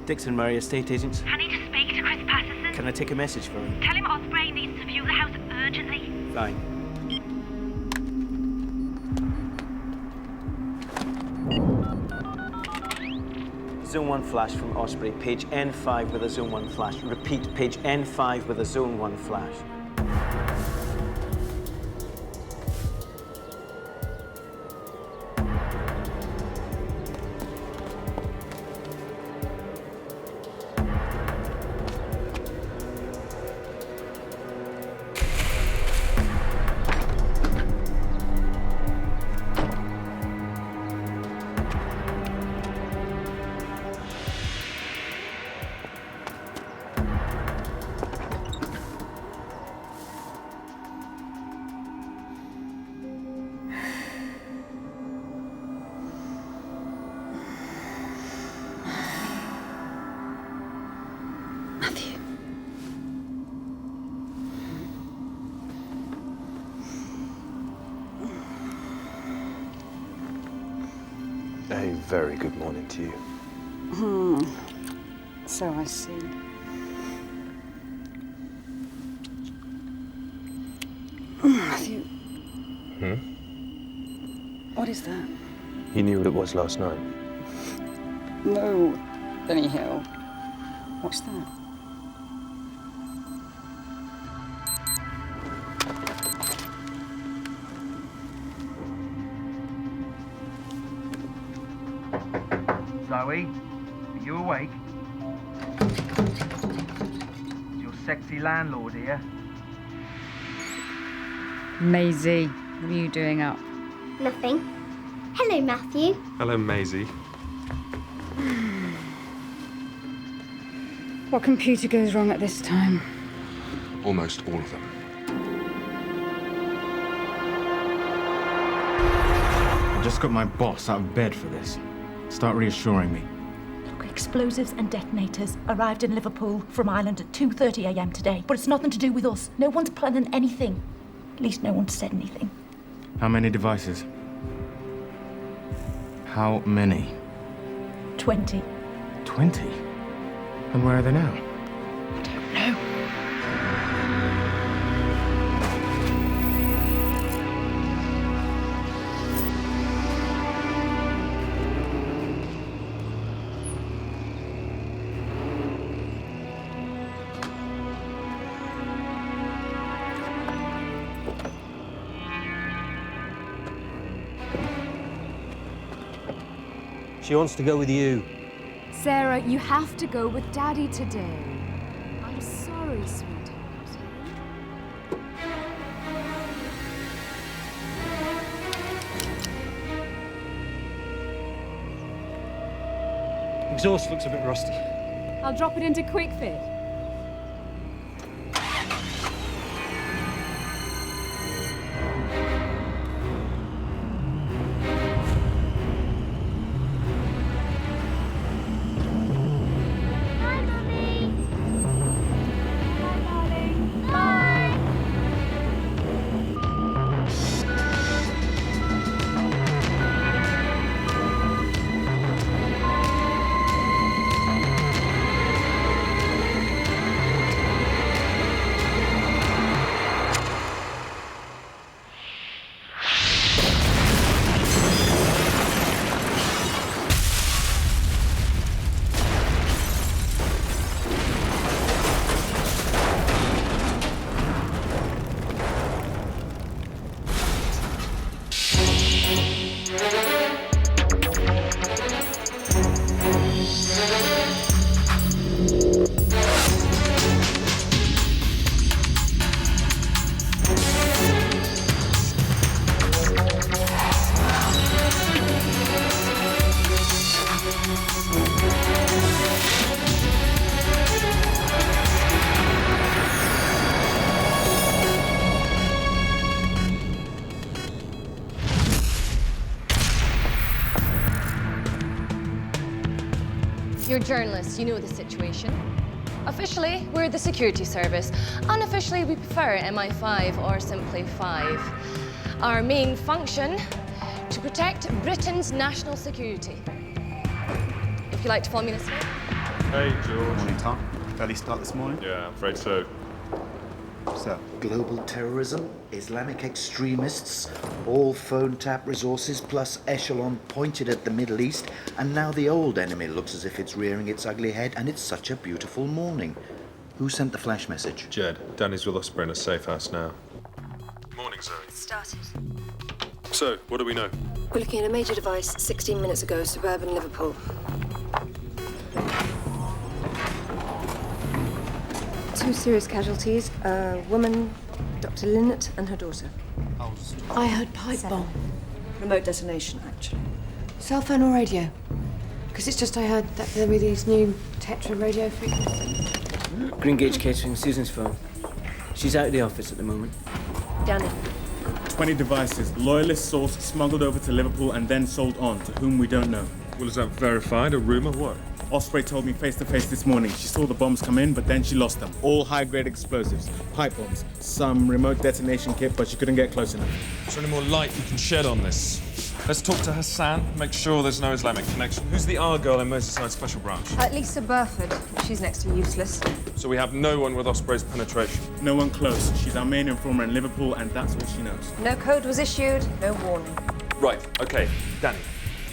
Dixon Murray, estate agents. I need to speak to Chris Patterson. Can I take a message for him? Tell him Osborne needs to view the house urgently. Fine. Zone 1 flash from Osprey, page N5 with a Zone 1 flash. Repeat, page N5 with a Zone 1 flash. A very good morning to you. So I see. Matthew. What is that? You knew what it was last night. No. Anyhow. What's that? Zoe, are you awake? Is your sexy landlord here? Maisie, what are you doing up? Nothing. Hello, Matthew. Hello, Maisie. What computer goes wrong at this time? Almost all of them. I just got my boss out of bed for this. Start reassuring me. Look, explosives and detonators arrived in Liverpool from Ireland at 2:30 a.m. today. But it's nothing to do with us. No one's planning anything. At least no one's said anything. How many devices? How many? 20. 20? And where are they now? I don't know. She wants to go with you. Sarah, you have to go with Daddy today. I'm sorry, sweetheart. Exhaust looks a bit rusty. I'll drop it into quick fit. You're journalists, you know the situation. Officially, we're the security service. Unofficially, we prefer MI5 or simply 5. Our main function, to protect Britain's national security. If you like to follow me this way. Hey, George. Morning, Tom. Early start this morning? Yeah, I'm afraid so. So, Global terrorism, Islamic extremists, all phone tap resources plus echelon pointed at the Middle East, and now the old enemy looks as if it's rearing its ugly head, and it's such a beautiful morning. Who sent the flash message? Jed, Danny's with Osborne in a safe house now. Morning, Zoe. Started. So, what do we know? We're looking at a major device 16 minutes ago, suburban Liverpool. 2 serious casualties, a woman, Dr. Linnett, and her daughter. I heard pipe bomb. Remote detonation, actually. Cell phone or radio? Because it's just I heard that there were these new tetra radio frequencies. Green Gauge Catering, Susan's phone. She's out of the office at the moment. Danny. 20 devices, loyalist source smuggled over to Liverpool and then sold on to whom we don't know. Well, is that verified? A rumour? What? Osprey told me face to face this morning. She saw the bombs come in, but then she lost them. All high-grade explosives, pipe bombs, some remote detonation kit, but she couldn't get close enough. Is there any more light you can shed on this? Let's talk to Hassan, make sure there's no Islamic connection. Who's the R girl in Merseyside Special Branch? Lisa Burford. She's next to useless. So we have no one with Osprey's penetration. No one close. She's our main informer in Liverpool, and that's all she knows. No code was issued, no warning. Right, okay. Danny,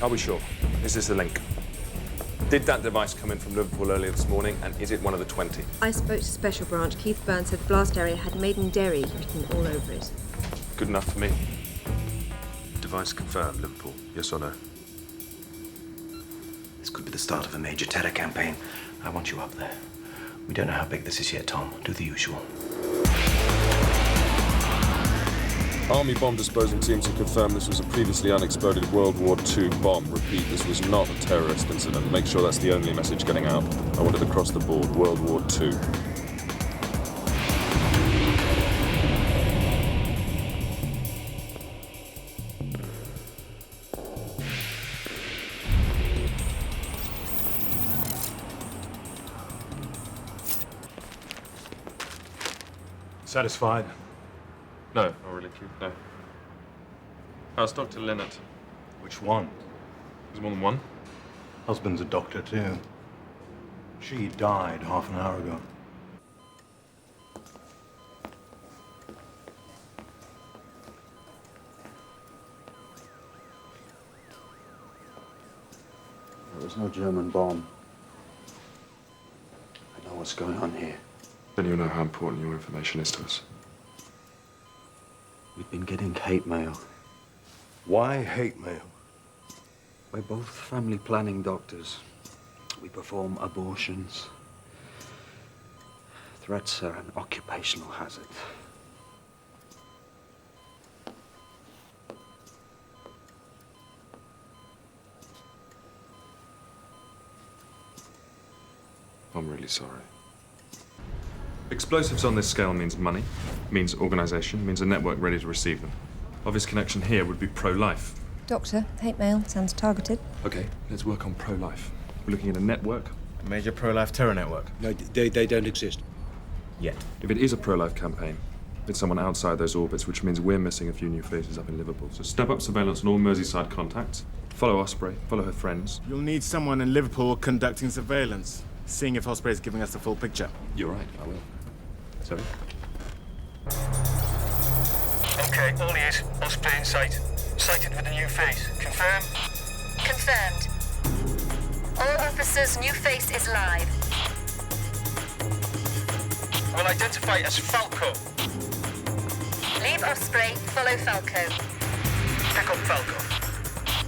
are we sure? Is this a link? Did that device come in from Liverpool earlier this morning, and is it one of the 20? I spoke to Special Branch. Keith Burns said the blast area had Maiden Dairy written all over it. Good enough for me. Device confirmed, Liverpool. Yes or no? This could be the start of a major terror campaign. I want you up there. We don't know how big this is yet, Tom. Do the usual. Army bomb disposal teams have confirmed this was a previously unexploded World War II bomb. Repeat, this was not a terrorist incident. Make sure that's the only message getting out. I want it across the board. World War II. Satisfied? No, not really, Keith, no. How's Dr. Linnett? Which one? There's more than one? Husband's a doctor, too. She died half an hour ago. There was no German bomb. I know what's going on here. Then you'll know how important your information is to us. We've been getting hate mail. Why hate mail? We're both family planning doctors. We perform abortions. Threats are an occupational hazard. I'm really sorry. Explosives on this scale means money, means organisation, means a network ready to receive them. Obvious connection here would be pro-life. Doctor, hate mail sounds targeted. Okay, let's work on pro-life. We're looking at a network. A major pro-life terror network. No, they don't exist. Yet. If it is a pro-life campaign, it's someone outside those orbits, which means we're missing a few new faces up in Liverpool. So step up surveillance on all Merseyside contacts. Follow Osprey, follow her friends. You'll need someone in Liverpool conducting surveillance, seeing if Osprey is giving us the full picture. You're right, I will. Sorry? Okay, all ears. Osprey in sight. Sighted with a new face. Confirm? Confirmed. All officers, new face is live. Will identify as Falco. Leave Osprey, follow Falco. Pick up Falco.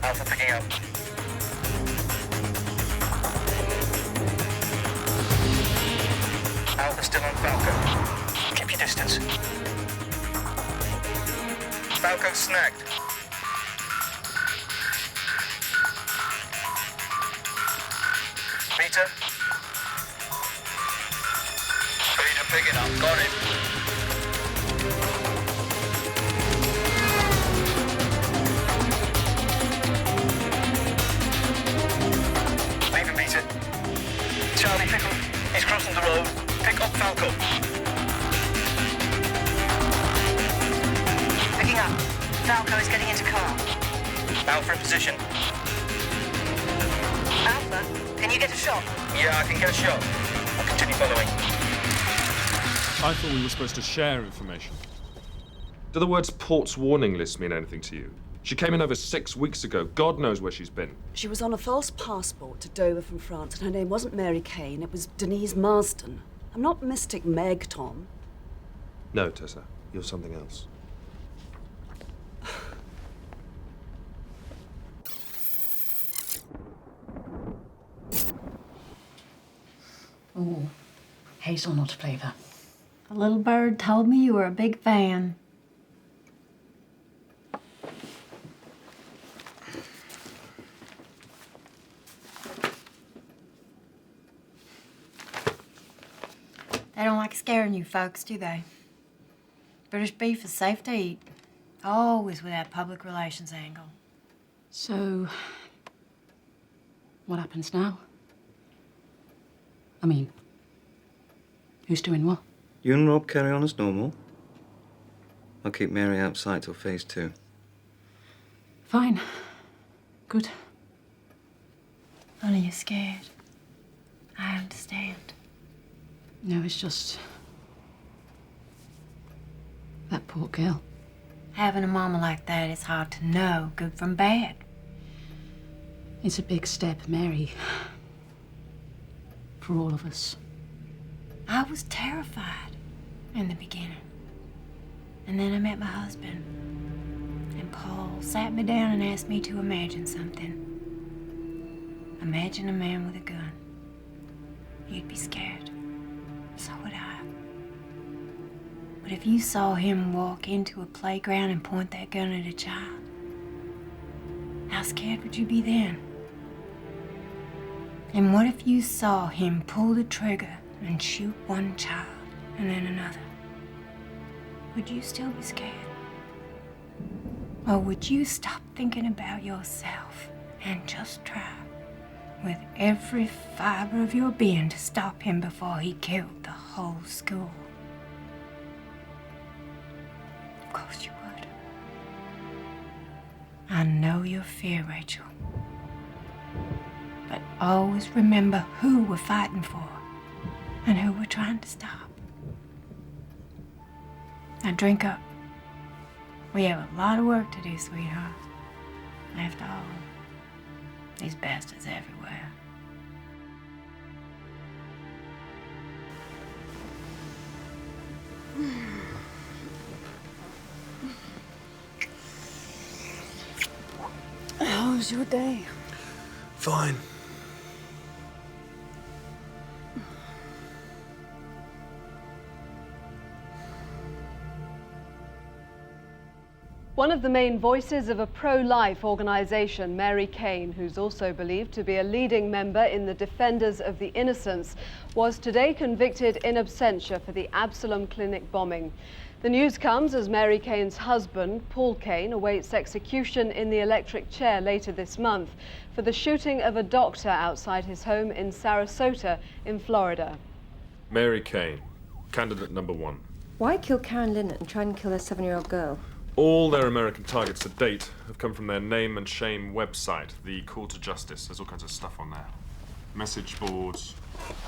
Alpha picking up. Alpha still on Falco. Keep your distance. Falco snagged. Beta. Beta picking up. Got it. Leaving Beta. Charlie, pick up. He's crossing the road. Pick up Falco. Picking up. Falco is getting into car. Alpha in position. Alpha, Can you get a shot? Yeah, I can get a shot. I'll continue following. I thought we were supposed to share information. Do the words port's warning list mean anything to you? She came in over 6 weeks ago. God knows where she's been. She was on a false passport to Dover from France, and her name wasn't Mary Kane, it was Denise Marsden. I'm not Mystic Meg, Tom. No, Tessa. You're something else. Oh, hazelnut flavour. The little bird told me you were a big fan. They don't like scaring you folks, do they? British beef is safe to eat. Always with that public relations angle. So, what happens now? I mean, who's doing what? You and Rob carry on as normal. I'll keep Mary outside till phase 2. Fine. Good. Only you're scared. I understand. No, it's just that poor girl. Having a mama like that is hard to know good from bad. It's a big step, Mary. For all of us. I was terrified in the beginning. And then I met my husband. And Paul sat me down and asked me to imagine something. Imagine a man with a gun. You'd be scared. So would I. But if you saw him walk into a playground and point that gun at a child, how scared would you be then? And what if you saw him pull the trigger and shoot one child and then another? Would you still be scared? Or would you stop thinking about yourself and just try with every fiber of your being to stop him before he killed the whole school? Of course you would. I know your fear, Rachel. But always remember who we're fighting for and who we're trying to stop. Now drink up. We have a lot of work to do, sweetheart. After all, these bastards everywhere. How was your day? Fine. One of the main voices of a pro-life organisation, Mary Kane, who's also believed to be a leading member in the Defenders of the Innocents, was today convicted in absentia for the Absalom Clinic bombing. The news comes as Mary Kane's husband, Paul Kane, awaits execution in the electric chair later this month for the shooting of a doctor outside his home in Sarasota in Florida. Mary Kane, candidate number 1. Why kill Karen Linnett and try and kill her 7-year-old girl? All their American targets to date have come from their name and shame website, the Call to Justice. There's all kinds of stuff on there. Message boards,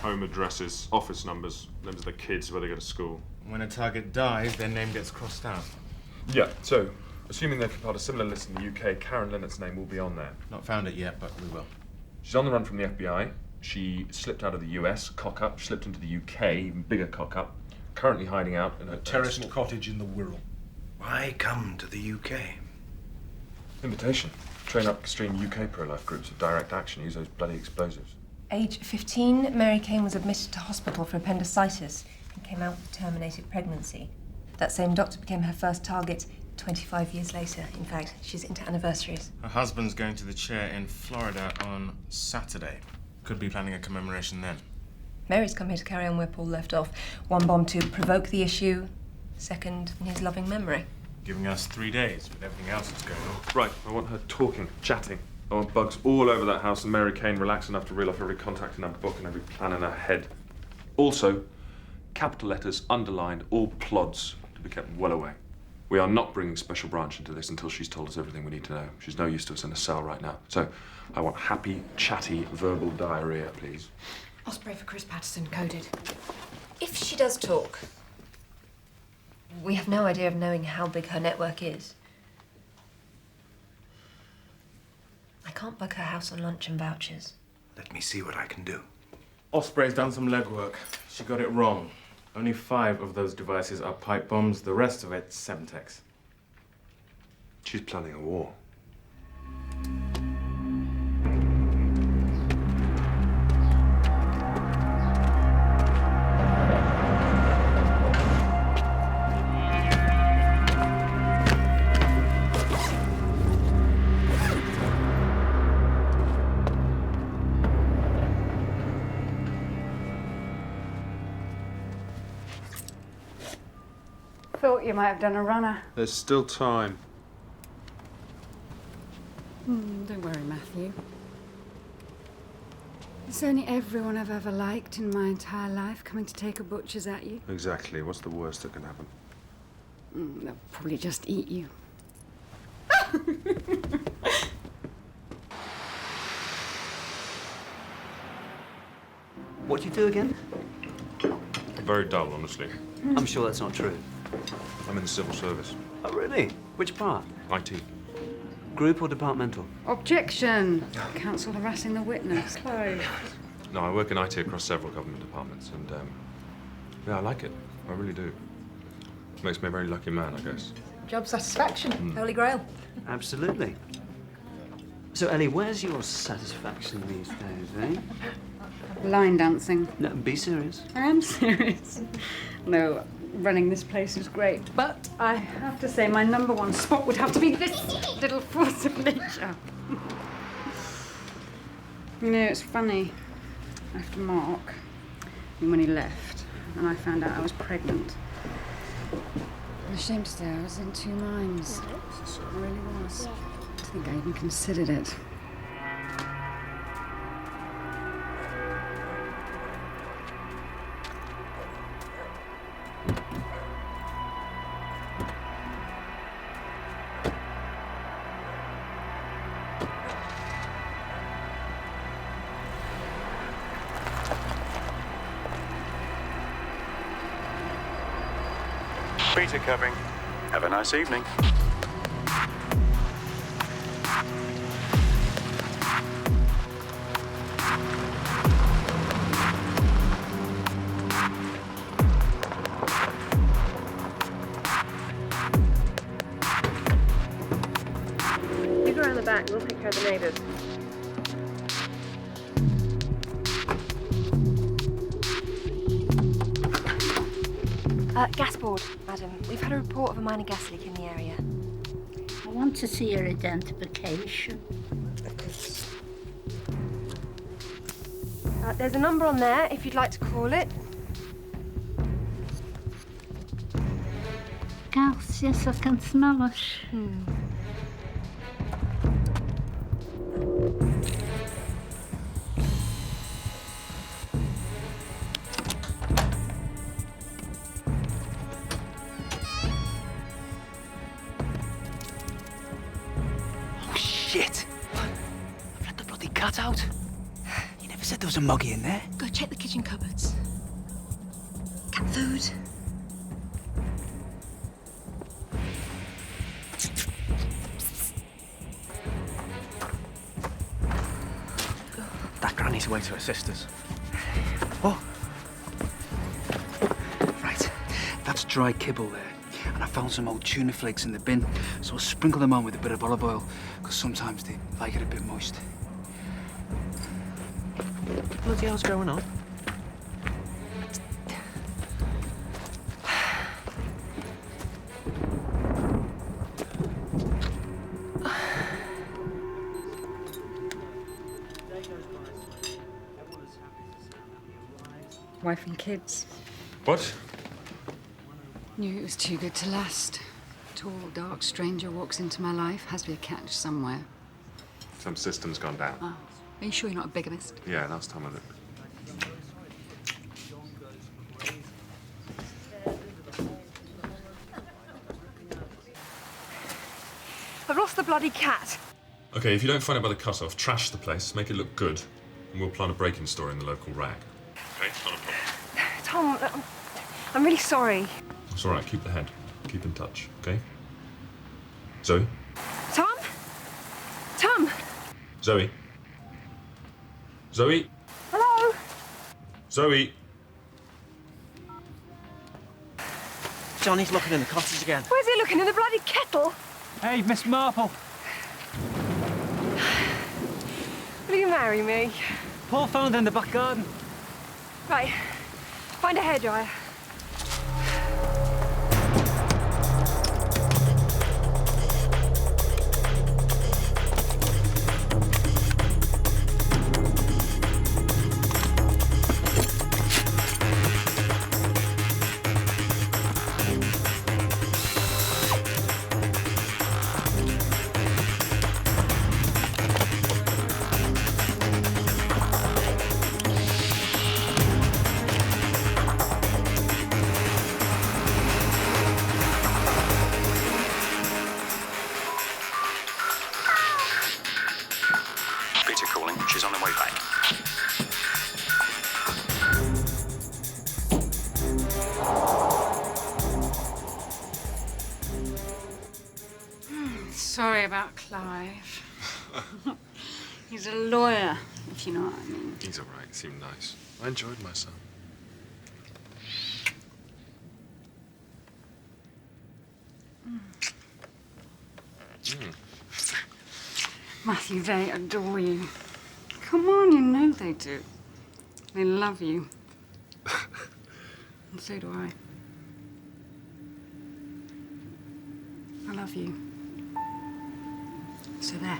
home addresses, office numbers, names of the kids, where they go to school. When a target dies, their name gets crossed out. Yeah, so, assuming they've compiled a similar list in the UK, Karen Linnett's name will be on there. Not found it yet, but we will. She's on the run from the FBI. She slipped out of the US, cock up, slipped into the UK, even bigger cock up. Currently hiding out in a terraced cottage in the Wirral. Why come to the UK? Invitation. Train up extreme UK pro-life groups of direct action. Use those bloody explosives. Age 15, Mary Kane was admitted to hospital for appendicitis and came out with terminated pregnancy. That same doctor became her first target 25 years later. In fact, she's into anniversaries. Her husband's going to the chair in Florida on Saturday. Could be planning a commemoration then. Mary's come here to carry on where Paul left off. One bomb to provoke the issue, second in his loving memory. Giving us 3 days with everything else that's going on. Right, I want her talking, chatting. I want bugs all over that house and Mary Kane relaxed enough to reel off every contact in her book and every plan in her head. Also, capital letters underlined, all plods to be kept well away. We are not bringing Special Branch into this until she's told us everything we need to know. She's no use to us in a cell right now. So, I want happy, chatty, verbal diarrhea, please. Osprey for Chris Patterson, coded. If she does talk, we have no idea of knowing how big her network is. I can't book her house on lunch and vouchers. Let me see what I can do. Osprey's done some legwork. She got it wrong. Only 5 of those devices are pipe bombs, the rest of it's Semtex. She's planning a war. Thought you might have done a runner. There's still time. Don't worry, Matthew. It's only everyone I've ever liked in my entire life coming to take a butcher's at you. Exactly. What's the worst that can happen? They'll probably just eat you. What do you do again? Very dull, honestly. I'm sure that's not true. I'm in the civil service. Oh, really? Which part? IT. Group or departmental? Objection! Counsel harassing the witness. Closed. No, I work in IT across several government departments, and yeah, I like it. I really do. Makes me a very lucky man, I guess. Job satisfaction, Holy Grail. Absolutely. So, Ellie, where's your satisfaction these days, eh? Line dancing. No, be serious. I am serious. No, running this place is great, but I have to say my #1 spot would have to be this little force of nature. You know, it's funny. After Mark, when he left, and I found out I was pregnant, I'm ashamed to say I was in 2 minds. I really was. I think I even considered it. Peter covering. Have a nice evening. You go around the back, we'll take care of the neighbours. Gas board, madam. We've had a report of a minor gas leak in the area. I want to see your identification. There's a number on there if you'd like to call it. Gas, yes, I can smell it. Shit! I've let the bloody cat out. You never said there was a moggy in there. Go check the kitchen cupboards. Cat food. That granny's away to her sister's. What? Right, that's dry kibble there. And I found some old tuna flakes in the bin, so I'll sprinkle them on with a bit of olive oil, because sometimes they like it a bit moist. What bloody hell's going on? Wife and kids. What? Knew it was too good to last. Tall, dark stranger walks into my life. Has to be a catch somewhere. Some system's gone down. Oh, are you sure you're not a bigamist? Yeah, last time I looked. lost the bloody cat. Okay, if you don't find it by the cut-off, trash the place, make it look good, and we'll plan a break-in story in the local rag. Okay, not a problem. Tom, I'm really sorry. It's all right, keep the head. Keep in touch, okay? Zoe? Tom? Tom? Zoe? Zoe? Hello? Zoe? Johnny's looking in the cottage again. Where's he looking? In the bloody kettle? Hey, Miss Marple. Will you marry me? Paul found her in the back garden. Right. Find a hairdryer. She's on her way back. Sorry about Clive. He's a lawyer, if you know what I mean. He's all right. He seemed nice. I enjoyed myself. Matthew, they adore you. Come on, you know they do. They love you. And so do I. I love you. So there.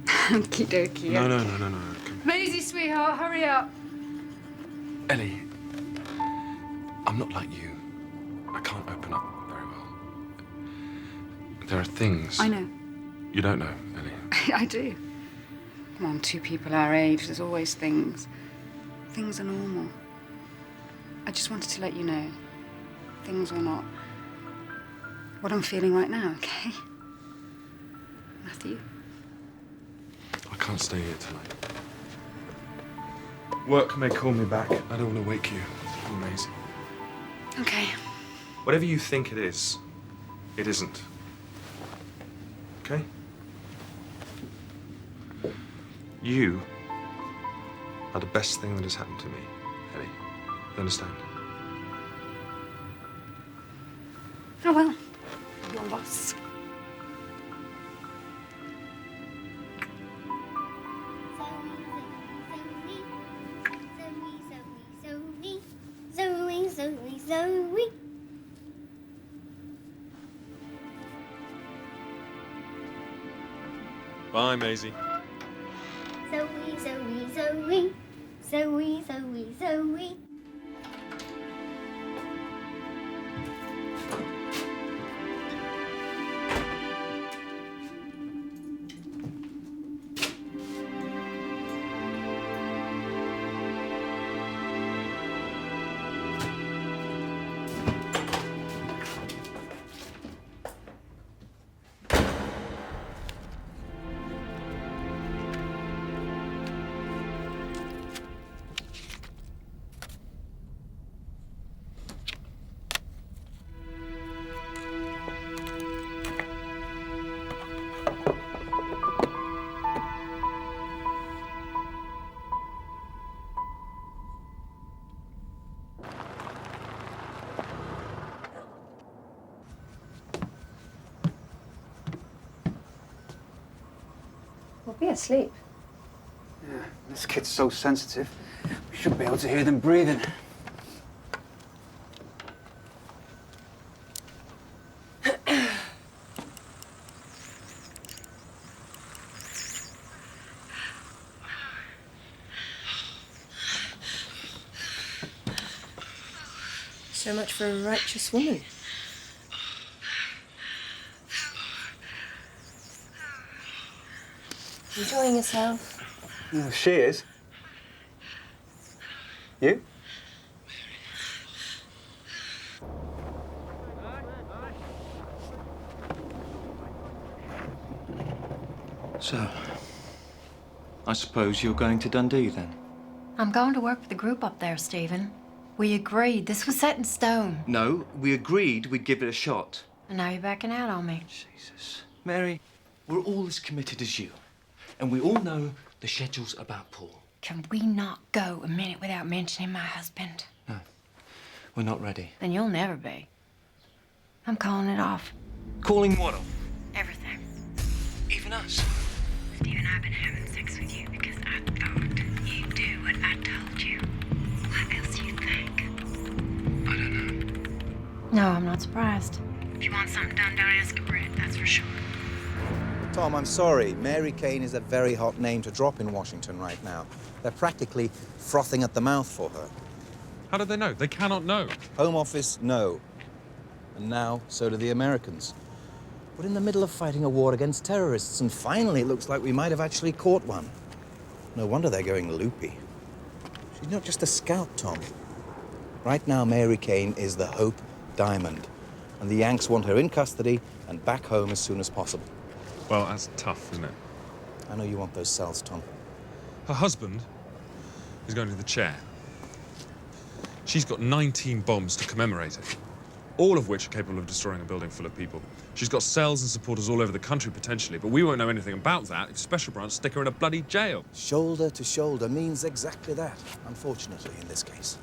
Okie dokie. No. Maisie, sweetheart, hurry up. Ellie, I'm not like you. I can't open up very well. There are things... I know. You don't know, Ellie. I do. Come on, two people our age, there's always things. Things are normal. I just wanted to let you know, things are not what I'm feeling right now, okay? Matthew? I can't stay here tonight. Work may call me back. I don't want to wake you. You're amazing. Okay. Whatever you think it is, it isn't. Okay? You are the best thing that has happened to me, Ellie. You understand? Oh, well. Your loss. Zoe. Bye, Maisie. Zoe. We'll be asleep. Yeah, this kid's so sensitive. We should be able to hear them breathing. So much for a righteous woman. Enjoying yourself? Yeah, she is. You? So, I suppose you're going to Dundee then? I'm going to work for the group up there, Stephen. We agreed. This was set in stone. No, we agreed we'd give it a shot. And now you're backing out on me. Jesus. Mary, we're all as committed as you. And we all know the schedule's about Paul. Can we not go a minute without mentioning my husband? No, we're not ready. Then you'll never be. I'm calling it off. Calling what off? Everything. Even us? Stephen, I've been having sex with you because I thought you'd do what I told you. What else do you think? I don't know. No, I'm not surprised. If you want something done, don't ask for it, that's for sure. Tom, I'm sorry. Mary Kane is a very hot name to drop in Washington right now. They're practically frothing at the mouth for her. How do they know? They cannot know. Home Office, no. And now, so do the Americans. We're in the middle of fighting a war against terrorists, and finally it looks like we might have actually caught one. No wonder they're going loopy. She's not just a scout, Tom. Right now, Mary Kane is the Hope Diamond, and the Yanks want her in custody and back home as soon as possible. Well, that's tough, isn't it? I know you want those cells, Tom. Her husband is going to the chair. She's got 19 bombs to commemorate it, all of which are capable of destroying a building full of people. She's got cells and supporters all over the country, potentially, but we won't know anything about that if Special Branch stick her in a bloody jail. Shoulder to shoulder means exactly that, unfortunately, in this case.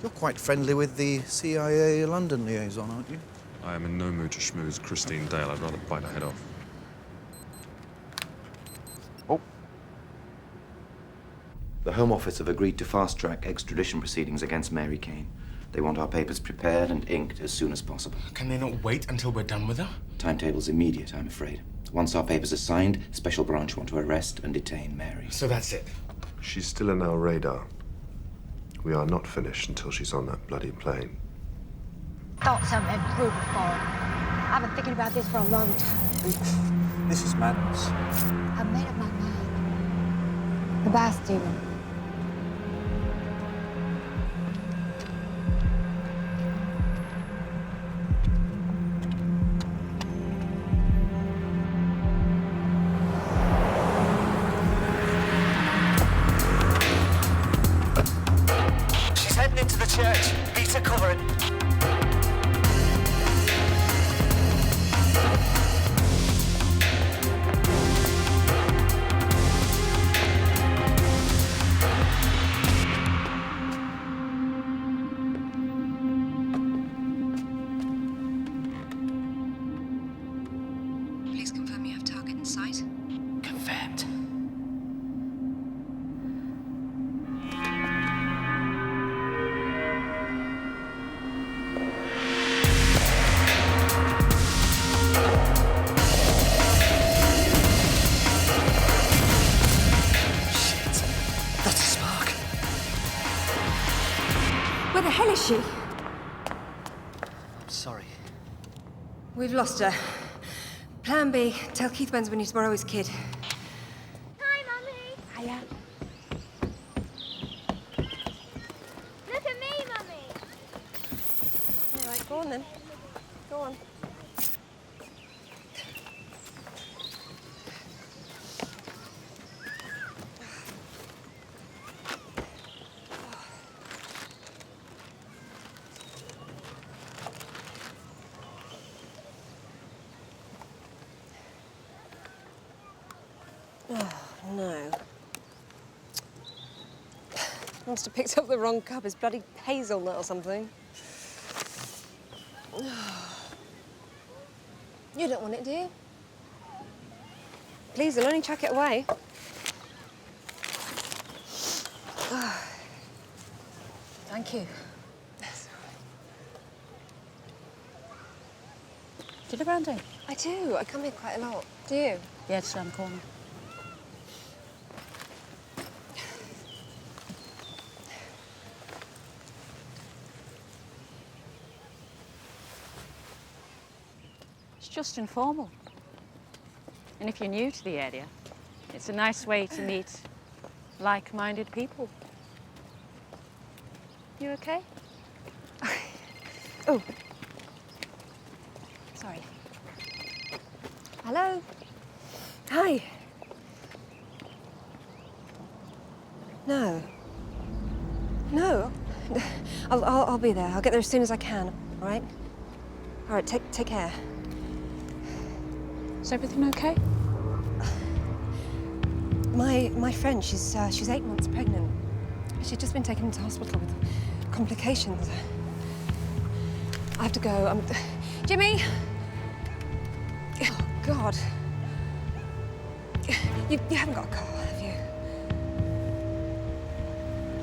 You're quite friendly with the CIA London liaison, aren't you? I am in no mood to schmooze Christine Dale. I'd rather bite her head off. The Home Office have agreed to fast-track extradition proceedings against Mary Kane. They want our papers prepared and inked as soon as possible. Can they not wait until we're done with her? Timetable's immediate, I'm afraid. Once our papers are signed, Special Branch want to arrest and detain Mary. So that's it? She's still in our radar. We are not finished until she's on that bloody plane. Thought something had proved before. I've been thinking about this for a long time. This is madness. I've made up my mind. Goodbye, Stephen. She's heading into the church. Beat her covered. Please confirm you have target in sight. Confirmed. Shit. That's a spark. Where the hell is she? I'm sorry. We've lost her. Plan B, tell Keith Benz we need to borrow his kid. Hi, Mummy. Hiya. Look at me, Mummy. All right, go on then. Go on. Oh, no. Must have picked up the wrong cup. It's bloody hazelnut or something. You don't want it, do you? Please, I'll only chuck it away. Thank you. Do you live around here? I do. I come here quite a lot. Do you? Yeah, just around the corner. It's just informal. And if you're new to the area, it's a nice way to meet like-minded people. You okay? Oh. Sorry. Hello? Hi. No. No. I'll be there. I'll get there as soon as I can. All right. All right. Take care. Is everything okay? My friend, she's 8 months pregnant. She's just been taken into hospital with complications. I have to go. Jimmy. Oh God. You haven't got a car, have you?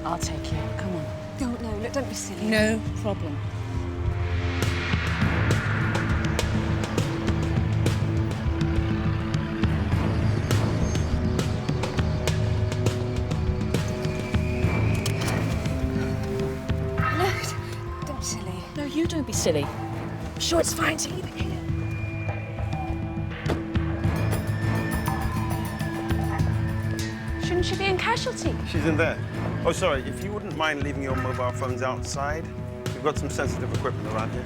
I'll take you. Come on. No, don't be silly. No problem. No, don't be silly. No, you don't be silly. I'm sure it's fine to leave it here. Shouldn't she be in casualty? She's in there. Oh, sorry, if you wouldn't mind leaving your mobile phones outside, we've got some sensitive equipment around here.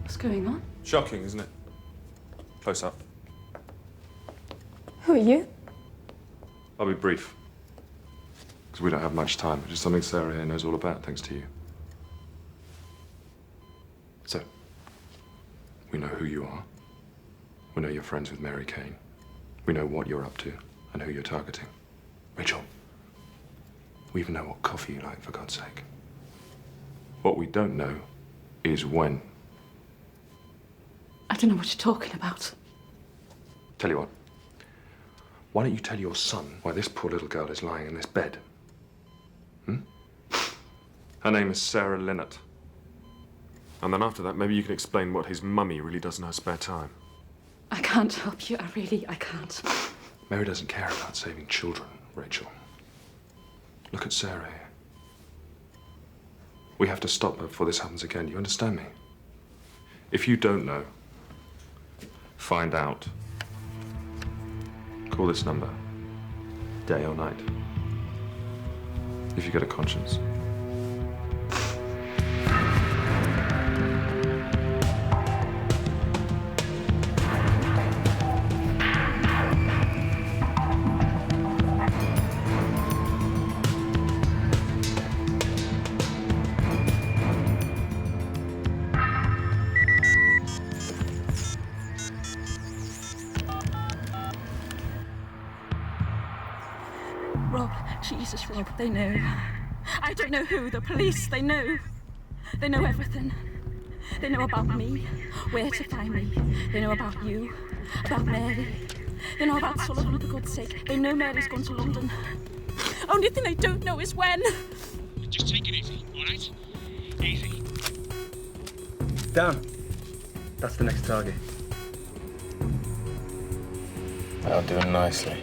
What's going on? Shocking, isn't it? Close up. Who are you? I'll be brief. Because we don't have much time, which is something Sarah here knows all about, thanks to you. So, we know who you are. We know you're friends with Mary Kane. We know what you're up to and who you're targeting. Rachel, we even know what coffee you like, for God's sake. What we don't know is when. I don't know what you're talking about. Tell you what. Why don't you tell your son why this poor little girl is lying in this bed? Her name is Sarah Linnett. And then after that, maybe you can explain what his mummy really does in her spare time. I can't help you. I can't. Mary doesn't care about saving children, Rachel. Look at Sarah here. We have to stop her before this happens again. You understand me? If you don't know, find out. Call this number, day or night, if you get a conscience. Rob, Jesus, Rob, they know. I don't know who, the police, they know. They know everything. They know about me, where to find me. They know about you, about Mary. They know about Sullivan, for God's sake. They know Mary's gone to London. Only thing they don't know is when. Just take it easy, all right? Easy. Down. That's the next target. Well, doing nicely.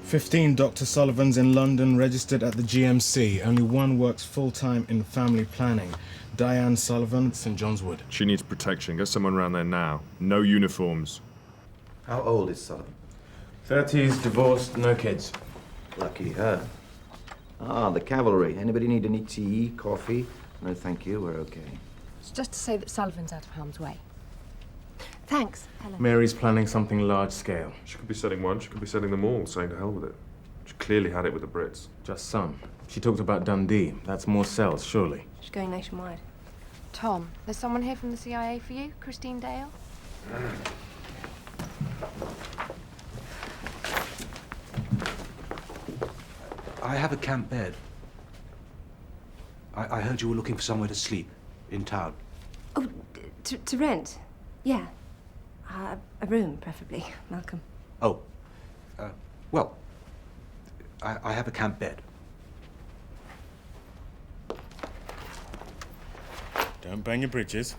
15 Dr. Sullivans in London registered at the GMC. Only one works full-time in family planning. Diane Sullivan, St. John's Wood. She needs protection. Get someone around there now. No uniforms. How old is Sullivan? 30s, divorced, no kids. Lucky her. Ah, the cavalry. Anybody need any tea, coffee? No, thank you. We're okay. It's just to say that Sullivan's out of harm's way. Thanks, Helen. Mary's planning something large-scale. She could be setting one. She could be setting them all, saying to hell with it. She clearly had it with the Brits. Just some. She talked about Dundee. That's more cells, surely. She's going nationwide. Tom, there's someone here from the CIA for you, Christine Dale. I have a camp bed. I heard you were looking for somewhere to sleep in town. Oh, to rent? Yeah. A room, preferably, Malcolm. Oh, well, I have a camp bed. Don't burn your bridges.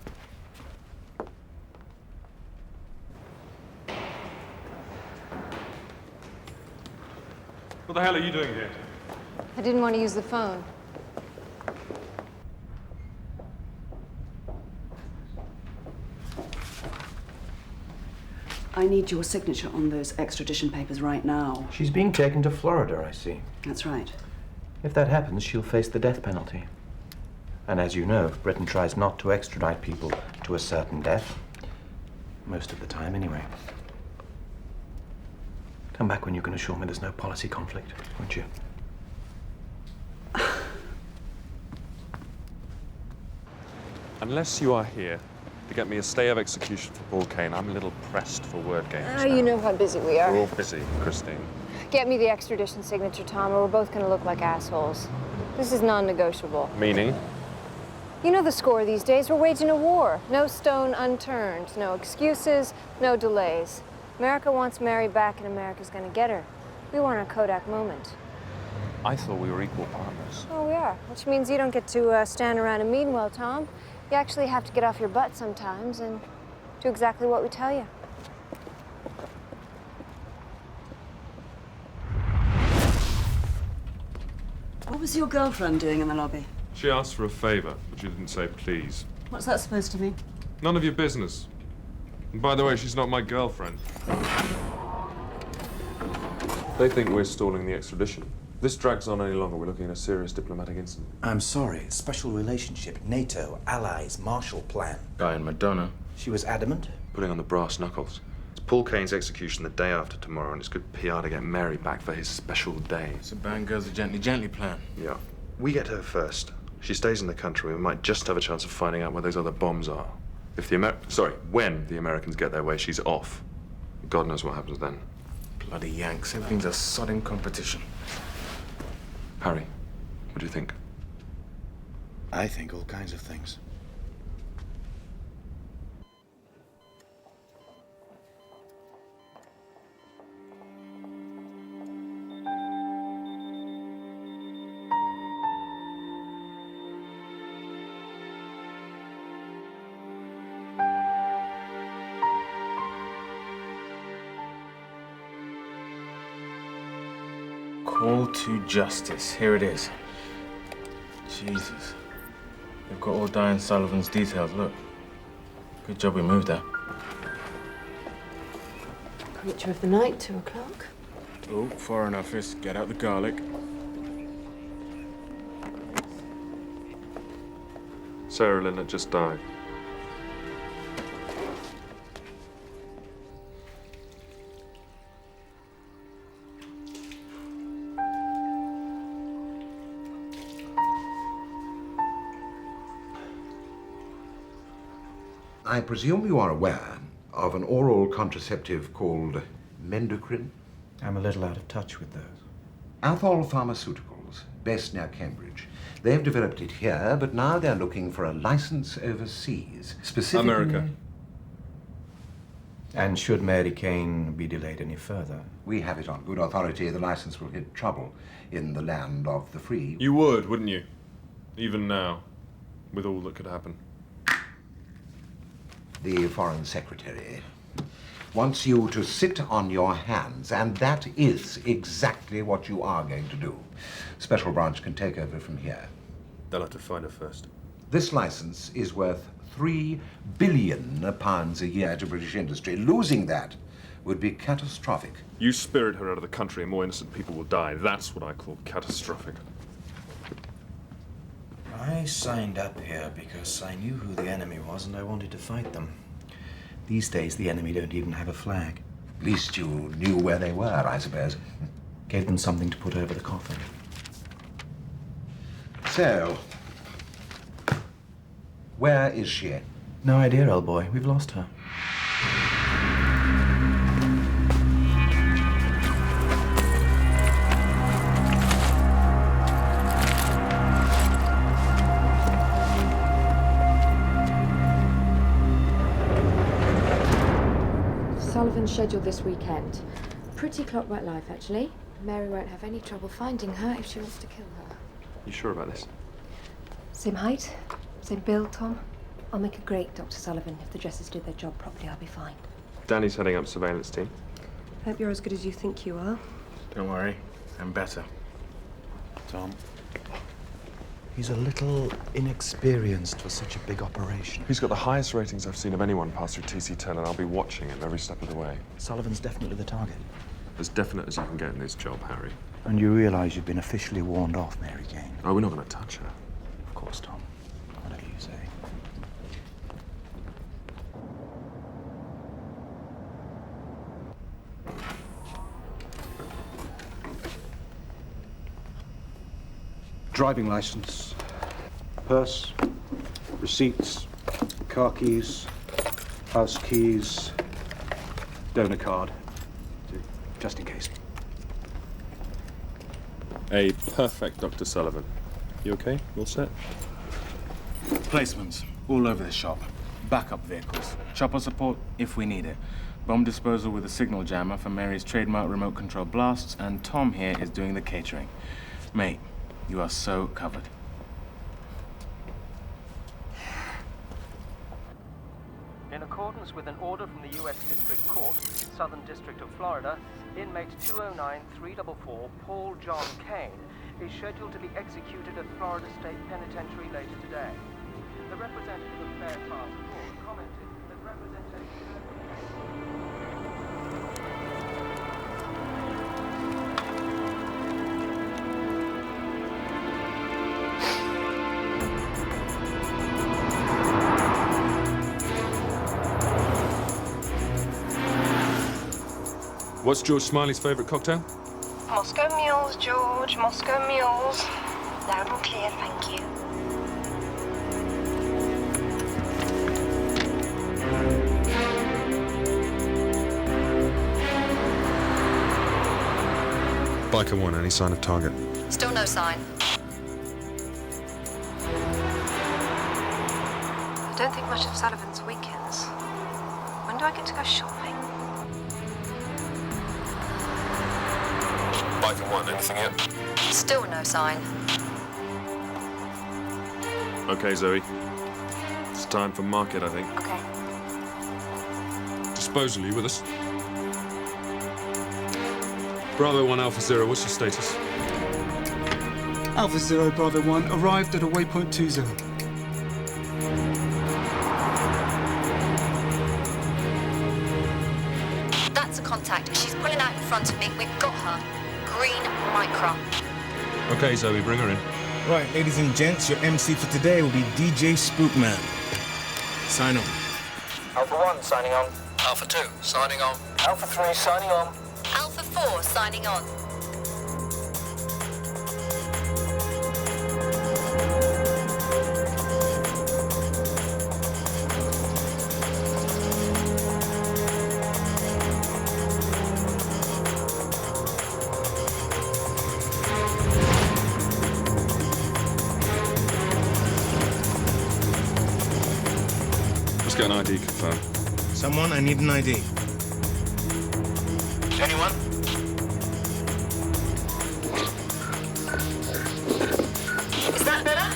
What the hell are you doing here? I didn't want to use the phone. I need your signature on those extradition papers right now. She's being taken to Florida, I see. That's right. If that happens, she'll face the death penalty. And as you know, Britain tries not to extradite people to a certain death. Most of the time, anyway. Come back when you can assure me there's no policy conflict, won't you? Unless you are here to get me a stay of execution for Paul Kane, I'm a little pressed for word games. You know how busy we are. We're all busy, Christine. Get me the extradition signature, Tom, or we're both gonna look like assholes. This is non-negotiable. Meaning? You know the score these days. We're waging a war. No stone unturned. No excuses, no delays. America wants Mary back, and America's gonna get her. We want a Kodak moment. I thought we were equal partners. Oh, we are. Which means you don't get to stand around and mean well, Tom. You actually have to get off your butt sometimes and do exactly what we tell you. What was your girlfriend doing in the lobby? She asked for a favor, but she didn't say please. What's that supposed to mean? None of your business. And by the way, she's not my girlfriend. They think we're stalling the extradition. If this drags on any longer, we're looking at a serious diplomatic incident. I'm sorry. Special relationship, NATO, allies, Marshall Plan. Guy and Madonna. She was adamant. Putting on the brass knuckles. It's Paul Kane's execution the day after tomorrow, and it's good PR to get Mary back for his special day. It's a bang girls a gently plan. Yeah. We get her first. She stays in the country, we might just have a chance of finding out where those other bombs are. If the when the Americans get their way, she's off. God knows what happens then. Bloody Yanks, everything's a sodding competition. Harry, what do you think? I think all kinds of things. Call to justice. Here it is. Jesus. They've got all Diane Sullivan's details. Look. Good job we moved her. Creature of the night, 2 o'clock. Oh, Foreign Office. Get out the garlic. Sarah Lynn had just died. I presume you are aware of an oral contraceptive called Mendocrine? I'm a little out of touch with those. Athol Pharmaceuticals, based near Cambridge. They've developed it here, but now they're looking for a license overseas, specifically... America. And should Mary Kane be delayed any further? We have it on good authority the license will hit trouble in the land of the free. You would, wouldn't you? Even now, with all that could happen. The Foreign Secretary wants you to sit on your hands, and that is exactly what you are going to do. Special branch can take over from here. They'll have to find her first. This license is worth £3 billion a year to British industry. Losing that would be catastrophic. You spirit her out of the country and more innocent people will die. That's what I call catastrophic. I signed up here because I knew who the enemy was and I wanted to fight them. These days, the enemy don't even have a flag. At least you knew where they were, I suppose. Gave them something to put over the coffin. So, where is she? No idea, old boy. We've lost her. Sullivan's scheduled this weekend. Pretty clockwork life, actually. Mary won't have any trouble finding her if she wants to kill her. You sure about this? Same height, same build, Tom. I'll make a great Dr. Sullivan. If the dresses do their job properly, I'll be fine. Danny's heading up surveillance team. Hope you're as good as you think you are. Don't worry, I'm better. Tom. He's a little inexperienced for such a big operation. He's got the highest ratings I've seen of anyone pass through TC10, and I'll be watching him every step of the way. Sullivan's definitely the target. As definite as you can get in this job, Harry. And you realise you've been officially warned off, Mary Kane? Oh, we're not going to touch her. Of course, Tom. Whatever you say. Driving license, purse, receipts, car keys, house keys, donor card, just in case. A perfect Dr. Sullivan. You okay? All set? Placements all over the shop. Backup vehicles. Chopper support if we need it. Bomb disposal with a signal jammer for Mary's trademark remote control blasts, and Tom here is doing the catering. Mate, you are so covered. In accordance with an order from the U.S. District Court, Southern District of Florida, inmate 209-344 Paul John Kane is scheduled to be executed at Florida State Penitentiary later today. The representative of Fair Task Court commented that representation... What's George Smiley's favourite cocktail? Moscow Mules, George. Moscow Mules. Loud and clear, thank you. Biker 1, any sign of target? Still no sign. I don't think much of Sullivan's weekends. When do I get to go shopping? Biker 1, anything yet? Still no sign. Okay, Zoe. It's time for market, I think. Okay. Disposal, you with us? Bravo 1 Alpha 0, what's your status? Alpha 0, Bravo 1, arrived at a waypoint 20. That's a contact. She's pulling out in front of me. We've got her. Green Micra. Okay, Zoe, bring her in. Right, ladies and gents, your MC for today will be DJ Spookman. Sign on. Alpha 1 signing on. Alpha 2 signing on. Alpha 3 signing on. Alpha 4 signing on. Let's get an ID confirmed. Someone, I need an ID. Anyone? Is that better?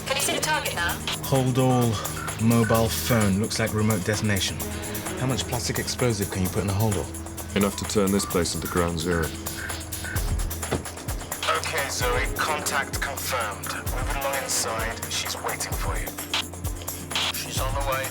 Can you see the target now? Hold all. Mobile phone. Looks like remote detonation. How much plastic explosive can you put in a hold all? Enough to turn this place into ground zero. Okay, Zoe, contact confirmed. Moving along inside. She's waiting for you. She's on the way.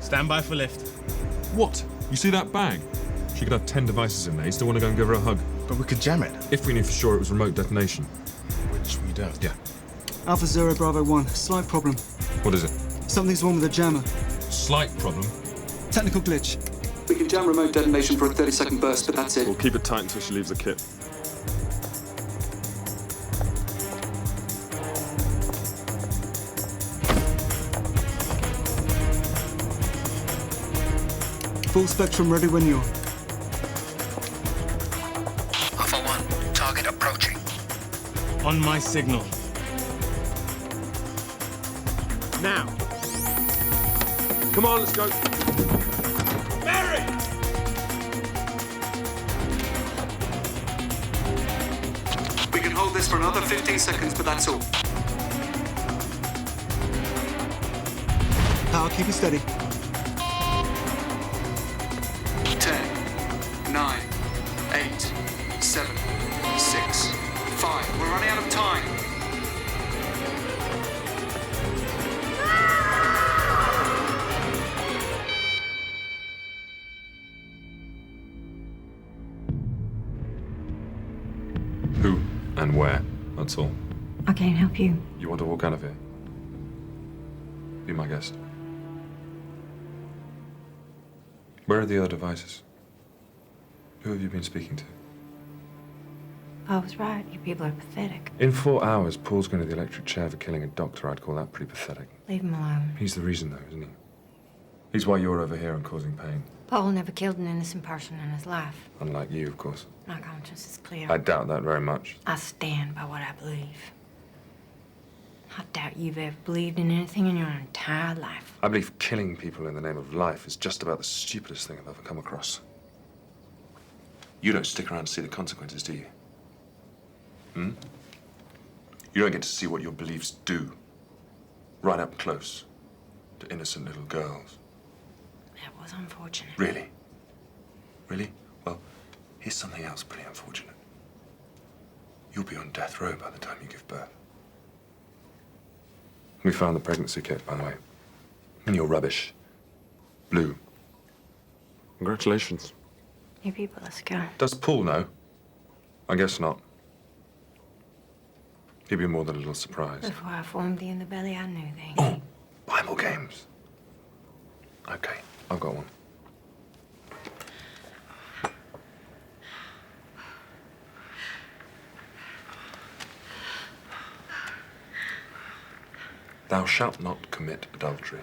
Stand by for lift. What? You see that bag? She could have 10 devices in there. You still want to go and give her a hug? But we could jam it. If we knew for sure it was remote detonation. Which we don't. Yeah. Alpha 0, Bravo 1, slight problem. What is it? Something's wrong with the jammer. Slight problem? Technical glitch. We can jam remote detonation for a 30-second burst, but that's it. We'll keep it tight until she leaves the kit. Full spectrum ready when you're. Alpha 1, target On my signal. Now. Come on, let's go. Mary! We can hold this for another 15 seconds, but that's all. Power, keep it steady. 10, 9, 8, 7, 6, 5. We're running out of time. Who and where, that's all. I can't help you. You want to walk out of here? Be my guest. Where are the other devices? Who have you been speaking to? I was right. You people are pathetic. In 4 hours, Paul's going to the electric chair for killing a doctor. I'd call that pretty pathetic. Leave him alone. He's the reason, though, isn't he? He's why you're over here and causing pain. Paul never killed an innocent person in his life. Unlike you, of course. My conscience is clear. I doubt that very much. I stand by what I believe. I doubt you've ever believed in anything in your entire life. I believe killing people in the name of life is just about the stupidest thing I've ever come across. You don't stick around to see the consequences, do you? Hmm? You don't get to see what your beliefs do. Right up close to innocent little girls. That was unfortunate. Really? Really? Well, here's something else pretty unfortunate. You'll be on death row by the time you give birth. We found the pregnancy kit, by the way. And your rubbish. Blue. Congratulations. You people, let's go. Does Paul know? I guess not. He'd be more than a little surprised. Before I formed thee in the belly, I knew thee. Oh, Bible games. Okay, I've got one. Thou shalt not commit adultery.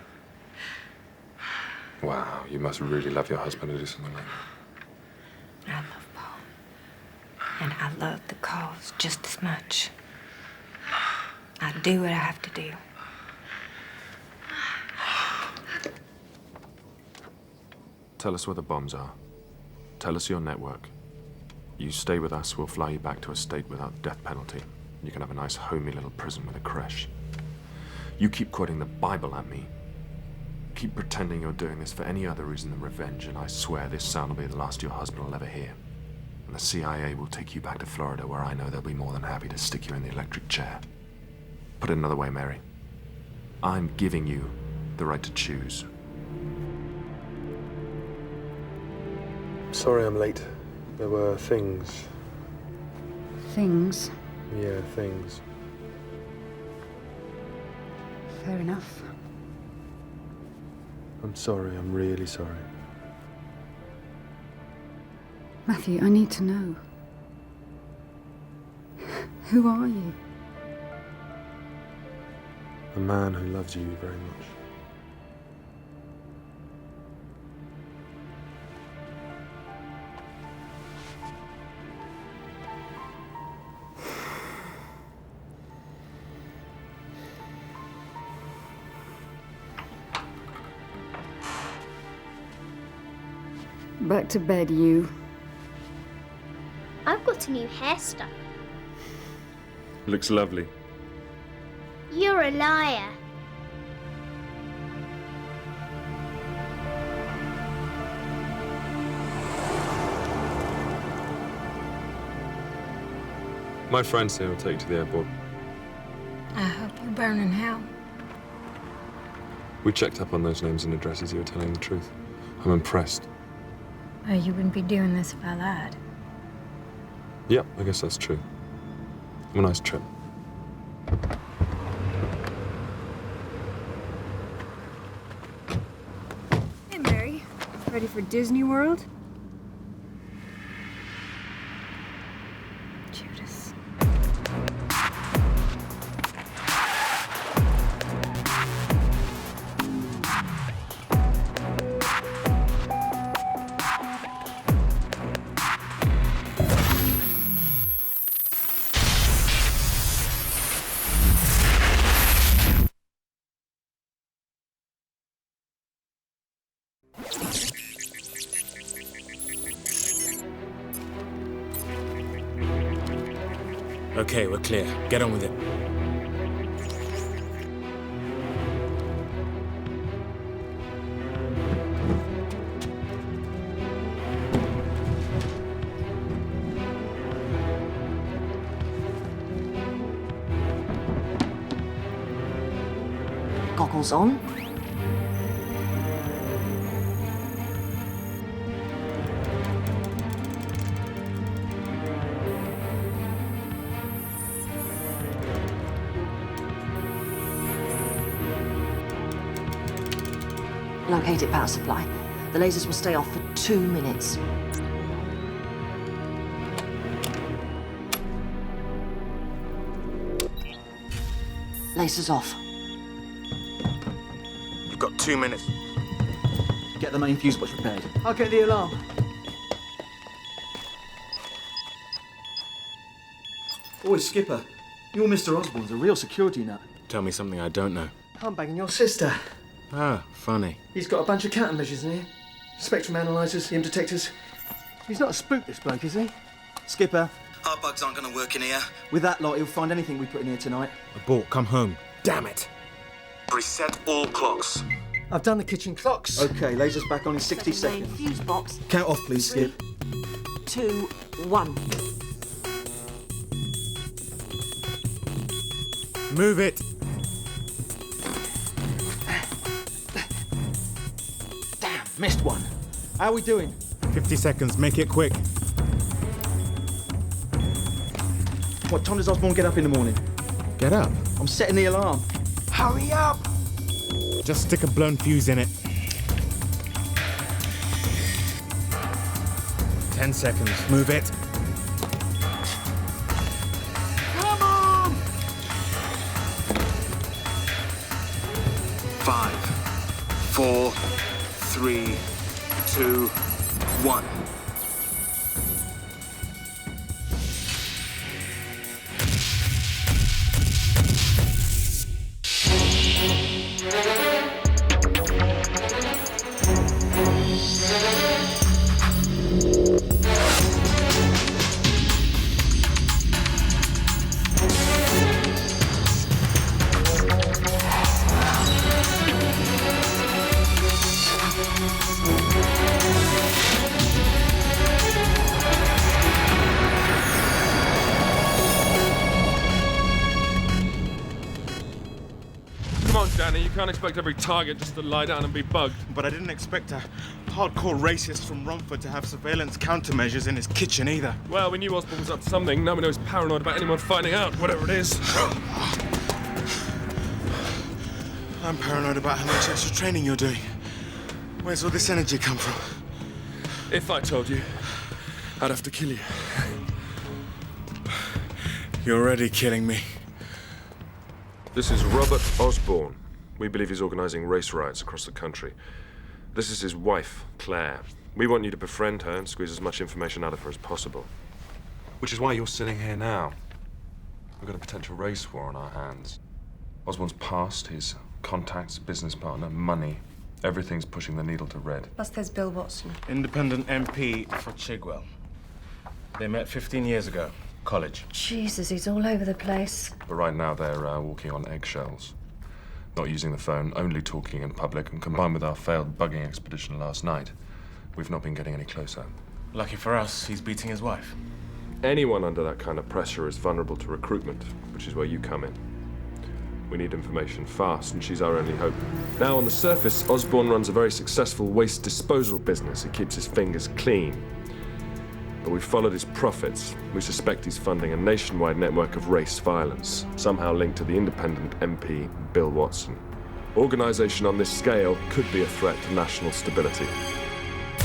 Wow, you must really love your husband to do something like that. I love Paul. And I love the cause just as much. I do what I have to do. Tell us where the bombs are. Tell us your network. You stay with us, we'll fly you back to a state without death penalty. You can have a nice homey little prison with a creche. You keep quoting the Bible at me. Keep pretending you're doing this for any other reason than revenge, and I swear this sound will be the last your husband will ever hear. And the CIA will take you back to Florida, where I know they'll be more than happy to stick you in the electric chair. Put it another way, Mary. I'm giving you the right to choose. Sorry I'm late. There were things. Things? Yeah, things. Fair enough. I'm sorry, I'm really sorry. Matthew, I need to know. Who are you? A man who loves you very much. Back to bed, you. I've got a new hairstyle. Looks lovely. You're a liar. My friends here will take you to the airport. I hope you burn in hell. We checked up on those names and addresses. You were telling the truth. I'm impressed. Oh, you wouldn't be doing this if I lied. Yeah, I guess that's true. Have a nice trip. Hey, Mary. Ready for Disney World? Judas. Okay, we're clear. Get on with it. Goggles on. Located power supply. The lasers will stay off for 2 minutes. Lasers off. You've got 2 minutes. Get the main fuse box repaired. I'll get the alarm. Oi, Skipper. Your Mr. Osborne's a real security nut. Tell me something I don't know. I'm banging your sister. Ah, funny. He's got a bunch of countermeasures in here. Spectrum analyzers, EM detectors. He's not a spook, this bloke, is he? Skipper, our bugs aren't going to work in here. With that lot, he'll find anything we put in here tonight. Abort, come home. Damn it. Reset all clocks. I've done the kitchen clocks. Okay, lasers back on in 60 seconds. Fuse box. Count off, please, Skip. 2, 1. Move it. Damn, missed one. How are we doing? 50 seconds, make it quick. What time does Osborne get up in the morning? Get up. I'm setting the alarm. Hurry up! Just stick a blown fuse in it. 10 seconds, move it. Come on! 5, 4, 3, 2, 1. Come on, Danny, you can't expect every target just to lie down and be bugged. But I didn't expect a hardcore racist from Romford to have surveillance countermeasures in his kitchen either. Well, we knew Osborne was up to something. Now we know he's paranoid about anyone finding out, whatever it is. I'm paranoid about how much extra training you're doing. Where's all this energy come from? If I told you, I'd have to kill you. You're already killing me. This is Robert Osborne. We believe he's organising race riots across the country. This is his wife, Claire. We want you to befriend her and squeeze as much information out of her as possible. Which is why you're sitting here now. We've got a potential race war on our hands. Osborne's past, his contacts, business partner, money. Everything's pushing the needle to red. Plus there's Bill Watson. Independent MP for Chigwell. They met 15 years ago. College. Jesus, he's all over the place. But right now they're walking on eggshells. Not using the phone, only talking in public, and combined with our failed bugging expedition last night, we've not been getting any closer. Lucky for us, he's beating his wife. Anyone under that kind of pressure is vulnerable to recruitment, which is where you come in. We need information fast, and she's our only hope. Now, on the surface, Osborne runs a very successful waste disposal business. He keeps his fingers clean. But we've followed his profits. We suspect he's funding a nationwide network of race violence, somehow linked to the independent MP, Bill Watson. Organisation on this scale could be a threat to national stability.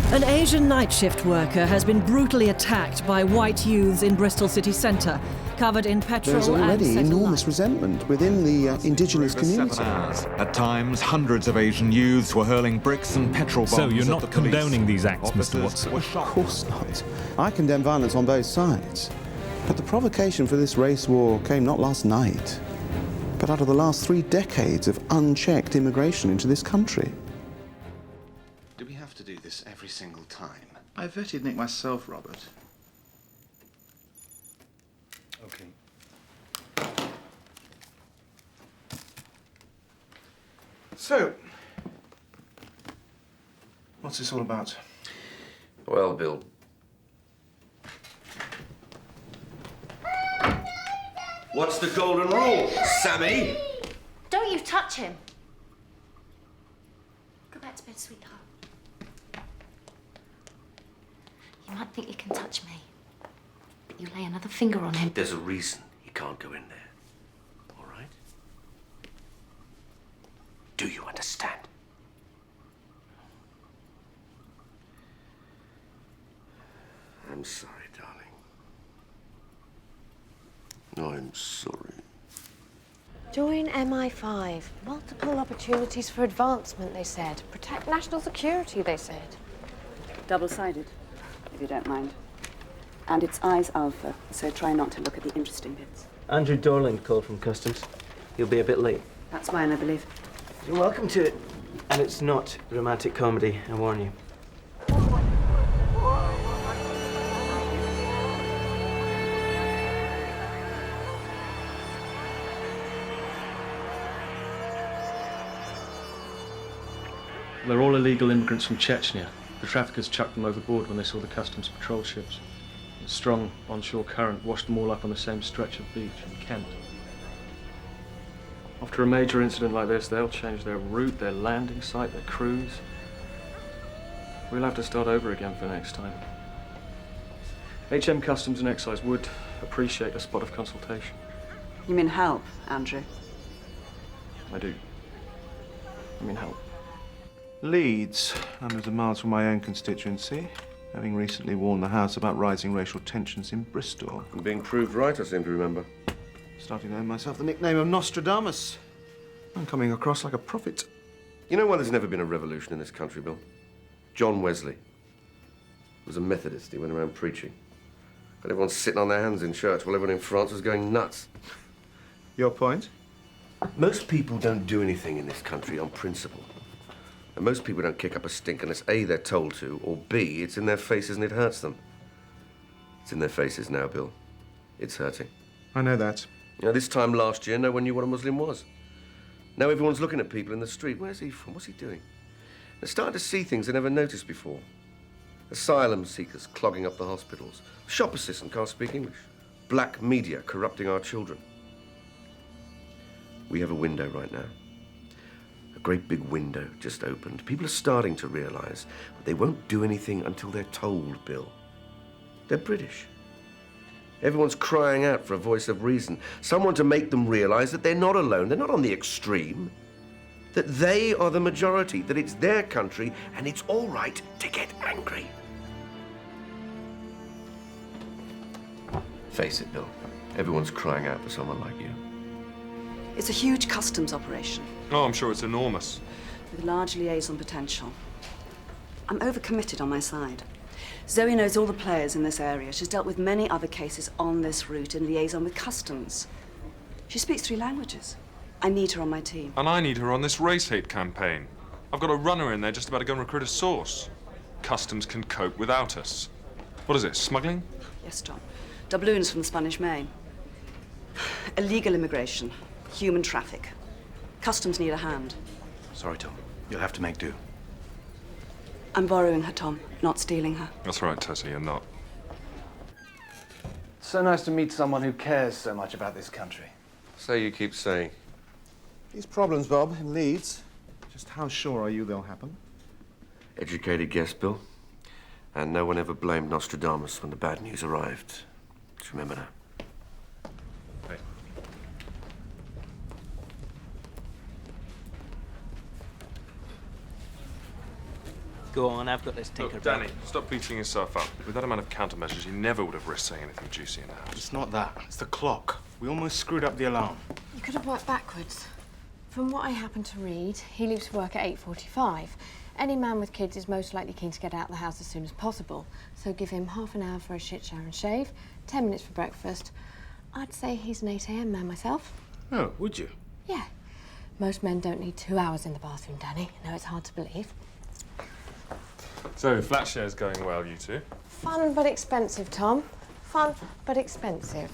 An Asian night shift worker has been brutally attacked by white youths in Bristol city centre, covered in petrol There's and already set enormous resentment within the indigenous community. 7 hours. At times, hundreds of Asian youths were hurling bricks and petrol bombs. So you're at not the police. condoning these acts, Officers Mr. Watson? were shot. Of course not. I condemn violence on both sides. But the provocation for this race war came not last night, but out of the last 3 decades of unchecked immigration into this country. Do we have to do this every single time? I vetted Nick myself, Robert. Okay. So, what's this all about? Well, Bill. What's the golden rule, Sammy? Don't you touch him. Go back to bed, sweetheart. You might think you can touch me, but you lay another finger on him. There's a reason he can't go in there. All right? Do you understand? I'm sorry, darling. I'm sorry. Join MI5. Multiple opportunities for advancement, they said. Protect national security, they said. Double-sided, if you don't mind. And it's eyes alpha, so try not to look at the interesting bits. Andrew Dorland called from Customs. He'll be a bit late. That's mine, I believe. You're welcome to it. And it's not romantic comedy, I warn you. They're all illegal immigrants from Chechnya. The traffickers chucked them overboard when they saw the customs patrol ships. A strong onshore current washed them all up on the same stretch of beach in Kent. After a major incident like this, they'll change their route, their landing site, their cruise. We'll have to start over again for next time. HM Customs and Excise would appreciate a spot of consultation. You mean help, Andrew? I do. I mean help. Leeds, hundreds of miles from my own constituency, having recently warned the House about rising racial tensions in Bristol. And being proved right, I seem to remember. Starting to earn myself the nickname of Nostradamus. I'm coming across like a prophet. You know why there's never been a revolution in this country, Bill? John Wesley was a Methodist. He went around preaching. Got everyone sitting on their hands in church while everyone in France was going nuts. Your point? Most people don't do anything in this country on principle. And most people don't kick up a stink unless A, they're told to, or B, it's in their faces and it hurts them. It's in their faces now, Bill. It's hurting. I know that. You know, this time last year, no one knew what a Muslim was. Now everyone's looking at people in the street. Where's he from? What's he doing? They're starting to see things they never noticed before. Asylum seekers clogging up the hospitals. Shop assistant can't speak English. Black media corrupting our children. We have a window right now. A great big window just opened. People are starting to realise that they won't do anything until they're told, Bill. They're British. Everyone's crying out for a voice of reason. Someone to make them realise that they're not alone. They're not on the extreme. That they are the majority. That it's their country and it's all right to get angry. Face it, Bill. Everyone's crying out for someone like you. It's a huge customs operation. Oh, I'm sure it's enormous. With large liaison potential. I'm overcommitted on my side. Zoe knows all the players in this area. She's dealt with many other cases on this route in liaison with customs. She speaks 3 languages. I need her on my team. And I need her on this race hate campaign. I've got a runner in there just about to go and recruit a source. Customs can cope without us. What is it, smuggling? Yes, John. Doubloons from the Spanish Main. Illegal immigration. Human traffic. Customs need a hand. Sorry, Tom. You'll have to make do. I'm borrowing her, Tom, not stealing her. That's right, Tessa, you're not. So nice to meet someone who cares so much about this country. So you keep saying. These problems, Bob, in Leeds. Just how sure are you they'll happen? Educated guess, Bill. And no one ever blamed Nostradamus when the bad news arrived. Just remember that. Go on, I've got this tinker. Look, Danny, stop beating yourself up. With that amount of countermeasures, you never would have risked saying anything juicy in the house. It's not that. It's the clock. We almost screwed up the alarm. You could have worked backwards. From what I happen to read, he leaves for work at 8:45. Any man with kids is most likely keen to get out of the house as soon as possible. So give him half an hour for a shit shower and shave, 10 minutes for breakfast. I'd say he's an 8 a.m. man myself. Oh, would you? Yeah. Most men don't need 2 hours in the bathroom, Danny. I know it's hard to believe. So, flat share's going well, you two? Fun but expensive, Tom. Fun but expensive.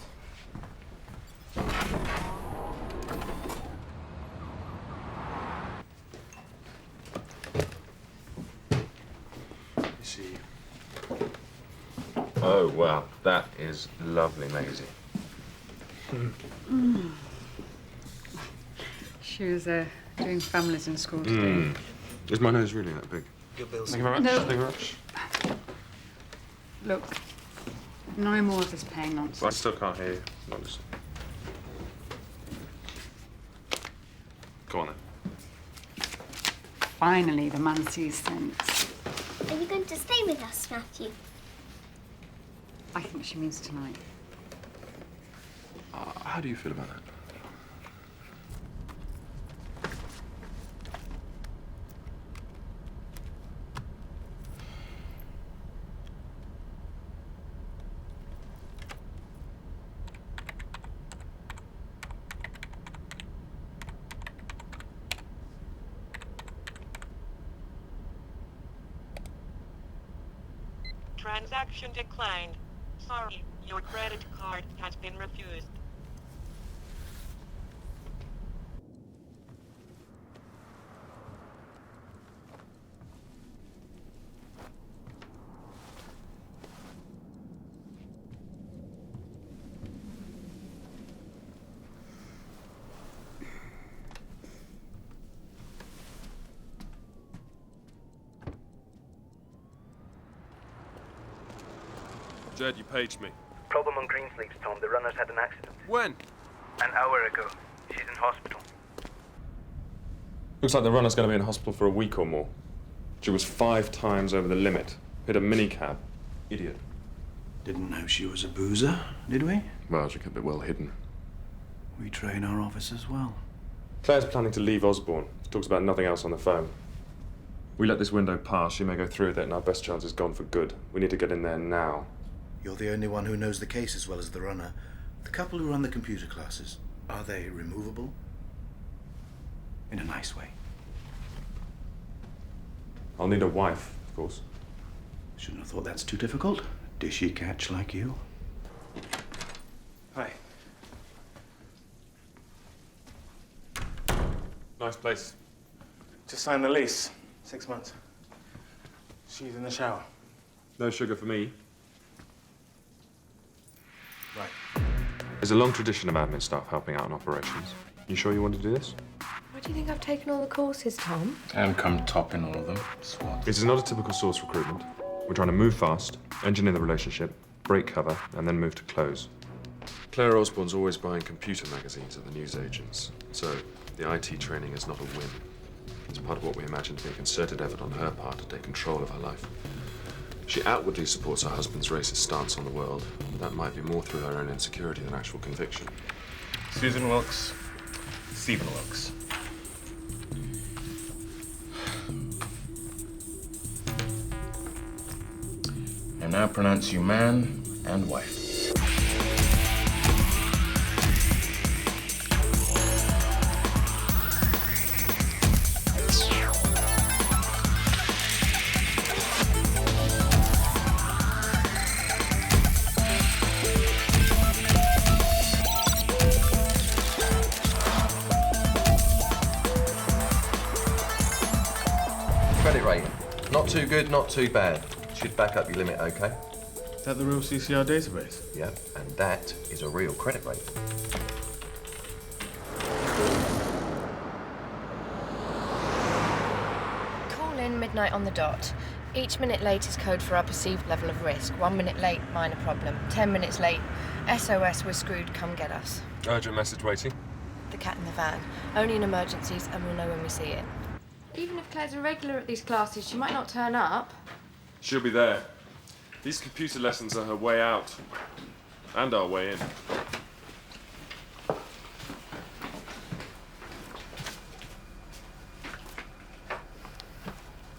see you. Oh, wow. That is lovely, Maisie. She was doing families in school today. Is my nose really that big? Good bills. Thank you very much. No. Thank you very much. Look, no more of this paying nonsense. I still can't hear you. Honestly. Go on then. Finally, the man sees sense. Are you going to stay with us, Matthew? I think she means tonight. How do you feel about that? Transaction declined. Sorry, your credit card has been refused. Jed, you paged me. Problem on Greensleeves, Tom. The runner's had an accident. When? An hour ago. She's in hospital. Looks like the runner's going to be in hospital for a week or more. She was 5 times over the limit. Hit a minicab. Idiot. Didn't know she was a boozer, did we? Well, she kept it well hidden. We train our officers well. Claire's planning to leave Osborne. She talks about nothing else on the phone. We let this window pass, she may go through with it, and our best chance is gone for good. We need to get in there now. You're the only one who knows the case as well as the runner. The couple who run the computer classes, are they removable? In a nice way. I'll need a wife, of course. Shouldn't have thought that's too difficult. Dishy catch like you. Hi. Nice place. Just signed the lease. 6 months. She's in the shower. No sugar for me. Right. There's a long tradition of admin staff helping out in operations. You sure you want to do this? Why do you think I've taken all the courses, Tom? And come top in all of them. SWAT. This is not a typical source recruitment. We're trying to move fast, engineer the relationship, break cover, and then move to close. Claire Osborne's always buying computer magazines at the newsagents, so the IT training is not a win. It's part of what we imagine to be a concerted effort on her part to take control of her life. She outwardly supports her husband's racist stance on the world, but that might be more through her own insecurity than actual conviction. Susan Wilkes, Stephen Wilkes. I now pronounce you man and wife. Credit rating. Not too good, not too bad. Should back up your limit, okay? Is that the real CCR database? Yeah, and that is a real credit rating. Call in midnight on the dot. Each minute late is code for our perceived level of risk. 1 minute late, minor problem. 10 minutes late, SOS, we're screwed, come get us. Urgent message waiting. The cat in the van. Only in emergencies, and we'll know when we see it. Even if Claire's a regular at these classes, she might not turn up. She'll be there. These computer lessons are her way out. And our way in.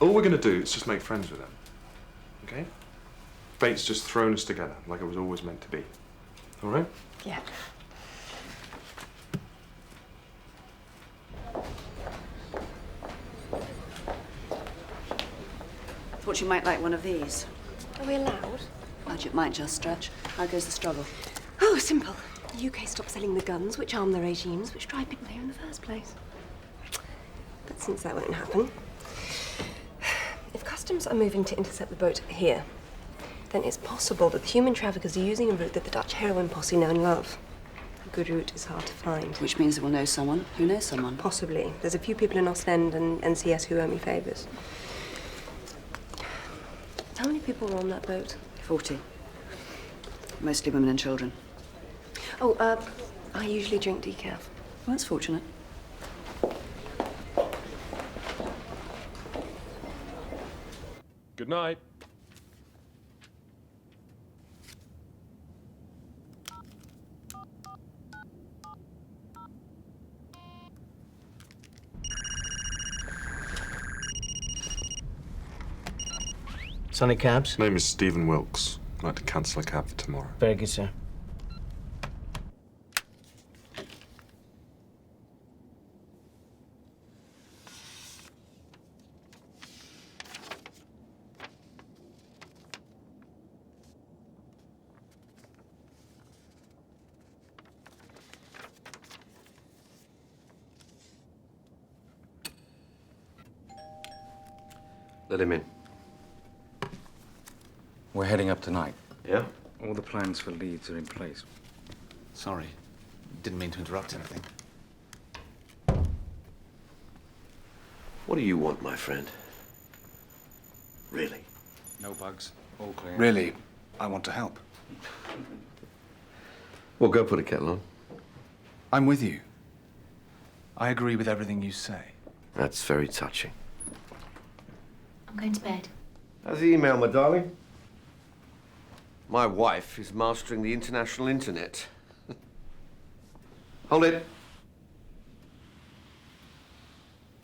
All we're going to do is just make friends with them. Okay? Fate's just thrown us together, like it was always meant to be. All right? Yeah. Thought you might like one of these. Are we allowed? Budget might just stretch. How goes the struggle? Oh, simple. The UK stopped selling the guns which arm the regimes which drive people here in the first place. But since that won't happen, if customs customs are moving to intercept the boat here, then it's possible that the human traffickers are using a route that the Dutch heroin posse know and love. A good route is hard to find. Which means it will know someone who knows someone. Possibly. There's a few people in Ostend and NCS who owe me favours. How many people were on that boat? 40. Mostly women and children. Oh, I usually drink decaf. Well, that's fortunate. Good night. Sonic Cabs? Name is Stephen Wilkes. I'd like to cancel a cab for tomorrow. Very good, sir. Let him in. We're heading up tonight. Yeah? All the plans for Leeds are in place. Sorry. Didn't mean to interrupt anything. What do you want, my friend? Really? No bugs. All clear. Really, I want to help. Well, go put a kettle on. I'm with you. I agree with everything you say. That's very touching. I'm going to bed. How's the email, my darling? My wife is mastering the international internet. Hold it.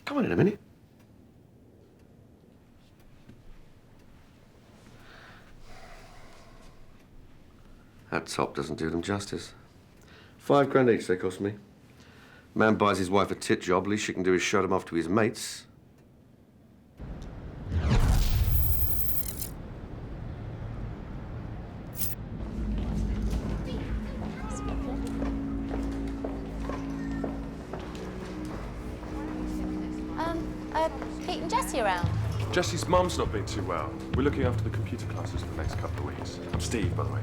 Come on in a minute. That top doesn't do them justice. $5 grand each they cost me. Man buys his wife a tit job, least she can do is show them off to his mates. Pete and Jessie around? Jessie's mum's not been too well. We're looking after the computer classes for the next couple of weeks. I'm Steve, by the way.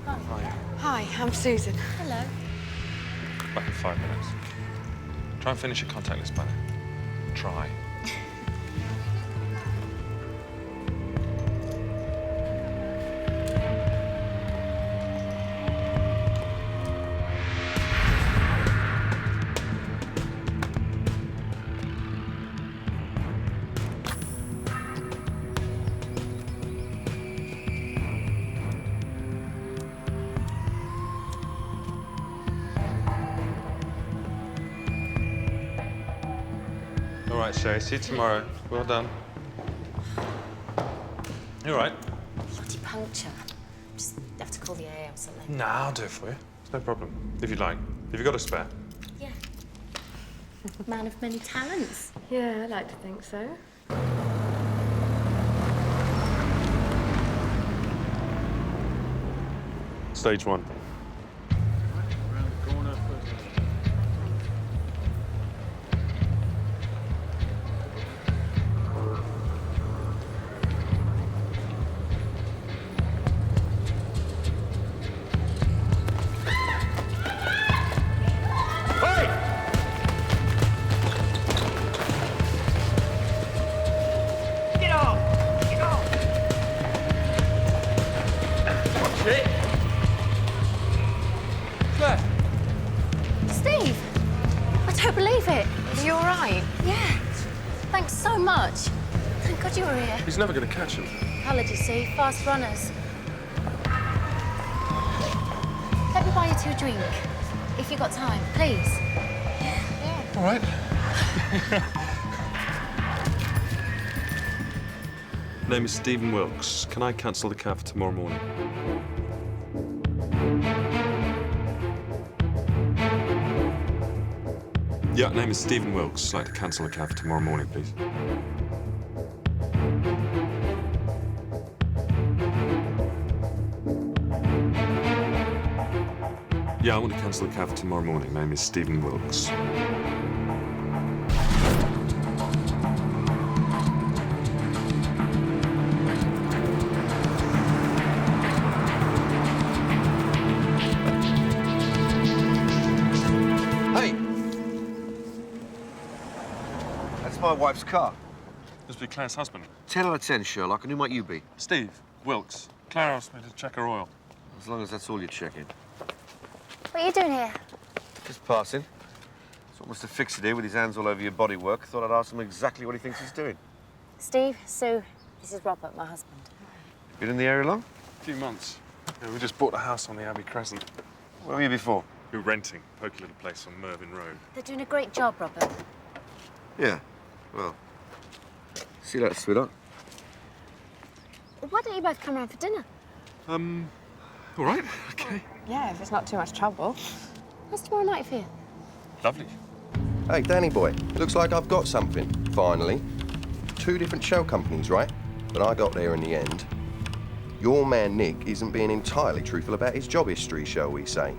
Hi. Hi, I'm Susan. Hello. Back in 5 minutes. Try and finish your contact list banner. Try. All right, Sherry. See you tomorrow. Well done. You all right? Bloody puncture. Just have to call the AA or something. Nah, I'll do it for you. It's no problem. If you'd like. Have you got a spare? Yeah. Man of many talents. Yeah, I like to think so. Stage 1. Steve! I don't believe it. Are you all right? Yeah. Thanks so much. Thank God you were here. He's never going to catch him. Coloured, you see. Fast runners. Let me buy you 2 a drink. If you've got time, please. Yeah. All right. Name is Stephen Wilkes. Can I cancel the cab for tomorrow morning? Yeah, name is Stephen Wilkes. I'd like to cancel the cab for tomorrow morning, please. Yeah, I want to cancel the cab for tomorrow morning. Name is Stephen Wilkes. my wife's car. Must be Claire's husband. 10 out of 10, Sherlock. And who might you be? Steve Wilkes. Claire asked me to check her oil. As long as that's all you're checking. What are you doing here? Just passing. Saw Mr. Fix-It here with his hands all over your bodywork. Thought I'd ask him exactly what he thinks he's doing. Steve, Sue, this is Robert, my husband. Been in the area long? A few months. Yeah, we just bought a house on the Abbey Crescent. Where were you before? We were renting. Poky little place on Mervyn Road. They're doing a great job, Robert. Yeah. Well, see you later, sweetheart. Why don't you both come round for dinner? All right, okay. Yeah, if it's not too much trouble. How's tomorrow night for you? Lovely. Hey, Danny boy, looks like I've got something, finally. 2 different shell companies, right? But I got there in the end. Your man Nick isn't being entirely truthful about his job history, shall we say.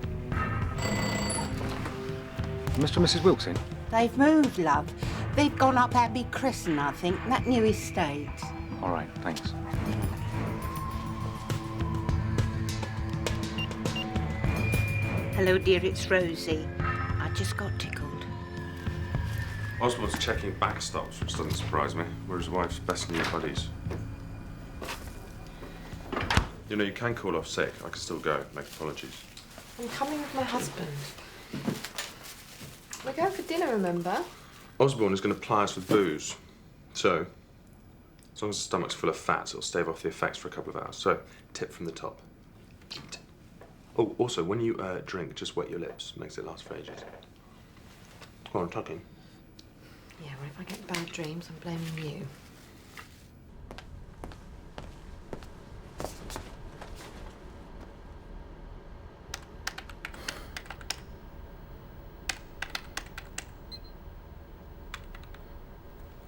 Mr. and Mrs. Wilkes in? They've moved, love. They've gone up Abbey Crescent, I think, that new estate. All right, thanks. Hello, dear, it's Rosie. I just got tickled. Osborne's checking back stops, which doesn't surprise me. We're his wife's best new buddies. You know, you can call off sick. I can still go, make apologies. I'm coming with my husband. We're going for dinner, remember? Osborne is going to ply us with booze. So, as long as the stomach's full of fat, it'll stave off the effects for a couple of hours. So, tip from the top. Tip. Oh, also, when you drink, just wet your lips. Makes it last for ages. Go on, tucking. Yeah, well, if I get bad dreams, I'm blaming you.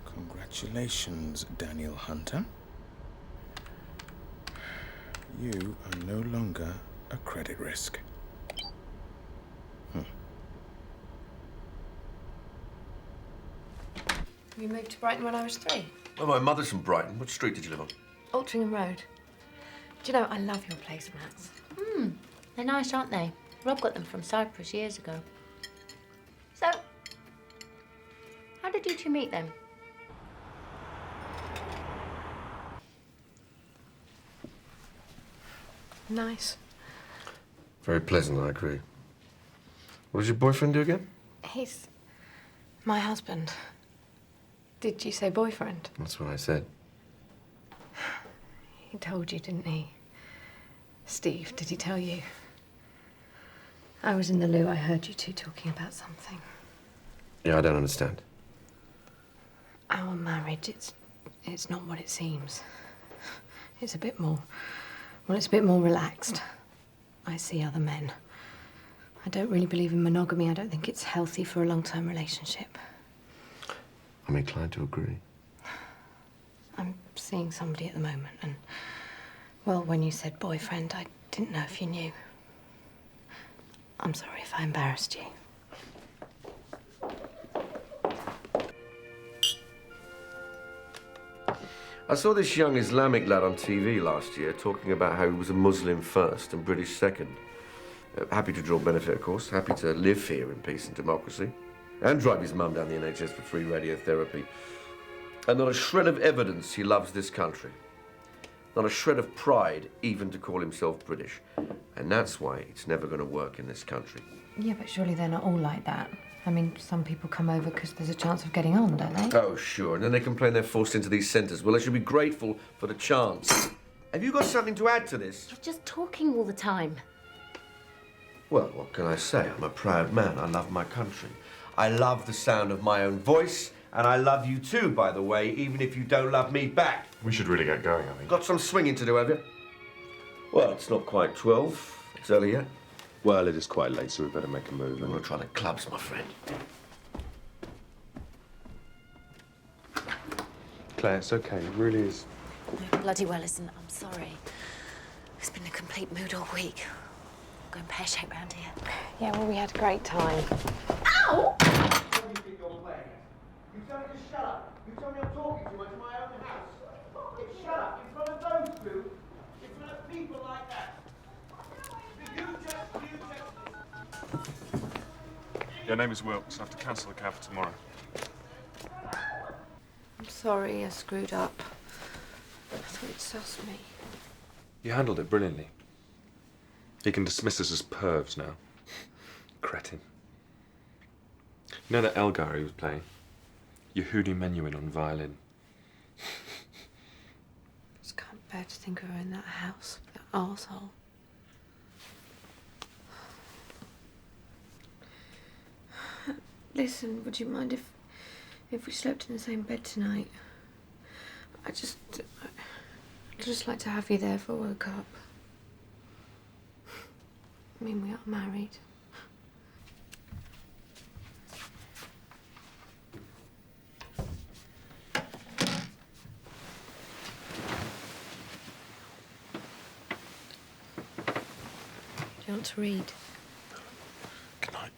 Congratulations, Daniel Hunter. You are no longer a credit risk. You moved to Brighton when I was 3. Well, my mother's from Brighton. What street did you live on? Altrincham Road. Do you know, I love your place, Max. They're nice, aren't they? Rob got them from Cyprus years ago. So, how did you two meet then? Nice. Very pleasant, I agree. What does your boyfriend do again? He's my husband. Did you say boyfriend? That's what I said. He told you, didn't he? Steve, did he tell you? I was in the loo. I heard you two talking about something. Yeah, I don't understand. Our marriage, it's not what it seems. It's a bit more... Well, it's a bit more relaxed. I see other men. I don't really believe in monogamy. I don't think it's healthy for a long-term relationship. I'm inclined to agree. I'm seeing somebody at the moment, and... Well, when you said boyfriend, I didn't know if you knew. I'm sorry if I embarrassed you. I saw this young Islamic lad on TV last year talking about how he was a Muslim first and British second. Happy to draw benefit, of course. Happy to live here in peace and democracy. And drive his mum down the NHS for free radiotherapy. And not a shred of evidence he loves this country. Not a shred of pride even to call himself British. And that's why it's never going to work in this country. Yeah, but surely they're not all like that. I mean, some people come over because there's a chance of getting on, don't they? Oh, sure. And then they complain they're forced into these centres. Well, they should be grateful for the chance. Have you got something to add to this? You're just talking all the time. Well, what can I say? I'm a proud man. I love my country. I love the sound of my own voice. And I love you too, by the way, even if you don't love me back. We should really get going, I think. Got some swinging to do, have you? Well, it's not quite 12. It's early yet. Well, it is quite late, so we better make a move. We're trying the clubs, my friend. Claire, it's okay. It really is. No, bloody well isn't. I'm sorry. It's been a complete mood all week. Going pear-shaped round here. Yeah, well, we had a great time. Ow! You think you're playing? You tell me to shut up. You tell me I'm talking too much in my own house. Shut up in front of those two. In front of people like that. Your name is Wilkes. I have to cancel the cab for tomorrow. sorry I screwed up. I thought it sussed me. You handled it brilliantly. He can dismiss us as pervs now. Cretin. You know that Elgar he was playing? Yehudi Menuhin on violin. Just can't bear to think of her in that house, that arsehole. Listen, would you mind if we slept in the same bed tonight? I'd just like to have you there if I woke up. I mean, we are married. Do you want to read? Good night.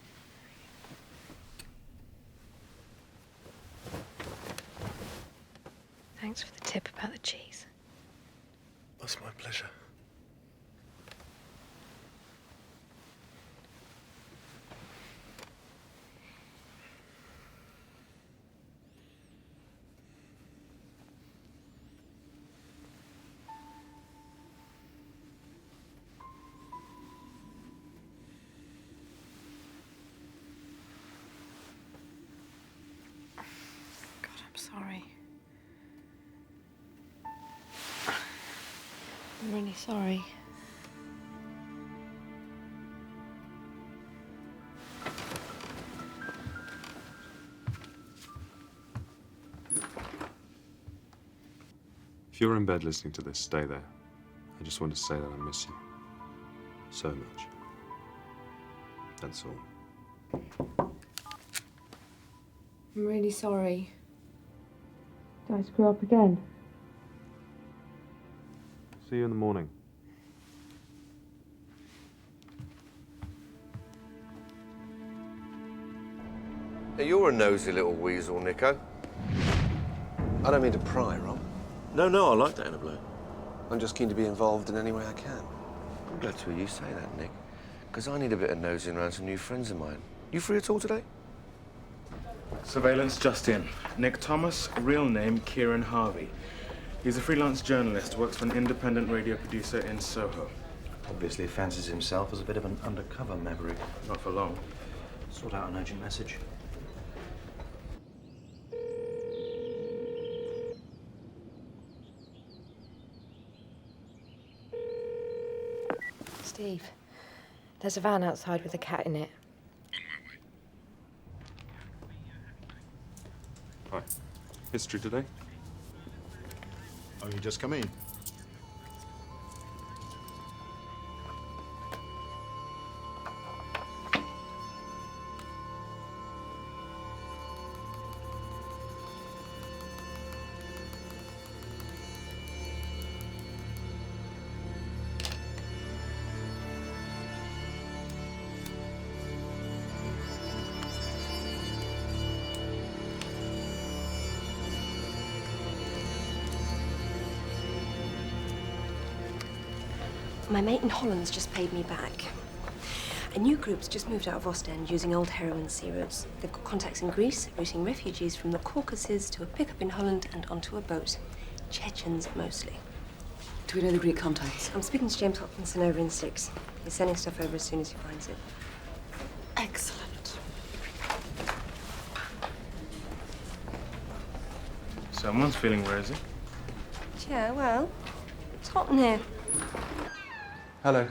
Thanks for the tip about the cheese. That's my pleasure. God, I'm sorry. I'm really sorry. If you're in bed listening to this, stay there. I just want to say that I miss you. So much. That's all. I'm really sorry. Did I screw up again? See you in the morning. Hey, you're a nosy little weasel, Nico. I don't mean to pry, Rob. No, I like that in a bloke. I'm just keen to be involved in any way I can. I'm glad to hear you say that, Nick. Because I need a bit of nosing around some new friends of mine. You free at all today? Surveillance just in. Nick Thomas, real name Kieran Harvey. He's a freelance journalist, works for an independent radio producer in Soho. Obviously fancies himself as a bit of an undercover maverick. Not for long. Sort out an urgent message. Steve, there's a van outside with a cat in it. Hi. History today? Oh, you just come in? My mate in Holland's just paid me back. A new group's just moved out of Ostend using old heroin sea routes. They've got contacts in Greece, routing refugees from the Caucasus to a pickup in Holland and onto a boat. Chechens, mostly. Do we know the Greek contacts? I'm speaking to James Hopkinson over in Six. He's sending stuff over as soon as he finds it. Excellent. Someone's feeling rosy. Yeah, well, it's hot in here. Hello.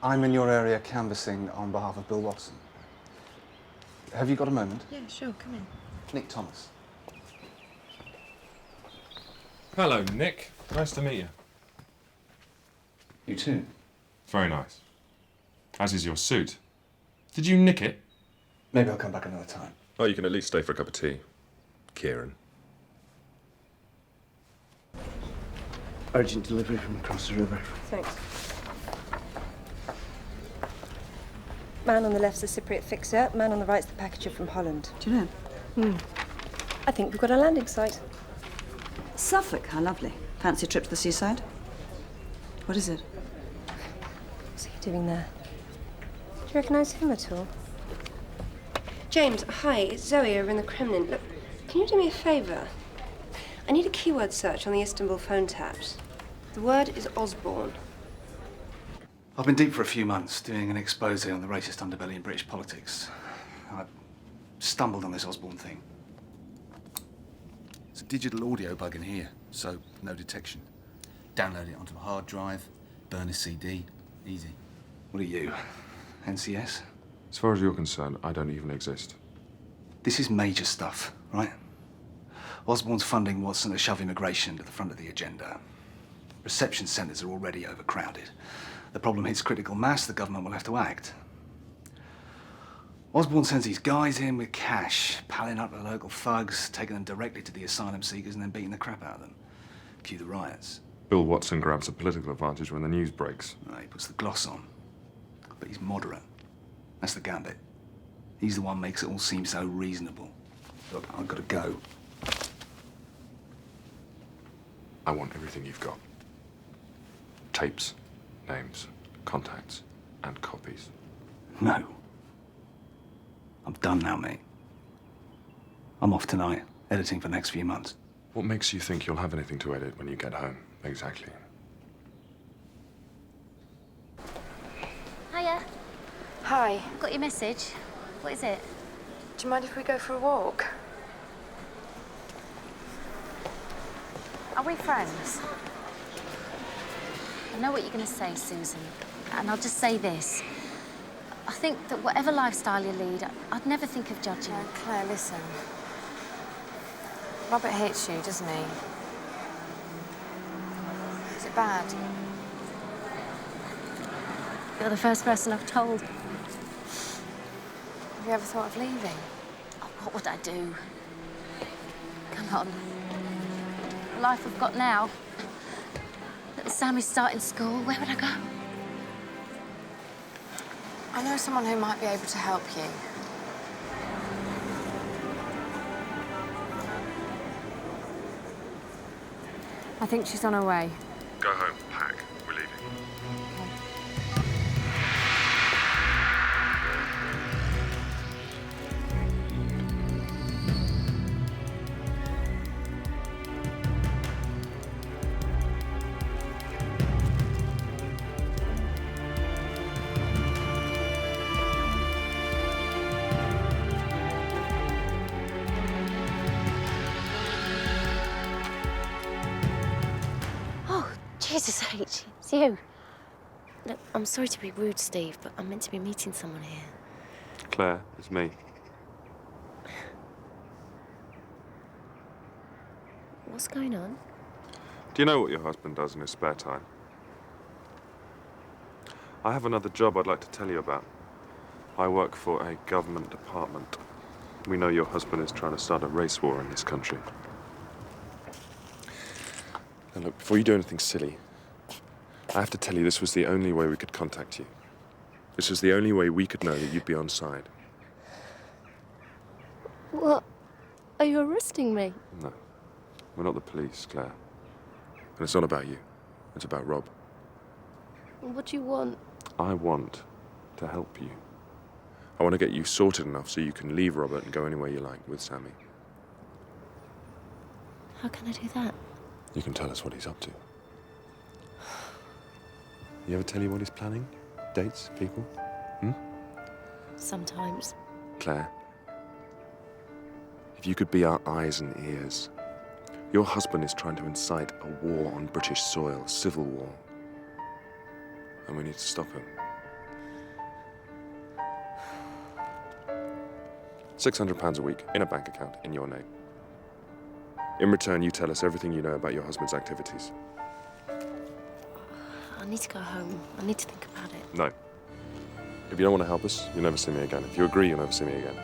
I'm in your area canvassing on behalf of Bill Watson. Have you got a moment? Yeah, sure, come in. Nick Thomas. Hello, Nick. Nice to meet you. You too. Very nice. As is your suit. Did you nick it? Maybe I'll come back another time. Oh, you can at least stay for a cup of tea, Kieran. Urgent delivery from across the river. Thanks. Man on the left's the Cypriot fixer, man on the right's the packager from Holland. Do you know? I think we've got a landing site. Suffolk, how lovely. Fancy a trip to the seaside? What is it? What's he doing there? Do you recognise him at all? James, hi, it's Zoe over in the Kremlin. Look, can you do me a favour? I need a keyword search on the Istanbul phone taps. The word is Osborne. I've been deep for a few months, doing an expose on the racist underbelly in British politics. I stumbled on this Osborne thing. It's a digital audio bug in here, so no detection. Download it onto a hard drive, burn a CD, easy. What are you, NCS? As far as you're concerned, I don't even exist. This is major stuff, right? Osborne's funding Watson to shove immigration to the front of the agenda. Reception centres are already overcrowded. The problem hits critical mass, the government will have to act. Osborne sends these guys in with cash, palling up the local thugs, taking them directly to the asylum seekers and then beating the crap out of them. Cue the riots. Bill Watson grabs a political advantage when the news breaks. He puts the gloss on. But he's moderate. That's the gambit. He's the one who makes it all seem so reasonable. Look, I've got to go. I want everything you've got. Tapes, names, contacts, and copies. No. I'm done now, mate. I'm off tonight, editing for the next few months. What makes you think you'll have anything to edit when you get home, exactly? Hiya. Hi. Got your message. What is it? Do you mind if we go for a walk? Are we friends? I know what you're going to say, Susan, and I'll just say this. I think that whatever lifestyle you lead, I'd never think of judging you. Claire, listen. Robert hates you, doesn't he? Is it bad? You're the first person I've told. Have you ever thought of leaving? Oh, what would I do? Come on. The life I've got now. Little Sammy's starting school. Where would I go? I know someone who might be able to help you. I think she's on her way. Go home, pack. We're leaving. Jesus H, it's you. Look, I'm sorry to be rude, Steve, but I'm meant to be meeting someone here. Claire, it's me. What's going on? Do you know what your husband does in his spare time? I have another job I'd like to tell you about. I work for a government department. We know your husband is trying to start a race war in this country. Now look, before you do anything silly, I have to tell you this was the only way we could contact you. This was the only way we could know that you'd be on side. What? Are you arresting me? No. We're not the police, Claire. And it's not about you. It's about Rob. What do you want? I want to help you. I want to get you sorted enough so you can leave Robert and go anywhere you like with Sammy. How can I do that? You can tell us what he's up to. You ever tell you what he's planning? Dates, people? Sometimes. Claire, if you could be our eyes and ears. Your husband is trying to incite a war on British soil, a civil war. And we need to stop him. £600 a week in a bank account in your name. In return, you tell us everything you know about your husband's activities. I need to go home. I need to think about it. No. If you don't want to help us, you'll never see me again. If you agree, you'll never see me again.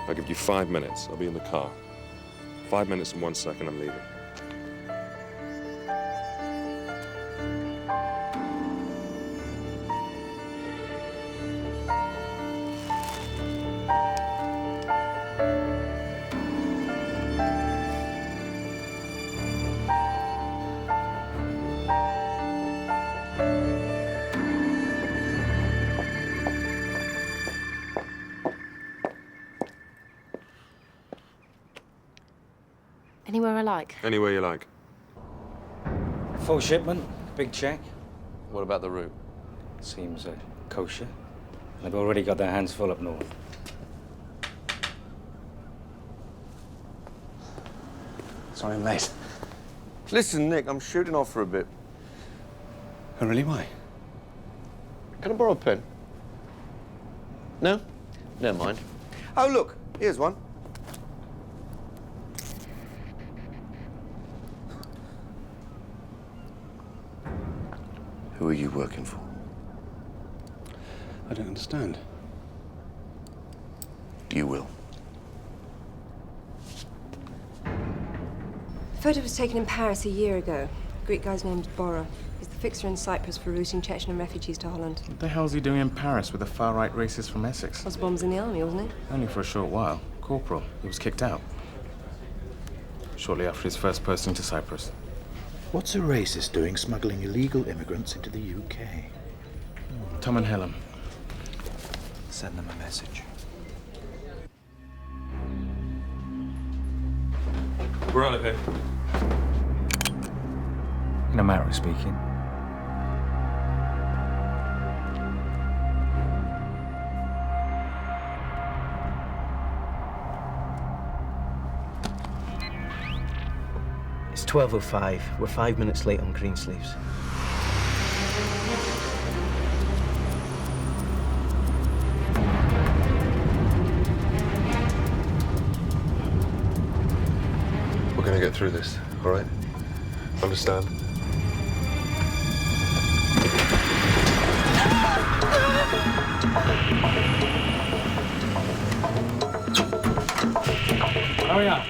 I'll give you 5 minutes. I'll be in the car. 5 minutes and 1 second, I'm leaving. Anywhere I like. Anywhere you like. Full shipment, big check. What about the route? Seems kosher. They've already got their hands full up north. Sorry I'm late. Listen, Nick, I'm shooting off for a bit. Oh, really? Why? Can I borrow a pen? No? Never mind. Oh, look, here's one. Who are you working for? I don't understand. You will. The photo was taken in Paris a year ago. The Greek guy's name's Bora. He's the fixer in Cyprus for routing Chechen refugees to Holland. What the hell's he doing in Paris with a far-right racist from Essex? Osborne was in the army, wasn't he? Only for a short while. Corporal. He was kicked out. Shortly after his first posting to Cyprus. What's a racist doing smuggling illegal immigrants into the UK? Tom and Helen. Send them a message. We're out of here. In a matter of speaking. It's 12:05. We're 5 minutes late on Greensleeves. We're gonna get through this, all right? Understand? Hurry up.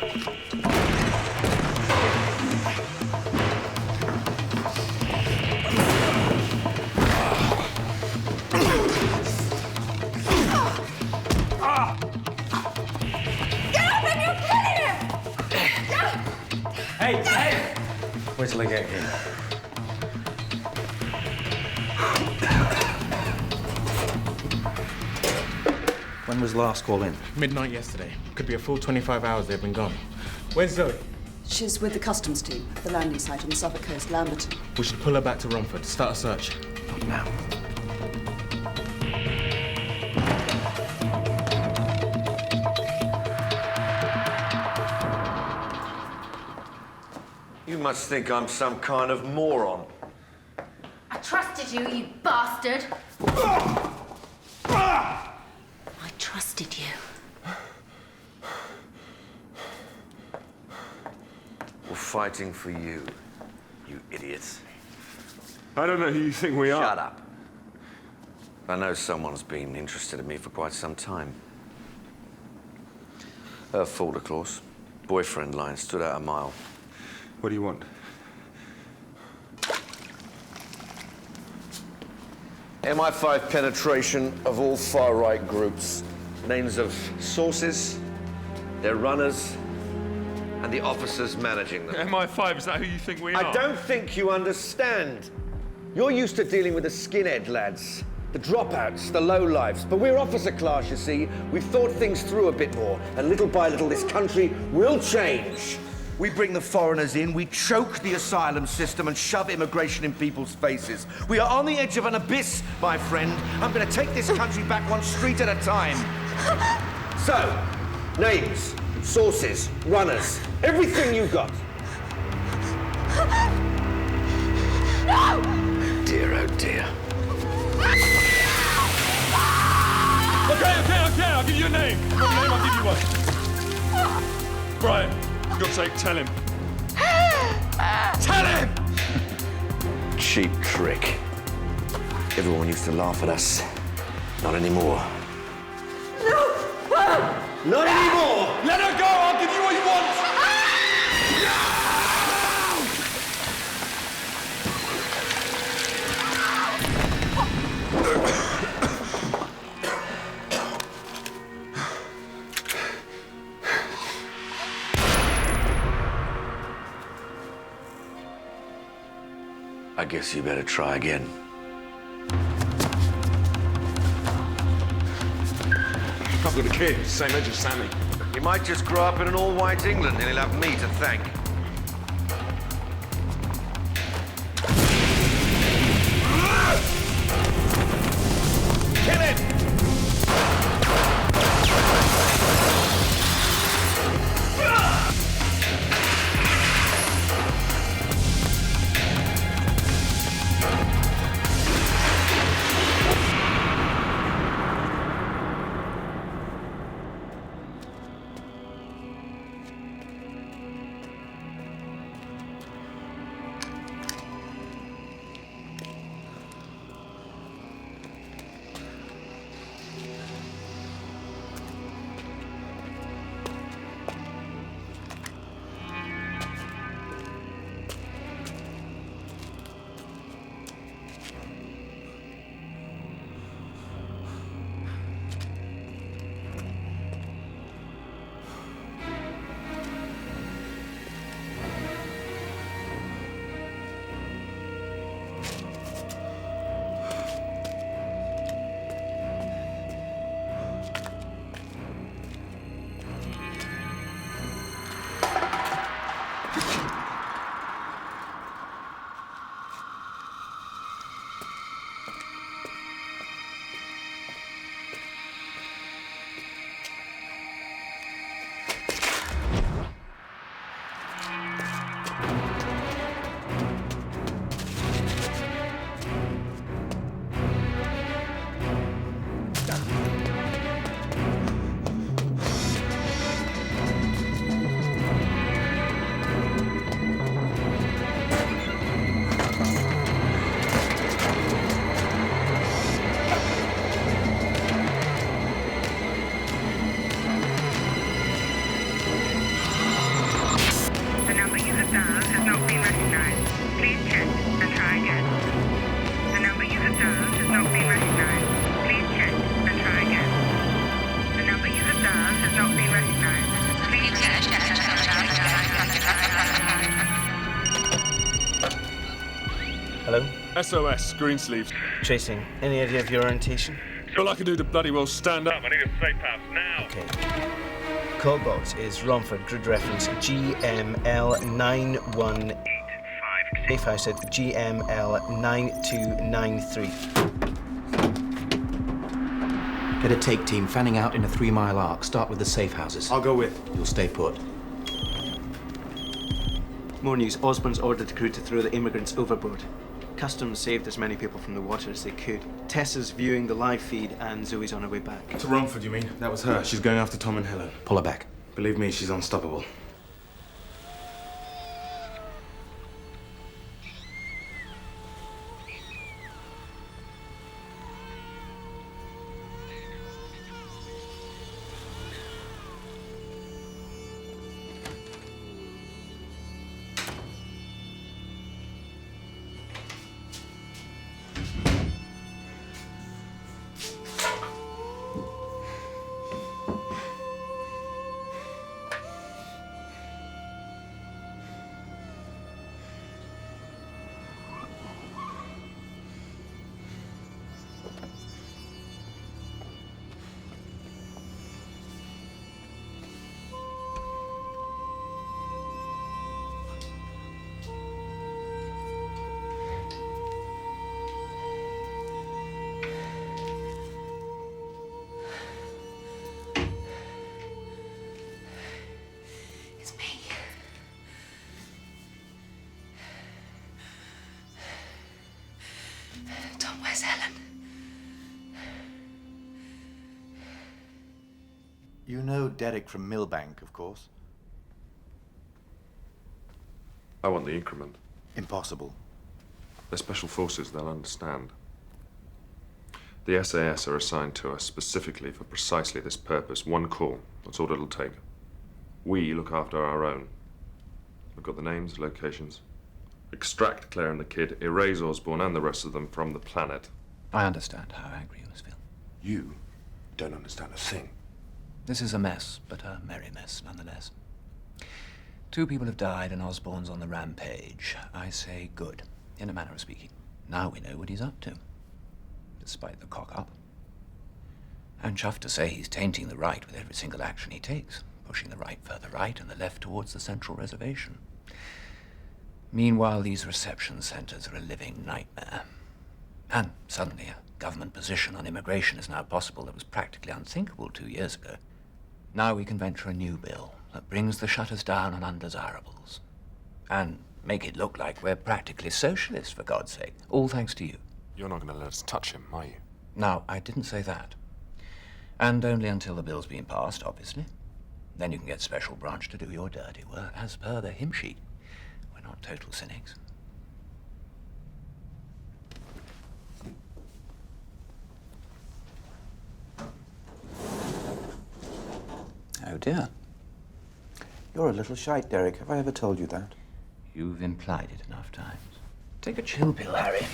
Hey, hey! Wait till I get here. When was last call in? Midnight yesterday. Could be a full 25 hours they've been gone. Where's Zoe? She's with the customs team at the landing site on the Suffolk coast, Lamberton. We should pull her back to Romford. Start a search. Not now. You must think I'm some kind of moron. I trusted you, you bastard. I trusted you. We're fighting for you, you idiots. I don't know who you think we are. Shut up. I know someone's been interested in me for quite some time. Her fault, of course. Boyfriend line stood out a mile. What do you want? MI5 penetration of all far-right groups. Names of sources, their runners, and the officers managing them. MI5, is that who you think we are? I don't think you understand. You're used to dealing with the skinhead lads, the dropouts, the lowlifes, but we're officer class, you see. We've thought things through a bit more, and little by little this country will change. We bring the foreigners in, we choke the asylum system and shove immigration in people's faces. We are on the edge of an abyss, my friend. I'm going to take this country back one street at a time. So, names, sources, runners, everything you got. No! Dear, oh dear. Okay, I'll give you a name. You want a name, I'll give you one. Brian. For God's sake, tell him. Tell him! Cheap trick. Everyone used to laugh at us. Not anymore. No! Not anymore! Let her go! I'll give you what you want! I guess you better try again. I've got a kid, same age as Sammy. He might just grow up in an all-white England and he'll have me to thank. Kill him! Hello? SOS, Greensleeves. Chasing. Any idea of your orientation? All I can do to bloody well stand up. I need a safe house now. Okay. Call box is Romford, grid reference GML91. Safe house at GML9293. Get a take team fanning out in a 3-mile arc. Start with the safe houses. I'll go with. You'll stay put. More news. Osborne's ordered the crew to throw the immigrants overboard. Customs saved as many people from the water as they could. Tessa's viewing the live feed and Zoe's on her way back. To Romford, you mean? That was her. She's going after Tom and Helen. Pull her back. Believe me, she's unstoppable. Where's Helen? You know Derek from Millbank, of course. I want the increment. Impossible. They're special forces, they'll understand. The SAS are assigned to us specifically for precisely this purpose. One call, that's all it'll take. We look after our own. We've got the names, locations. Extract Claire and the kid, erase Osborne and the rest of them from the planet. I understand how angry you must feel. You don't understand a thing. This is a mess, but a merry mess nonetheless. 2 people have died and Osborne's on the rampage. I say good, in a manner of speaking. Now we know what he's up to, despite the cock-up. I'm chuffed to say he's tainting the right with every single action he takes. pushing the right further right and the left towards the central reservation. Meanwhile, these reception centres are a living nightmare. And suddenly, a government position on immigration is now possible that was practically unthinkable 2 years ago. Now we can venture a new bill that brings the shutters down on undesirables. And make it look like we're practically socialists, for God's sake. All thanks to you. You're not going to let us touch him, are you? No, I didn't say that. And only until the bill's been passed, obviously. Then you can get special branch to do your dirty work, as per the hymn sheet. We're not total cynics. Oh, dear. You're a little shite, Derek. Have I ever told you that? You've implied it enough times. Take a chill pill, Harry.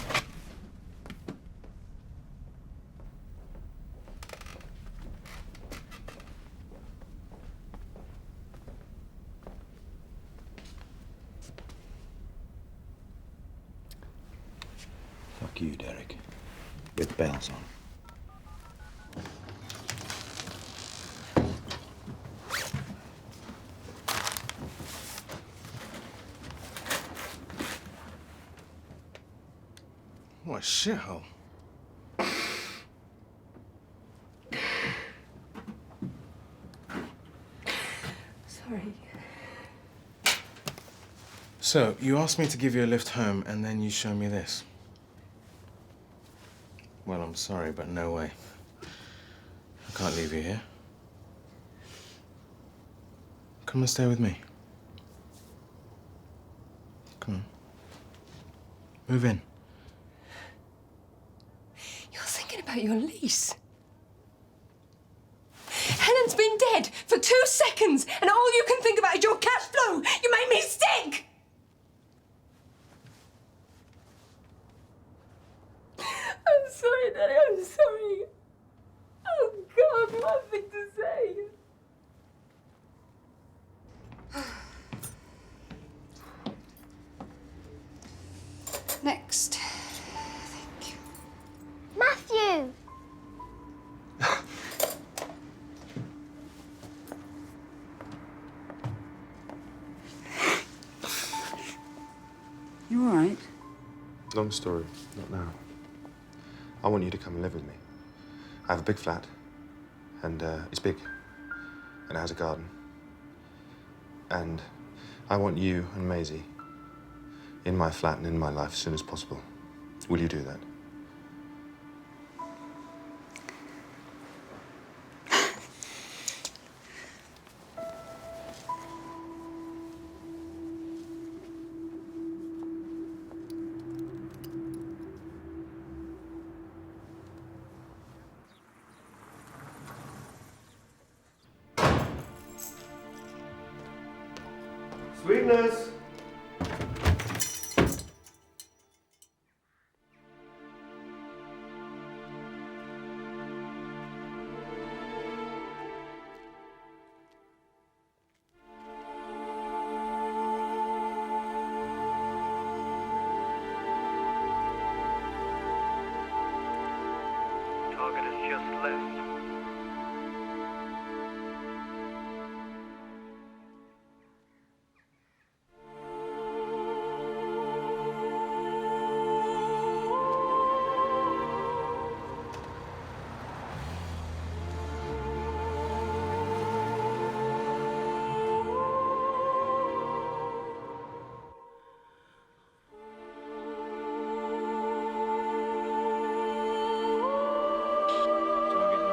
Fuck you, Derek. With bells on. What a shithole. Sorry. So, you asked me to give you a lift home, and then you show me this. Well, I'm sorry, but no way. I can't leave you here. Come and stay with me. Come on. Move in. You're thinking about your lease. Helen's been dead for 2 seconds, and all you can think about is your cash flow. You made me sick! I'm sorry, Daddy, I'm sorry. Oh, God, one thing to say. Next. Matthew! You all right? Long story, not now. I want you to come and live with me. I have a big flat, and it's big, and it has a garden. And I want you and Maisie in my flat and in my life as soon as possible. Will you do that? Sweetness! Target has just left. Target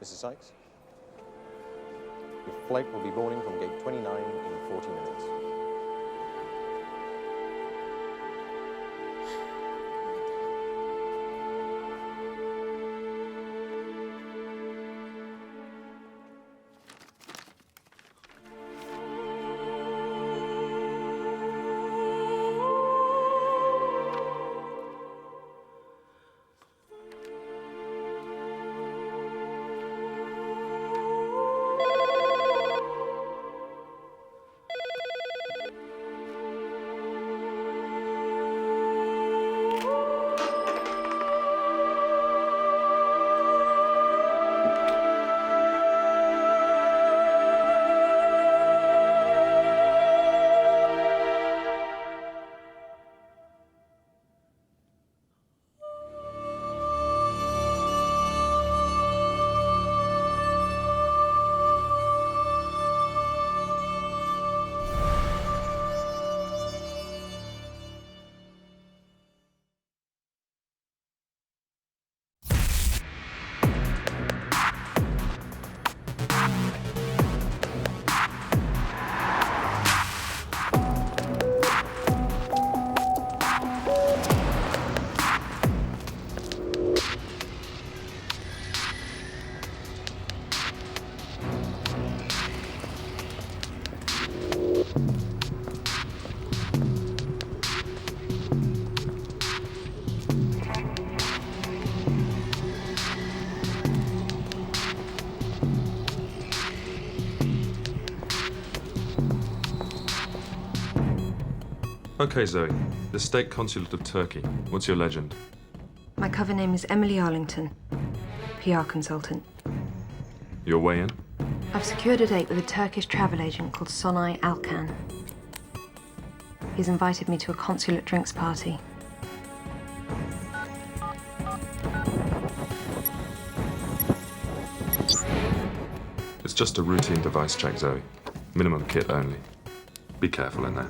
Mrs. Sykes? Your flight will be boarding from gate 29 in 40 minutes. Okay, Zoe. The State Consulate of Turkey. What's your legend? My cover name is Emily Arlington, PR consultant. Your way in? I've secured a date with a Turkish travel agent called Sonay Alkan. He's invited me to a consulate drinks party. It's just a routine device check, Zoe. Minimum kit only. Be careful in there.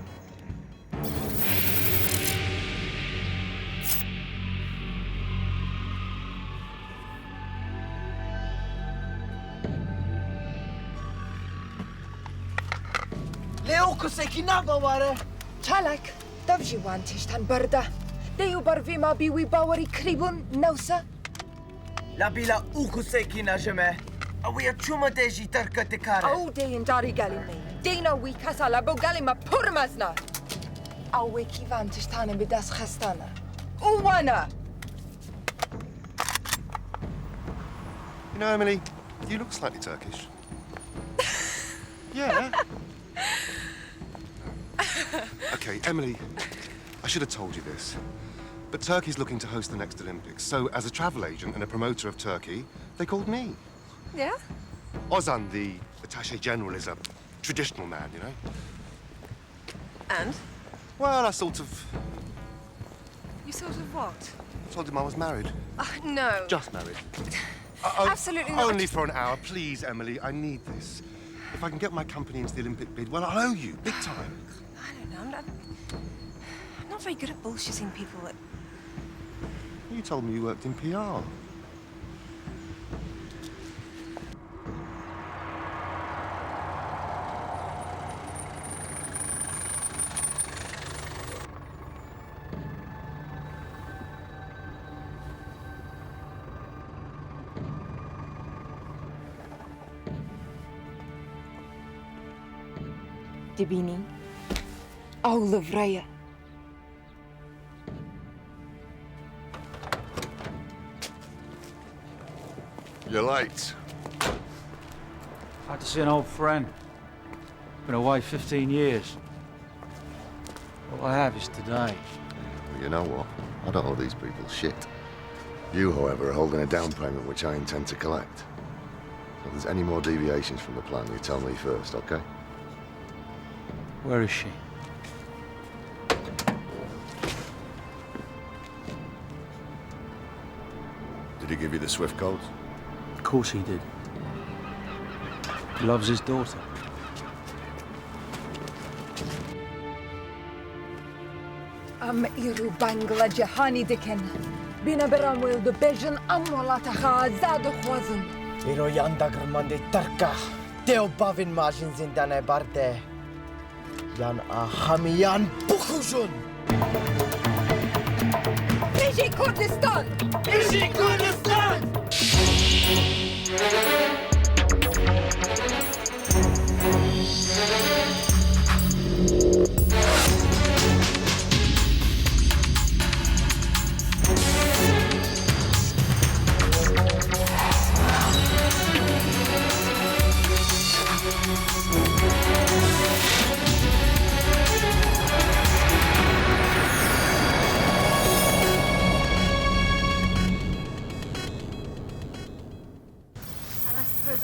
Chalak, dobrze wantisz tan barda. Deju barwima biwi bawari kribun nausa. La bila ukuseki na jeme. Awiya chuma deji tarka tekare. Au deyin dari galime. Dena wi kasala bo galima purmazna. Awe ki wantisz tanem bidas khastana. Uwana. You know, Emily, you look slightly Turkish. Yeah. Okay, Emily, I should have told you this, but Turkey's looking to host the next Olympics, so as a travel agent and a promoter of Turkey, they called me. Yeah? Ozan, the attaché general, is a traditional man, you know? And? Well, I sort of You sort of what? told him I was married. No. Just married. Absolutely not. Only for an hour. Please, Emily, I need this. If I can get my company into the Olympic bid, well, I'll owe you, big time. I don't know. I'm not very good at bullshitting people. You told me you worked in PR. Dibini. Aula vraya. You're late. Had to see an old friend. Been away 15 years. All I have is today. Well, you know what? I don't owe these people shit. You, however, are holding a down payment which I intend to collect. So if there's any more deviations from the plan, you tell me first, okay? Where is she? Did he give you the Swift codes? Of course he did. He loves his daughter. Am iru bangla jahani diken. Bina beramwil de bejan amwala taha zad khwazun. Iro yandagr mande tarka. Teo bavin margin zindane barde. Yan a hamiyan bukujun. Ishi Kurdistan! Ishi Kurdistan!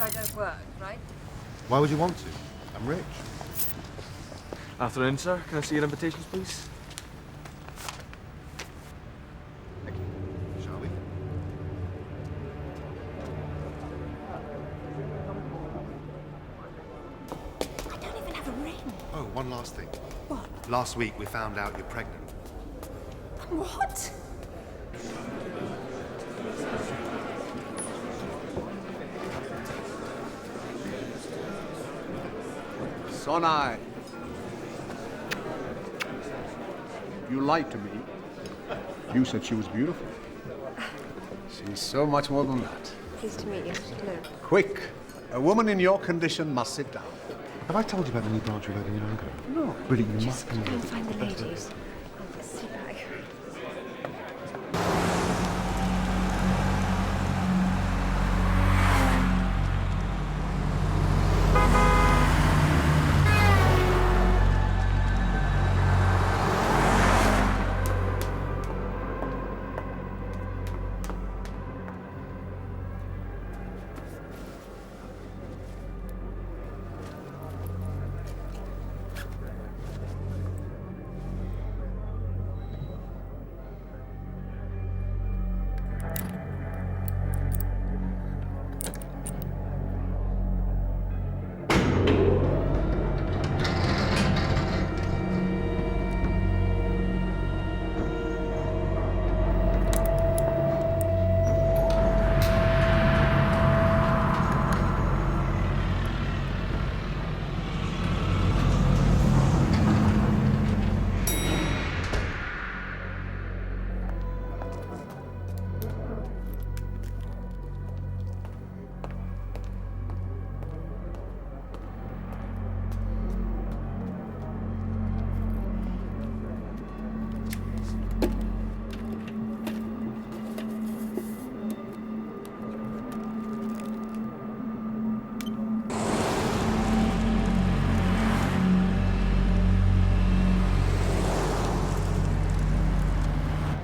I don't work, right? Why would you want to? I'm rich. After in, sir, can I see your invitations, please? Shall we? I don't even have a ring. Oh, one last thing. What? Last week we found out you're pregnant. What? Sonai. You lied to me. You said she was beautiful. She's so much more than that. Pleased to meet you. Hello. Quick. A woman in your condition must sit down. Have I told you about the new branch we've opened in Ankara? No. Really, you Just must come go and with find the us. ladies. I'll sit back.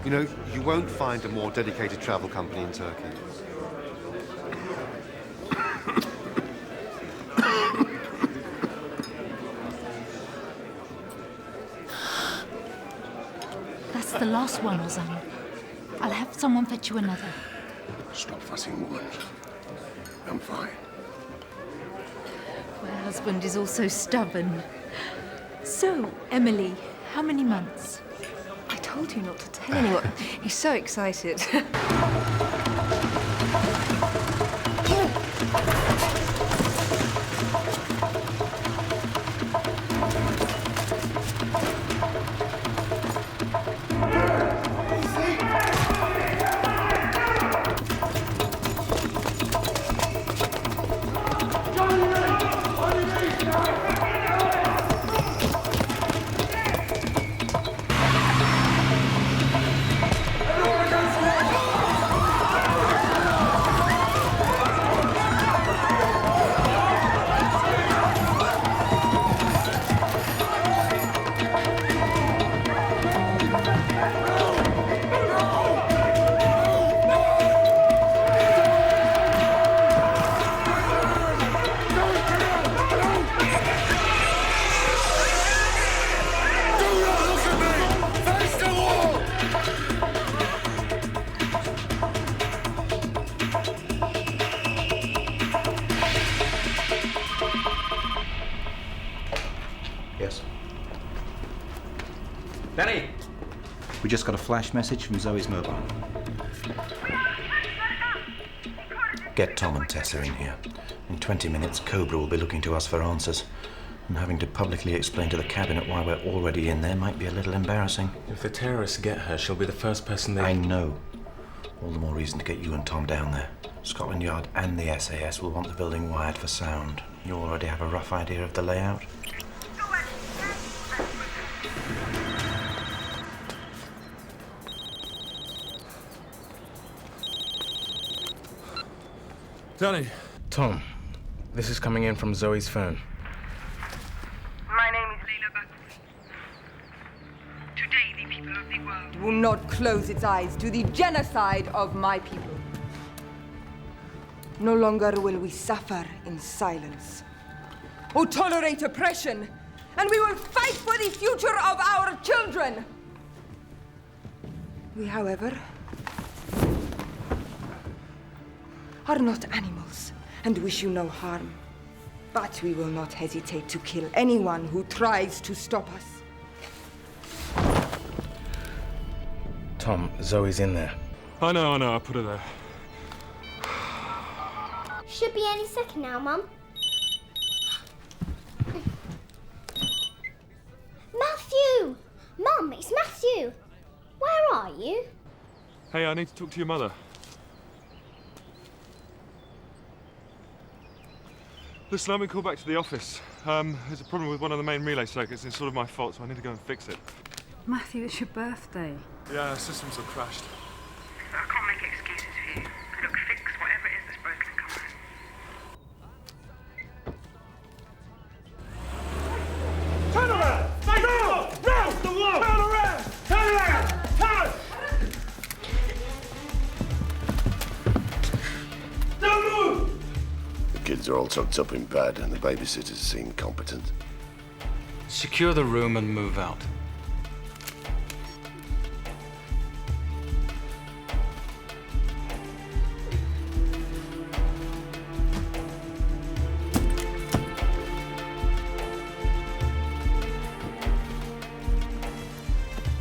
You know, you won't find a more dedicated travel company in Turkey. That's the last one, Ozan. I'll have someone fetch you another. Stop fussing, woman. I'm fine. My husband is also stubborn. So, Emily, how many months? I told you not to tell anyone. He's so excited. Yes. Danny! We just got a flash message from Zoe's mobile. Get Tom and Tessa in here. In 20 minutes, Cobra will be looking to us for answers. And having to publicly explain to the cabinet why we're already in there might be a little embarrassing. If the terrorists get her, she'll be the first person they... I know. All the more reason to get you and Tom down there. Scotland Yard and the SAS will want the building wired for sound. You already have a rough idea of the layout? Danny. Tom, this is coming in from Zoe's phone. My name is Leila Bakri. Today, the people of the world will not close its eyes to the genocide of my people. No longer will we suffer in silence or tolerate oppression, and we will fight for the future of our children. We, however, are not animals and wish you no harm. But we will not hesitate to kill anyone who tries to stop us. Tom, Zoe's in there. I know, I put her there. Should be any second now, Mum. Matthew! Mum, it's Matthew! Where are you? Hey, I need to talk to your mother. Listen, I've been called back to the office. There's a problem with one of the main relay circuits. It's sort of my fault, so I need to go and fix it. Matthew, it's your birthday. Yeah, our systems have crashed. I can't make excuses for you. Look, fix whatever it is that's broken and come home. Turn around! No! No! The wall! Turn around! Turn around! Turn! Don't move! The kids are all tucked up in bed and the babysitters seem competent. Secure the room and move out.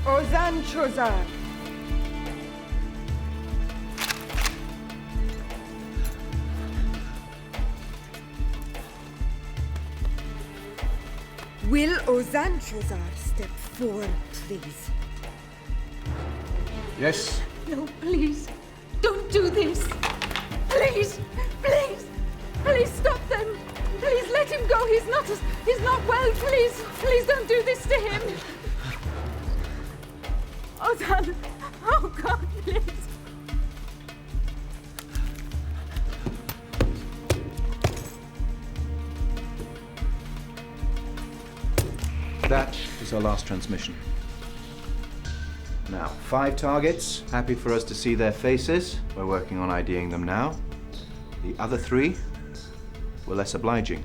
Ozan Chozar. Will Ozan Chozar step forward, please? Yes. No, please. Don't do this. Please, please, please stop them. Please let him go. He's not well. Please don't do this to him. Ozan, oh God, please. That is our last transmission. Now, 5 targets. Happy for us to see their faces. We're working on IDing them now. The other 3 were less obliging.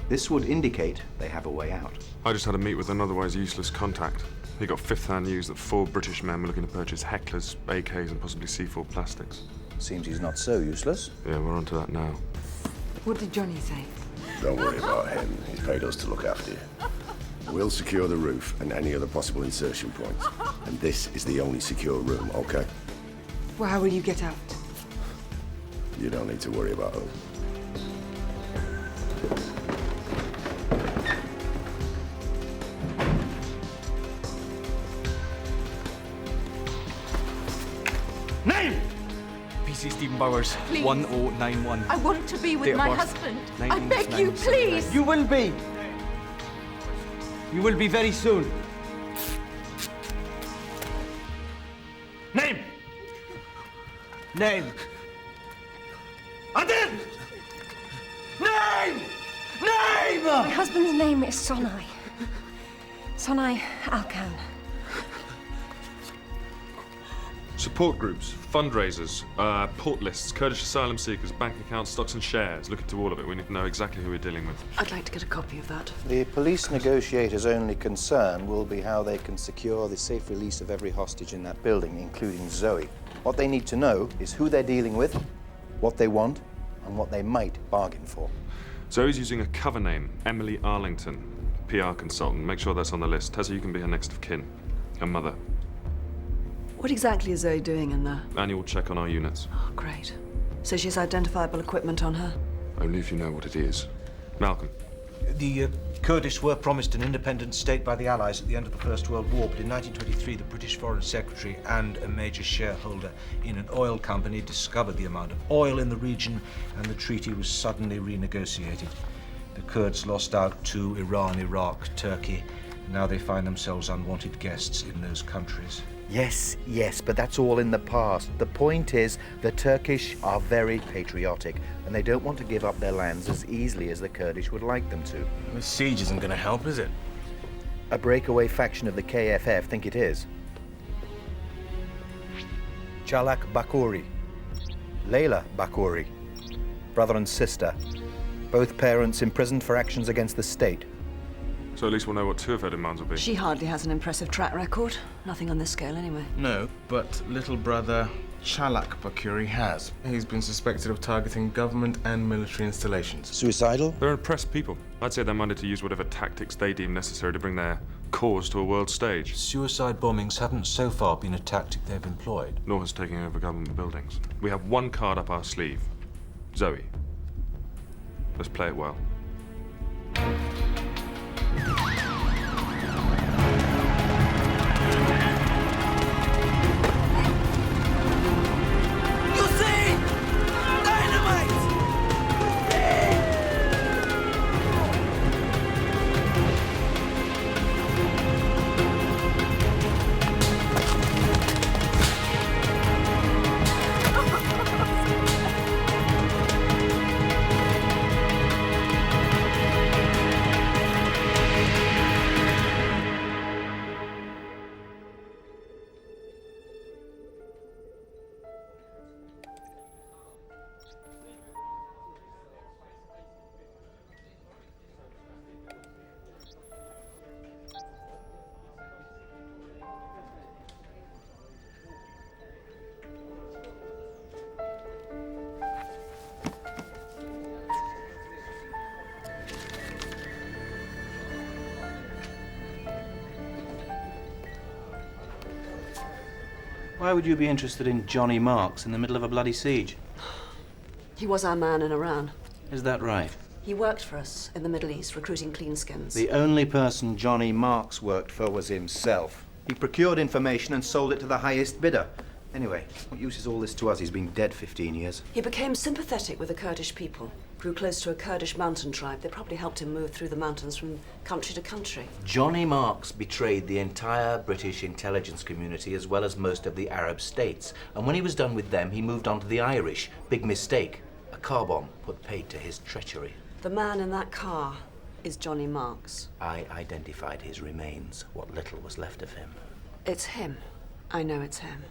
This would indicate they have a way out. I just had a meet with an otherwise useless contact. He got fifth-hand news that 4 British men were looking to purchase hecklers, AKs, and possibly C4 plastics. Seems he's not so useless. Yeah, we're onto that now. What did Johnny say? Don't worry about him. He's paid us to look after you. We'll secure the roof and any other possible insertion points. And this is the only secure room, okay? Well, how will you get out? You don't need to worry about us. Name! PC Stephen Bowers, Please. 1091. I want to be with Date of my birth, husband. I beg you, 1979. please. You will be. You will be very soon. Name! Name. Adil! Name! Name! My husband's name is Sonai. Sonai Alkan. Support groups, fundraisers, port lists, Kurdish asylum seekers, bank accounts, stocks and shares. Look into all of it. We need to know exactly who we're dealing with. I'd like to get a copy of that. The police negotiators' only concern will be how they can secure the safe release of every hostage in that building, including Zoe. What they need to know is who they're dealing with, what they want, and what they might bargain for. Zoe's using a cover name, Emily Arlington, PR consultant. Make sure that's on the list. Tessa, you can be her next of kin. Her mother. What exactly is Zoe doing in there? Annual check on our units. Oh, great. So she's identifiable equipment on her? Only if you know what it is. Malcolm. The Kurdish were promised an independent state by the Allies at the end of the First World War, but in 1923 the British Foreign Secretary and a major shareholder in an oil company discovered the amount of oil in the region, and the treaty was suddenly renegotiated. The Kurds lost out to Iran, Iraq, Turkey. Now they find themselves unwanted guests in those countries. Yes, but that's all in the past. The point is, the Turkish are very patriotic, and they don't want to give up their lands as easily as the Kurdish would like them to. The siege isn't going to help, is it? A breakaway faction of the KFF think it is. Chalak Bakuri, Leyla Bakuri, brother and sister, both parents imprisoned for actions against the state. So at least we'll know what two of her demands will be. She hardly has an impressive track record. Nothing on this scale, anyway. No, but little brother Chalak Bakuri has. He's been suspected of targeting government and military installations. Suicidal? They're impressed people. I'd say they're minded to use whatever tactics they deem necessary to bring their cause to a world stage. Suicide bombings haven't so far been a tactic they've employed. Nor has taking over government buildings. We have one card up our sleeve. Zoe. Let's play it well. Why would you be interested in Johnny Marks in the middle of a bloody siege? He was our man in Iran. Is that right? He worked for us in the Middle East, recruiting cleanskins. The only person Johnny Marks worked for was himself. He procured information and sold it to the highest bidder. Anyway, what use is all this to us? He's been dead 15 years. He became sympathetic with the Kurdish people, grew close to a Kurdish mountain tribe. They probably helped him move through the mountains from country to country. Johnny Marks betrayed the entire British intelligence community as well as most of the Arab states. And when he was done with them, he moved on to the Irish. Big mistake. A car bomb put paid to his treachery. The man in that car is Johnny Marks. I identified his remains, what little was left of him. It's him. I know it's him.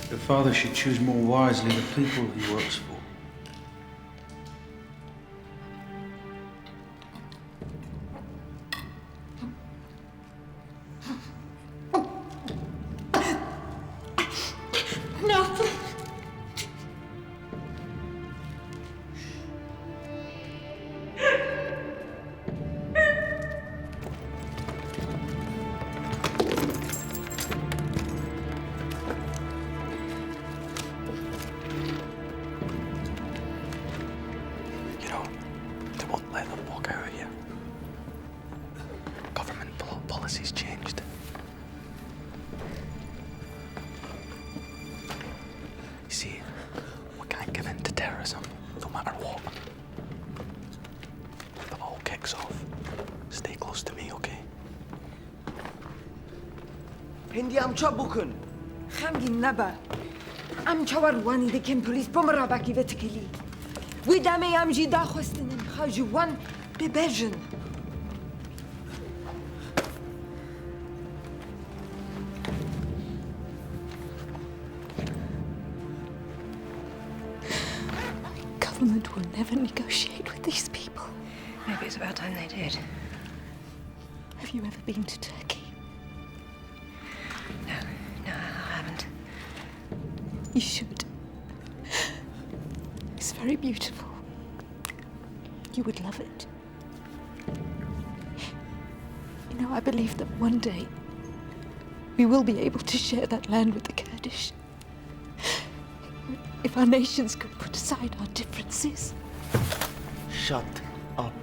The father should choose more wisely the people he works for. Nothing. Policy's changed. You see, we can't give in to terrorism, no matter what. If it all kicks off, stay close to me, okay? Hindi am çabukun. Hangin naba. ام چوار دکم پلیس بمرا باکی وتکلی و دمی ام جی داخستن خاجوان ببرجن Government will never negotiate with these people. Maybe it's about time they did. Have you ever been to Turkey? No, I haven't. You should. It's very beautiful. You would love it. You know, I believe that one day we will be able to share that land with the Kurdish. If our nations could put aside our differences. Shut up.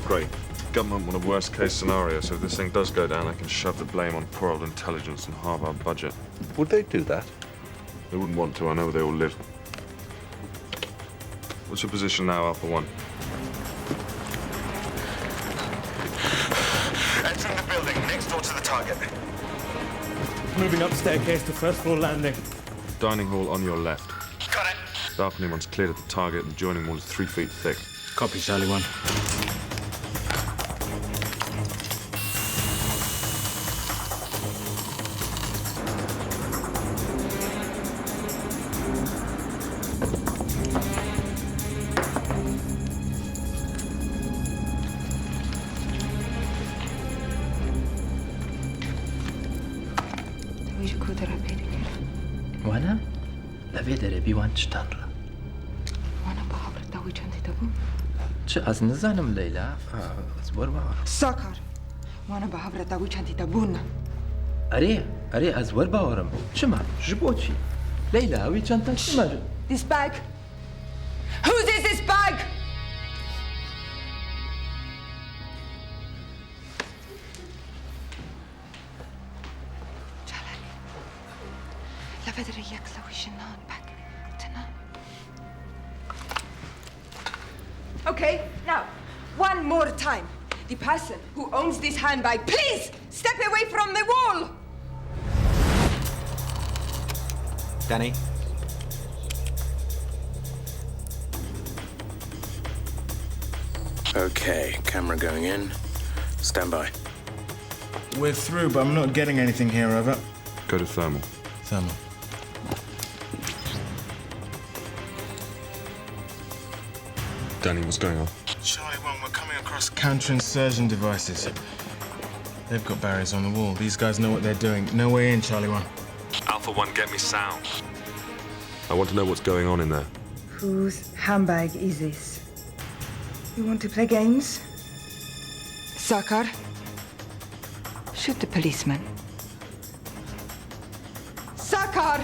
Great. Government want a worst-case scenario, so if this thing does go down, they can shove the blame on poor old intelligence and halve our budget. Would they do that? They wouldn't want to. I know where they all live. What's your position now, Alpha 1? Entering the building, next door to the target. Moving up staircase to first floor landing. Dining hall on your left. Got it. Balcony one's cleared at the target, and the joining wall is 3 feet thick. Copy, Charlie 1. وانا لبيدري بيوان تشتغل وانا بخبر داوي چندی دبون چه از نزانم لیلا اصبر باور ساکر وانا بخبر داوي چندی دبون اري ازور باورم چما جبوتشي ليلى وي چنتا چما This bag. Whose is this bag? لفدر يكلوي جنان bag. تنام. Okay, now, one more time. The person who owns this handbag, please step away from the wall. Danny? Okay, camera going in. Stand by. We're through, but I'm not getting anything here, over. Go to thermal. Thermal. Danny, what's going on? Charlie 1, we're coming across counter-insurgent devices. They've got barriers on the wall. These guys know what they're doing. No way in, Charlie 1. Alpha 1, get me sound. I want to know what's going on in there. Whose handbag is this? You want to play games? Sakar, shoot the policeman. Sakar!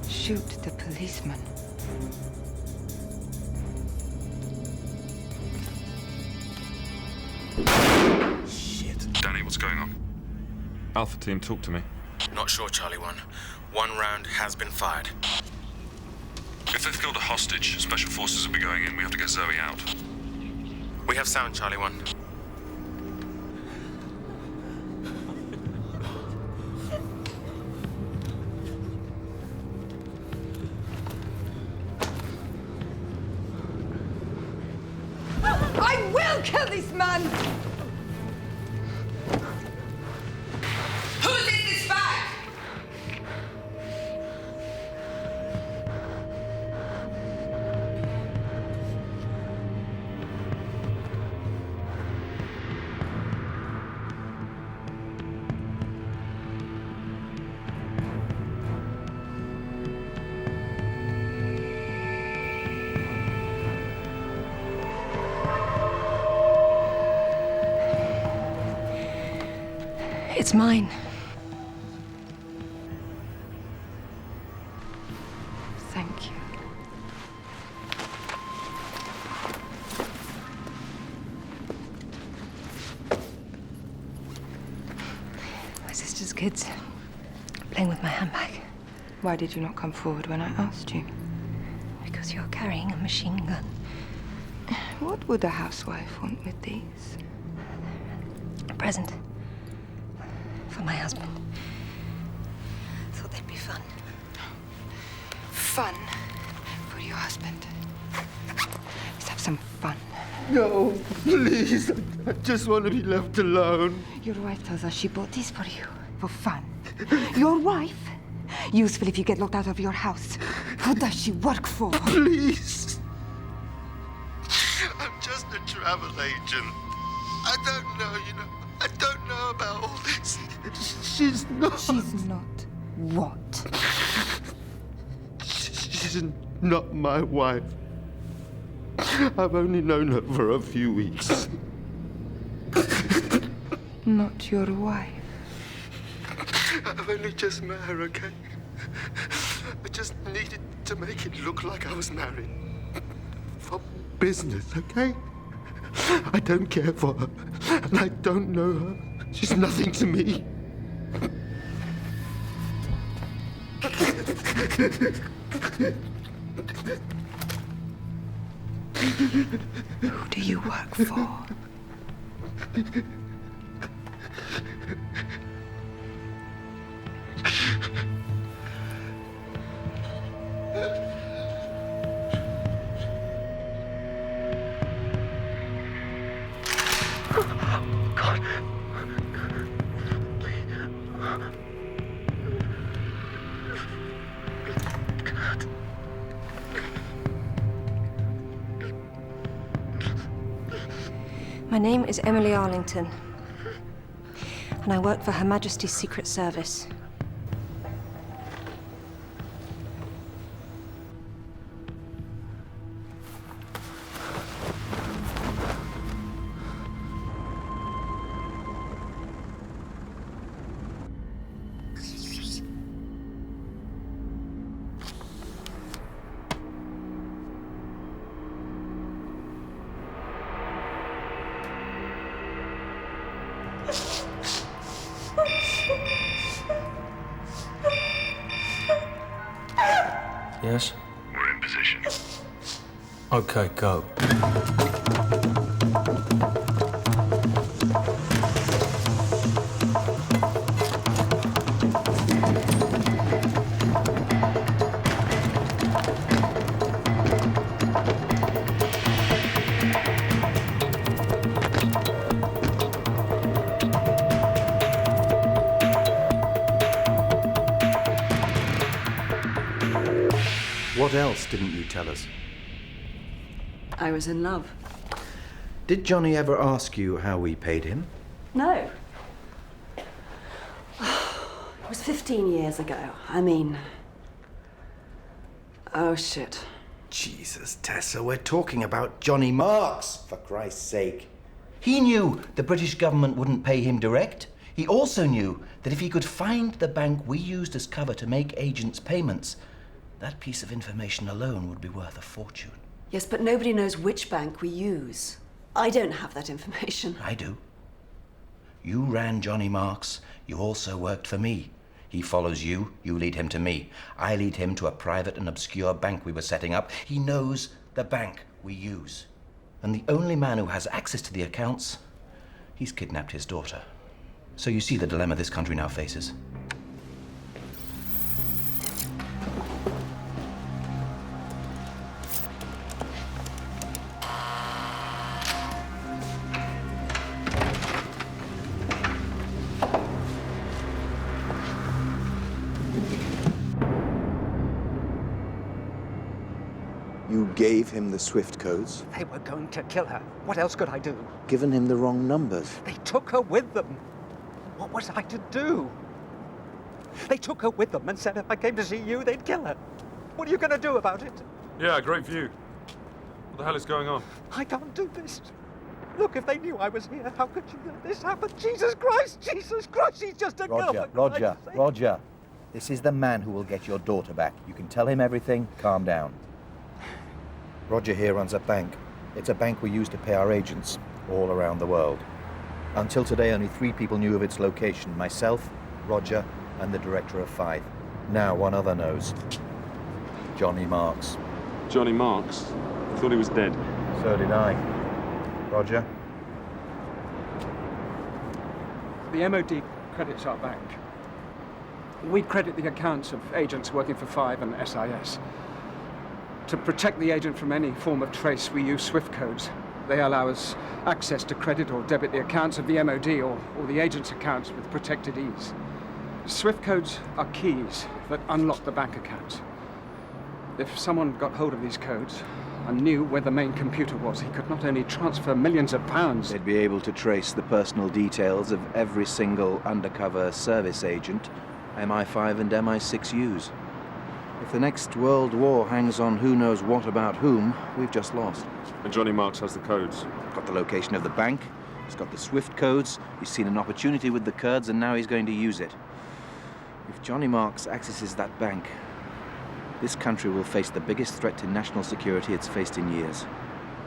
Shoot the policeman. Shit. Danny, what's going on? Alpha team, talk to me. Not sure, Charlie 1. One round has been fired. If they've killed a hostage, special forces will be going in. We have to get Zoe out. We have sound, Charlie 1. I will kill this man! Whose is this bag? It's mine. Thank you. sister's kids, playing with my handbag. Why did you not come forward when I asked you? Because you're carrying a machine gun. What would a housewife want with these? A present. For my husband. Thought they'd be fun. Fun for your husband. Let's have some fun. No, please. I just want to be left alone. Your wife tells us she bought these for you, for fun. Your wife? Useful if you get locked out of your house. Who does she work for? Please. I'm just a travel agent. I don't know, I don't know about all this. She's not. She's not what? She's not my wife. I've only known her for a few weeks. Not your wife. I've only just met her, okay? I just needed to make it look like I was married. For business, okay? I don't care for her, and I don't know her. She's nothing to me. Who do you work for? God. My name is Emily Arlington, and I work for Her Majesty's Secret Service. Yes? We're in position. Okay, go. What else didn't you tell us? I was in love. Did Johnny ever ask you how we paid him? No. It was 15 years ago. I mean... Oh, shit. Jesus, Tessa, we're talking about Johnny Marks, for Christ's sake. He knew the British government wouldn't pay him direct. He also knew that if he could find the bank we used as cover to make agents' payments, that piece of information alone would be worth a fortune. Yes, but nobody knows which bank we use. I don't have that information. I do. You ran Johnny Marks. You also worked for me. He follows you. You lead him to me. I lead him to a private and obscure bank we were setting up. He knows the bank we use. And the only man who has access to the accounts, he's kidnapped his daughter. So you see the dilemma this country now faces. You gave him the Swift codes, They were going to kill her. What else could I do? given him the wrong numbers. They took her with them. What was I to do? They took her with them and said if I came to see you, they'd kill her. What are you going to do about it? Yeah, great view. What the hell is going on? I can't do this. Look, if they knew I was here, how could you let this happen? Jesus Christ! Jesus Christ! She's just a girl. Roger. This is the man who will get your daughter back. You can tell him everything. Calm down. Roger here runs a bank. It's a bank we use to pay our agents all around the world. Until today, only 3 people knew of its location. Myself, Roger, and the director of 5. Now one other knows. Johnny Marks. Johnny Marks? I thought he was dead. So did I. Roger? The MOD credits our bank. We credit the accounts of agents working for 5 and SIS. To protect the agent from any form of trace, we use SWIFT codes. They allow us access to credit or debit the accounts of the MOD or the agent's accounts with protected ease. SWIFT codes are keys that unlock the bank accounts. If someone got hold of these codes and knew where the main computer was, he could not only transfer millions of pounds... They'd be able to trace the personal details of every single undercover service agent MI5 and MI6 use. If the next world war hangs on who knows what about whom, we've just lost. And Johnny Marks has the codes? Got the location of the bank, he's got the SWIFT codes, he's seen an opportunity with the Kurds, and now he's going to use it. If Johnny Marks accesses that bank, this country will face the biggest threat to national security it's faced in years.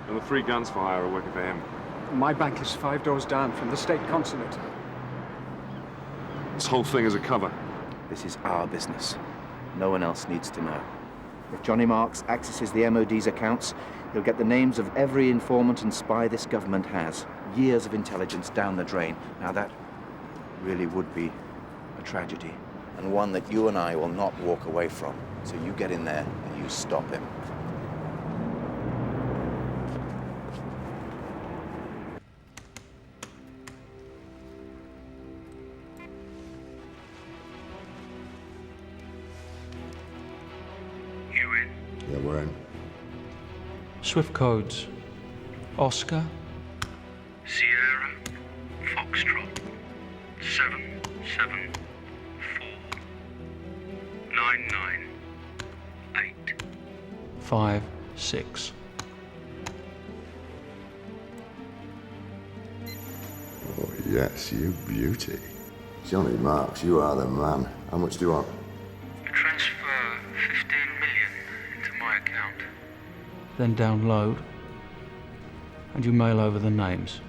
And the 3 guns for hire are working for him? My bank is 5 doors down from the state consulate. This whole thing is a cover. This is our business. No one else needs to know. If Johnny Marks accesses the MOD's accounts, he'll get the names of every informant and spy this government has. Years of intelligence down the drain. Now that really would be a tragedy. And one that you and I will not walk away from. So you get in there and you stop him. Yeah, we're in. Swift codes. Oscar. Sierra, Foxtrot, 774 998. 5, 6. Oh, yes, you beauty. Johnny Marks, you are the man. How much do you want? Transfer 15 million into my account. Then download. And you mail over the names.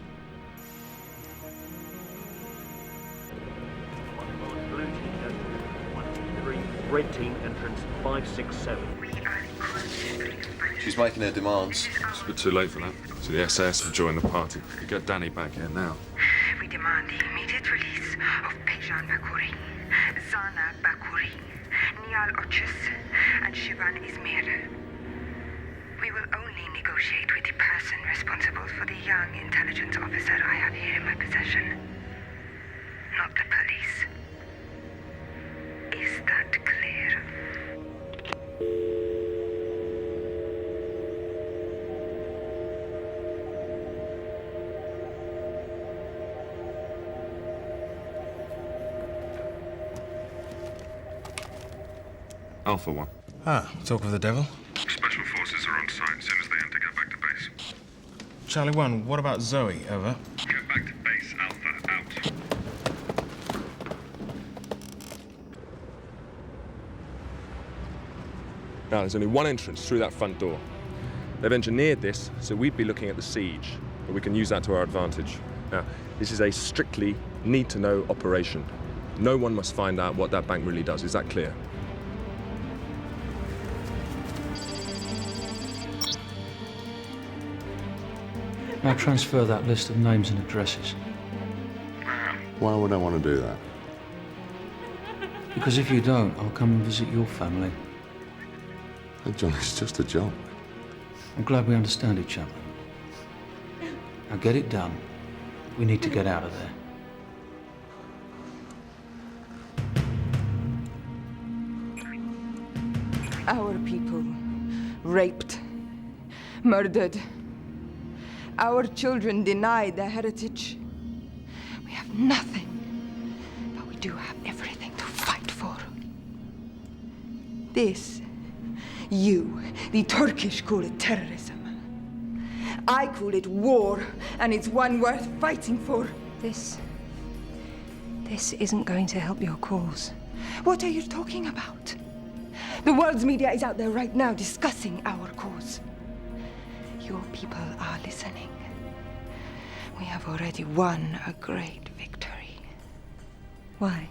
Red team entrance 567. She's making her demands. It's a bit too late for that. So the SAS have joined the party. We get Danny back here now. We demand the immediate release of Pejan Bakouri, Zana Bakouri, Nial Ochus, and Shivan Izmir. We will only negotiate with the person responsible for the young intelligence officer I have here in my possession, not the police. Is that clear? Alpha 1. Ah, talk of the devil. Special forces are on site. As soon as they enter, get back to base. Charlie 1, what about Zoe? Over. Get back to base, Alpha. Out. Now, there's only one entrance through that front door. They've engineered this so we'd be looking at the siege, but we can use that to our advantage. Now, this is a strictly need-to-know operation. No one must find out what that bank really does. Is that clear? Now transfer that list of names and addresses. Why would I want to do that? Because if you don't, I'll come and visit your family. Hey, John, it's just a job. I'm glad we understand each other. Now get it done. We need to get out of there. Our people raped, murdered. Our children denied their heritage. We have nothing, but we do have everything to fight for. This, you, the Turkish, call it terrorism. I call it war, and it's one worth fighting for. This isn't going to help your cause. What are you talking about? The world's media is out there right now discussing our cause. Your people are listening. We have already won a great victory. Why?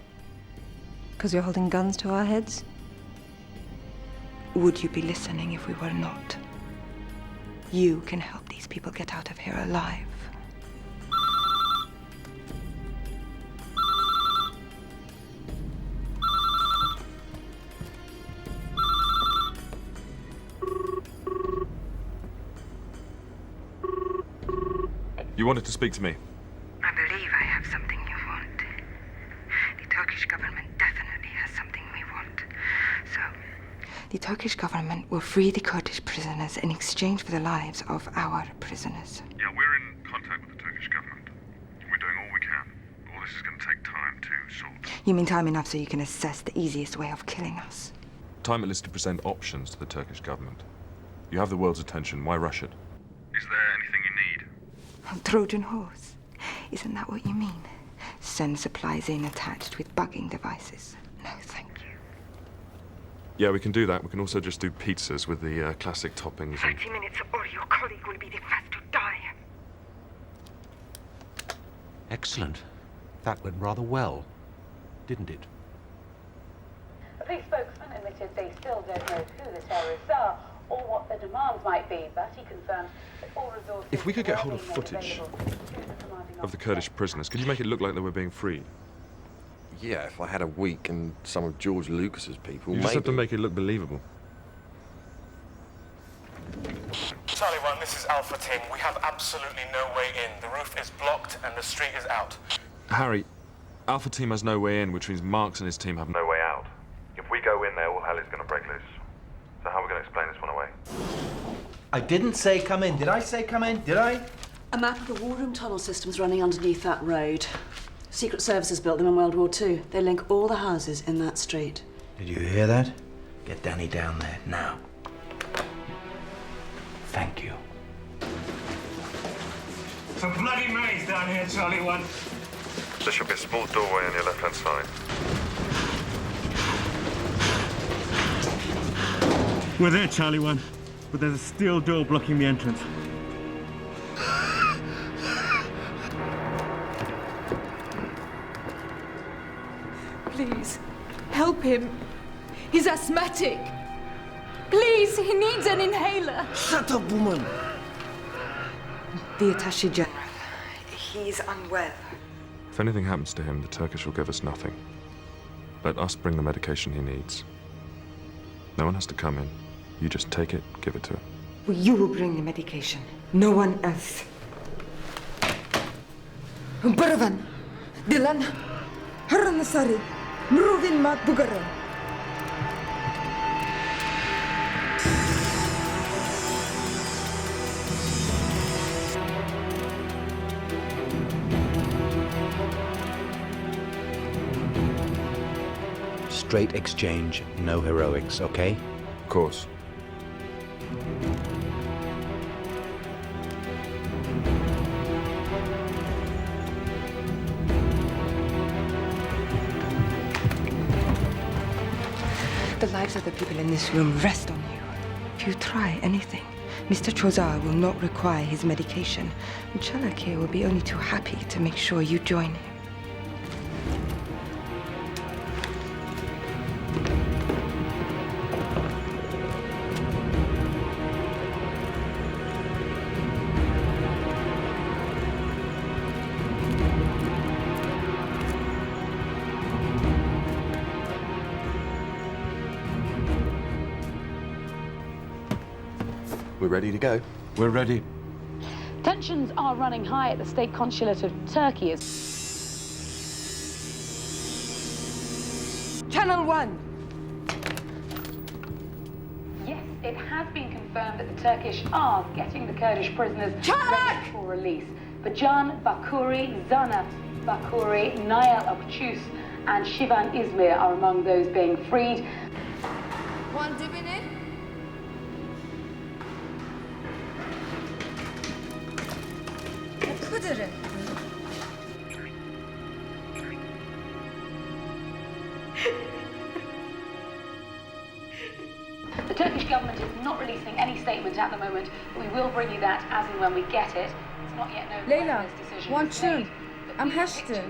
Because you're holding guns to our heads? Would you be listening if we were not? You can help these people get out of here alive. You wanted to speak to me? I believe I have something you want. The Turkish government definitely has something we want. So... The Turkish government will free the Kurdish prisoners in exchange for the lives of our prisoners. Yeah, we're in contact with the Turkish government. We're doing all we can. All this is going to take time to sort. You mean time enough so you can assess the easiest way of killing us? Time at least to present options to the Turkish government. You have the world's attention. Why rush it? Is there anything you need? Trojan horse. Isn't that what you mean? Send supplies in attached with bugging devices. No, thank you. Yeah, we can do that. We can also just do pizzas with the classic toppings. 30 minutes or your colleague will be the first to die. Excellent. That went rather well, didn't it? A police spokesman admitted they still don't know who the terrorists are or what their demands might be, but he confirmed that all resources... If we could get hold of footage of the Kurdish prisoners, could you make it look like they were being freed? Yeah, if I had a week and some of George Lucas's people, You just have to make it look believable. Charlie 1, this is Alpha Team. We have absolutely no way in. The roof is blocked and the street is out. Harry, Alpha Team has no way in, which means Marks and his team have no way out. If we go in there, all hell is going to break loose. So how are we going to explain this one away? I didn't say come in. Did I say come in? Did I? A map of the war room tunnel systems running underneath that road. Secret Services built them in World War II. They link all the houses in that street. Did you hear that? Get Danny down there now. Thank you. It's a bloody maze down here, Charlie 1. There should be a small doorway on your left-hand side. We're there, Charlie 1, but there's a steel door blocking the entrance. Please, help him. He's asthmatic. Please, he needs an inhaler. Shut up, woman. The Attaché General. He's unwell. If anything happens to him, the Turkish will give us nothing. Let us bring the medication he needs. No one has to come in. You just take it, give it to him. Well, you will bring the medication. No one else. Baravan, Dilan, Haranasari, Mruvin Mat Bugaran. Straight exchange, no heroics, okay? Of course. The lives of the people in this room rest on you. If you try anything, Mr. Chozar will not require his medication, and Chalak here will be only too happy to make sure you join him. We're ready to go. We're ready. Tensions are running high at the state consulate of Turkey as... Channel 1! Yes, it has been confirmed that the Turkish are getting the Kurdish prisoners ready for release. Bajan Bakuri, Zana Bakuri, Nail Akçus, and Shivan Izmir are among those being freed. One dibini? Kıdırın. The Turkish government is not releasing any statement at the moment, but we will bring you that as and when we get it. It's not yet known when Leyla, this decision one is tune. made. I'm hashtu.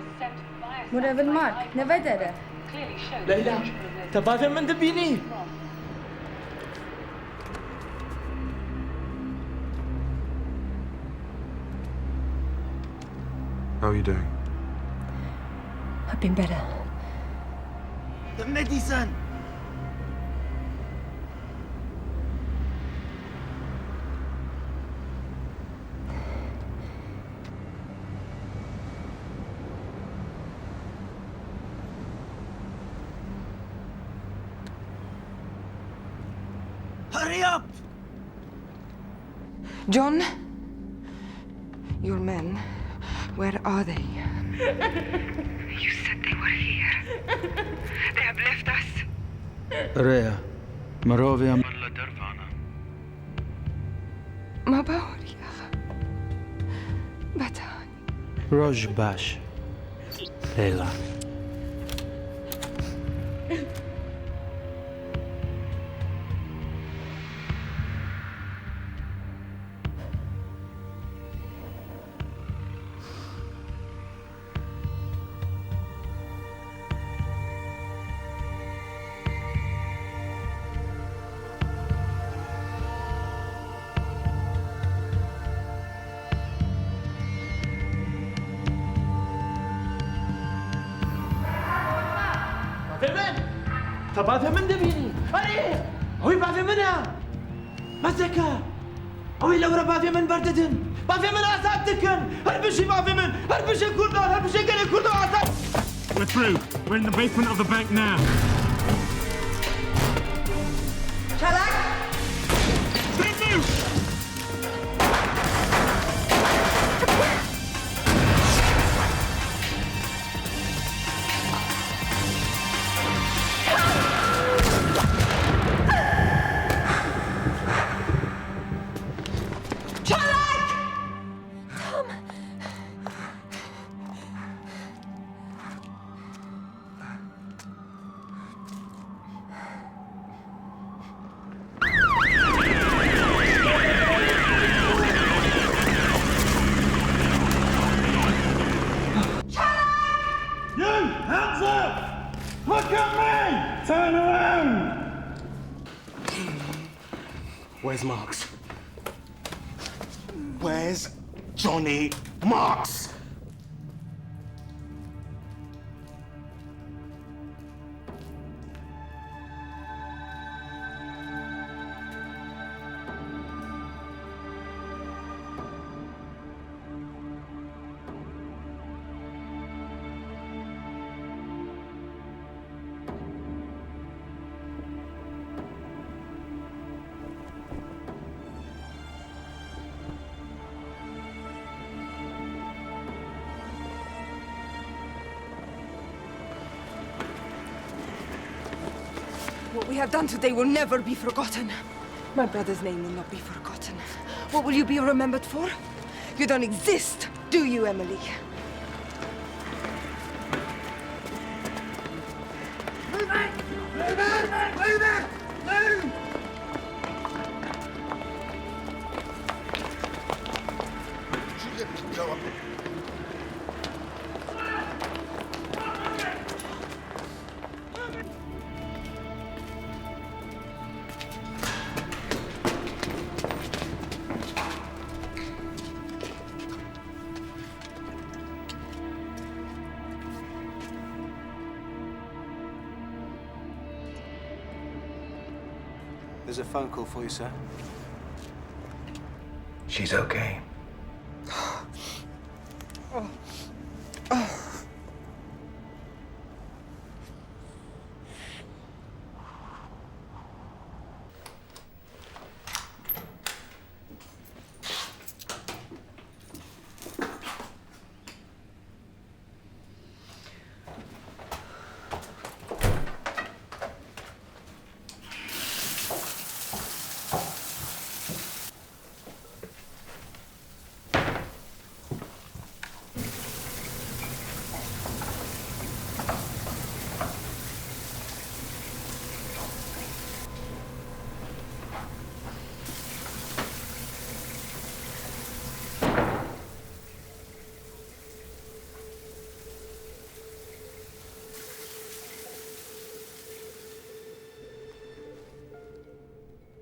Murevin Mark, ne vedere? clearly show Leyla, Turkish prisoners تبغى من دبيني. How are you doing? I've been better. The medicine. Hurry up! John, your men, where are they? You said they were here. They have left us. Rhea, Morovia. ما باور يا أخي. بتاني. Roj Bash. Leila. تبغى من دبيني. أري هوي بعث منها. مسكها. هوي لو ربعث من برددن. بعث من أساتكن. هربشي بعث من. هربشي كردان. هربشي كني كردان أسات. We're through. We're in the basement of the bank now. Chalak. Don't move. Where's Marks? Where's Johnny Marks? What we have done today will never be forgotten. My brother's name will not be forgotten. What will you be remembered for? You don't exist, do you, Emily? Move it! Move it! Move it! Move! Go up. There's a phone call for you, sir. She's okay.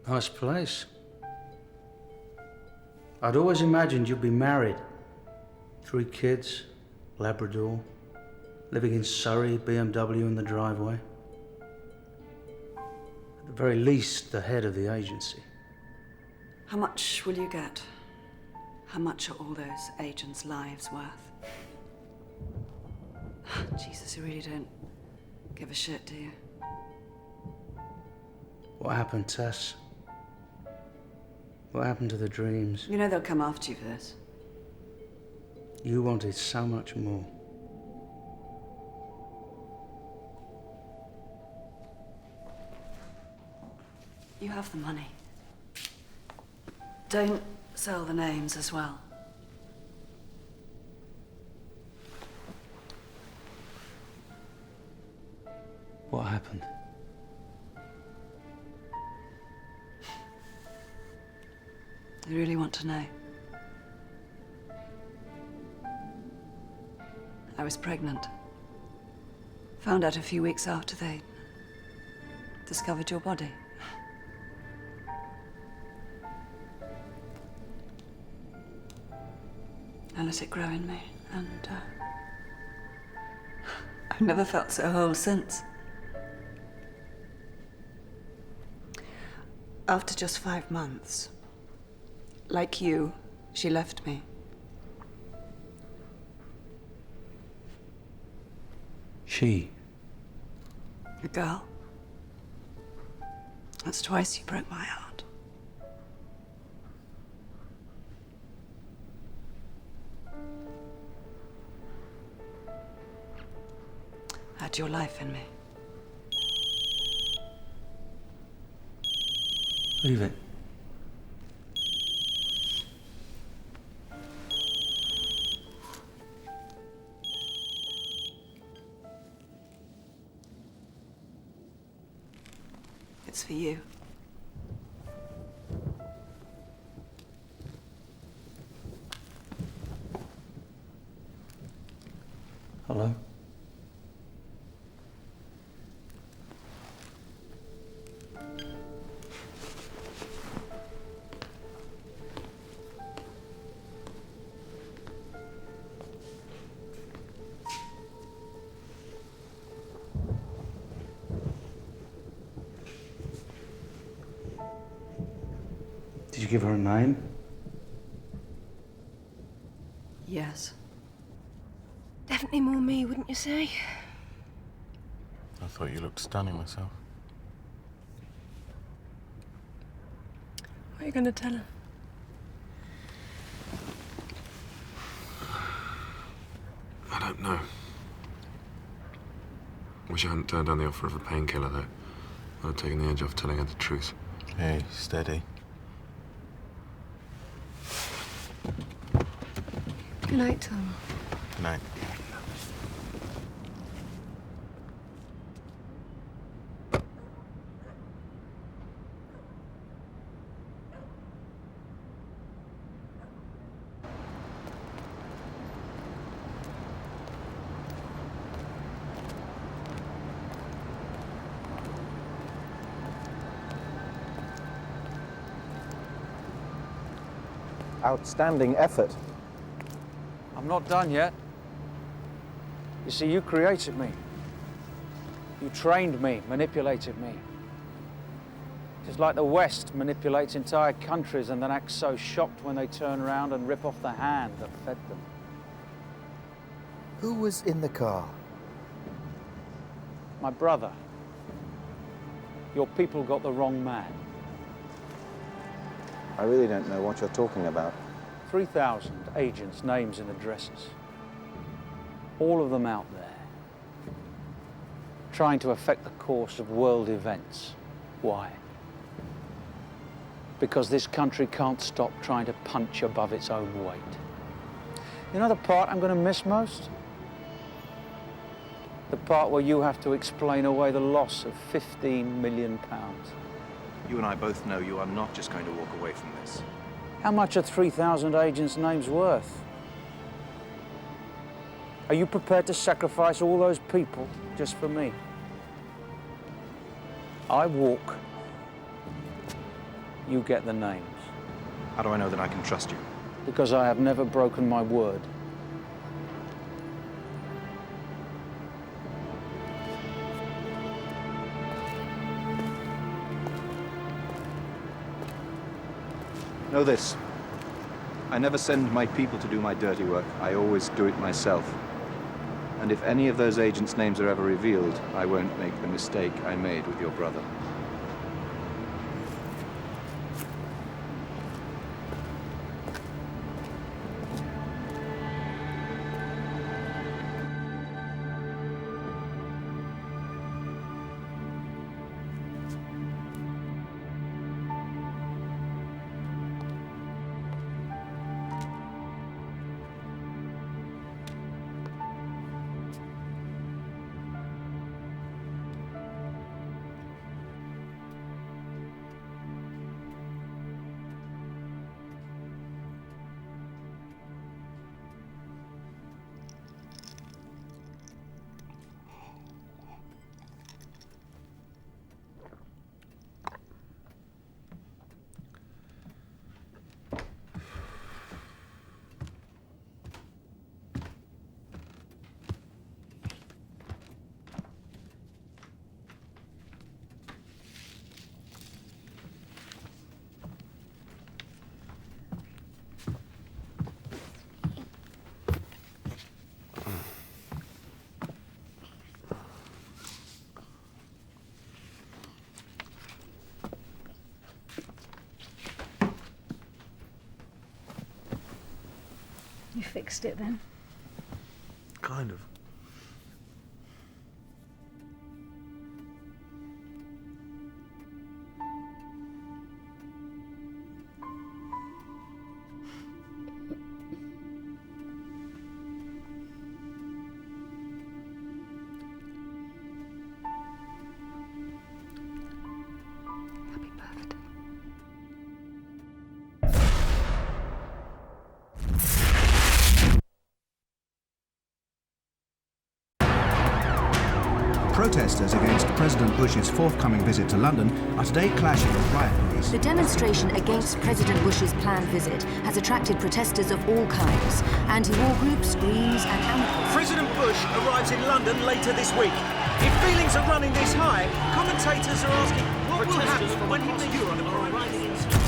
Nice place. I'd always imagined you'd be married. 3 kids, Labrador, living in Surrey, BMW in the driveway. At the very least, the head of the agency. How much will you get? How much are all those agents' lives worth? Jesus, you really don't give a shit, do you? What happened, Tess? What happened to the dreams? You know they'll come after you for this. You wanted so much more. You have the money. Don't sell the names as well. What happened? You really want to know? I was pregnant. Found out a few weeks after they discovered your body. I let it grow in me, and I've never felt so whole since. After just 5 months, like you, she left me. She? A girl. That's twice you broke my heart. Had your life in me. Leave it. It's for you. Hello? Did you give her a name? Yes. Definitely more me, wouldn't you say? I thought you looked stunning myself. What are you going to tell her? I don't know. Wish I hadn't turned down the offer of a painkiller, though. I'd have taken the edge off telling her the truth. Hey, steady. Good night, Tom. Good night. Outstanding effort. I'm not done yet. You see, you created me. You trained me, manipulated me. Just like the West manipulates entire countries and then acts so shocked when they turn around and rip off the hand that fed them. Who was in the car? My brother. Your people got the wrong man. I really don't know what you're talking about. 3,000 agents' names and addresses. All of them out there. Trying to affect the course of world events. Why? Because this country can't stop trying to punch above its own weight. You know the part I'm going to miss most? The part where you have to explain away the loss of £15 million. You and I both know you are not just going to walk away from this. How much are 3,000 agents' names worth? Are you prepared to sacrifice all those people just for me? I walk you get the names. How do I know that I can trust you? Because I have never broken my word. Know this. I never send my people to do my dirty work. I always do it myself. And if any of those agents' names are ever revealed, I won't make the mistake I made with your brother. You fixed it then? Kind of. Protesters against President Bush's forthcoming visit to London are today clashing with riot police. The demonstration against President Bush's planned visit has attracted protesters of all kinds. Anti-war groups, Greens and amicus. President Bush arrives in London later this week. If feelings are running this high, commentators are asking what will happen when the Europe are arriving in Spooks.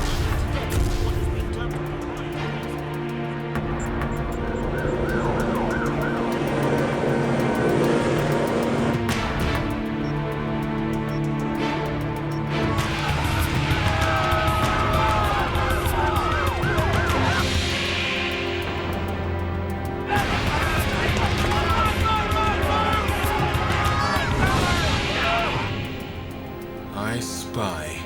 I spy.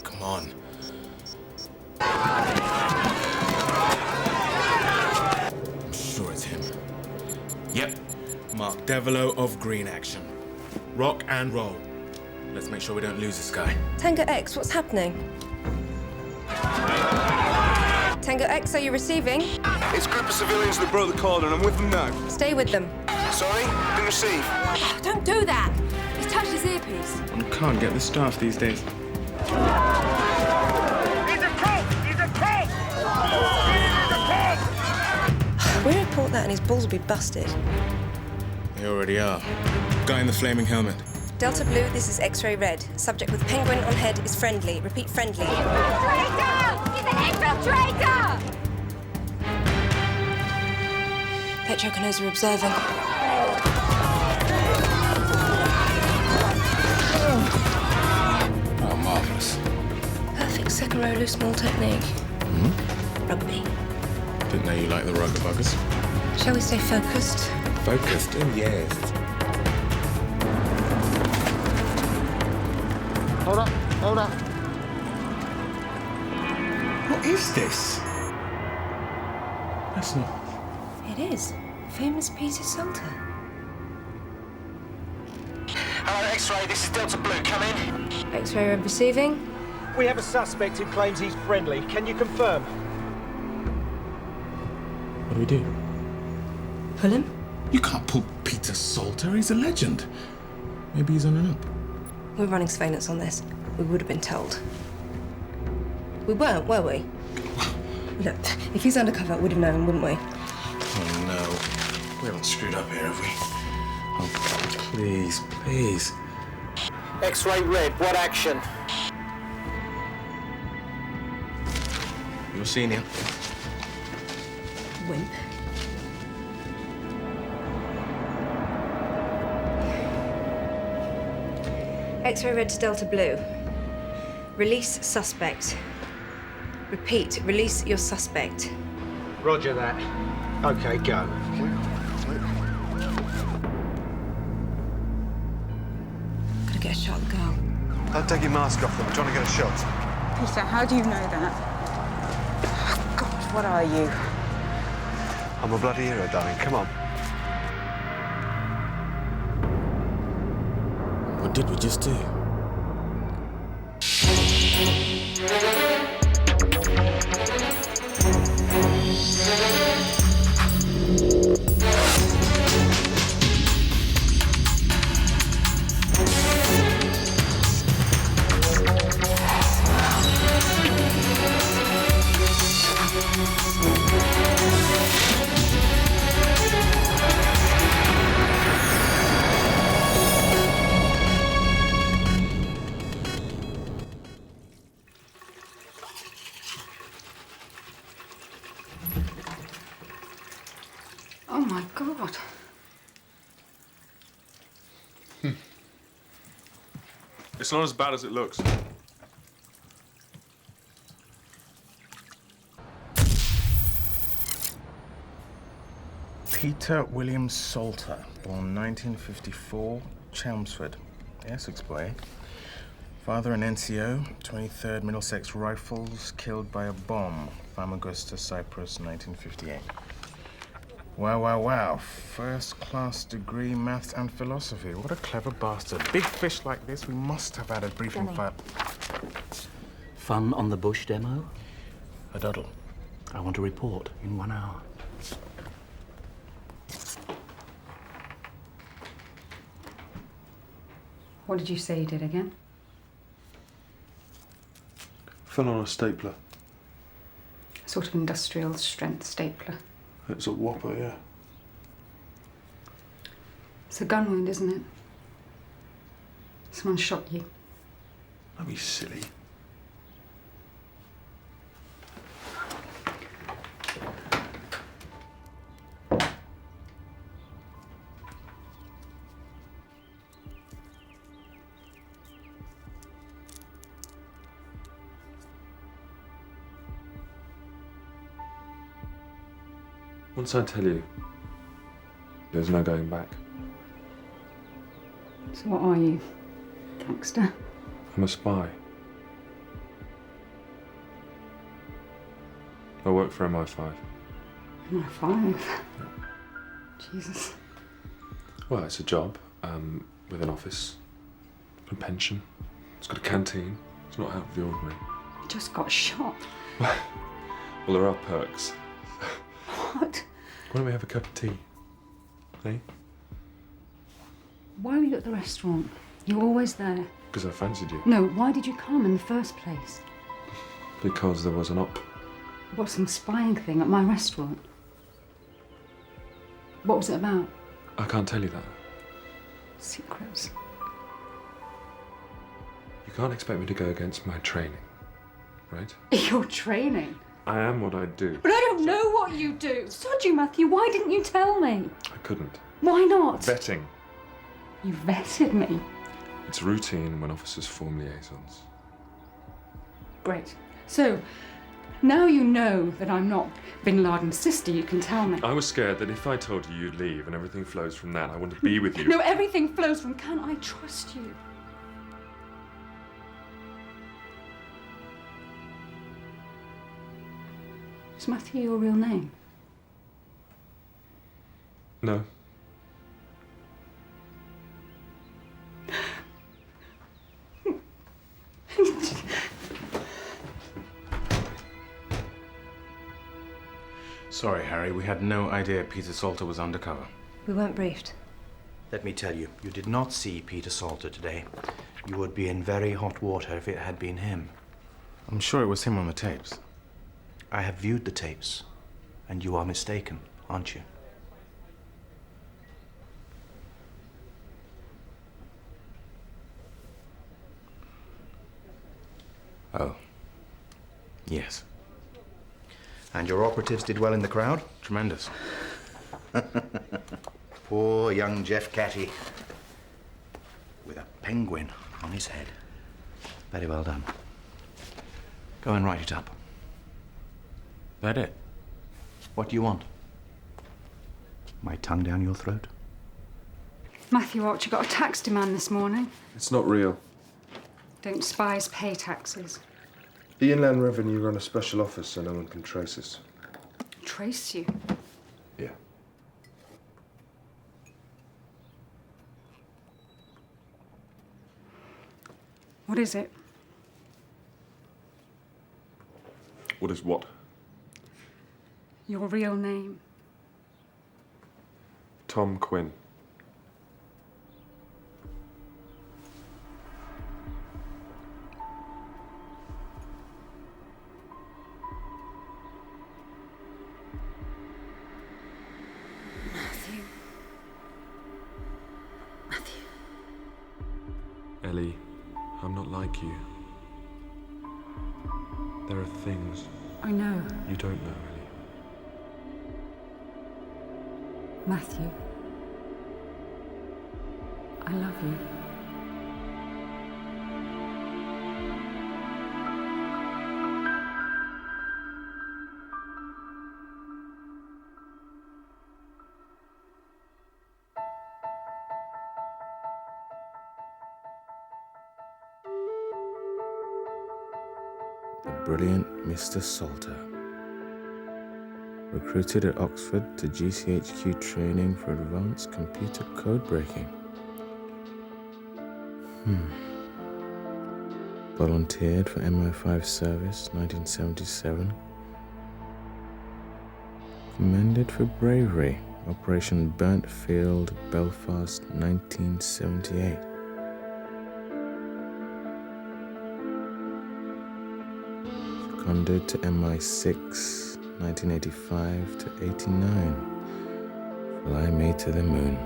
Come on. I'm sure it's him. Yep. Mark Devilo of Green Action. Rock and roll. Let's make sure we don't lose this guy. Tango X, what's happening? Tango X, are you receiving? It's a group of civilians that broke the cordon. I'm with them now. Stay with them. Sorry? Didn't receive. Don't do that! He's touched his earpiece. One can't get the staff these days. He's a cop! He's a cop! He's a cop! We report that and his balls will be busted. They already are. Guy in the flaming helmet. Delta Blue, this is X-ray Red. Subject with penguin on head is friendly. Repeat, friendly. Infiltrator! He's an infiltrator! That joker knows we're observing. Oh, marvellous. Perfect second row loose small technique. Rugby. Didn't know you liked the rugger buggers. Shall we stay focused? Focused? Oh, yes. Hold up, hold up. What is this? That's not... It is. Famous Peter Salter. Hello, X-ray. This is Delta Blue. Come in. X-ray Red receiving. We have a suspect who claims he's friendly. Can you confirm? What do we do? Pull him? You can't pull Peter Salter. He's a legend. Maybe he's on an up. We're running surveillance on this. We would have been told. We weren't, were we? Look, if he's undercover, we'd have known, wouldn't we? Oh, no. We haven't screwed up here, have we? Oh, please, please. X-ray red, what action? Your senior. Wimp. X-ray red to Delta Blue. Release suspect. Repeat, release your suspect. Roger that. Okay, go. Gotta get a shot at the girl. Don't take your mask off them. I'm trying to get a shot. Peter, how do you know that? Oh, God, what are you? I'm a bloody hero, darling. Come on. What did we just do? Oh, my God. It's not as bad as it looks. Peter William Salter, born 1954, Chelmsford, Essex boy. Father an NCO, 23rd Middlesex Rifles, killed by a bomb, Famagusta, Cyprus, 1958. Wow, wow, wow. First-class degree, maths and philosophy. What a clever bastard. Big fish like this, we must have had a briefing file. Fun on the bush demo? A doddle. I want a report in 1 hour. What did you say you did again? Fell on a stapler. A sort of industrial strength stapler. It's a whopper, yeah. It's a gun wound, isn't it? Someone shot you. Don't be silly. Once I tell you, there's no going back. So what are you? Gangster? I'm a spy. I work for MI5. MI5? Jesus. Well, it's a job with an office, a pension. It's got a canteen. It's not out of the ordinary. You just got shot. Well, there are perks. What? Why don't we have a cup of tea? Eh? Why were you at the restaurant? You're always there. Because I fancied you. No, why did you come in the first place? Because there was an op. What, some spying thing at my restaurant? What was it about? I can't tell you that. Secrets. You can't expect me to go against my training, right? Your training? I am what I do. But I don't know what you do. Sod you, Matthew, why didn't you tell me? I couldn't. Why not? Vetting. You vetted me. It's routine when officers form liaisons. Great. So, now you know that I'm not Bin Laden's sister, you can tell me. I was scared that if I told you you'd leave and everything flows from that, I want to be with you. No, everything flows from, can I trust you? Is Matthew your real name? No. Sorry, Harry, we had no idea Peter Salter was undercover. We weren't briefed. Let me tell you, you did not see Peter Salter today. You would be in very hot water if it had been him. I'm sure it was him on the tapes. I have viewed the tapes, and you are mistaken, aren't you? Oh. Yes. And your operatives did well in the crowd? Tremendous. Poor young Jeff Catty. With a penguin on his head. Very well done. Go and write it up. That it? What do you want? My tongue down your throat? Matthew Archer got a tax demand this morning. It's not real. Don't spies pay taxes? The Inland Revenue run a special office so no one can trace us. Trace you? Yeah. What is it? What is what? Your real name? Tom Quinn. Matthew. Matthew. Ellie, I'm not like you. There are things I know. you don't know, Ellie. Matthew. I love you. The brilliant Mr. Salter. Recruited at Oxford to GCHQ training for advanced computer code breaking. Volunteered for MI5 service, 1977. Commended for bravery, Operation Burnt Field, Belfast, 1978. Seconded to MI6, 1985 to 89. Fly me to the moon.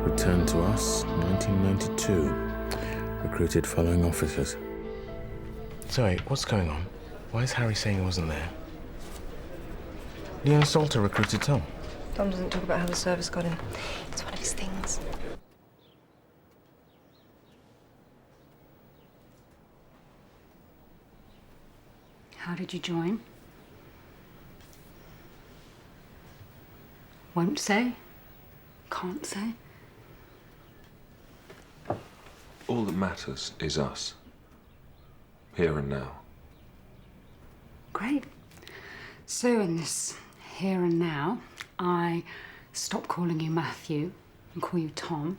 Returned to us, 1992. Recruited following officers. Sorry, what's going on? Why is Harry saying he wasn't there? Leon Salter recruited Tom. Tom doesn't talk about how the service got him. It's one of his things. How did you join? Won't say? Can't say? All that matters is us. Here and now. Great. So in this here and now, I stop calling you Matthew and call you Tom.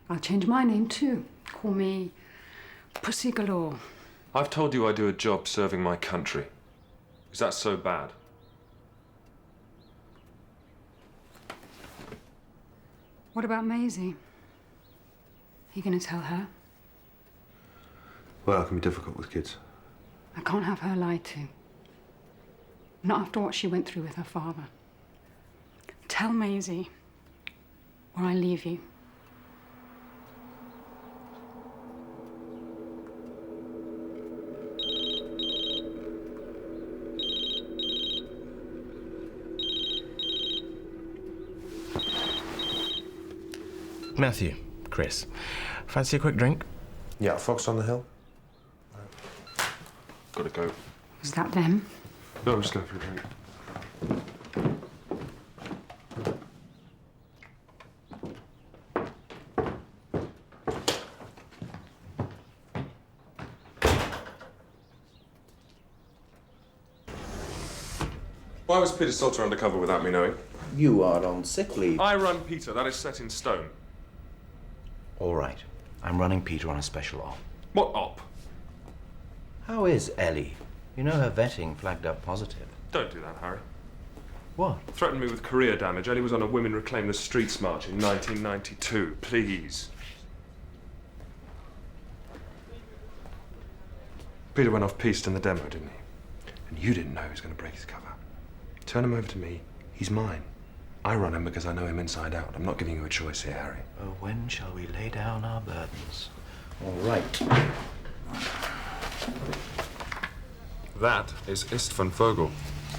I'll change my name too. Call me Pussy Galore. I've told you I do a job serving my country. Is that so bad? What about Maisie? Are you going to tell her? Well, it can be difficult with kids. I can't have her lied to. Not after what she went through with her father. Tell Maisie, or I leave you. Matthew, Chris, fancy a quick drink? Yeah, Fox on the Hill. Gotta go. Was that them? No, I'm just going for a drink. Why was Peter Salter undercover without me knowing? You are on sick leave. I run Peter. That is set in stone. All right. I'm running Peter on a special op. What op? How is Ellie? You know her vetting flagged up positive. Don't do that, Harry. What? Threatened me with career damage. Ellie was on a Women Reclaim the Streets march in 1992. Please. Peter went off-piste in the demo, didn't he? And you didn't know he was going to break his cover. Turn him over to me. He's mine. I run him because I know him inside out. I'm not giving you a choice here, Harry. Oh, when shall we lay down our burdens? All right. That is Istvan Vogel.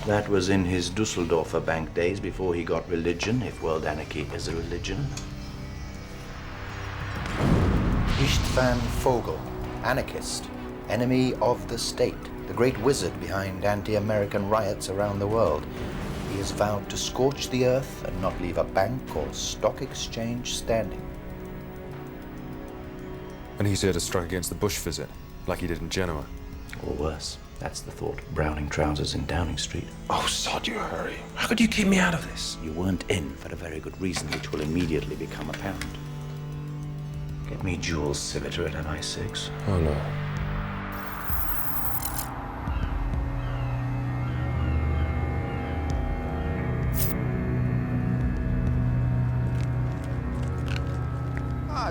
That was in his Dusseldorfer bank days before he got religion, if world anarchy is a religion. Istvan Vogel, anarchist, enemy of the state, the great wizard behind anti-American riots around the world. He has vowed to scorch the earth and not leave a bank or stock exchange standing. And he's here to strike against the Bush visit, like he did in Genoa. Or worse. That's the thought. Browning trousers in Downing Street. Oh, sod you, Harry. How could you keep me out of this? You weren't in for a very good reason, which will immediately become apparent. Get me Jules Civiter at MI6. Oh, no.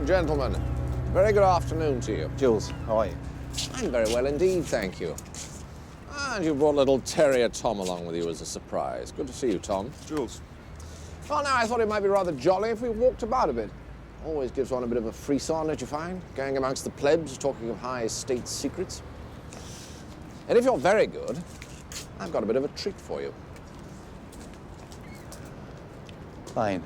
Gentlemen, very good afternoon to you. Jules, how are you? I'm very well indeed, thank you. And you brought little terrier Tom along with you as a surprise. Good to see you, Tom. Jules. Well, now, I thought it might be rather jolly if we walked about a bit. Always gives one a bit of a frisson, don't you find? Going amongst the plebs, talking of high state secrets. And if you're very good, I've got a bit of a treat for you. Fine.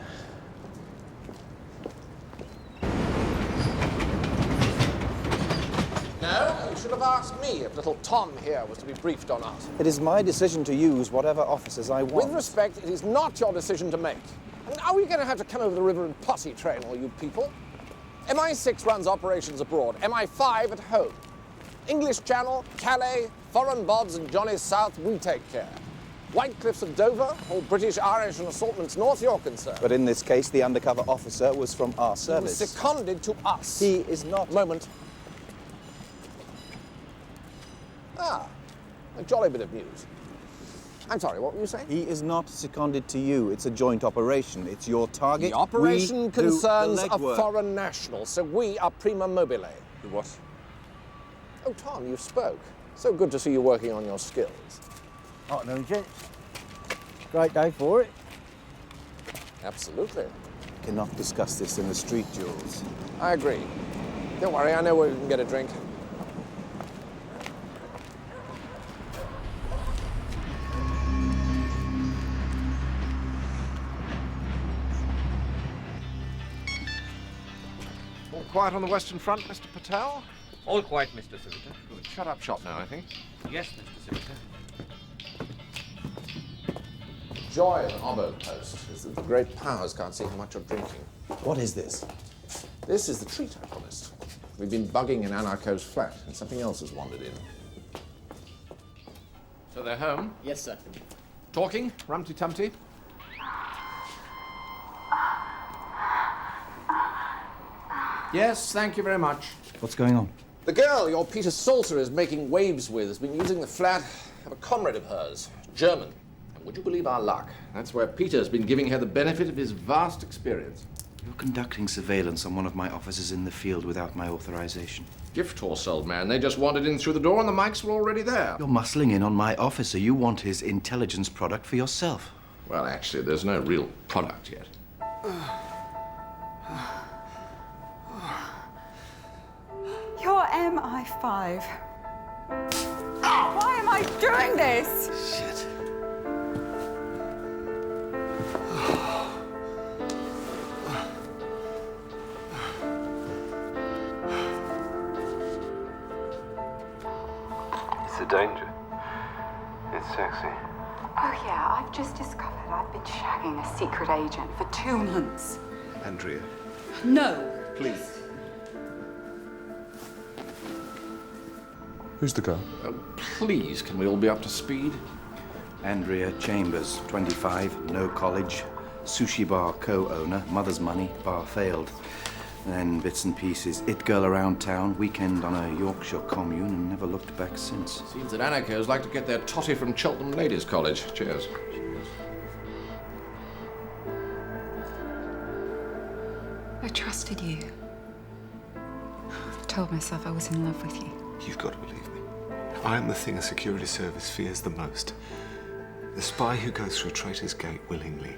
No, you should have asked me if little Tom here was to be briefed or not. It is my decision to use whatever officers I want. With respect, it is not your decision to make. And are we going to have to come over the river and potty train all you people? MI6 runs operations abroad, MI5 at home. English Channel, Calais, foreign bobs and Johnny's South, we take care. White Cliffs of Dover, all British, Irish and assortments north, you're concerned. But in this case, the undercover officer was from our service. He was seconded to us. He is not. Moment. Ah, a jolly bit of news. I'm sorry, what were you saying? He is not seconded to you. It's a joint operation. It's your target. The operation We concerns do the a legwork. foreign national, so we are prima mobile. The what? Oh, Tom, you spoke. So good to see you working on your skills. Oh, no, gents. Great day for it. Absolutely. Cannot discuss this in the street, Jules. I agree. Don't worry, I know where we can get a drink. All quiet on the Western Front, Mr. Patel? All quiet, Mr. Civita. Good. Shut up shop now, I think. Yes, Mr. Civita. Joy of an oboe post is that the great powers can't see how much you're drinking. What is this? This is the treat I promised. We've been bugging in Anarcho's flat, and something else has wandered in. So they're home? Yes, sir. Talking? Rumty-tumty? Yes, thank you very much. What's going on? The girl your Peter Salter is making waves with has been using the flat of a comrade of hers, German. And would you believe our luck? That's where Peter's been giving her the benefit of his vast experience. You're conducting surveillance on one of my officers in the field without my authorization. Gift horse, old man. They just wandered in through the door and the mics were already there. You're muscling in on my officer. You want his intelligence product for yourself. Well, actually, there's no real product yet. You're MI5. Why am I doing this? Shit. It's a danger. It's sexy. Oh yeah, I've just discovered I've been shagging a secret agent for 2 months. Andrea. No. Please. Who's the girl? Please, can we all be up to speed? Andrea Chambers, 25, no college, sushi bar co-owner, mother's money, bar failed. Then bits and pieces, it girl around town, weekend on a Yorkshire commune, and never looked back since. Seems that anarchos like to get their totty from Cheltenham Ladies' College. Cheers. trusted you. I told myself I was in love with you. You've got to believe me. I am the thing a security service fears the most. The spy who goes through Traitor's Gate willingly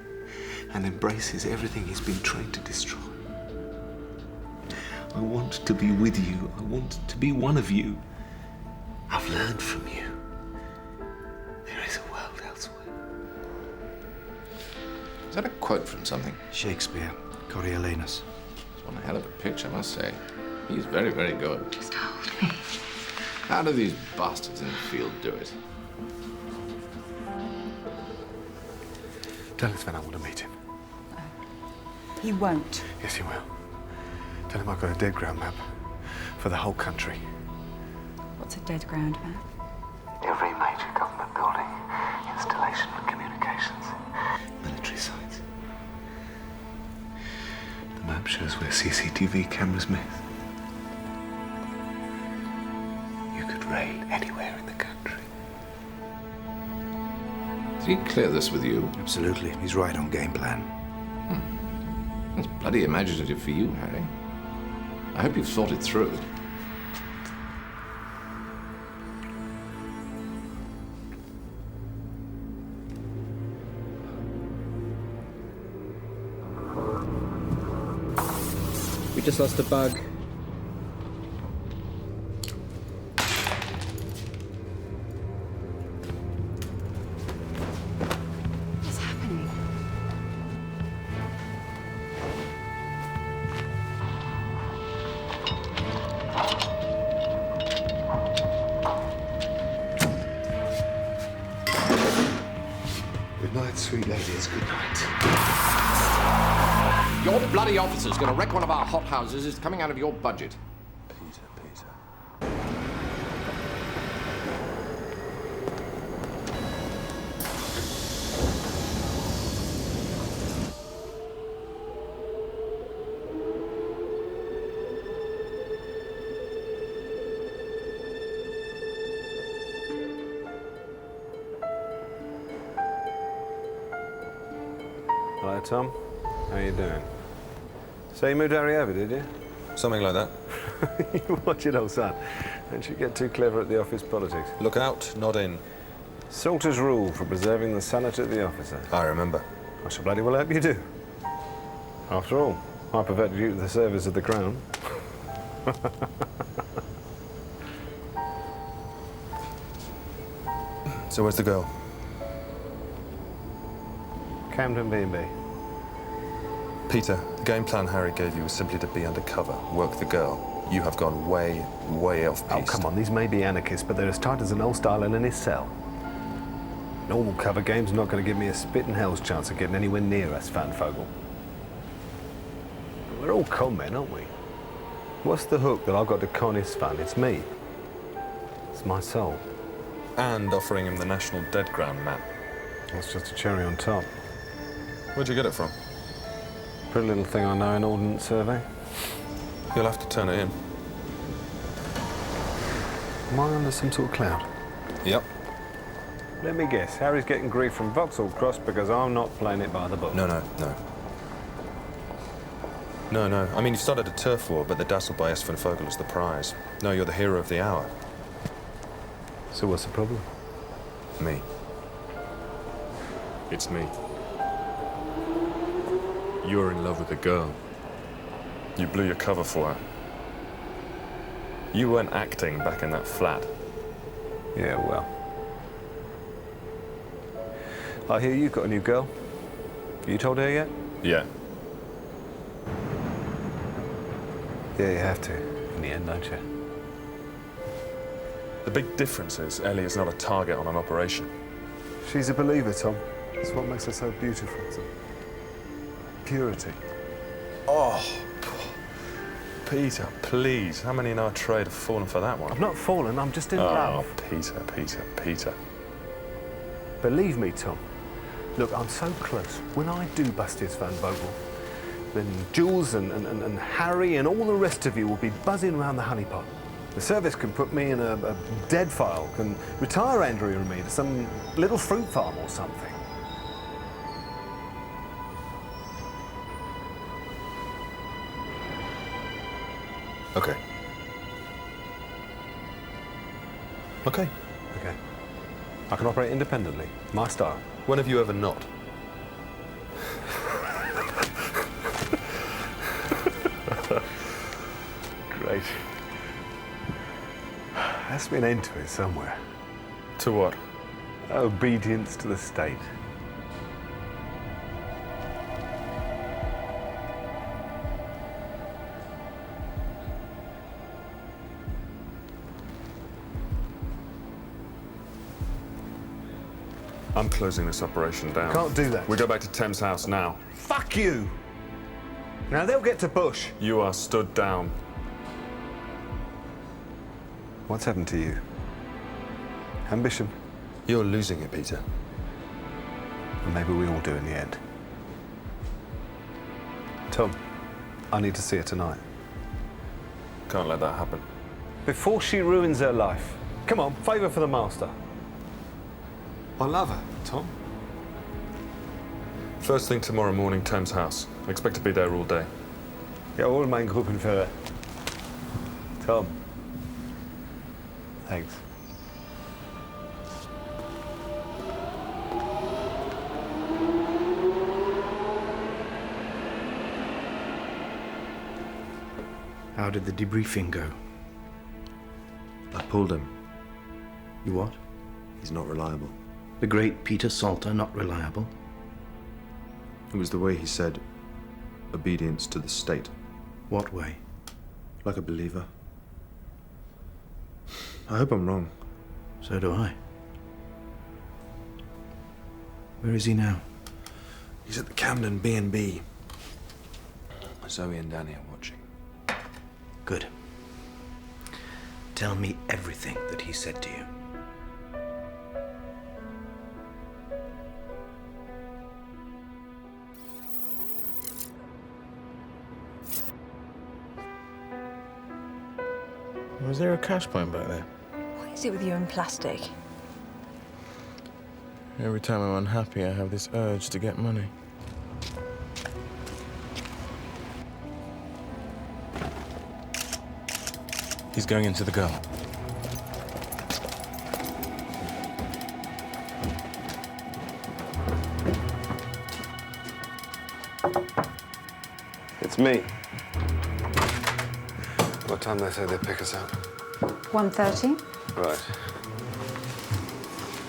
and embraces everything he's been trained to destroy. I want to be with you. I want to be one of you. I've learned from you. There is a world elsewhere. Is that a quote from something? Shakespeare, Coriolanus. It's one hell of a pitch, I must say. He's very, very good. Just hold me. How do these bastards in the field do it? Tell Sven I want to meet him. He won't. Yes, he will. Tell him I've got a dead ground map for the whole country. What's a dead ground map? Every major government building, installation, communications. Military sites. The map shows where CCTV cameras miss. You could raid anywhere in the country. Did he clear this with you? Absolutely. He's right on game plan. That's bloody imaginative for you, Harry. I hope you've thought it through. We just lost a bug. What's happening? Good night, sweet ladies. Good night. Your bloody officer's gonna wreck one of our hothouses. It's coming out of your budget. Peter. Hello, Tom. How you doing? So you moved Harry over, did you? Something like that. You watch it, old son. Don't you get too clever at the office politics. Look out, not in. Salter's rule for preserving the sanity of the officer. I remember. I shall bloody well hope you do. After all, I perverted you to the service of the Crown. So where's the girl? Camden B&B. Peter, the game plan Harry gave you was simply to be undercover, work the girl. You have gone way, way off-piste. Oh, come on, these may be anarchists, but they're as tight as an old style in his cell. Normal cover game's not going to give me a spit in hell's chance of getting anywhere near us, Van Fogel. We're all con men, aren't we? What's the hook that I've got to con his fun? It's me. It's my soul. And offering him the National Dead Ground map. That's just a cherry on top. Where'd you get it from? Pretty little thing I know in Ordnance Survey. You'll have to turn it in. Am I under some sort of cloud? Yep. Let me guess, Harry's getting grief from Vauxhall Cross because I'm not playing it by the book. No. I mean, you've started a turf war, but they're dazzled by Van Fogel as the prize. No, you're the hero of the hour. So what's the problem? Me. It's me. You're in love with a girl. You blew your cover for her. You weren't acting back in that flat. Yeah, well. I hear you've got a new girl. You told her yet? Yeah. Yeah, you have to, in the end, don't you? The big difference is Ellie is not a target on an operation. She's a believer, Tom. That's what makes her so beautiful. It's purity. Oh, Peter, please. How many in our trade have fallen for that one? I've not fallen, I'm just in love. Oh, Peter. Believe me, Tom. Look, I'm so close. When I do bust his Van Vogel, then Jules and Harry and all the rest of you will be buzzing around the honeypot. The service can put me in a dead file, can retire Andrea and me to some little fruit farm or something. Okay. Okay. Okay. I can operate independently. My style. When have you ever not? Great. Has to be an end to it somewhere. To what? Obedience to the state. I'm closing this operation down. Can't do that. We go back to Thames House now. Fuck you! Now they'll get to Bush. You are stood down. What's happened to you? Ambition? You're losing it, Peter. And maybe we all do in the end. Tom, I need to see her tonight. Can't let that happen. Before she ruins her life. Come on, favour for the master. I love her, Tom. First thing tomorrow morning, Thames House. I expect to be there all day. Jawohl, mein Gruppenführer. Tom. Thanks. How did the debriefing go? I pulled him. You what? He's not reliable. The great Peter Salter not reliable? It was the way he said obedience to the state. What way? Like a believer. I hope I'm wrong. So do I. Where is he now? He's at the Camden B&B. Zoe and Danny are watching. Good. Tell me everything that he said to you. Was there a cash point back there? What is it with you and plastic? Every time I'm unhappy, I have this urge to get money. He's going into the girl. It's me. What time they say they pick us up? 1:30. Right.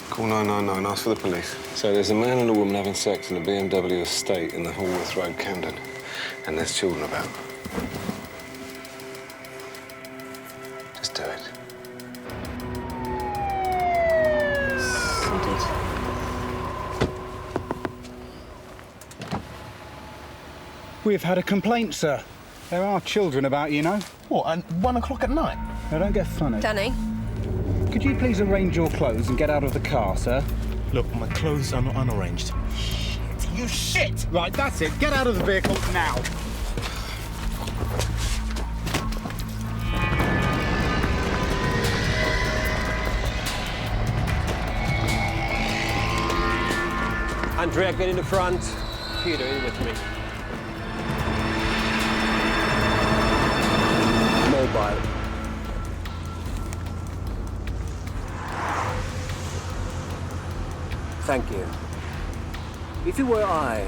Call 999, ask for the police. So there's a man and a woman having sex in a BMW estate in the Hallworth Road, Camden. And there's children about. Just do it. We've had a complaint, sir. There are children about, you know. What, at 1 o'clock at night? Now, don't get funny. Danny? Could you please arrange your clothes and get out of the car, sir? Look, my clothes are not unarranged. Shit, you shit! Right, that's it. Get out of the vehicle now. Andrea, get in the front. Peter, in with me. Mobile. Thank you. If you were I,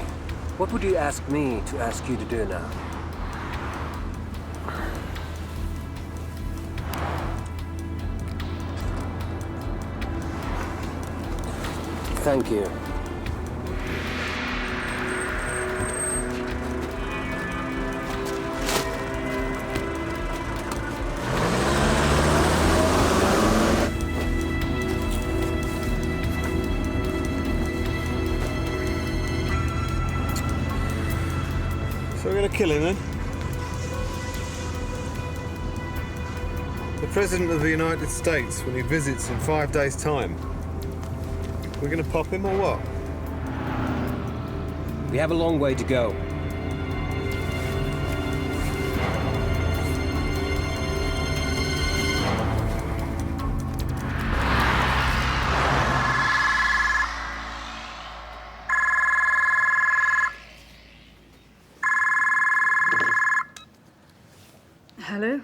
what would you ask me to ask you to do now? Thank you. So we're going to kill him, then? The President of the United States, when he visits in 5 days' time. We're going to pop him, or what? We have a long way to go. Hello?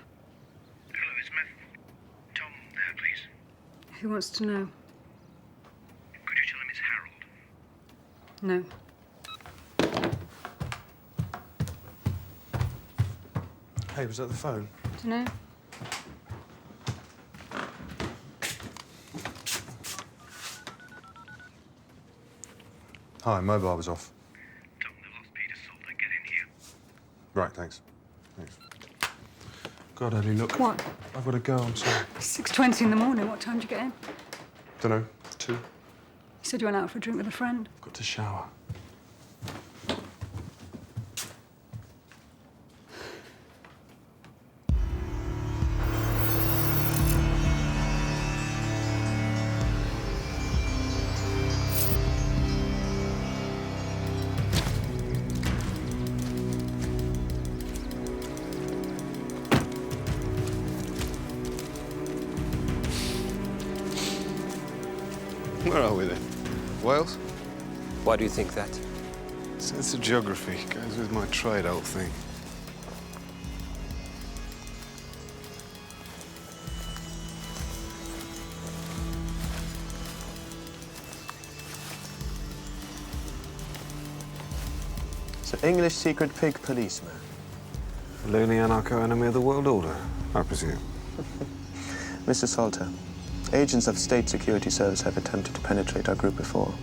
wants to know? Could you tell him it's Harold? No. Hey, was that the phone? Dunno. Hi, mobile was off. Tom, they've lost Peter Salter. Get in here. Right, thanks. Thanks. God, Ellie, look. What? I've got to go, I'm sorry. 6:20 in the morning. What time did you get in? Dunno, 2. You said you went out for a drink with a friend. Got to shower. Where are we then? Wales? Why do you think that? Sense of geography goes with my trade, old thing. So English secret pig policeman. Loony anarcho-enemy of the world order, I presume. Mr. Salter, agents of State Security Service have attempted to penetrate our group before.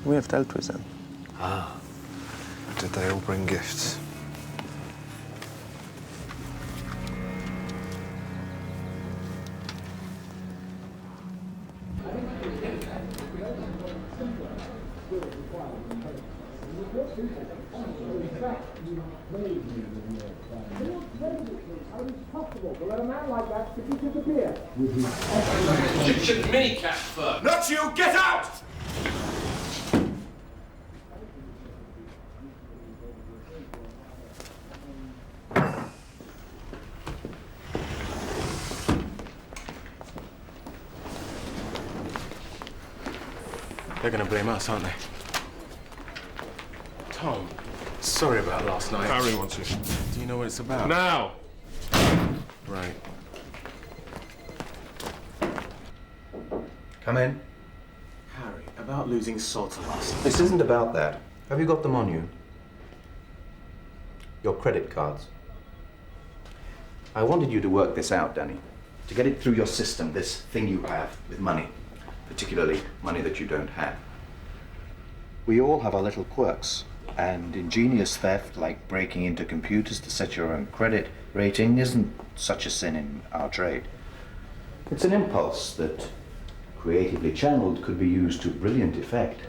We have dealt with them. Ah. Did they all bring gifts? Egyptian minicat fur. Not you! Get out! They're gonna blame us, aren't they? Tom, sorry about last night. Harry wants it. Do you know what it's about? Now! Right. Come in. Harry, about losing Salter last night. This isn't about that. Have you got them on you? Your credit cards. I wanted you to work this out, Danny. To get it through your system, this thing you have with money. Particularly money that you don't have. We all have our little quirks, and ingenious theft, like breaking into computers to set your own credit rating, isn't such a sin in our trade. It's an impulse that, creatively channeled, could be used to brilliant effect.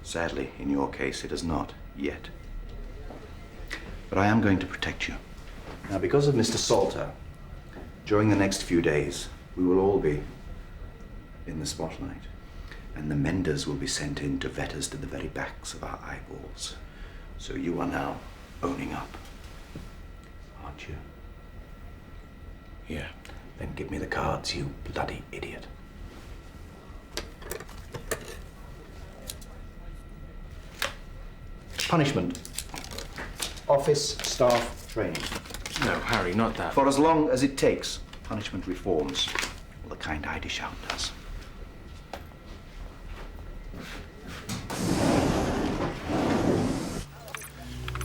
Sadly, in your case, it has not yet. But I am going to protect you. Now, because of Mr. Salter, during the next few days, we will all be in the spotlight, and the menders will be sent in to vet us to the very backs of our eyeballs. So you are now owning up, aren't you? Yeah. Then give me the cards, you bloody idiot. Punishment. Office staff training. No, Harry, not that. For as long as it takes. Punishment reforms. Well, the kind I dish out does.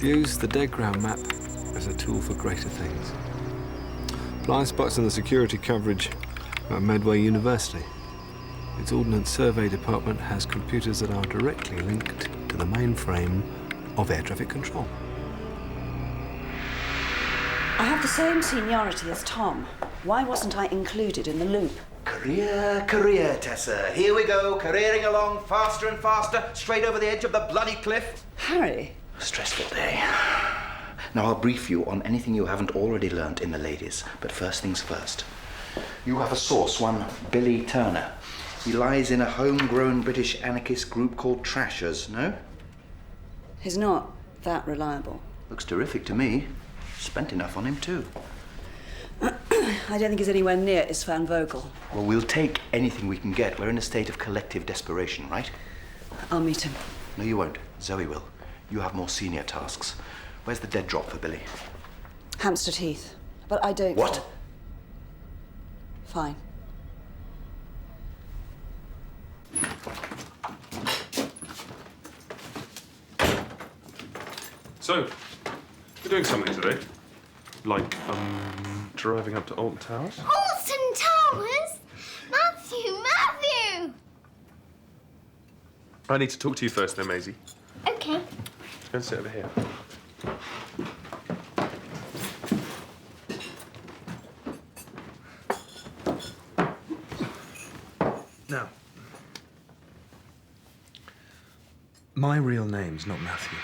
Use the dead ground map as a tool for greater things. Blind spots in the security coverage at Medway University. Its Ordnance Survey Department has computers that are directly linked to the mainframe of air traffic control. I have the same seniority as Tom. Why wasn't I included in the loop? Career, Tessa. Here we go, careering along faster and faster, straight over the edge of the bloody cliff. Harry. Stressful day. Now, I'll brief you on anything you haven't already learnt in the ladies. But first things first. You have a source, one Billy Turner. He lies in a homegrown British anarchist group called Trashers, no? He's not that reliable. Looks terrific to me. Spent enough on him, too. I don't think he's anywhere near Isfan Vogel. Well, we'll take anything we can get. We're in a state of collective desperation, right? I'll meet him. No, you won't. Zoe will. You have more senior tasks. Where's the dead drop for Billy? Hampstead Heath. But I don't... What? Fine. So, you're doing something today? Like, driving up to Alton Towers? Alton Towers? Matthew! I need to talk to you first then, Maisie. Okay. Go and sit over here. Now, my real name's not Matthew.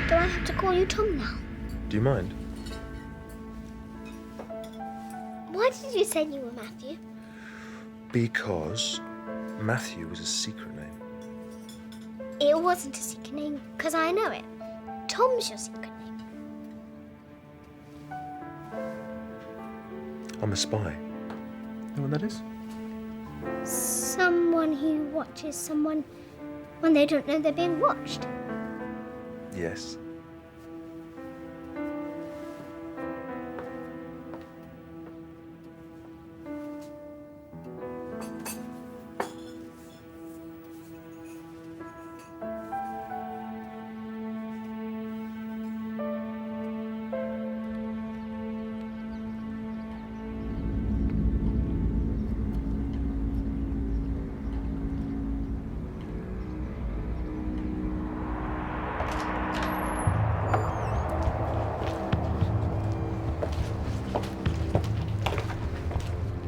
Do I have to call you Tom now? Do you mind? Why did you say you were Matthew? Because Matthew was a secret name. It wasn't a secret name, because I know it. Tom's your secret name. I'm a spy. Know what that is? Someone who watches someone when they don't know they're being watched. Yes.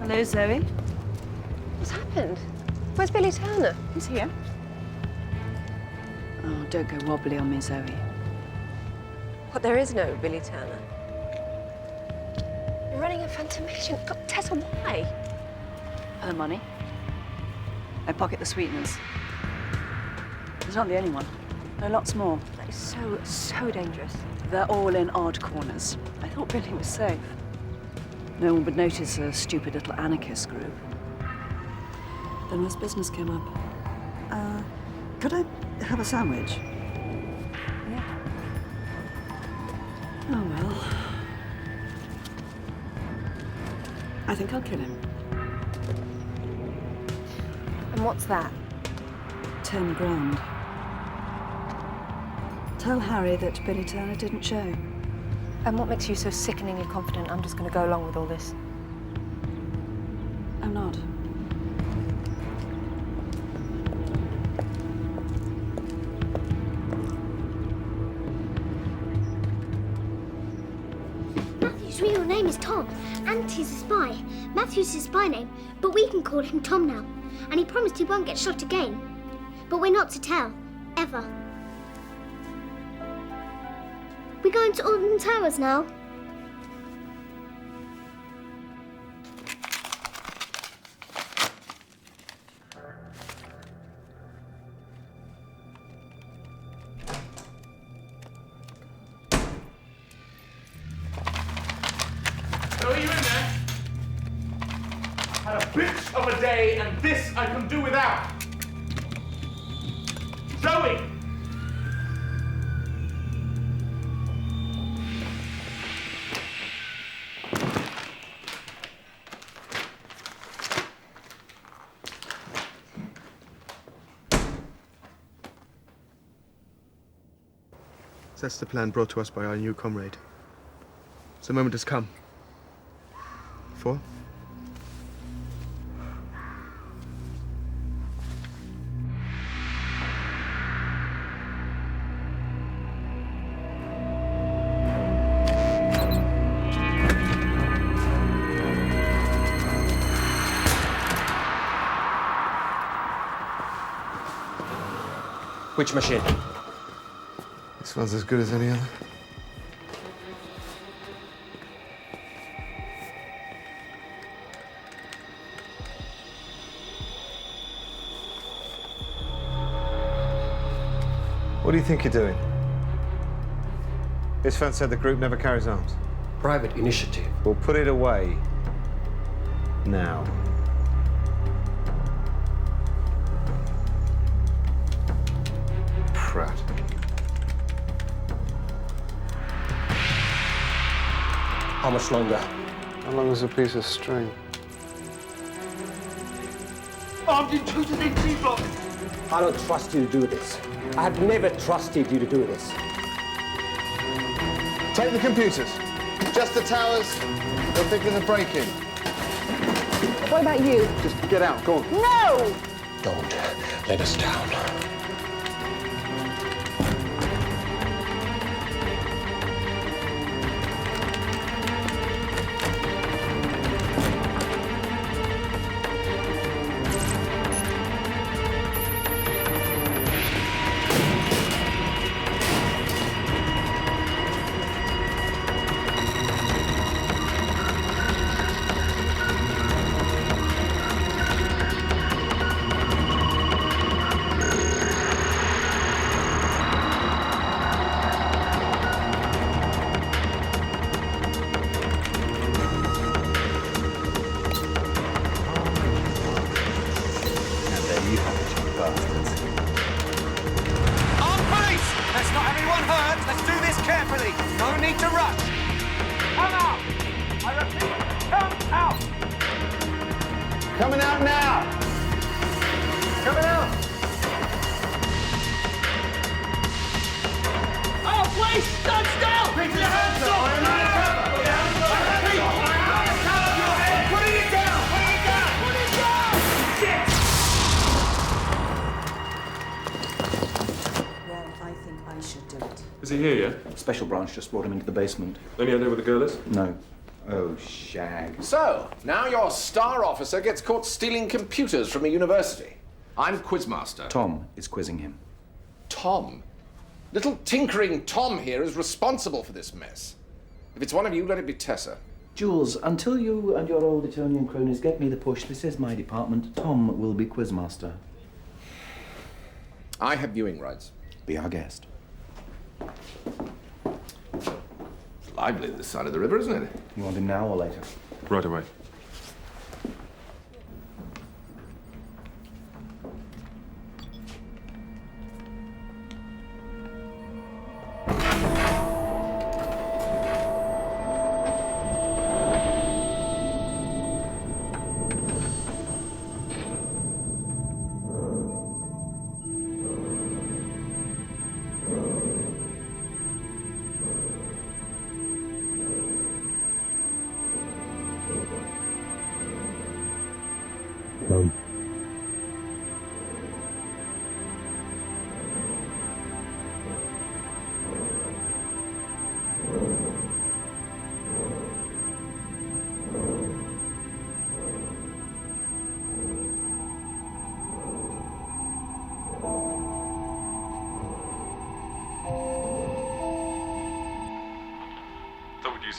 Hello, Zoe. What's happened? Where's Billy Turner? He's here. Oh, don't go wobbly on me, Zoe. What, there is no Billy Turner? You're running a phantom mission. God, Tessa, why? Earn money. I pocket the sweeteners. He's not the only one. There are lots more. That is so dangerous. They're all in odd corners. I thought Billy was safe. No one would notice a stupid little anarchist group. Then this business came up. Could I have a sandwich? Yeah. Oh, well. I think I'll kill him. And what's that? 10 grand. Tell Harry that Billy Turner didn't show. And what makes you so sickeningly confident I'm just going to go along with all this? I'm not. Matthew's real name is Tom, and he's a spy. Matthew's his spy name, but we can call him Tom now. And he promised he won't get shot again. But we're not to tell, ever. We're going to Alton Towers now. So are you in there? Had a bitch of a day, and this I can do without. Zoe! That's the plan brought to us by our new comrade. The moment has come. For? Which machine? This one's as good as any other. What do you think you're doing? Isfan said the group never carries arms. Private initiative. We'll put it away. Now. Prat. How much longer? How long is a piece of string? Armed intruders in T-block! I don't trust you to do this. I have never trusted you to do this. Take the computers. Just the towers. We're thinking of break-in. What about you? Just get out, go on. No! Don't let us down. Coming out now! Coming out! Oh, please, stand still! Put your hands up! Putting it down! Put it down! Put it down! Shit! Well, I think I should do it. Is he here yet? Special branch just brought him into the basement. Any idea where the girl is? No. Oh, shag. So, now your star officer gets caught stealing computers from a university. I'm Quizmaster. Tom is quizzing him. Tom? Little tinkering Tom here is responsible for this mess. If it's one of you, let it be Tessa. Jules, until you and your old Etonian cronies get me the push, this is my department. Tom will be quizmaster. I have viewing rights. Be our guest. Lively this side of the river, isn't it? You want him now or later? Right away.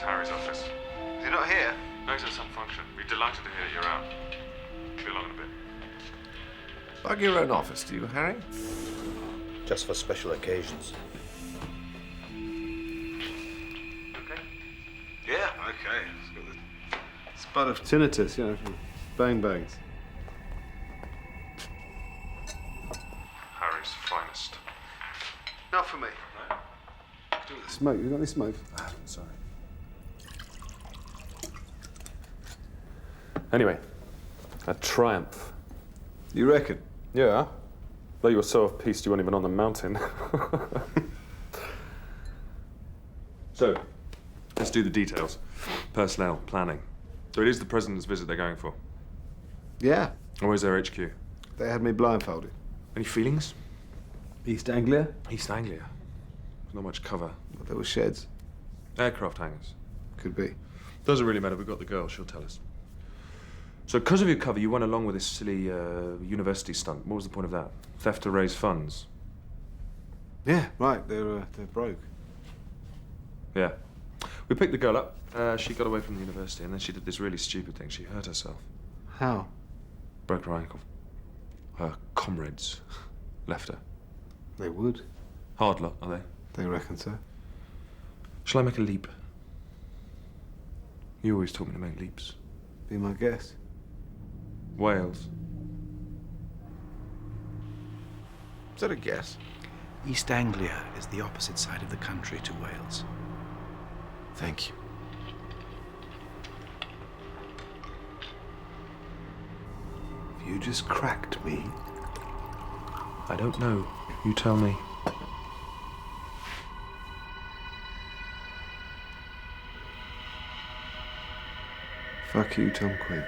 Harry's office. Is he not here? No, he's at some function. Be delighted to hear you're out. Be along in a bit. Bug your own office, do you, Harry? Just for special occasions. Okay. Yeah, okay. It's got the spud of tinnitus, you know, from bang bangs. Harry's finest. Not for me. No? Smoke. You got any smoke? Ah, sorry. Anyway, a triumph. You reckon? Yeah. Though you were so off-piste you weren't even on the mountain. So, let's do the details. Personnel, planning. So it is the President's visit they're going for. Yeah. Or where's their HQ? They had me blindfolded. Any feelings? East Anglia? East Anglia. There's not much cover. Well, there were sheds. Aircraft hangars. Could be. Doesn't really matter. We've got the girl. She'll tell us. So, because of your cover, you went along with this silly university stunt. What was the point of that? Theft to raise funds? Yeah, right. They're broke. Yeah. We picked the girl up. She got away from the university, and then she did this really stupid thing. She hurt herself. How? Broke her ankle. Her comrades left her. They would. Hard lot, are they? They reckon so. Shall I make a leap? You always taught me to make leaps. Be my guess. Wales. Is that a guess? East Anglia is the opposite side of the country to Wales. Thank you. You just cracked me. I don't know. You tell me. Fuck you, Tom Quinn.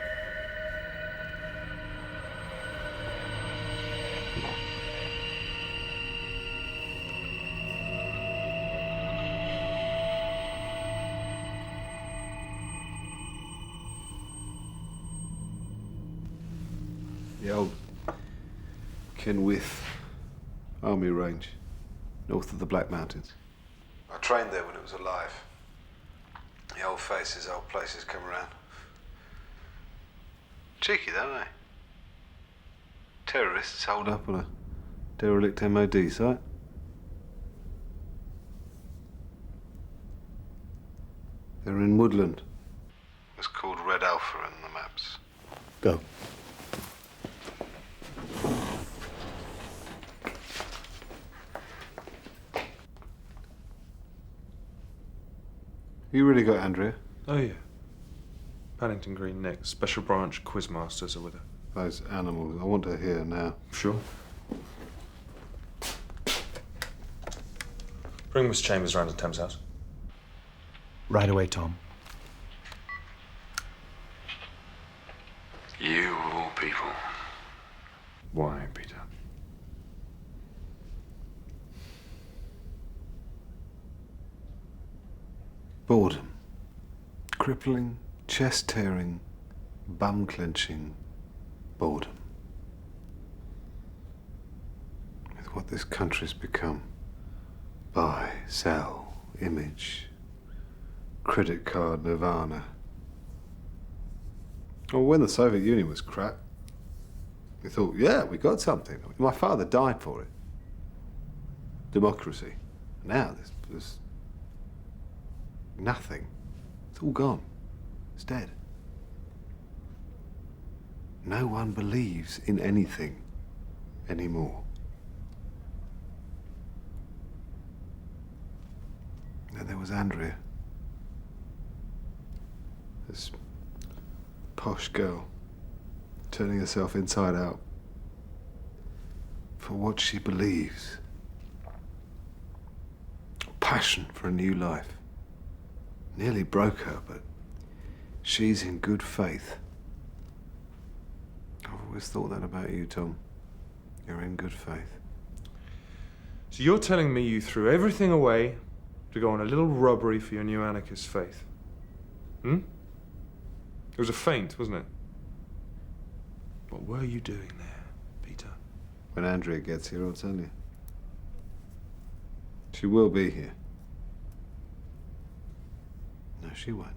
The old Kenwith Army Range, north of the Black Mountains. I trained there when it was alive. The old faces, old places come around. Cheeky though, eh? Terrorists hold up on a derelict MOD site. They're in Woodland. It's called Red Alpha in the maps. Go. You really got Andrea? Oh, yeah. Paddington Green next. Special branch quizmasters are with her. Those animals. I want to hear now. Sure. Bring Miss Chambers round to Thames House. Right away, Tom. You of all people. Why, Peter? Boredom. Crippling, chest-tearing, bum-clenching boredom. With what this country's become. Buy, sell, image, credit card nirvana. Well, when the Soviet Union was crap, we thought, yeah, we got something. My father died for it. Democracy. Now there's nothing. It's all gone. It's dead. No one believes in anything anymore. And there was Andrea. This posh girl, turning herself inside out for what she believes. Passion for a new life. Nearly broke her, but she's in good faith. I've always thought that about you, Tom. You're in good faith. So you're telling me you threw everything away to go on a little robbery for your new anarchist faith? Hmm? It was a feint, wasn't it? What were you doing there, Peter? When Andrea gets here, I'll tell you. She will be here. No, she won't.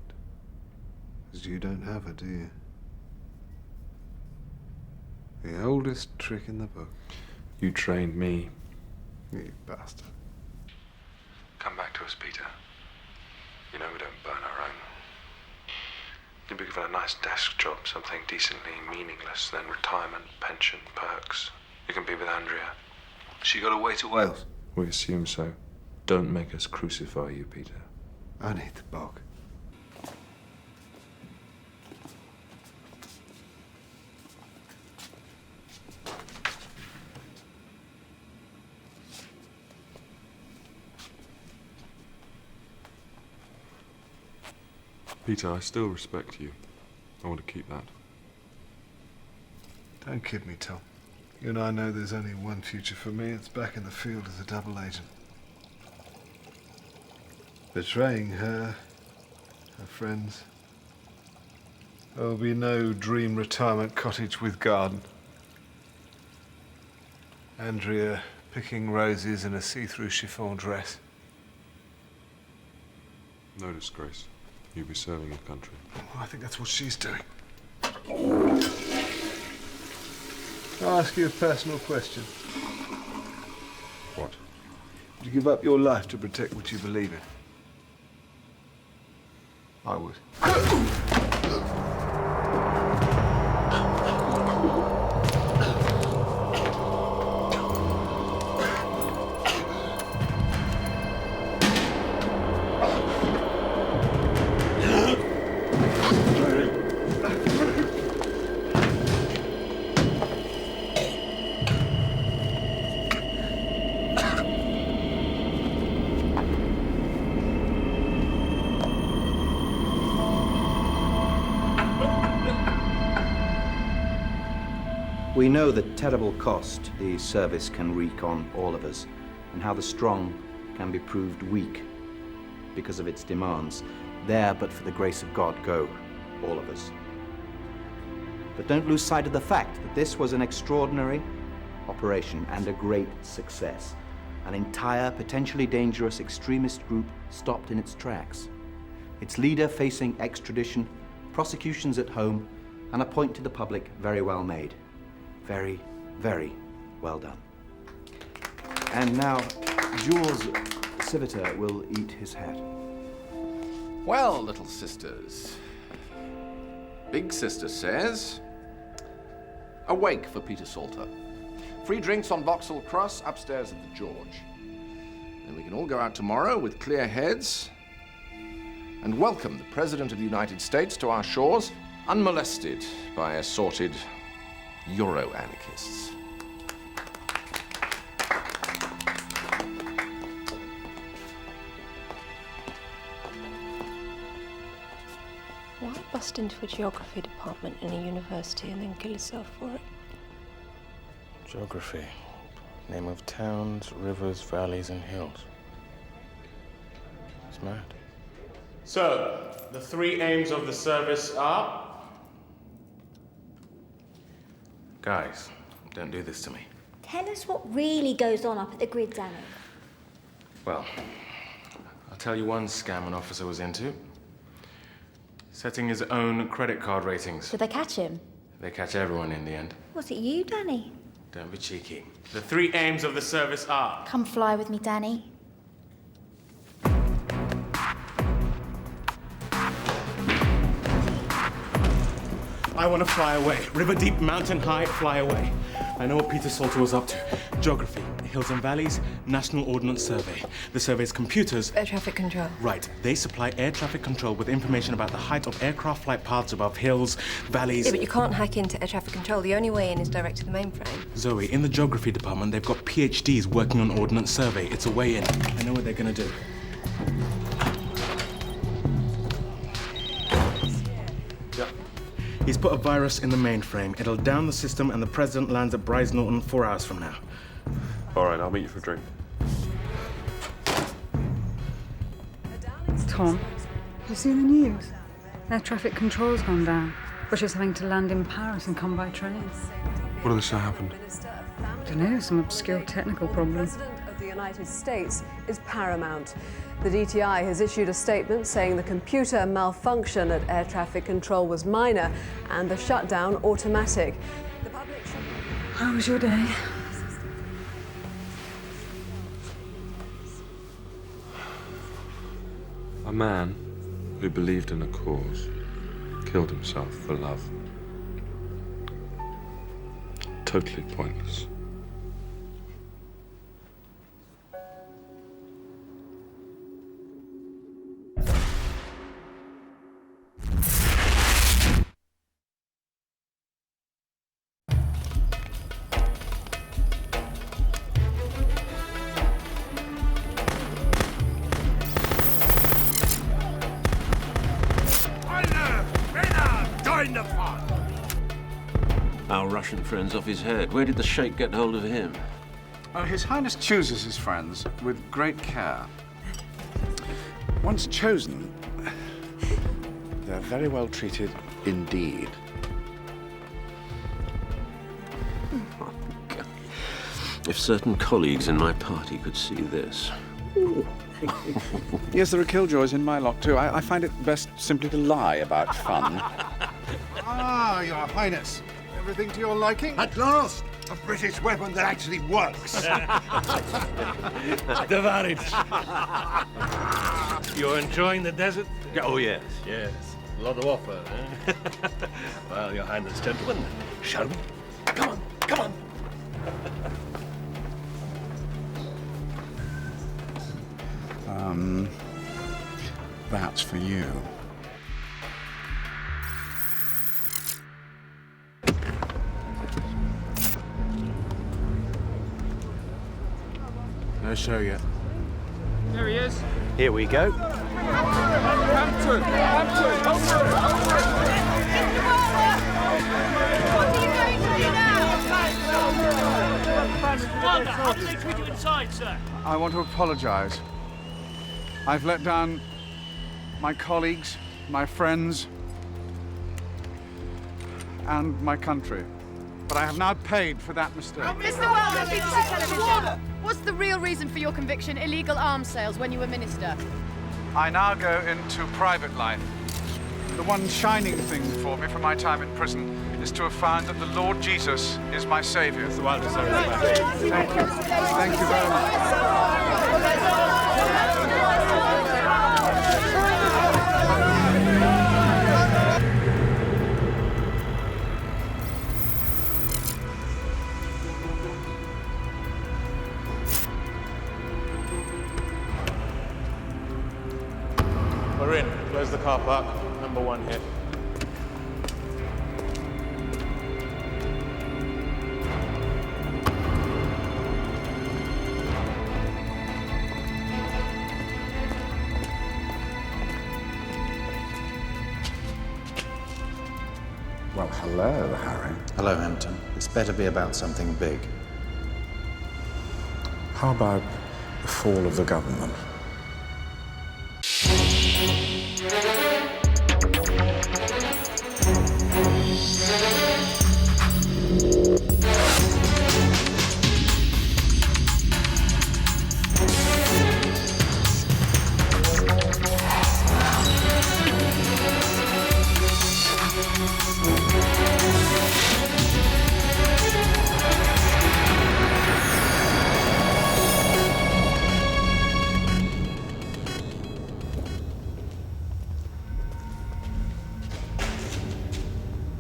Because you don't have her, do you? The oldest trick in the book. You trained me. You bastard. Come back to us, Peter. You know we don't burn our own. You'd be given a nice desk job, something decently meaningless, then retirement, pension, perks. You can be with Andrea. She got away to Wales? We assume so. Don't make us crucify you, Peter. I need the bog. Peter, I still respect you. I want to keep that. Don't kid me, Tom. You and I know there's only one future for me. It's back in the field as a double agent. Betraying her, her friends. There'll be no dream retirement cottage with garden. Andrea picking roses in a see-through chiffon dress. No disgrace. You'll be serving your country. Well, I think that's what she's doing. I'll ask you a personal question. What? Would you give up your life to protect what you believe in? I would. We know the terrible cost the service can wreak on all of us, and how the strong can be proved weak because of its demands. There, but for the grace of God, go, all of us. But don't lose sight of the fact that this was an extraordinary operation and a great success. An entire, potentially dangerous extremist group stopped in its tracks. Its leader facing extradition, prosecutions at home, and a point to the public very well made. Very, very well done. And now, Jules Civita will eat his hat. Well, little sisters, Big Sister says, a wake for Peter Salter. Free drinks on Vauxhall Cross upstairs at the George. Then we can all go out tomorrow with clear heads and welcome the President of the United States to our shores, unmolested by assorted Euro-anarchists. Why bust into a geography department in a university and then kill yourself for it? Geography. Name of towns, rivers, valleys, and hills. It's mad. So, the three aims of the service are? Guys, don't do this to me. Tell us what really goes on up at the grid, Danny. Well, I'll tell you one scam an officer was into. Setting his own credit card ratings. Did they catch him? They catch everyone in the end. Was it you, Danny? Don't be cheeky. The three aims of the service are? Come fly with me, Danny. I want to fly away. River deep, mountain high, fly away. I know what Peter Salter was up to. Geography, hills and valleys, National Ordnance Survey. The survey's computers... Air traffic control. Right. They supply air traffic control with information about the height of aircraft flight paths above hills, valleys... Yeah, but you can't hack into air traffic control. The only way in is direct to the mainframe. Zoe, in the geography department, they've got PhDs working on Ordnance Survey. It's a way in. I know what they're gonna do. He's put a virus in the mainframe. It'll down the system and the president lands at Bryce Norton 4 hours from now. All right, I'll meet you for a drink. Tom, you see the news? Air traffic control's gone down. Bush is having to land in Paris and come by train. What other stuff happened? Don't know, some obscure technical problem. The President of the United States is paramount. The DTI has issued a statement saying the computer malfunction at air traffic control was minor and the shutdown automatic. The public should... How was your day? A man who believed in a cause killed himself for love. Totally pointless. Our Russian friend's off his head. Where did the Sheikh get hold of him? His Highness chooses his friends with great care. Once chosen, they're very well treated indeed. If certain colleagues in my party could see this. Yes, there are killjoys in my lot too. I find it best simply to lie about fun. Ah, Your Highness. Everything to your liking? At last! A British weapon that actually works. Divided. You're enjoying the desert? Oh, yes. Yes. A lot to offer, eh? Well, Your Highness, gentlemen, shall we? Come on, come on. That's for you. No show yet. There he is. Here we go. Hampton! Hampton! Over! What are you going to do now? Wanda, how do they treat you inside, sir? I want to apologize. I've let down my colleagues, my friends, and my country. But I have now paid for that mistake. Mr. Wilder, BBC Television. What's the real reason for your conviction? Illegal arms sales when you were minister? I now go into private life. The one shining thing for me from my time in prison is to have found that the Lord Jesus is my Saviour. Mr. Wilder, sorry. Thank you. Thank you very much. We're in. Close the car park. Number 1 here. Well, hello, Harry. Hello, Hampton. It's better be about something big. How about the fall of the government?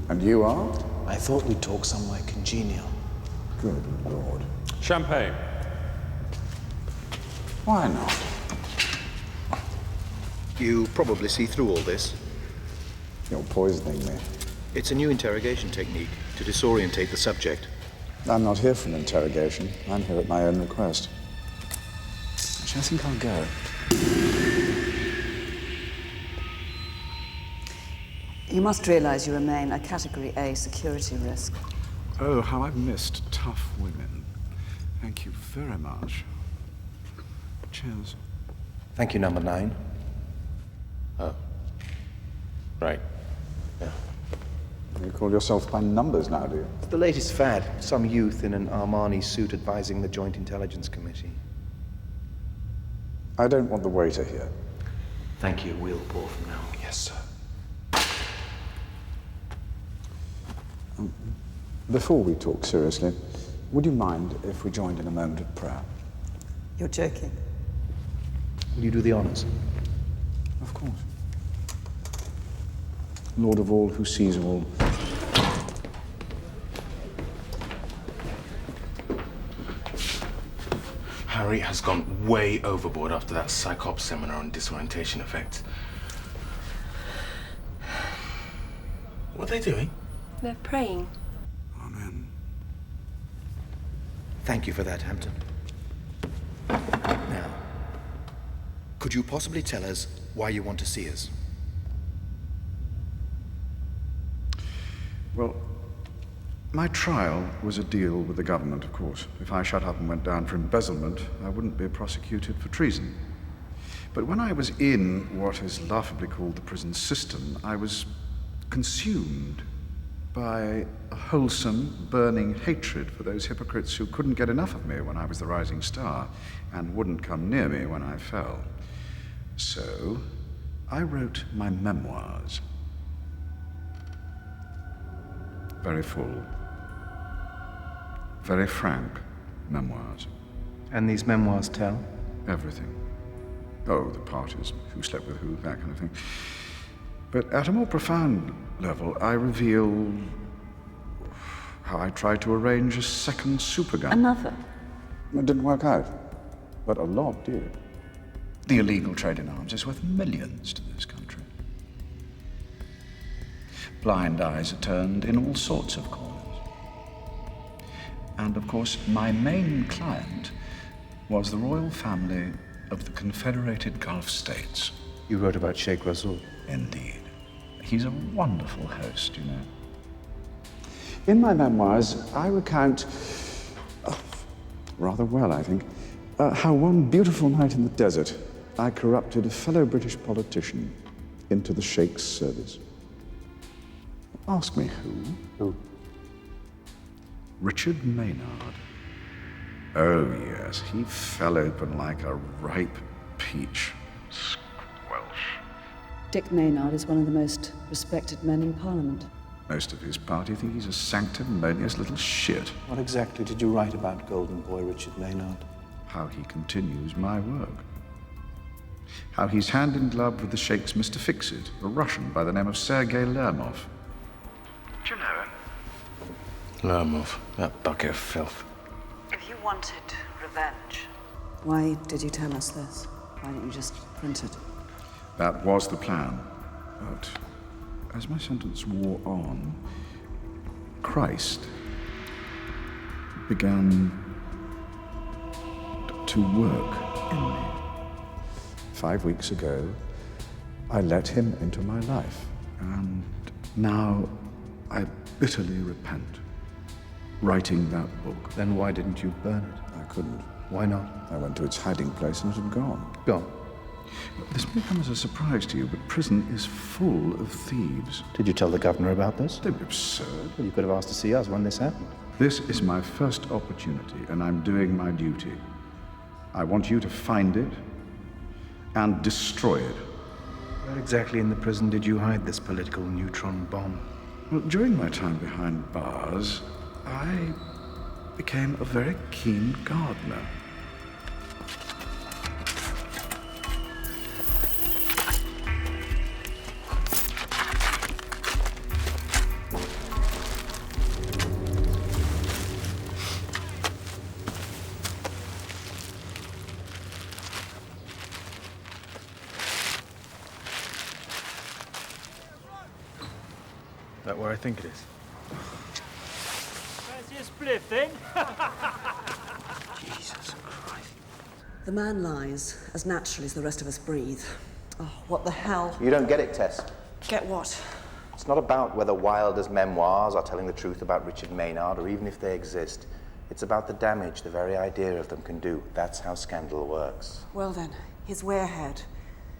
And you are? I thought we'd talk somewhere congenial. Good Lord. Champagne. Why not? You probably see through all this. You're poisoning me. It's a new interrogation technique to disorientate the subject. I'm not here for an interrogation. I'm here at my own request. Actually, I think I'll go. You must realize you remain a Category A security risk. Oh, how I've missed tough women. Thank you very much. Cheers. Thank you, number 9. Oh. Right. Yeah. You call yourself by numbers now, do you? It's the latest fad. Some youth in an Armani suit advising the Joint Intelligence Committee. I don't want the waiter here. Thank you. We'll pour from now. Yes, sir. Before we talk seriously, would you mind if we joined in a moment of prayer? You're joking. Will you do the honors? Of course. Lord of all, who sees all. Harry has gone way overboard after that psychop seminar on disorientation effects. What are they doing? They're praying. Amen. Thank you for that, Hampton. Now, could you possibly tell us why you want to see us? Well, my trial was a deal with the government, of course. If I shut up and went down for embezzlement, I wouldn't be prosecuted for treason. But when I was in what is laughably called the prison system, I was consumed by a wholesome, burning hatred for those hypocrites who couldn't get enough of me when I was the rising star and wouldn't come near me when I fell. So, I wrote my memoirs. Very full. very frank memoirs. And these memoirs tell? Everything. Oh, the parties, who slept with who, that kind of thing. But at a more profound level, I reveal how I tried to arrange a second supergun. Another? It didn't work out, but a lot did. The illegal trade in arms is worth millions to this country. Blind eyes are turned in all sorts of corners. And of course, my main client was the royal family of the Confederated Gulf States. You wrote about Sheikh Rasul? Indeed. He's a wonderful host, you know. In my memoirs, I recount, rather well, I think, how one beautiful night in the desert, I corrupted a fellow British politician into the Sheikh's service. Ask me who? Who? Richard Maynard. Oh, yes, he fell open like a ripe peach. Squelch. Dick Maynard is one of the most respected men in Parliament. Most of his party think he's a sanctimonious little shit. What exactly did you write about Golden Boy Richard Maynard? How he continues my work. How he's hand in glove with the Sheikh's Mr. Fix-It, a Russian by the name of Sergei Lermov. Do you know him? Lermov, that bucket of filth. If you wanted revenge, why did you tell us this? Why didn't you just print it? That was the plan. But as my sentence wore on, Christ began to work in me. 5 weeks ago, I let him into my life. And now I bitterly repent writing that book. Then why didn't you burn it? I couldn't. Why not? I went to its hiding place and it had gone. Gone? This may come as a surprise to you, but prison is full of thieves. Did you tell the governor about this? They'd be absurd. Well, you could have asked to see us when this happened. This is my first opportunity, and I'm doing my duty. I want you to find it and destroy it. Where exactly in the prison did you hide this political neutron bomb? Well, during my time behind bars, I became a very keen gardener. That where I think it is? Fancy a spliff, then? Jesus Christ. The man lies as naturally as the rest of us breathe. Oh, what the hell? You don't get it, Tess. Get what? It's not about whether Wilder's memoirs are telling the truth about Richard Maynard, or even if they exist. It's about the damage the very idea of them can do. That's how scandal works. Well then, his warehead.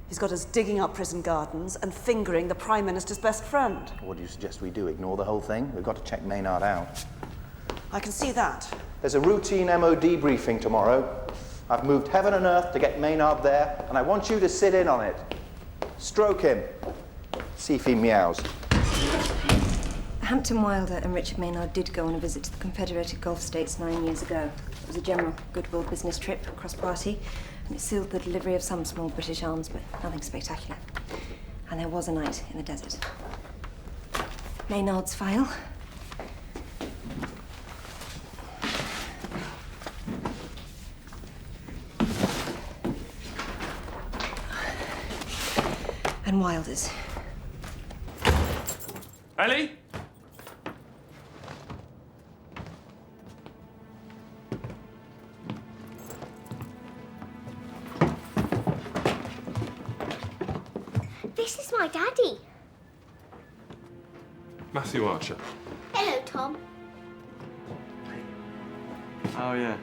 He's got us digging up prison gardens and fingering the Prime Minister's best friend. What do you suggest we do? Ignore the whole thing? We've got to check Maynard out. I can see that. There's a routine MOD briefing tomorrow. I've moved heaven and earth to get Maynard there, and I want you to sit in on it. Stroke him. See if he meows. Hampton Wilder and Richard Maynard did go on a visit to the Confederated Gulf States 9 years ago. It was a general goodwill business trip, cross-party, and it sealed the delivery of some small British arms, but nothing spectacular. And there was a night in the desert. Maynard's file. And Wilder's. Ellie? This is my daddy. Matthew Archer. Hello, Tom. Oh, yeah.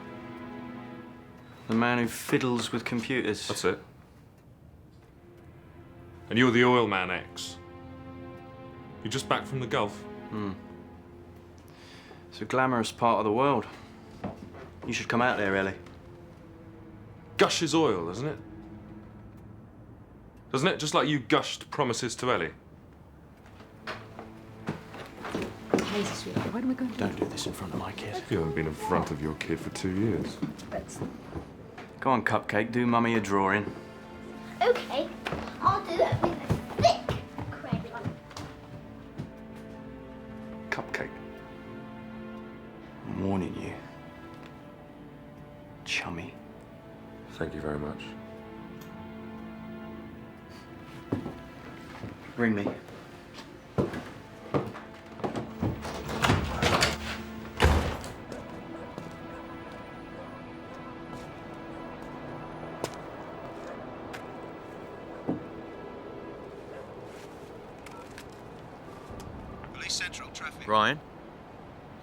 The man who fiddles with computers. That's it. And you're the oil man X. You're just back from the Gulf. Hmm. It's a glamorous part of the world. You should come out there, Ellie. Gushes oil, doesn't it? Doesn't it? Just like you gushed promises to Ellie. Hey, crazy, sweetheart. When are we going to... Don't do this in front of my kid. You haven't been in front of your kid for 2 years. Let's... Go on, Cupcake, do Mummy a drawing. Okay, I'll do it with a thick crayon. Cupcake. I'm warning you. Chummy. Thank you very much. Ring me. Police Central, traffic. Brian?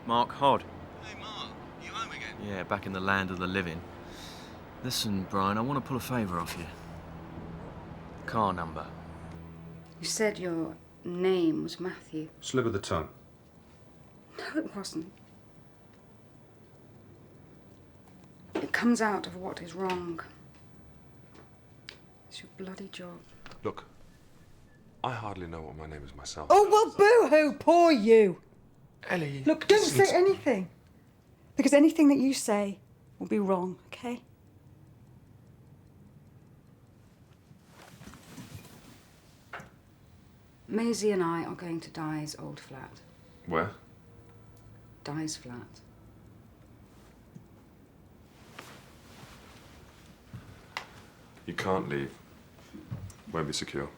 Mark Hod. Hey, Mark. You home again? Yeah, back in the land of the living. Listen, Brian, I want to pull a favour off you. Car number. You said your name was Matthew. Slip of the tongue. No, it wasn't. It comes out of what is wrong. It's your bloody job. Look, I hardly know what my name is myself. Oh, well, boo-hoo, poor you. Ellie. Look, don't listen say anything. Because anything that you say will be wrong, okay? Maisie and I are going to Di's old flat. Where? Di's flat. You can't leave. Won't be secure.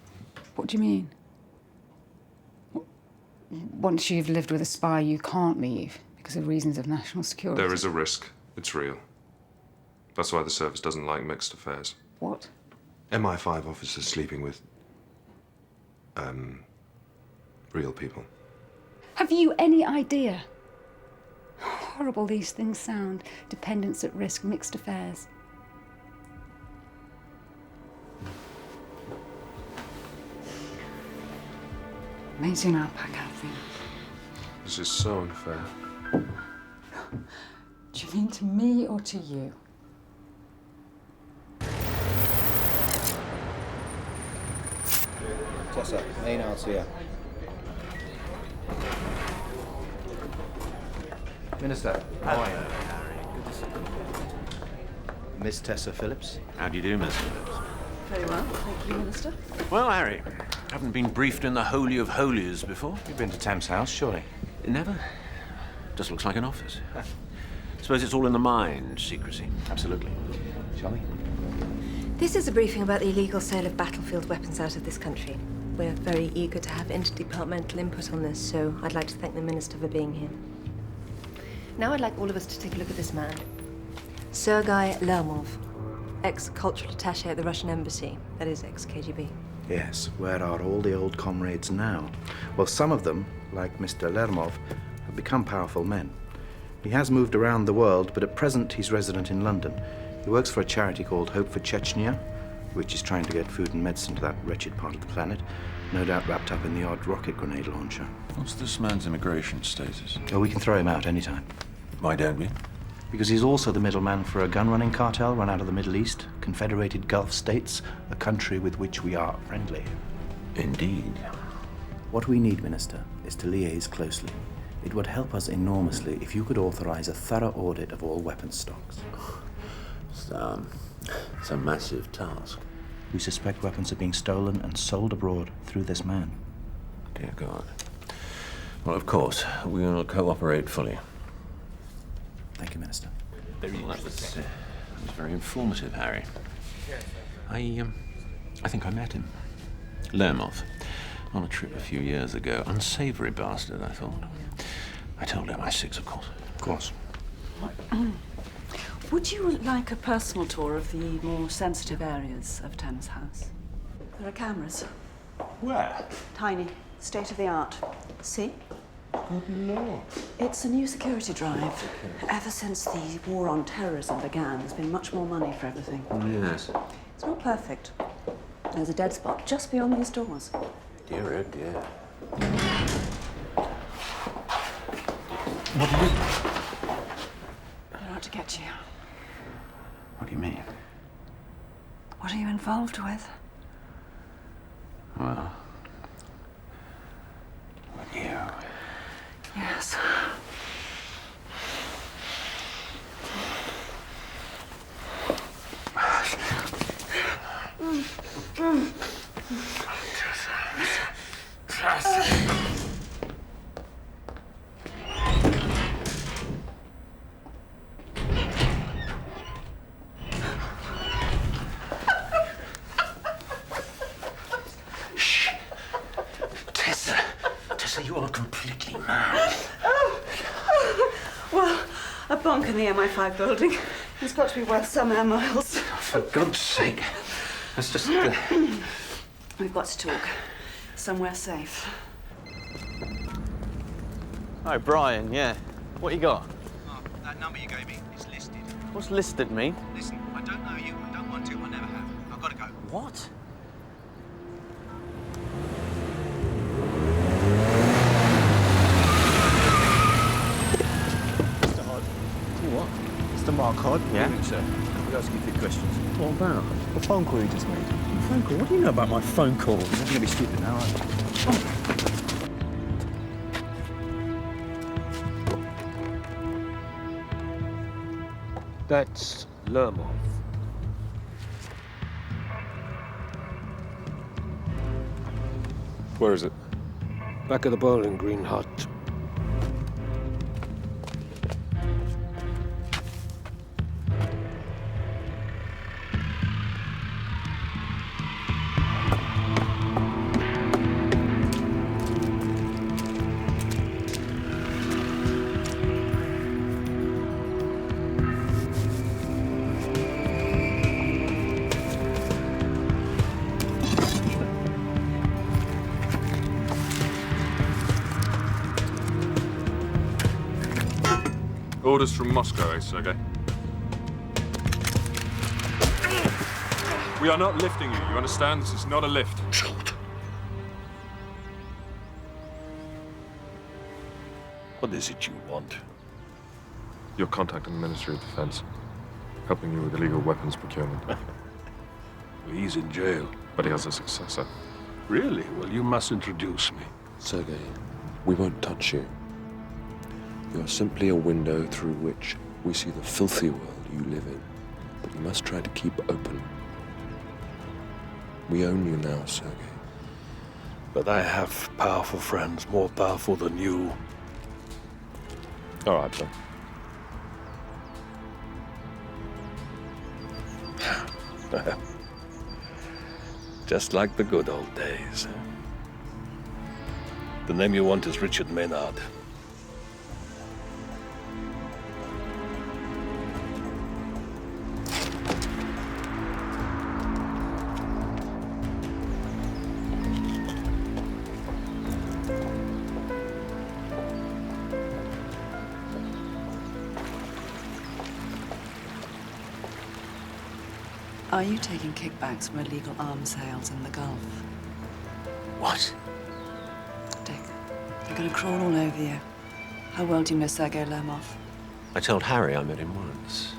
What do you mean? Once you've lived with a spy, you can't leave because of reasons of national security. There is a risk. It's real. That's why the service doesn't like mixed affairs. What? MI5 officers sleeping with... real people. Have you any idea how horrible these things sound? Dependence at risk, mixed affairs. Maisie and I'll pack our things. This is so unfair. Do you mean to me or to you? Tessa, Maynard's here. Minister, how are you? Miss Tessa Phillips. How do you do, Miss Phillips? Very well, thank you, Minister. Well, Harry, haven't been briefed in the Holy of Holies before. You've been to Tam's house, surely? Never. Just looks like an office. Suppose it's all in the mind, secrecy. Absolutely. Shall we? This is a briefing about the illegal sale of battlefield weapons out of this country. We're very eager to have interdepartmental input on this, so I'd like to thank the Minister for being here. Now I'd like all of us to take a look at this man. Sergei Lermov, ex-cultural attaché at the Russian embassy, that is ex-KGB. Yes, where are all the old comrades now? Well, some of them, like Mr. Lermov, have become powerful men. He has moved around the world, but at present he's resident in London. He works for a charity called Hope for Chechnya, which is trying to get food and medicine to that wretched part of the planet, no doubt wrapped up in the odd rocket grenade launcher. What's this man's immigration status? Oh, we can throw him out anytime. Why don't we? Because he's also the middleman for a gun-running cartel run out of the Middle East, Confederated Gulf States, a country with which we are friendly. Indeed. What we need, Minister, is to liaise closely. It would help us enormously if you could authorize a thorough audit of all weapons stocks. It's a massive task. We suspect weapons are being stolen and sold abroad through this man. Dear God. Well, of course, we will cooperate fully. Thank you, Minister. That was very informative, Harry. I think I met him. Lermov. On a trip a few years ago. Unsavory bastard, I thought. I told MI6, of course. Of course. Would you like a personal tour of the more sensitive areas of Tam's house? There are cameras. Where? Tiny. State of the art. See? Good Lord. It's a new security drive. Ever since the war on terrorism began, there's been much more money for everything. Yes. It's not perfect. There's a dead spot just beyond these doors. Dear, oh dear. What do you mean? They're out to get you. What do you mean? What are you involved with? Well, with you. Yes. Shh. Tessa, you are completely mad. Well, a bonk in the MI5 building. It's got to be worth some air miles. For God's sake. Let's just... We've got to talk. Somewhere safe. Hi, Brian, yeah. What you got? Oh, that number you gave me is listed. What's listed mean? Listen, I don't know you. I don't want to. I never have. I've got to go. What? Mr. Hod. What? Mr. Mark Hod? Yeah? Evening, sir. I'll ask you a few questions. What about? The phone call you just made. Phone call? What do you know about my phone call? You're not going to be stupid now, are you? That's Lermoff. Where is it? Back of the Bowling Green hut. Orders from Moscow, eh, Sergei? We are not lifting you, you understand? This is not a lift. What is it you want? You're contacting the Ministry of Defense, helping you with illegal weapons procurement. He's in jail. But he has a successor. Really? Well, you must introduce me. Sergei, we won't touch you. You are simply a window through which we see the filthy world you live in, but we must try to keep open. We own you now, Sergei. But I have powerful friends, more powerful than you. All right, then. Just like the good old days. The name you want is Richard Maynard. Are you taking kickbacks from illegal arms sales in the Gulf? What? Dick, they're going to crawl all over you. How well do you know Sergei Lermoff? I told Harry I met him once.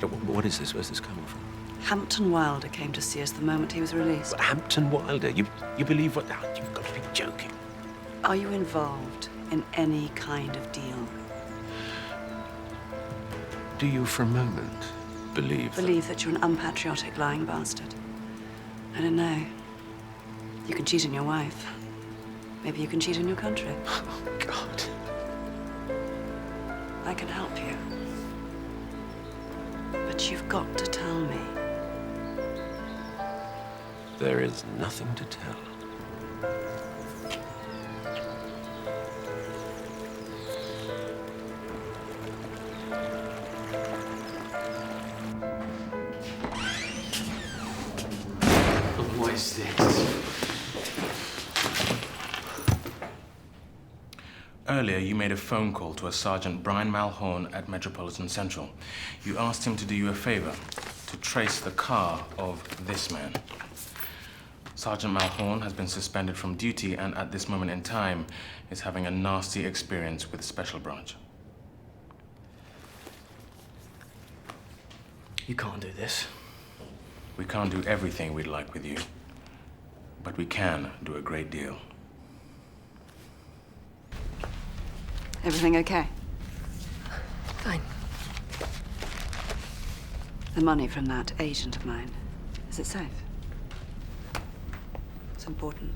Look, what is this? Where's this coming from? Hampton Wilder came to see us the moment he was released. But Hampton Wilder? You believe what? Oh, you've got to be joking. Are you involved in any kind of deal? Do you for a moment believe that you're an unpatriotic, lying bastard? I don't know. You can cheat on your wife. Maybe you can cheat on your country. Oh, God. I can help you. But you've got to tell me. There is nothing to tell. What is this? Earlier, you made a phone call to a Sergeant Brian Malhorn at Metropolitan Central. You asked him to do you a favor, to trace the car of this man. Sergeant Malhorn has been suspended from duty and at this moment in time is having a nasty experience with Special Branch. You can't do this. We can't do everything we'd like with you, but we can do a great deal. Everything okay? Fine. The money from that agent of mine, is it safe? what's important.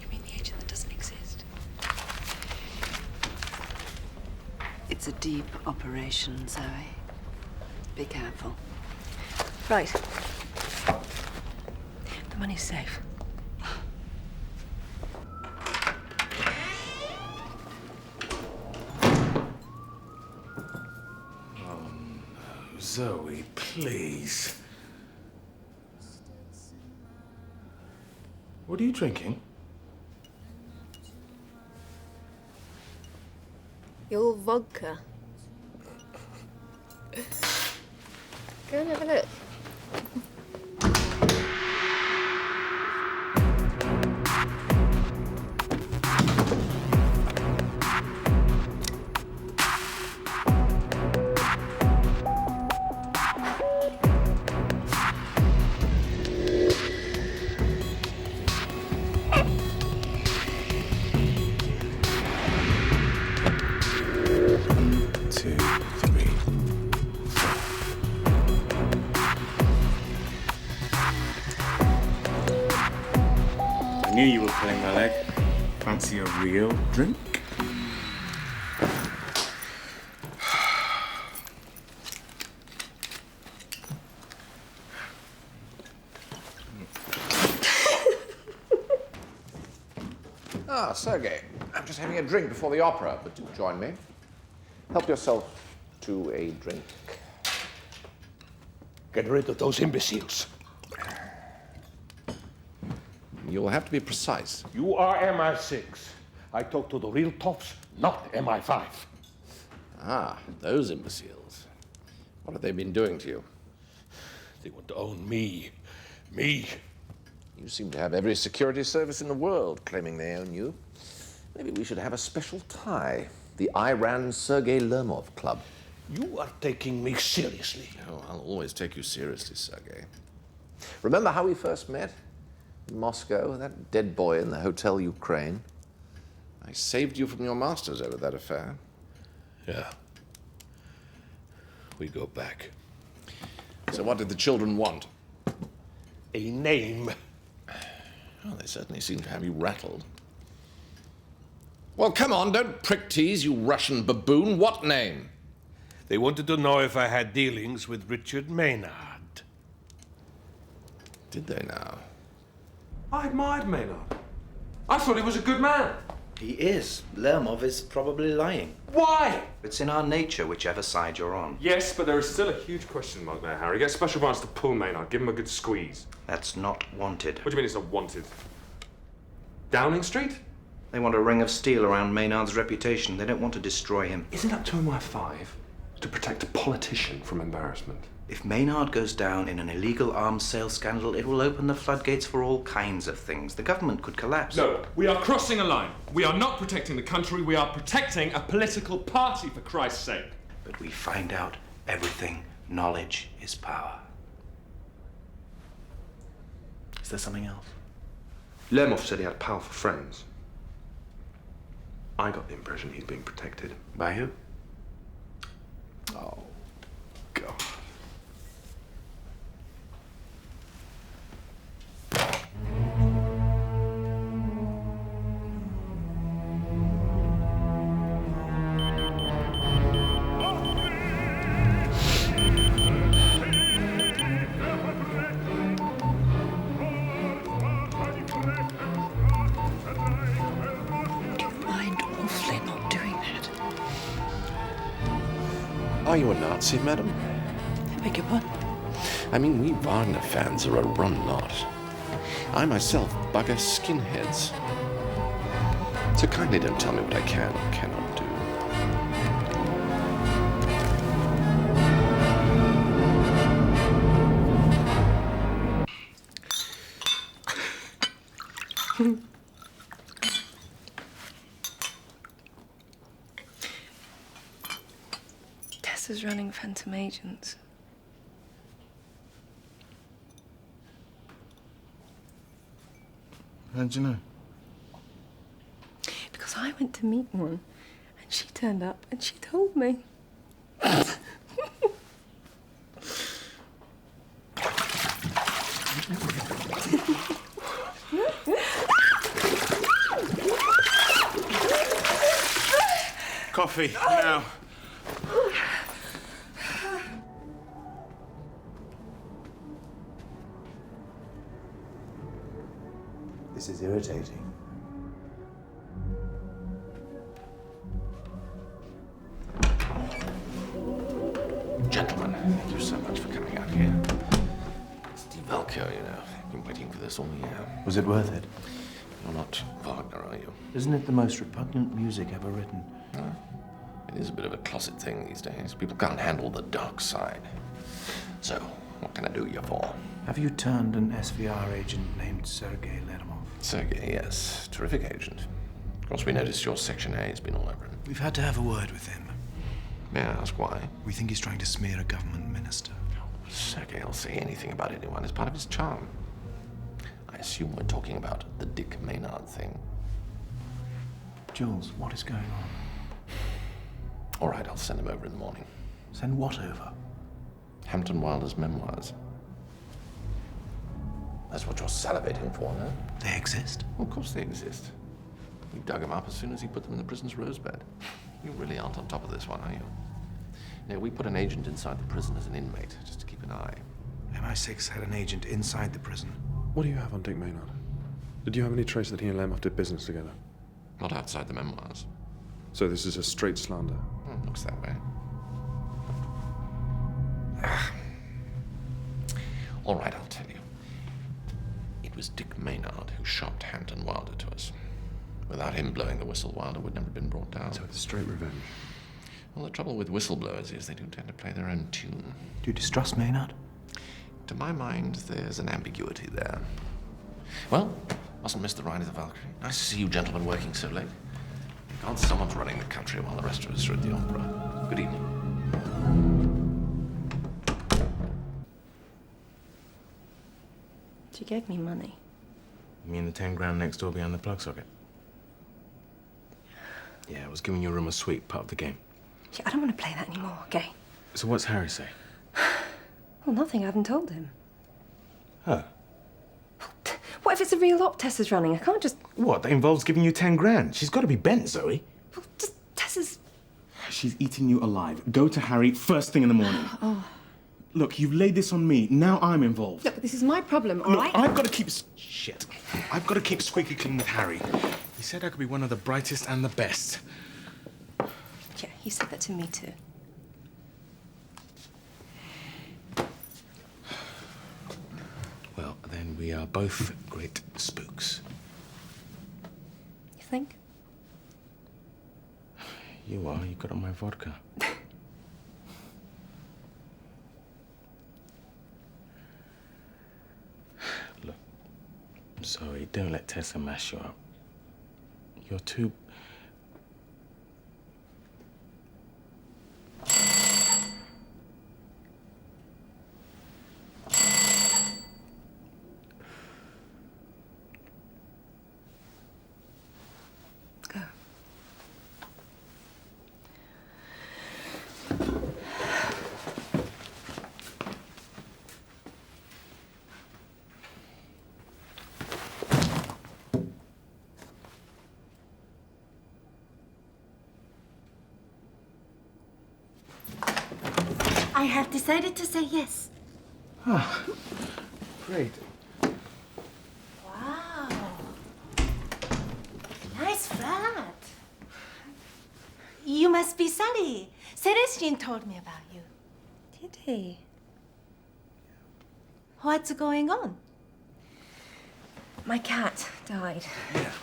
You mean the agent that doesn't exist? It's a deep operation, Zoe. Be careful. Right. The money's safe. Zoe, please. What are you drinking? Your vodka. Go and have a look. I knew you were pulling my leg. Fancy a real drink? Ah, Sergei, I'm just having a drink before the opera, but do join me. Help yourself to a drink. Get rid of those imbeciles. You'll have to be precise. You are MI6. I talk to the real tops, not MI5. Ah, those imbeciles. What have they been doing to you? They want to own me. Me. You seem to have every security service in the world claiming they own you. Maybe we should have a special tie. The Iran Sergei Lermov Club. You are taking me seriously. Oh, I'll always take you seriously, Sergei. Remember how we first met? In Moscow, that dead boy in the Hotel Ukraine. I saved you from your masters over that affair. Yeah. We go back. So what did the children want? A name. Oh, they certainly seem to have you rattled. Well, come on, don't prick tease, you Russian baboon. What name? They wanted to know if I had dealings with Richard Maynard. Did they now? I admired Maynard. I thought he was a good man. He is. Lermov is probably lying. Why? It's in our nature, whichever side you're on. Yes, but there is still a huge question mark there, Harry. Get special branch to pull Maynard. Give him a good squeeze. That's not wanted. What do you mean it's not wanted? Downing Street? They want a ring of steel around Maynard's reputation. They don't want to destroy him. Isn't up to MI5 to protect a politician from embarrassment? If Maynard goes down in an illegal arms sale scandal, it will open the floodgates for all kinds of things. The government could collapse. No, we are crossing a line. We are not protecting the country, we are protecting a political party, for Christ's sake. But we find out everything. Knowledge is power. Is there something else? Lermov said he had powerful friends. I got the impression he's being protected. By who? Oh, God. Are you a Nazi, madam? I beg your pardon? I mean, we Wagner fans are a rum lot. I myself bugger skinheads. So kindly don't tell me what I can or cannot do. Tessa's running phantom agents. How'd you know? Because I went to meet one, and she turned up and she told me. coffee, now. This is irritating. Gentlemen, thank you so much for coming out here. It's Valko, you know. I've been waiting for this all year. Was it worth it? You're not Wagner, are you? Isn't it the most repugnant music ever written? No. It is a bit of a closet thing these days. People can't handle the dark side. So, what can I do you for? Have you turned an SVR agent named Sergei Lermov? Sergei, yes. Terrific agent. Of course, we noticed your Section A has been all over him. We've had to have a word with him. May I ask why? We think he's trying to smear a government minister. Sergei will say anything about anyone. It's part of his charm. I assume we're talking about the Dick Maynard thing. Jules, what is going on? All right, I'll send him over in the morning. Send what over? Hampton Wilder's memoirs. That's what you're salivating for, no? They exist? Well, of course they exist. We dug him up as soon as he put them in the prison's rosebed. You really aren't on top of this one, are you? No, we put an agent inside the prison as an inmate, just to keep an eye. MI6 had an agent inside the prison. What do you have on Dick Maynard? Did you have any trace that he and Lermov did business together? Not outside the memoirs. So this is a straight slander? Looks that way. All right, I'll tell you. It was Dick Maynard who shot Hampton Wilder to us. Without him blowing the whistle, Wilder would never have been brought down. So it's straight revenge? Well, the trouble with whistleblowers is they do tend to play their own tune. Do you distrust Maynard? To my mind, there's an ambiguity there. Well, mustn't miss the ride of the Valkyrie. Nice to see you gentlemen working so late. God, someone's running the country while the rest of us are at the opera. Good evening. She gave me money. You mean the 10 grand next door behind the plug socket? Yeah, I was giving your room a sweep, part of the game. Yeah, I don't want to play that anymore, okay? So what's Harry say? Well, nothing. I haven't told him. Huh? What if it's a real op Tessa's running? I can't just... What? That involves giving you 10 grand? She's got to be bent, Zoe. Well, just Tessa's... She's eating you alive. Go to Harry first thing in the morning. Oh. Look, you've laid this on me. Now I'm involved. Look, this is my problem, all right? I've got to keep... Shit. I've got to keep squeaky clean with Harry. He said I could be one of the brightest and the best. Yeah, he said that to me too. Well, then we are both great spooks. You think? You are. You got on my vodka. Look, Zoe, don't let Tessa mash you up. You're too... Go. I have decided to say yes. Ah, great. Wow. Nice flat. You must be Sally. Celestine told me about you. Did he? What's going on? My cat died. Yeah.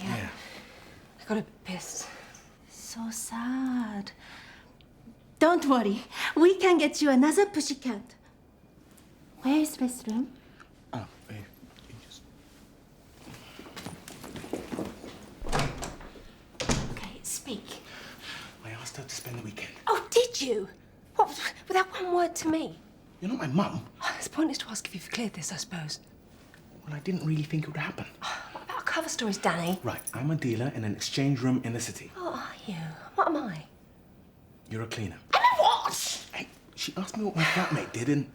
I got a bit pissed. So sad. Don't worry. We can get you another pussycat. Where is restroom? Oh, Okay, speak. I asked her to spend the weekend. Oh, did you? What, without one word to me? You're not my mum. It's pointless to ask if you've cleared this, I suppose. Well, I didn't really think it would happen. What about cover stories, Danny? Right, I'm a dealer in an exchange room in the city. What are you? What am I? You're a cleaner. What? Hey, she asked me what my flatmate did, and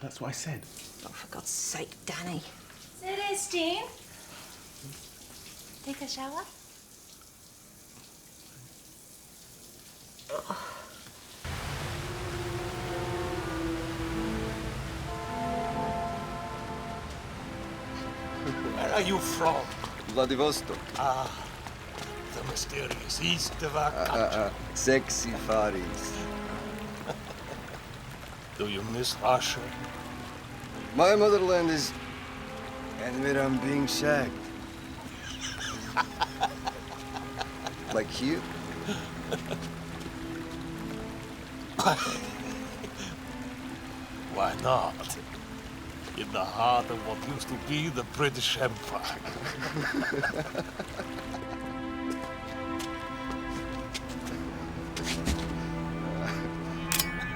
that's what I said. Oh, for God's sake, Danny. Where are you from? Vladivostok. Ah, the mysterious east of our country. Sexy Far East. Do you miss Russia? My motherland is... and where I'm being shagged. Like here? Why not? In the heart of what used to be the British Empire.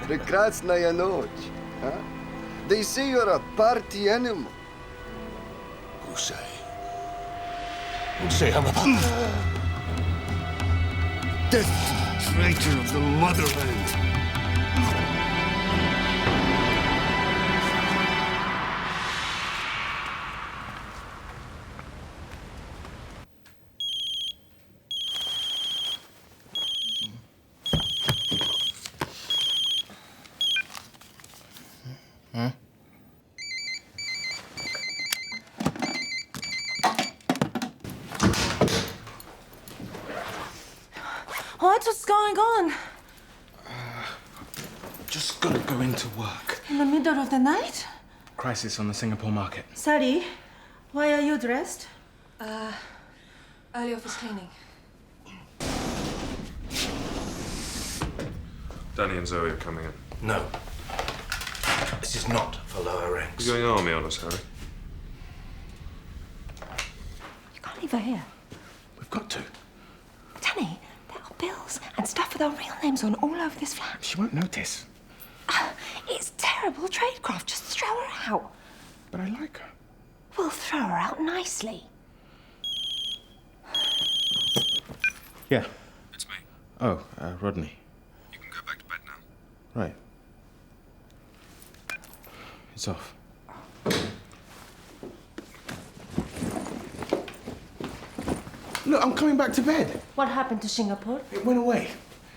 Прекрасная ночь. Huh? They say you're a party animal. Who say? Who say I'm a... Death, traitor of the motherland. What's going on? Just gotta go into work. In the middle of the night? Crisis on the Singapore market. Sally, why are you dressed? Early office cleaning. Danny and Zoe are coming in. No. This is not for lower ranks. You're going army on us, Harry. You can't leave her here. We've got to. Danny, there are bills and stuff with our real names on all over this flat. She won't notice. It's terrible tradecraft. Just throw her out. But I like her. We'll throw her out nicely. Yeah. It's me. Oh, Rodney. You can go back to bed now. Right. It's off. Look, I'm coming back to bed. What happened to Singapore? It went away.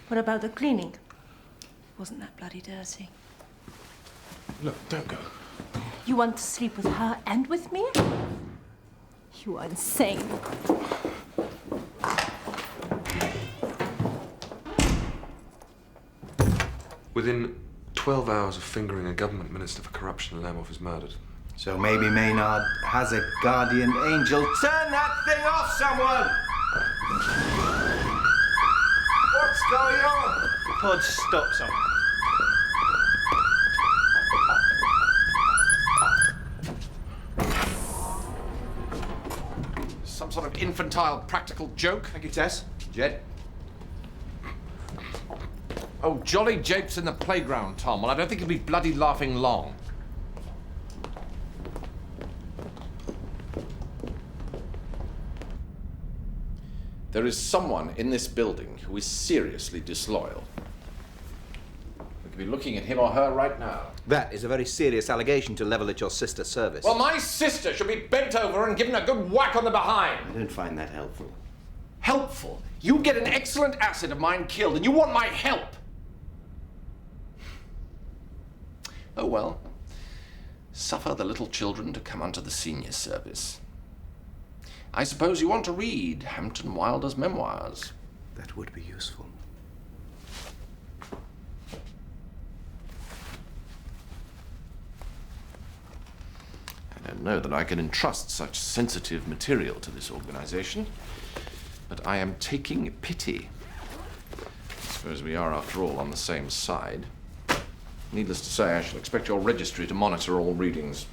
What about the cleaning? Wasn't that bloody dirty? Look, don't go. You want to sleep with her and with me? You are insane. Within 12 hours of fingering a government minister for corruption, Lemov is murdered. So maybe Maynard has a guardian angel. Turn that thing off, someone! What's going on? The pod stops on. Some sort of infantile practical joke? Thank you, Tess. Jed? Oh, jolly japes in the playground, Tom. Well, I don't think you'll be bloody laughing long. There is someone in this building who is seriously disloyal. We could be looking at him or her right now. That is a very serious allegation to level at your sister's service. Well, my sister should be bent over and given a good whack on the behind. I don't find that helpful. Helpful? You get an excellent asset of mine killed and you want my help? Oh, well. Suffer the little children to come unto the senior service. I suppose you want to read Hampton Wilder's memoirs. That would be useful. I don't know that I can entrust such sensitive material to this organization, but I am taking pity. I suppose we are, after all, on the same side. Needless to say, I shall expect your registry to monitor all readings.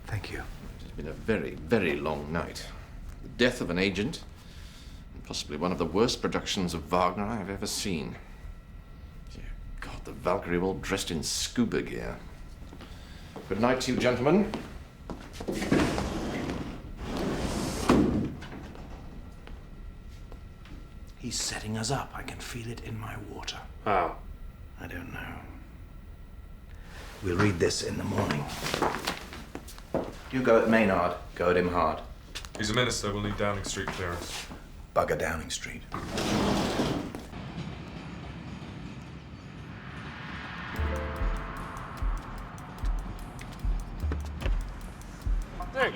Thank you. It has been a very, very long night. The death of an agent, and possibly one of the worst productions of Wagner I have ever seen. Dear God, the Valkyrie all dressed in scuba gear. Good night to you, gentlemen. He's setting us up. I can feel it in my water. How? I don't know. We'll read this in the morning. You go at Maynard. Go at him hard. He's a minister. We'll need Downing Street clearance. Bugger Downing Street. Hey.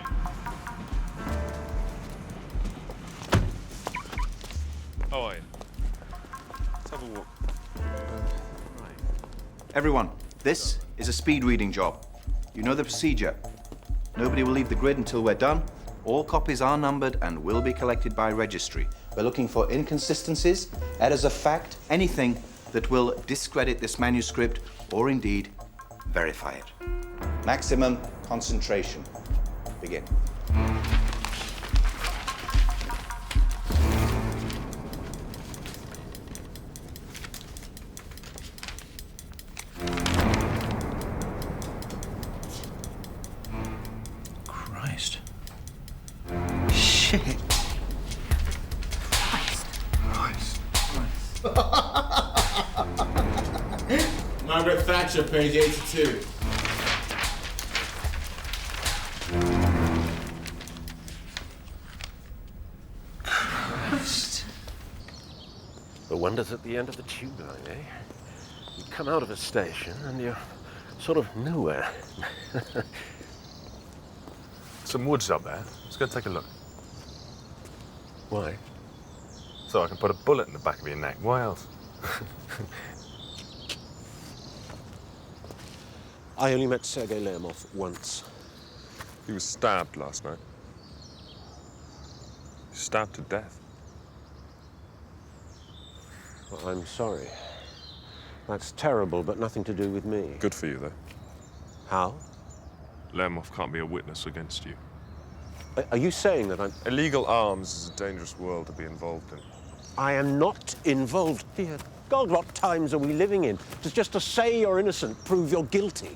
How are you? Let's have a walk. Everyone, this is a speed reading job. You know the procedure. Nobody will leave the grid until we're done. All copies are numbered and will be collected by registry. We're looking for inconsistencies, errors of fact, anything that will discredit this manuscript or indeed verify it. Maximum concentration. Begin. Christ. Shit. Christ. Margaret Thatcher, page 82. The wonders at the end of the tube line, eh? You come out of a station and you're sort of nowhere. Some woods up there. Let's go take a look. Why? So I can put a bullet in the back of your neck. Why else? I only met Sergei Lermov once. He was stabbed last night. Stabbed to death. Well, I'm sorry. That's terrible, but nothing to do with me. Good for you, though. How? Lermov can't be a witness against you. Are you saying that I'm... Illegal arms is a dangerous world to be involved in. I am not involved. Dear God, what times are we living in? Just to say you're innocent, prove you're guilty.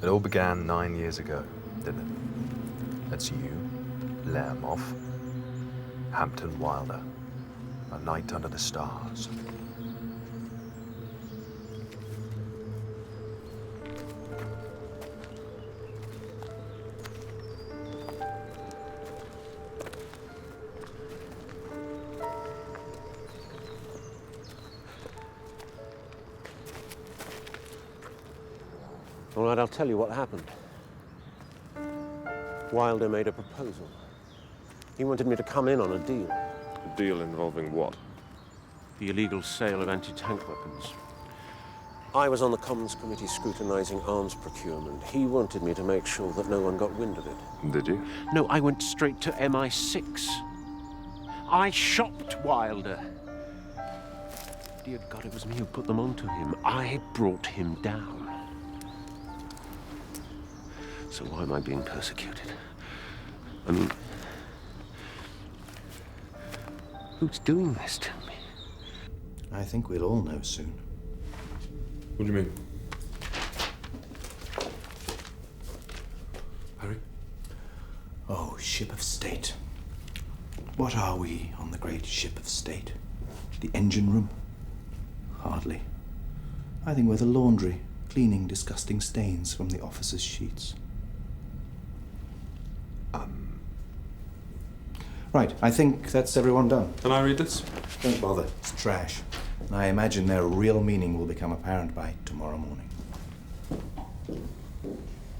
It all began 9 years ago, didn't it? That's you, Lermov, Hampton Wilder, A Night Under the Stars. All right, I'll tell you what happened. Wilder made a proposal. He wanted me to come in on a deal. A deal involving what? The illegal sale of anti-tank weapons. I was on the Commons Committee scrutinising arms procurement. He wanted me to make sure that no one got wind of it. Did you? No, I went straight to MI6. I shopped Wilder. Dear God, it was me who put them onto him. I brought him down. So why am I being persecuted? I mean, who's doing this to me? I think we'll all know soon. What do you mean? Harry? Oh, ship of state. What are we on the great ship of state? The engine room? Hardly. I think we're the laundry, cleaning disgusting stains from the officers' sheets. Right, I think that's everyone done. Can I read this? Don't bother, it's trash. And I imagine their real meaning will become apparent by tomorrow morning.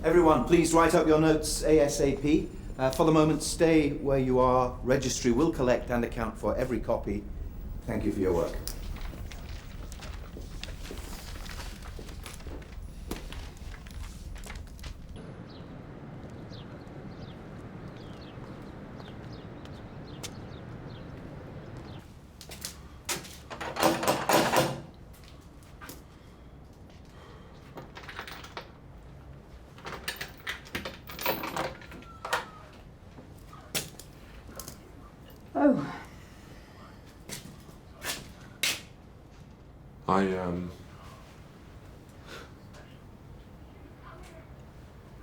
Everyone, please write up your notes ASAP. For the moment, stay where you are. Registry will collect and account for every copy. Thank you for your work. Oh.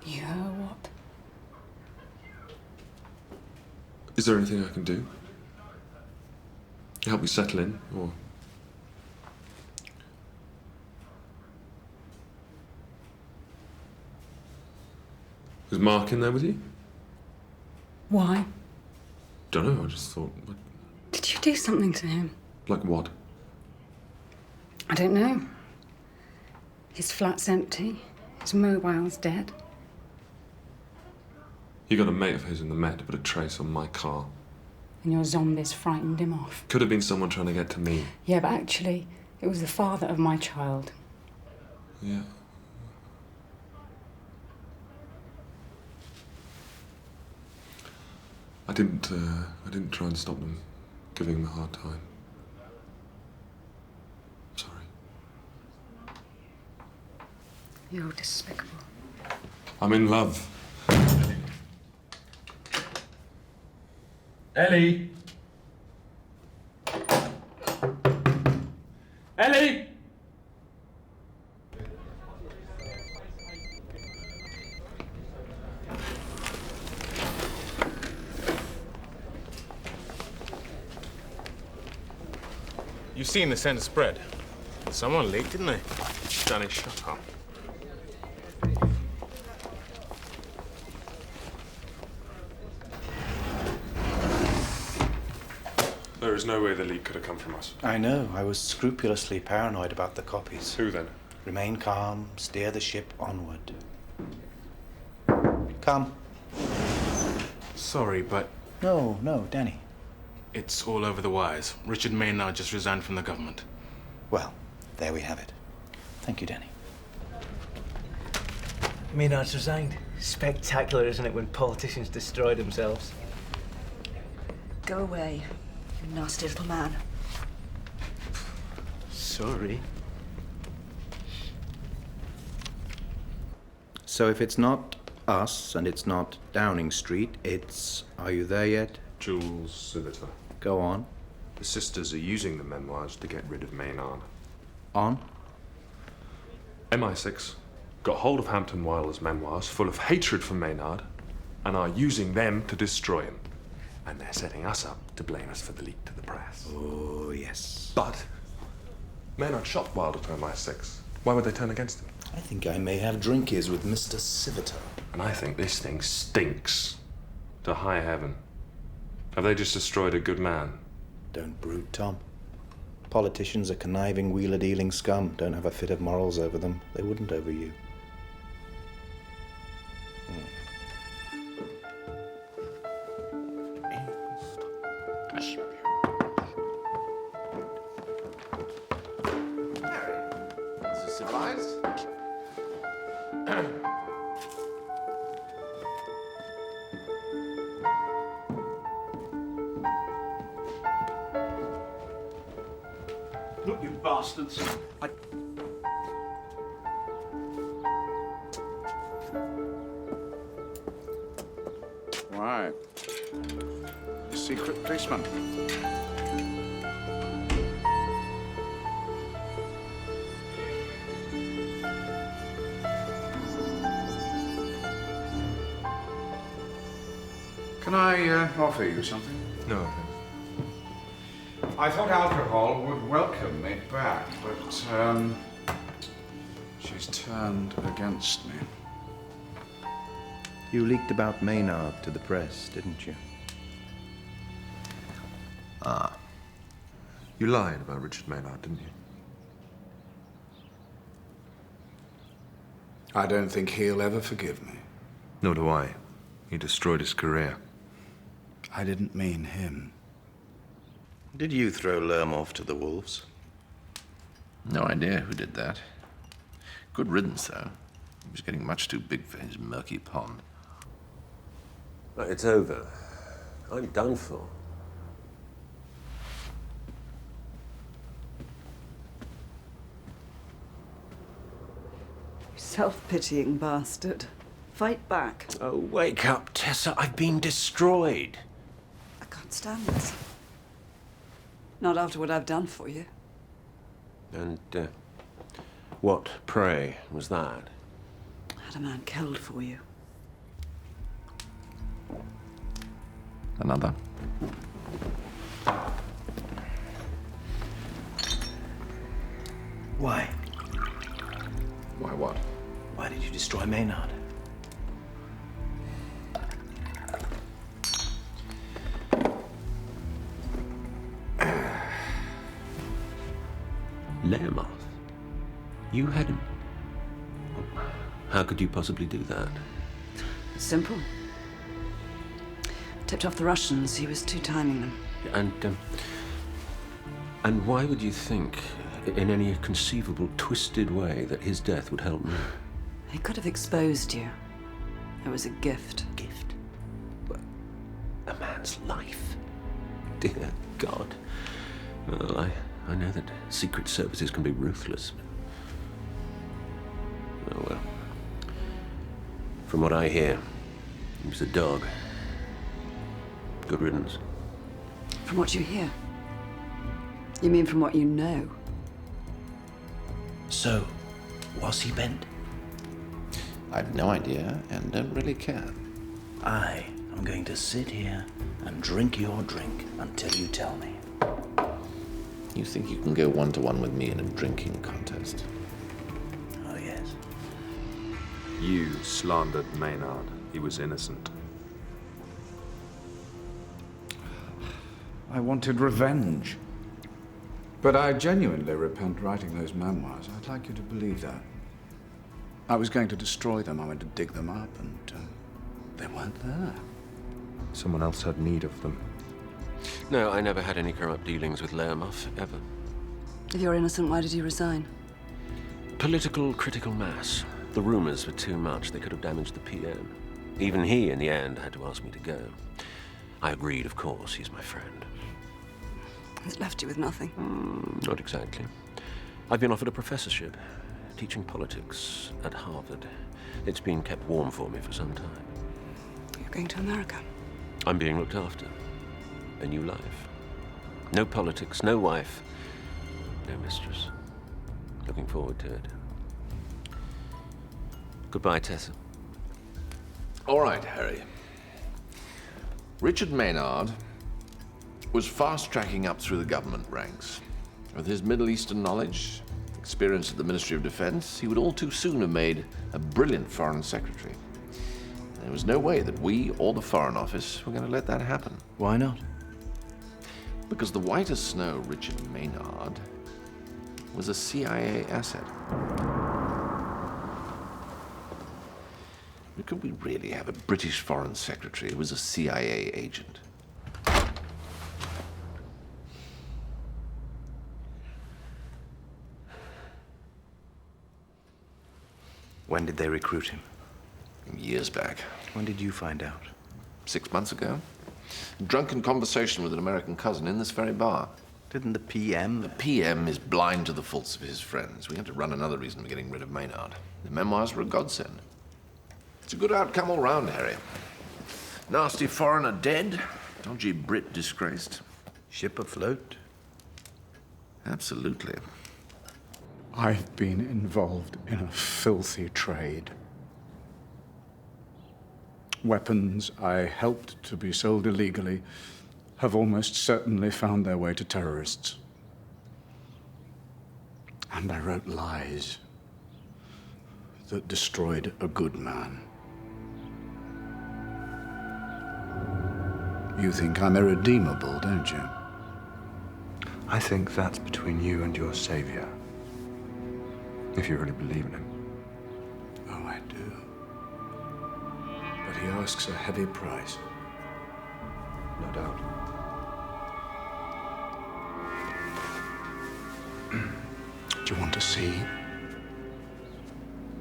You what? Is there anything I can do? Help me settle in, or... Is Mark in there with you? Why? Don't know, I just thought... Did you do something to him? Like what? I don't know. His flat's empty. His mobile's dead. He got a mate of his in the Met to put a trace on my car. And your zombies frightened him off. Could have been someone trying to get to me. Yeah, but actually, it was the father of my child. Yeah. I didn't try and stop them giving him a hard time. I'm sorry. You're despicable. I'm in love. Ellie! Ellie! You've seen the centre spread. Someone leaked, didn't they? Danny, shut up. There is no way the leak could have come from us. I know. I was scrupulously paranoid about the copies. Who then? Remain calm. Steer the ship onward. Come. Sorry, but... No, Danny. It's all over the wires. Richard Maynard just resigned from the government. Well, there we have it. Thank you, Danny. Maynard's resigned. Spectacular, isn't it, when politicians destroy themselves? Go away, you nasty little man. Sorry. So if it's not us and it's not Downing Street, it's... Are you there yet? Jules Civitar. Go on. The sisters are using the memoirs to get rid of Maynard. On? MI6 got hold of Hampton Wilder's memoirs full of hatred for Maynard and are using them to destroy him. And they're setting us up to blame us for the leak to the press. Oh, yes. But Maynard shot Wilder to MI6. Why would they turn against him? I think I may have drinkies with Mr. Civitar. And I think this thing stinks to high heaven. Have they just destroyed a good man? Don't brood, Tom. Politicians are conniving, wheeler-dealing scum. Don't have a fit of morals over them. They wouldn't over you. Is this advised? Look, you bastards. Why? Secret policeman. Can I offer you something? No. I thought alcohol would welcome me back, but she's turned against me. You leaked about Maynard to the press, didn't you? Ah. You lied about Richard Maynard, didn't you? I don't think he'll ever forgive me. Nor do I. He destroyed his career. I didn't mean him. Did you throw Lerm off to the wolves? No idea who did that. Good riddance, though. He was getting much too big for his murky pond. Right, it's over. I'm done for. Self-pitying bastard. Fight back. Oh, wake up, Tessa. I've been destroyed. I can't stand this. Not after what I've done for you. And, what, pray, was that? I had a man killed for you. Another? Why? Why what? Why did you destroy Maynard? Lermoth? You had him? How could you possibly do that? Simple. Tipped off the Russians. He was two-timing them. And why would you think, in any conceivable twisted way, that his death would help me? He could have exposed you. It was a gift. Gift? A man's life? Dear God. Well, I know that secret services can be ruthless. Oh, well. From what I hear, he was a dog. Good riddance. From what you hear? You mean from what you know? So, was he bent? I've no idea and don't really care. I am going to sit here and drink your drink until you tell me. You think you can go one-to-one with me in a drinking contest? Oh, yes. You slandered Maynard. He was innocent. I wanted revenge. But I genuinely repent writing those memoirs. I'd like you to believe that. I was going to destroy them. I went to dig them up, and they weren't there. Someone else had need of them. No, I never had any corrupt dealings with Lermoff, ever. If you're innocent, why did you resign? Political critical mass. The rumors were too much. They could have damaged the PM. Even he, in the end, had to ask me to go. I agreed, of course. He's my friend. It's left you with nothing. Not exactly. I've been offered a professorship, teaching politics at Harvard. It's been kept warm for me for some time. You're going to America. I'm being looked after. A new life. No politics, no wife, no mistress. Looking forward to it. Goodbye, Tessa. All right, Harry. Richard Maynard was fast-tracking up through the government ranks. With his Middle Eastern knowledge, experience at the Ministry of Defense, he would all too soon have made a brilliant foreign secretary. There was no way that we or the Foreign Office were going to let that happen. Why not? Because the white as snow Richard Maynard was a CIA asset. Could we really have a British Foreign Secretary who was a CIA agent? When did they recruit him? Years back. When did you find out? 6 months ago. Drunken conversation with an American cousin in this very bar. Didn't the PM? The PM is blind to the faults of his friends. We had to run another reason for getting rid of Maynard. The memoirs were a godsend. It's a good outcome all round, Harry. Nasty foreigner dead, dodgy Brit disgraced. Ship afloat? Absolutely. I've been involved in a filthy trade. Weapons I helped to be sold illegally have almost certainly found their way to terrorists. And I wrote lies that destroyed a good man. You think I'm irredeemable, don't you? I think that's between you and your savior. If you really believe in him. Oh, I do. But he asks a heavy price. No doubt. Do you want to see?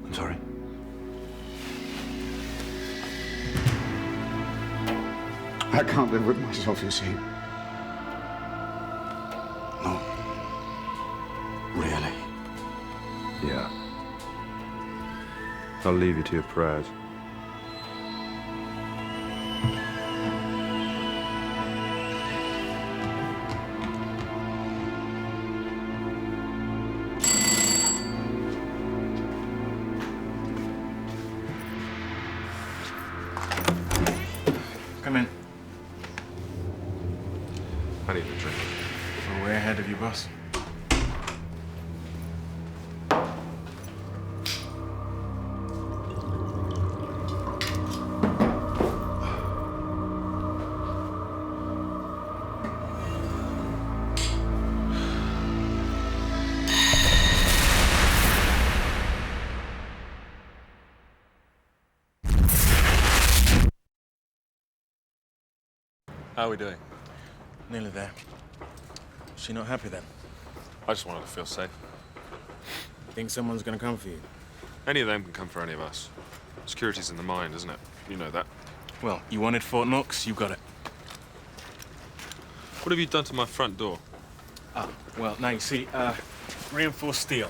I'm sorry? I can't live with myself, you see. No. Really. Yeah. I'll leave you to your prayers. Come in. I need a drink. We're way ahead of you, boss. How are we doing? Nearly there. Is she not happy then? I just wanted to feel safe. Think someone's gonna come for you? Any of them can come for any of us. Security's in the mind, isn't it? You know that. Well, you wanted Fort Knox, you got it. What have you done to my front door? Ah, well, now you see, reinforced steel.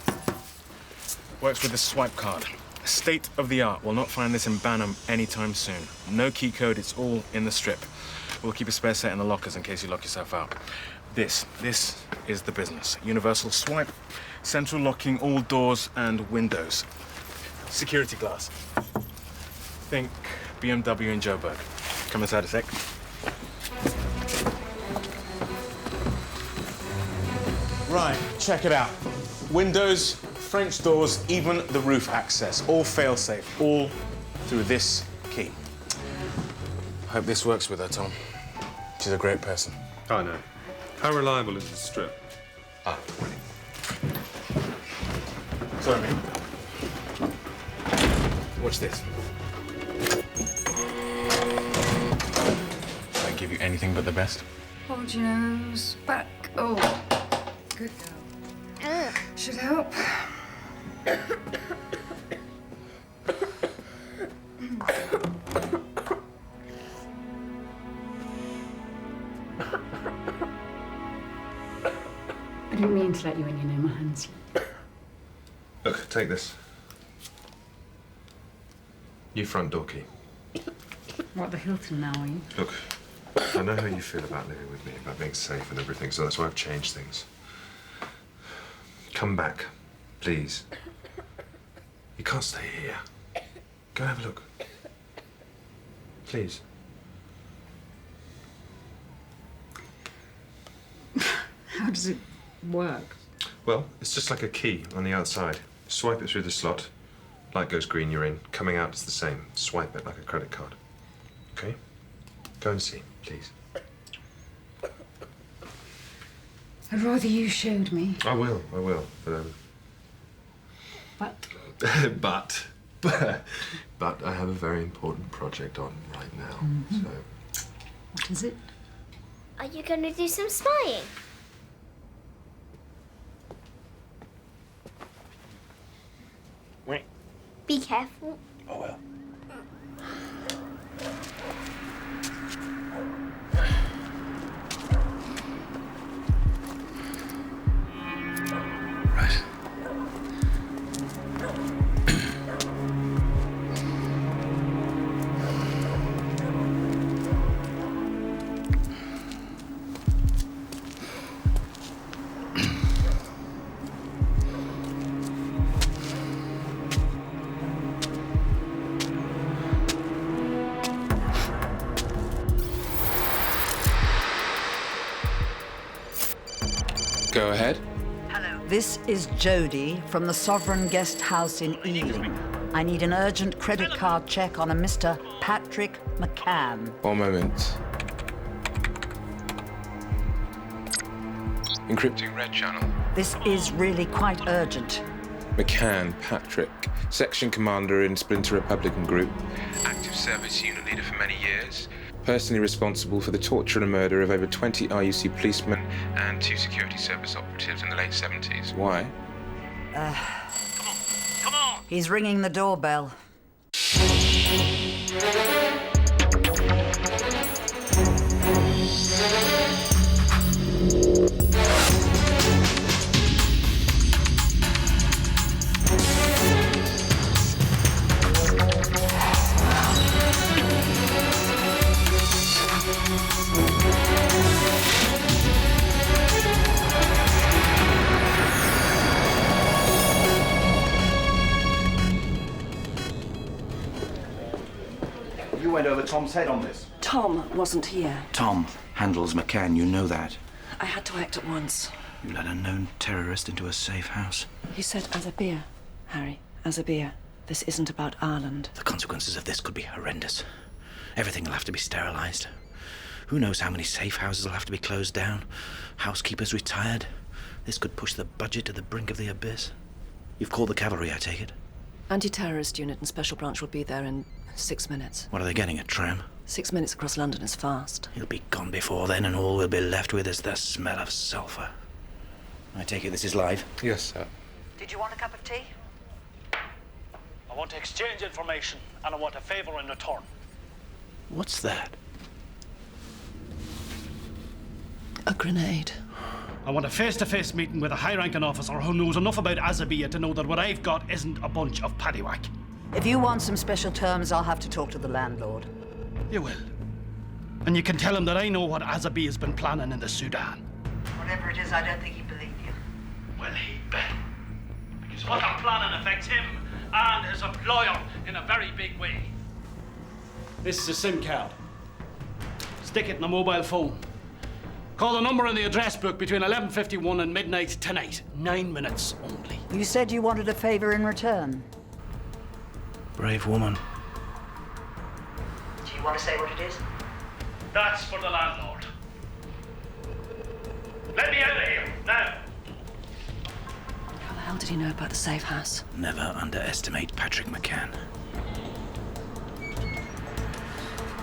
Works with the swipe card. State of the art. We'll not find this in Banham anytime soon. No key code, it's all in the strip. We'll keep a spare set in the lockers in case you lock yourself out. This is the business. Universal swipe, central locking all doors and windows. Security glass. Think BMW in Joburg. Come inside a sec. Right, check it out. Windows, French doors, even the roof access. All fail-safe, all through this key. Hope this works with her, Tom. She's a great person. I know. How reliable is the strip? Ah, sorry, mate. Watch this. Did I give you anything but the best? Hold your nose back. Oh, good girl. Should help. I didn't mean to let you in, you know, my hands. Look, take this. New front door key. What, the Hilton now, are you? Look, I know how you feel about living with me, about being safe and everything, so that's why I've changed things. Come back, please. You can't stay here. Go have a look. Please. How does it work? Well, it's just like a key on the outside. Swipe it through the slot. Light goes green, you're in. Coming out, it's the same. Swipe it like a credit card. Okay? Go and see, please. I'd rather you showed me. I will. But? But I have a very important project on right now, so... What is it? Are you going to do some spying? Wait. Be careful. Oh, well. Right. Go ahead. This is Jody from the Sovereign Guest House in Ealing. I need an urgent credit card check on a Mr. Patrick McCann. 1 moment. Encrypting red channel. This is really quite urgent. McCann, Patrick, section commander in Splinter Republican Group. Active service unit leader for many years. Personally responsible for the torture and murder of over 20 RUC policemen and 2 security service operatives in the late 70s. Why? Come on! He's ringing the doorbell. You went over Tom's head on this. Tom wasn't here. Tom handles McCann, you know that. I had to act at once. You let a known terrorist into a safe house. He said, as a beer, Harry, as a beer. This isn't about Ireland. The consequences of this could be horrendous. Everything will have to be sterilized. Who knows how many safe houses will have to be closed down? Housekeepers retired? This could push the budget to the brink of the abyss. You've called the cavalry, I take it? Anti-terrorist unit and special branch will be there in 6 minutes. What are they getting, a tram? 6 minutes across London is fast. He'll be gone before then, and all we'll be left with is the smell of sulphur. I take it this is live? Yes, sir. Did you want a cup of tea? I want to exchange information, and I want a favor in return. What's that? A grenade. I want a face-to-face meeting with a high-ranking officer who knows enough about Azabiya to know that what I've got isn't a bunch of paddywhack. If you want some special terms, I'll have to talk to the landlord. You will. And you can tell him that I know what Azabiya's been planning in the Sudan. Whatever it is, I don't think he'd believe you. Well, he bet. Because what I'm planning affects him and his employer in a very big way. This is a SIM card. Stick it in a mobile phone. Call the number in the address book between 11:51 and midnight tonight. 9 minutes only. You said you wanted a favor in return. Brave woman. Do you want to say what it is? That's for the landlord. Let me out of here, now! How the hell did he know about the safe house? Never underestimate Patrick McCann.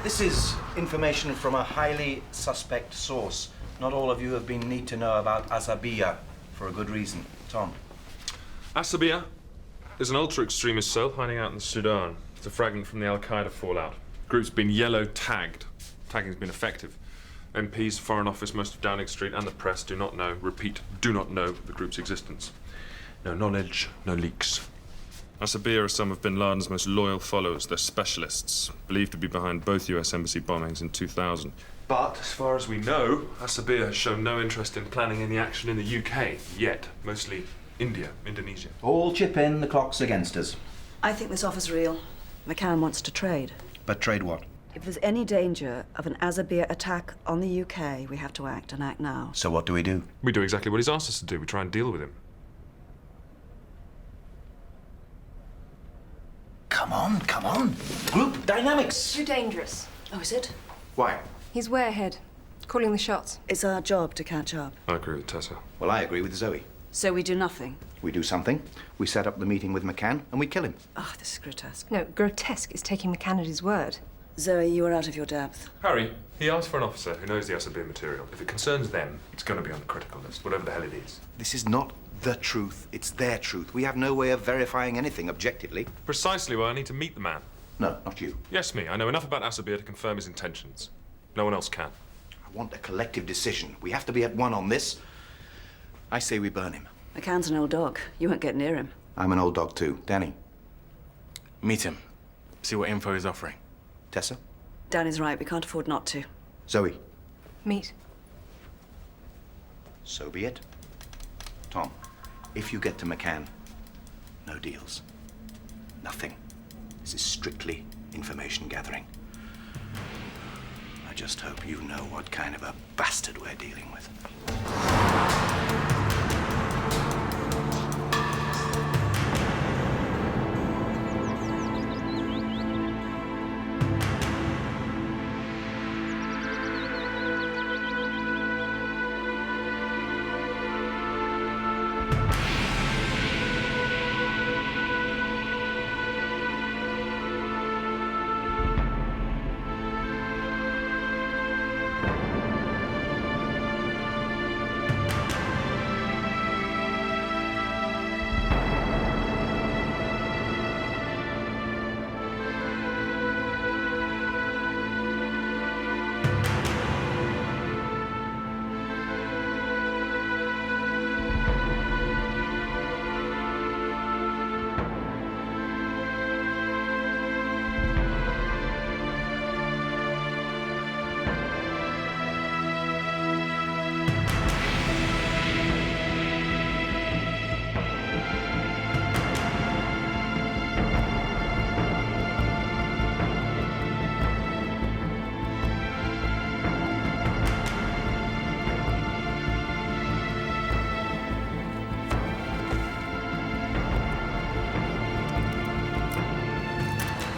This is information from a highly suspect source. Not all of you have been need to know about Azabiya for a good reason. Tom. Asabiya is an ultra-extremist cell hiding out in the Sudan. It's a fragment from the Al-Qaeda fallout. The group's been yellow tagged. Tagging's been effective. MPs, Foreign Office, most of Downing Street and the press do not know, repeat, do not know the group's existence. No knowledge, no leaks. Asabiya are some of bin Laden's most loyal followers. They're specialists, believed to be behind both US embassy bombings in 2000. But, as far as we know, Asabiya has shown no interest in planning any action in the UK, yet. Mostly India, Indonesia. All chip in, the clock's against us. I think this offer's real. McCann wants to trade. But trade what? If there's any danger of an Azabiya attack on the UK, we have to act, and act now. So what do? We do exactly what he's asked us to do. We try and deal with him. Come on, come on. Group dynamics. Too dangerous. Oh, is it? Why? He's way ahead, calling the shots. It's our job to catch up. I agree with Tessa. Well, I agree with Zoe. So we do nothing? We do something. We set up the meeting with McCann and we kill him. Oh, this is grotesque. No, grotesque is taking McCann at his word. Zoe, you are out of your depth. Harry, he asked for an officer who knows the Asabiya material. If it concerns them, it's going to be on the critical list, whatever the hell it is. This is not the truth. It's their truth. We have no way of verifying anything objectively. Precisely why I need to meet the man. No, not you. Yes, me. I know enough about Asabiya to confirm his intentions. No one else can. I want a collective decision. We have to be at one on this. I say we burn him. McCann's an old dog. You won't get near him. I'm an old dog too. Danny. Meet him. See what info he's offering. Tessa? Danny's right. We can't afford not to. Zoe. Meet. So be it. Tom, if you get to McCann, no deals. Nothing. This is strictly information gathering. I just hope you know what kind of a bastard we're dealing with.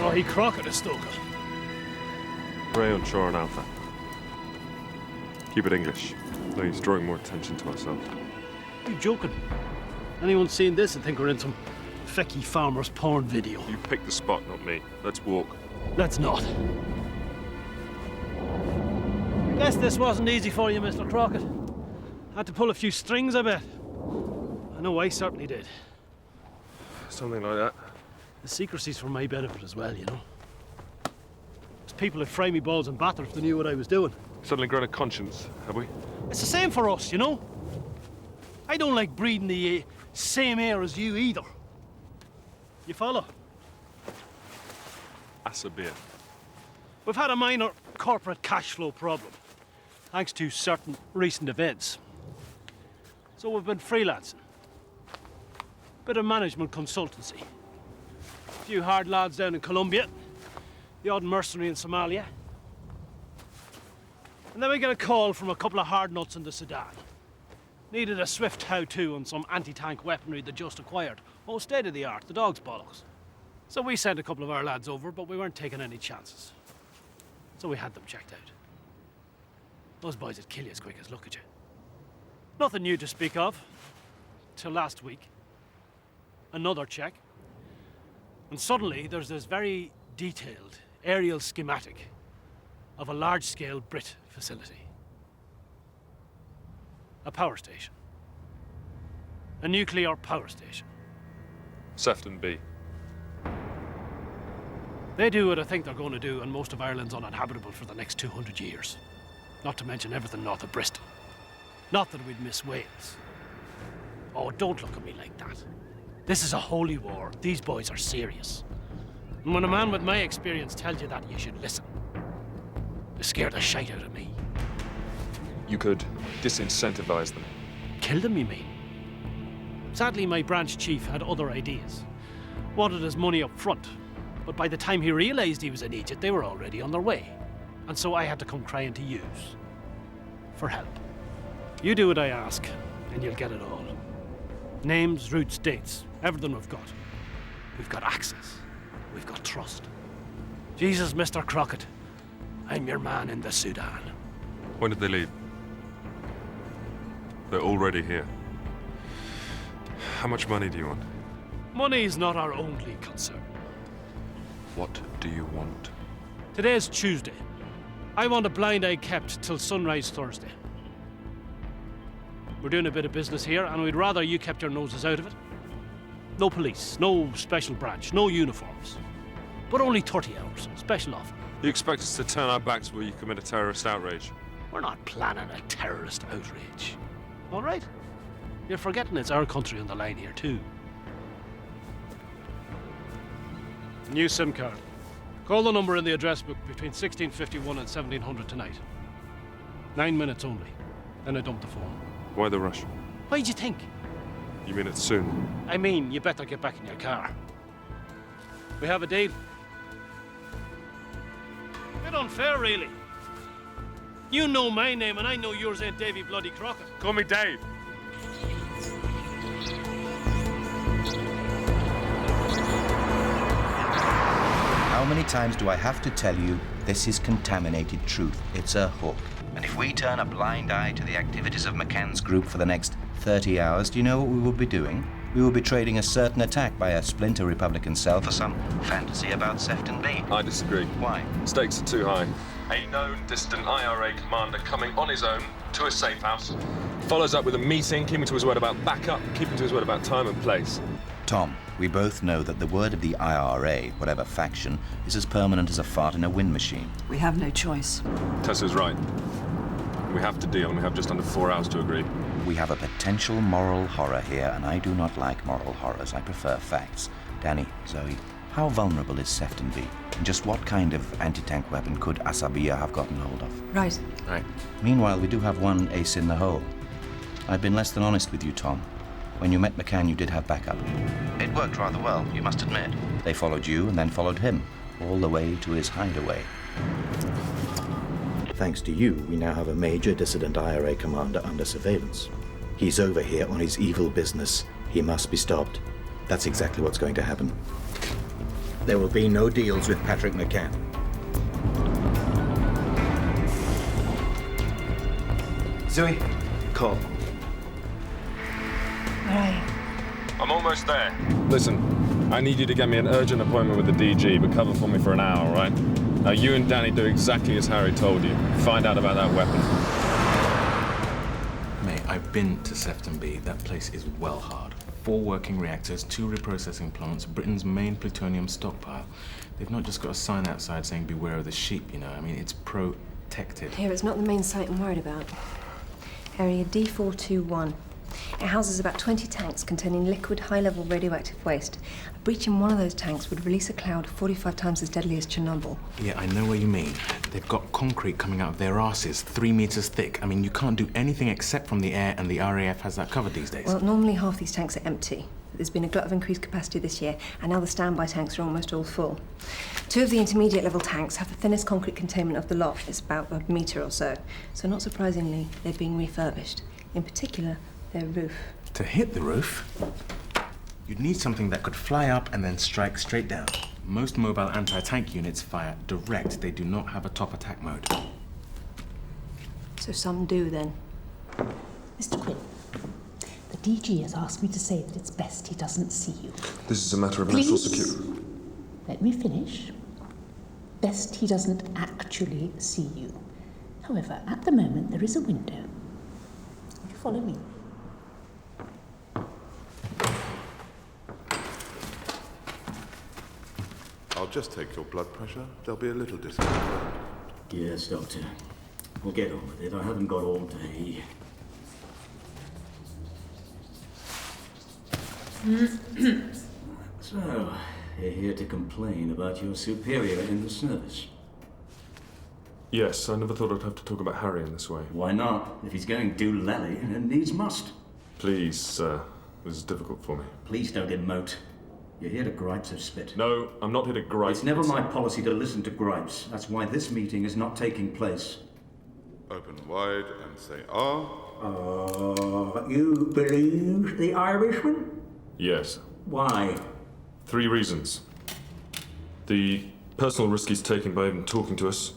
Oh, he Crockett a stoker. Ray on shore and Alpha. Keep it English. No, he's drawing more attention to ourselves. Are you joking? Anyone seeing this and think we're in some fecky farmer's porn video? You picked the spot, not me. Let's walk. Let's not. Guess this wasn't easy for you, Mr. Crockett. Had to pull a few strings, I bet. I know I certainly did. Something like that. The secrecy's for my benefit as well, you know. There's people who'd fry me balls and batter if they knew what I was doing. Suddenly grown a conscience, have we? It's the same for us, you know. I don't like breathing the same air as you either. You follow? Asabir. We've had a minor corporate cash flow problem, thanks to certain recent events. So we've been freelancing. Bit of management consultancy. A few hard lads down in Colombia, the odd mercenary in Somalia. And then we get a call from a couple of hard nuts in the Sudan. Needed a swift how-to on some anti-tank weaponry they just acquired. Oh, state-of-the-art, the dog's bollocks. So we sent a couple of our lads over, but we weren't taking any chances. So we had them checked out. Those boys would kill you as quick as look at you. Nothing new to speak of. Till last week. Another check. And suddenly there's this very detailed aerial schematic of a large-scale Brit facility. A power station. A nuclear power station. Sefton B. They do what I think they're going to do, and most of Ireland's uninhabitable for the next 200 years. Not to mention everything north of Bristol. Not that we'd miss Wales. Oh, don't look at me like that. This is a holy war. These boys are serious. And when a man with my experience tells you that, you should listen. They scare the shite out of me. You could disincentivize them. Kill them, you mean? Sadly, my branch chief had other ideas. Wanted his money up front. But by the time he realized he was an idiot, they were already on their way. And so I had to come crying to yous. For help. You do what I ask, and you'll get it all. Names, routes, dates, everything we've got. We've got access. We've got trust. Jesus, Mr. Crockett, I'm your man in the Sudan. When did they leave? They're already here. How much money do you want? Money is not our only concern. What do you want? Today's Tuesday. I want a blind eye kept till sunrise Thursday. We're doing a bit of business here, and we'd rather you kept your noses out of it. No police, no special branch, no uniforms. But only 30 hours, special offer. You expect us to turn our backs while you commit a terrorist outrage? We're not planning a terrorist outrage. All right? You're forgetting it's our country on the line here, too. New SIM card. Call the number in the address book between 1651 and 1700 tonight. 9 minutes only. Then I dump the phone. Why the rush? Why'd you think? You mean it's soon? I mean, you better get back in your car. We have a deal. Bit unfair, really. You know my name, and I know yours ain't Davy Bloody Crockett. Call me Dave. How many times do I have to tell you this is contaminated truth? It's a hook. And if we turn a blind eye to the activities of McCann's group for the next 30 hours, do you know what we will be doing? We will be trading a certain attack by a splinter Republican cell for some fantasy about Sefton B. I disagree. Why? Stakes are too high. A known distant IRA commander coming on his own to a safe house. Follows up with a meeting, keeping to his word about backup, keeping to his word about time and place. Tom, we both know that the word of the IRA, whatever faction, is as permanent as a fart in a wind machine. We have no choice. Tessa's right. We have to deal, and we have just under 4 hours to agree. We have a potential moral horror here, and I do not like moral horrors. I prefer facts. Danny, Zoe, how vulnerable is Sefton B? And just what kind of anti-tank weapon could Asabia have gotten hold of? Right. Right. Meanwhile, we do have one ace in the hole. I've been less than honest with you, Tom. When you met McCann, you did have backup. It worked rather well, you must admit. They followed you and then followed him, all the way to his hideaway. Thanks to you, we now have a major dissident IRA commander under surveillance. He's over here on his evil business. He must be stopped. That's exactly what's going to happen. There will be no deals with Patrick McCann. Zoe, call. Where are you? I'm almost there. Listen, I need you to get me an urgent appointment with the DG, but cover for me for an hour, all right? Now you and Danny do exactly as Harry told you. Find out about that weapon. Mate, I've been to Sefton B. That place is well hard. 4 working reactors, 2 reprocessing plants, Britain's main plutonium stockpile. They've not just got a sign outside saying beware of the sheep, you know. I mean, it's protected. Here, it's not the main site I'm worried about. Area D421. It houses about 20 tanks containing liquid, high-level radioactive waste. A breach in one of those tanks would release a cloud 45 times as deadly as Chernobyl. Yeah, I know what you mean. They've got concrete coming out of their arses, 3 meters thick. I mean, you can't do anything except from the air, and the RAF has that covered these days. Well, normally half these tanks are empty. There's been a glut of increased capacity this year, and now the standby tanks are almost all full. 2 of the intermediate-level tanks have the thinnest concrete containment of the lot. It's about a metre or so. So not surprisingly, they're being refurbished. In particular, their roof. To hit the roof, you'd need something that could fly up and then strike straight down. Most mobile anti-tank units fire direct. They do not have a top attack mode. So some do, then. Mr. Quinn, the DG has asked me to say that it's best he doesn't see you. This is a matter of Please? national security. Let me finish. Best he doesn't actually see you. However, at the moment, there is a window. Would you follow me? I'll just take your blood pressure. There'll be a little discomfort. Yes, Doctor. We'll get on with it. I haven't got all day. So, you're here to complain about your superior in the service? Yes, I never thought I'd have to talk about Harry in this way. Why not? If he's going doolally, then needs must. Please, sir. This is difficult for me. Please don't emote. You're here to gripes of spit. No, I'm not here to gripe. It's never my policy to listen to gripes. That's why this meeting is not taking place. Open wide and say ah. You believe the Irishman? Yes. Why? 3 reasons. The personal risk he's taking by even talking to us,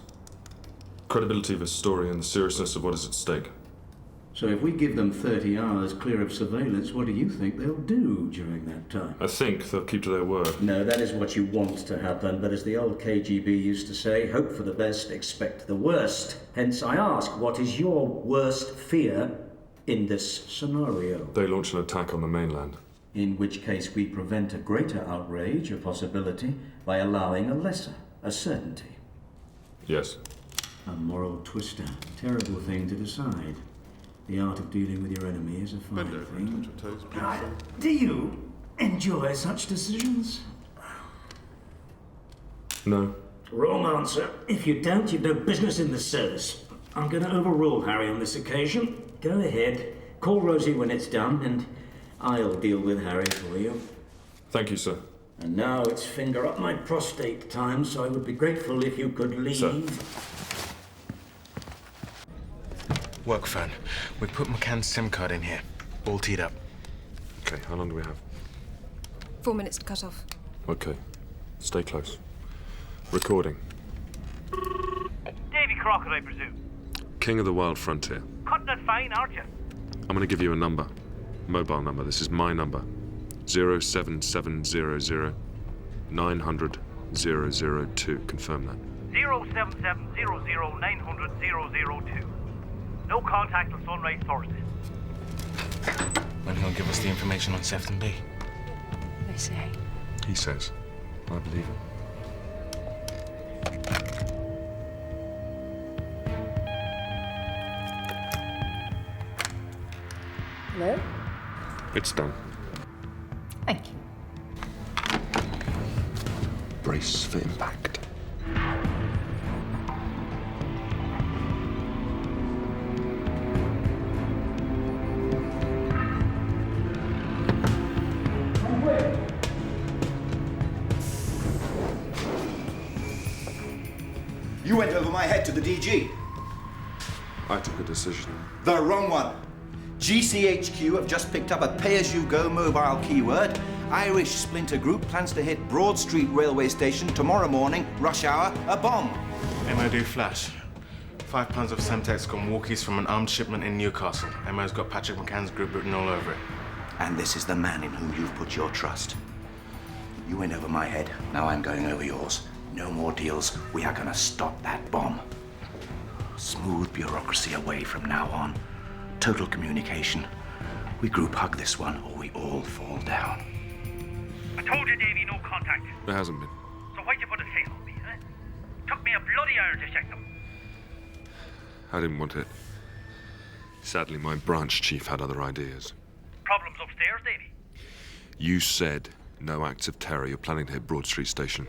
credibility of his story, and the seriousness of what is at stake. So if we give them 30 hours clear of surveillance, what do you think they'll do during that time? I think they'll keep to their word. No, that is what you want to happen, but as the old KGB used to say, hope for the best, expect the worst. Hence I ask, what is your worst fear in this scenario? They launch an attack on the mainland. In which case we prevent a greater outrage, a possibility, by allowing a lesser, a certainty. Yes. A moral twister. Terrible thing to decide. The art of dealing with your enemy is a fine thing. Do you enjoy such decisions? No. Wrong answer. If you don't, you've no business in the service. I'm going to overrule Harry on this occasion. Go ahead. Call Rosie when it's done, and I'll deal with Harry for you. Thank you, sir. And now it's finger up my prostate time, so I would be grateful if you could leave. Sir. Work phone. We put McCann's SIM card in here. All teed up. Okay, how long do we have? 4 minutes to cut off. Okay. Stay close. Recording. Davy Crockett, I presume. King of the Wild Frontier. Cutting it fine, aren't you? I'm going to give you a number. Mobile number. This is my number. 07700 900 002. Confirm that. 07700 900 002. No contact till sunrise Thursday. When he'll give us the information on Sefton B. They say. He says. I believe him. Hello? It's done. Thank you. Brace for impact. You went over my head to the DG. I took a decision. The wrong one. GCHQ have just picked up a pay-as-you-go mobile keyword. Irish splinter group plans to hit Broad Street railway station tomorrow morning, rush hour, a bomb. MOD flash. 5 pounds of Semtex gone walkies from an armed shipment in Newcastle. MO's got Patrick McCann's group written all over it. And this is the man in whom you've put your trust. You went over my head, now I'm going over yours. No more deals. We are gonna stop that bomb. Smooth bureaucracy away from now on. Total communication. We group hug this one, or we all fall down. I told you, Davy, no contact. There hasn't been. So why'd you put a tail on me, eh? Took me a bloody hour to check them. I didn't want it. Sadly, my branch chief had other ideas. Problems upstairs, Davy? You said no acts of terror. You're planning to hit Broad Street Station.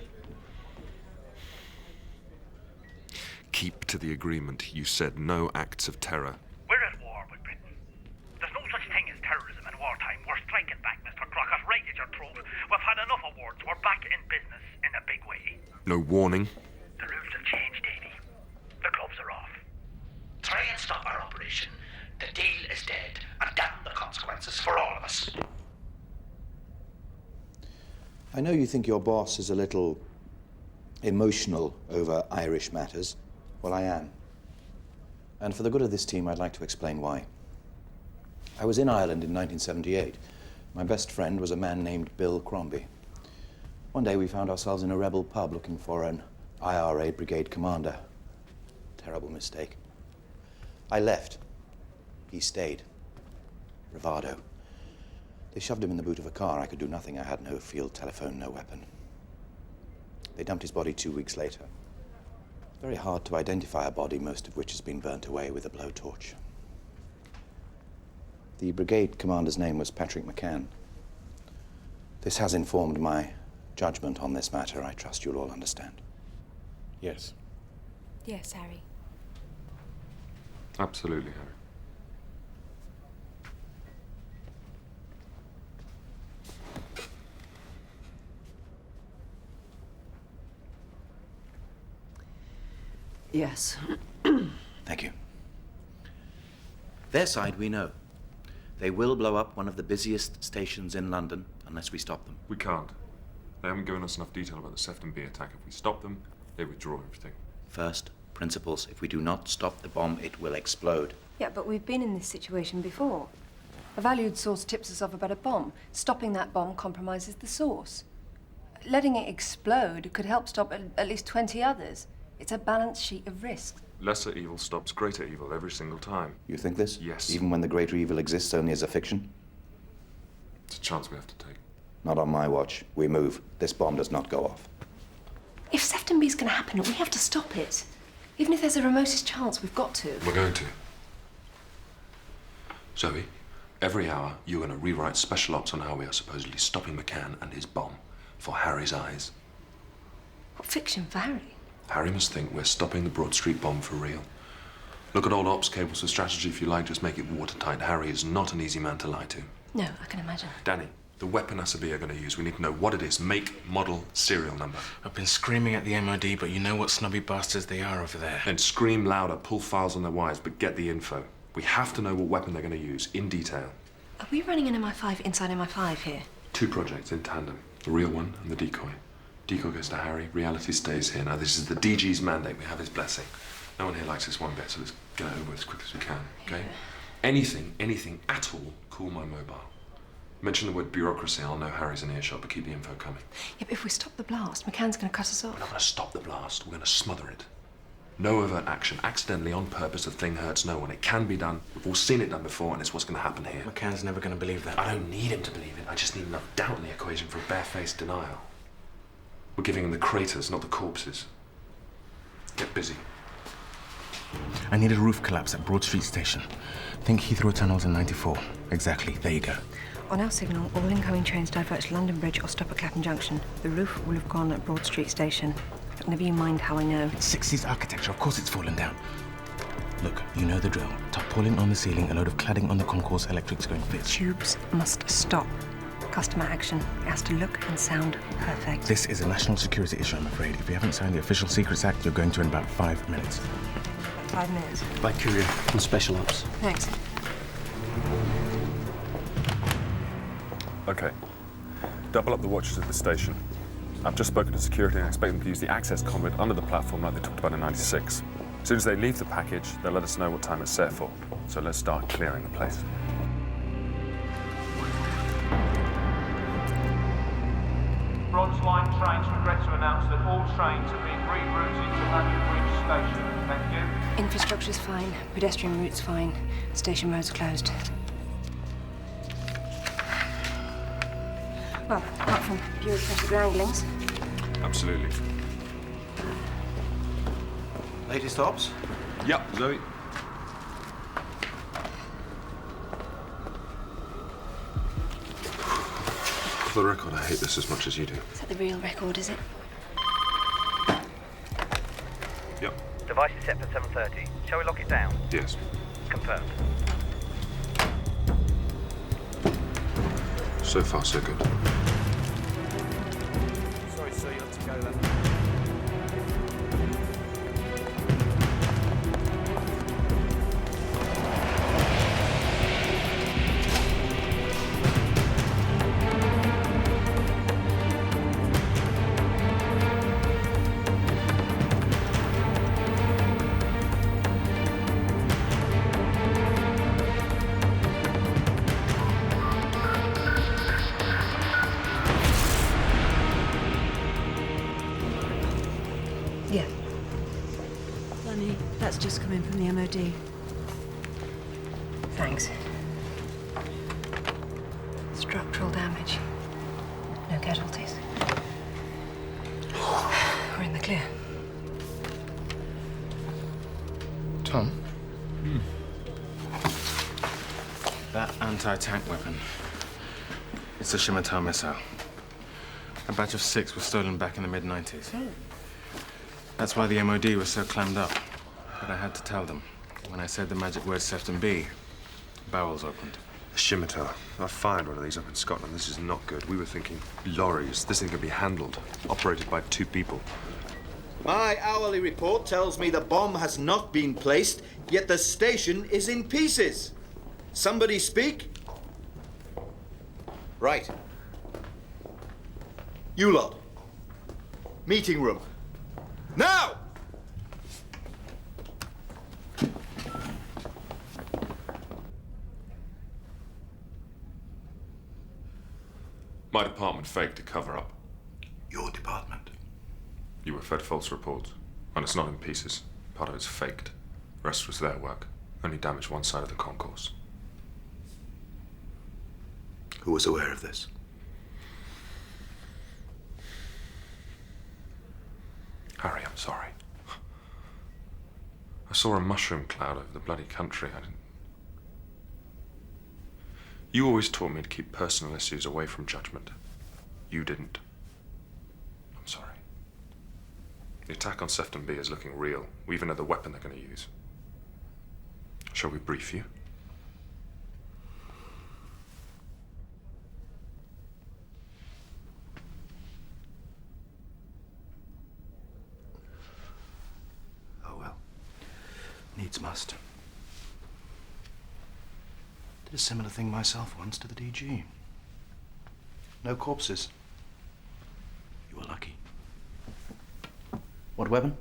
Keep to the agreement. You said no acts of terror. We're at war with Britain. There's no such thing as terrorism in wartime. We're striking back, Mr. Crockett, right at your throat. We've had enough awards. We're back in business in a big way. No warning. The rules have changed, Davy. The gloves are off. Try and stop our operation. The deal is dead, and damn the consequences for all of us. I know you think your boss is a little emotional over Irish matters. Well, I am. And for the good of this team, I'd like to explain why. I was in Ireland in 1978. My best friend was a man named Bill Crombie. One day we found ourselves in a rebel pub looking for an IRA brigade commander. Terrible mistake. I left. He stayed. Bravado. They shoved him in the boot of a car. I could do nothing. I had no field telephone, no weapon. They dumped his body 2 weeks later. It's very hard to identify a body, most of which has been burnt away with a blowtorch. The brigade commander's name was Patrick McCann. This has informed my judgment on this matter. I trust you'll all understand. Yes. Yes, Harry. Absolutely, Harry. Yes. Thank you. Their side, we know. They will blow up one of the busiest stations in London unless we stop them. We can't. They haven't given us enough detail about the Sefton B attack. If we stop them, they withdraw everything. First, principles. If we do not stop the bomb, it will explode. Yeah, but we've been in this situation before. A valued source tips us off about a bomb. Stopping that bomb compromises the source. Letting it explode could help stop at least 20 others. It's a balance sheet of risks. Lesser evil stops greater evil every single time. You think this? Yes. Even when the greater evil exists only as a fiction? It's a chance we have to take. Not on my watch. We move. This bomb does not go off. If Sefton B's going to happen, we have to stop it. Even if there's the remotest chance, we've got to. We're going to. Zoe, every hour you're going to rewrite special ops on how we are supposedly stopping McCann and his bomb for Harry's eyes. What fiction for Harry? Harry must think we're stopping the Broad Street bomb for real. Look at old ops cables for strategy if you like, just make it watertight. Harry is not an easy man to lie to. No, I can imagine. Danny, the weapon Asabi are going to use, we need to know what it is. Make, model, serial number. I've been screaming at the MOD, but you know what snobby bastards they are over there. Then scream louder, pull files on their wires, but get the info. We have to know what weapon they're going to use, in detail. Are we running an MI5 inside MI5 here? 2 projects in tandem. The real one and the decoy. Decoy goes to Harry, reality stays here. Now, this is the DG's mandate. We have his blessing. No one here likes this one bit, so let's get it over as quick as we can, okay? Anything at all, call my mobile. Mention the word bureaucracy, I'll know Harry's in earshot, but keep the info coming. Yeah, but if we stop the blast, McCann's going to cut us off. We're not going to stop the blast, we're going to smother it. No overt action, accidentally, on purpose, the thing hurts no one. It can be done. We've all seen it done before, and it's what's going to happen here. McCann's never going to believe that. I don't need him to believe it. I just need enough doubt in the equation for a barefaced denial. We're giving him the craters, not the corpses. Get busy. I need a roof collapse at Broad Street Station. Think Heathrow Tunnels in 94. Exactly. There you go. On our signal, all incoming trains divert to London Bridge or stop at Clapham Junction. The roof will have gone at Broad Street Station. But never you mind how I know. It's 60s architecture. Of course it's fallen down. Look, you know the drill. Tarpaulin on the ceiling, a load of cladding on the concourse, electrics going fits. Tubes must stop. Customer action. It has to look and sound perfect. This is a national security issue, I'm afraid. If you haven't signed the Official Secrets Act, you're going to in about 5 minutes. 5 minutes. By courier and special ops. Thanks. Okay. Double up the watches at the station. I've just spoken to security and I expect them to use the access conduit under the platform like they talked about in '96. As soon as they leave the package, they'll let us know what time it's set for. So let's start clearing the place. Bronze Line trains regret to announce that all trains are being rerouted to London Bridge Station. Thank you. Infrastructure's fine. Pedestrian route's fine. Station road's closed. Well, apart from bureaucratic wranglings. Absolutely. Latest ops? Yep, Zoe. For the record, I hate this as much as you do. Is that the real record, is it? Yep. Device is set for 7:30. Shall we lock it down? Yes. Confirmed. So far, so good. Sorry, sir, you have to go then. Yeah. Danny, that's just come in from the MOD. Thanks. Structural damage. No casualties. We're in the clear. Tom? That anti-tank weapon. It's a scimitar missile. A batch of 6 was stolen back in the mid-90s. That's why the MOD was so clammed up. But I had to tell them. When I said the magic word Sefton B, bowels opened. A scimitar. I fired one of these up in Scotland. This is not good. We were thinking lorries. This thing could be handled, operated by 2 people. My hourly report tells me the bomb has not been placed, yet the station is in pieces. Somebody speak? Right. You lot. Meeting room. Now! My department faked a cover-up. Your department? You were fed false reports, and it's not in pieces. Part of it's faked. The rest was their work. Only damaged one side of the concourse. Who was aware of this? Harry, I'm sorry. I saw a mushroom cloud over the bloody country. I didn't... You always taught me to keep personal issues away from judgment. You didn't. I'm sorry. The attack on Sefton B is looking real. We even know the weapon they're going to use. Shall we brief you? Needs must. Did a similar thing myself once to the DG. No corpses. You were lucky. What weapon?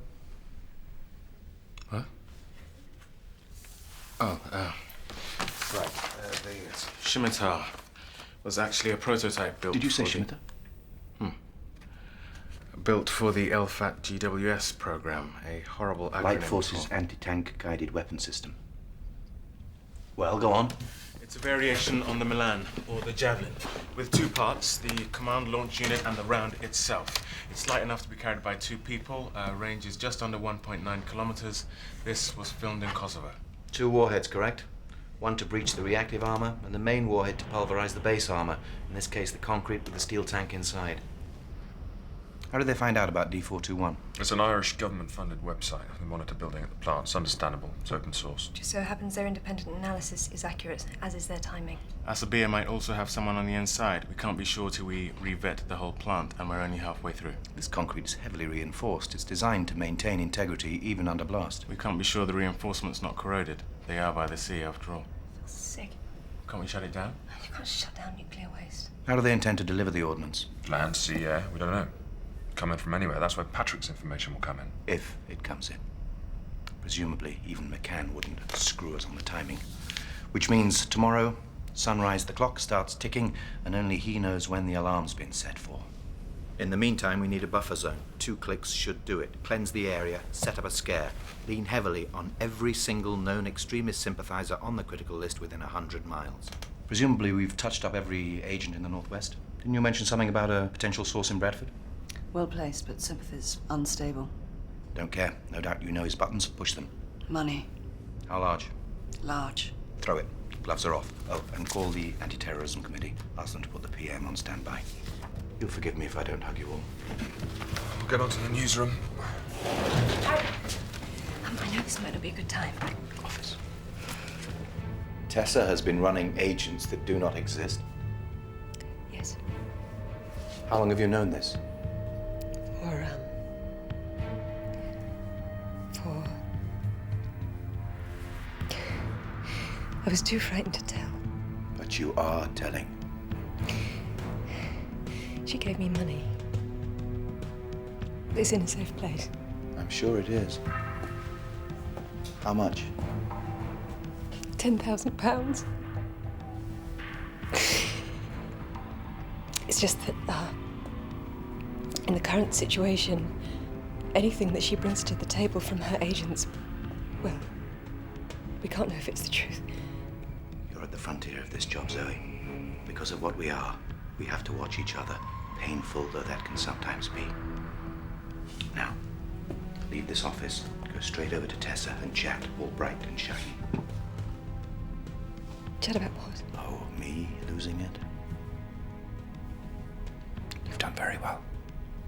What? Oh, right. The scimitar was actually a prototype built. Did you say for scimitar? Built for the LFAT GWS program, a horrible acronym. Light Forces Anti-Tank Guided Weapon System. Well, go on. It's a variation on the Milan, or the Javelin, with 2 parts, the command launch unit and the round itself. It's light enough to be carried by 2 people, range is just under 1.9 kilometers. This was filmed in Kosovo. 2 warheads, correct? One to breach the reactive armor, and the main warhead to pulverize the base armor, in this case the concrete with the steel tank inside. How did they find out about D421? It's an Irish government-funded website. They monitor building at the plant. It's understandable. It's open source. Just so happens their independent analysis is accurate, as is their timing. Asabia might also have someone on the inside. We can't be sure till we re-vet the whole plant, and we're only halfway through. This concrete is heavily reinforced. It's designed to maintain integrity even under blast. We can't be sure the reinforcement's not corroded. They are by the sea, after all. I feel sick. Can't we shut it down? You can't shut down nuclear waste. How do they intend to deliver the ordnance? Land, sea, air, we don't know. Come in from anywhere. That's where Patrick's information will come in. If it comes in. Presumably, even McCann wouldn't screw us on the timing. Which means tomorrow, sunrise, the clock starts ticking, and only he knows when the alarm's been set for. In the meantime, we need a buffer zone. 2 clicks should do it. Cleanse the area, set up a scare. Lean heavily on every single known extremist sympathizer on the critical list within 100 miles. Presumably we've touched up every agent in the Northwest. Didn't you mention something about a potential source in Bradford? Well placed, but sympathies unstable. Don't care. No doubt you know his buttons. Push them. Money. How large? Large. Throw it. Gloves are off. Oh, and call the anti-terrorism committee. Ask them to put the PM on standby. You'll forgive me if I don't hug you all. We'll get on to the newsroom. I know this might not be a good time. Office. Tessa has been running agents that do not exist. Yes. How long have you known this? For... I was too frightened to tell. But you are telling. She gave me money. It's in a safe place. I'm sure it is. How much? £10,000. It's just that, in the current situation, anything that she brings to the table from her agents, well, we can't know if it's the truth. You're at the frontier of this job, Zoe. Because of what we are, we have to watch each other, painful though that can sometimes be. Now, leave this office, go straight over to Tessa and chat, all bright and shiny. Chat about what? Oh, me losing it? You've done very well.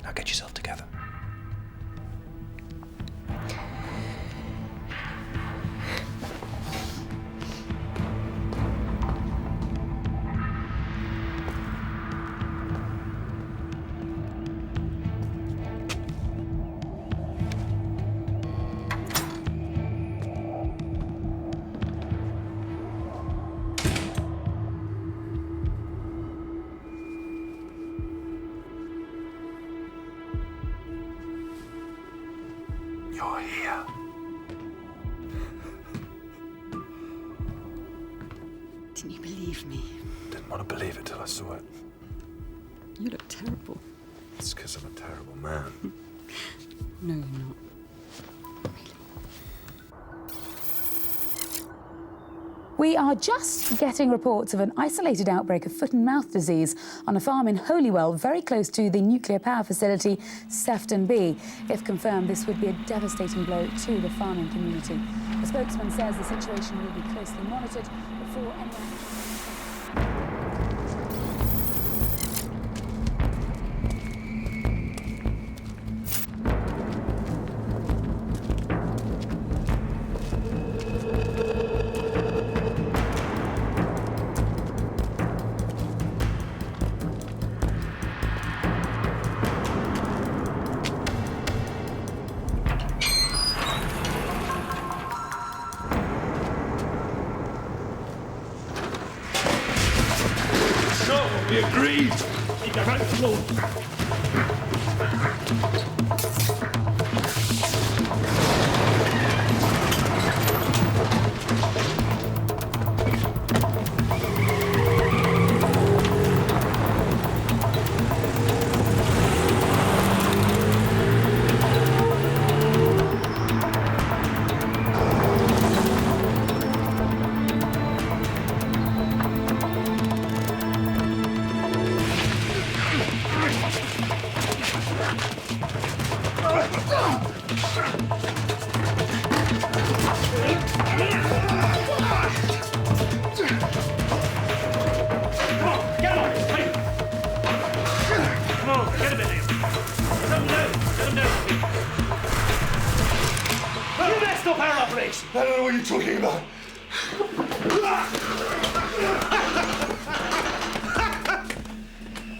Now get yourself together. You're here. Didn't you believe me? Didn't want to believe it till I saw it. You look terrible. It's because I'm a terrible man. No, you're not. We are just getting reports of an isolated outbreak of foot and mouth disease on a farm in Holywell, very close to the nuclear power facility Sefton B. If confirmed, this would be a devastating blow to the farming community. The spokesman says the situation will be closely monitored before anyone... We agreed. Keep your mouth closed. I don't know what you're talking about.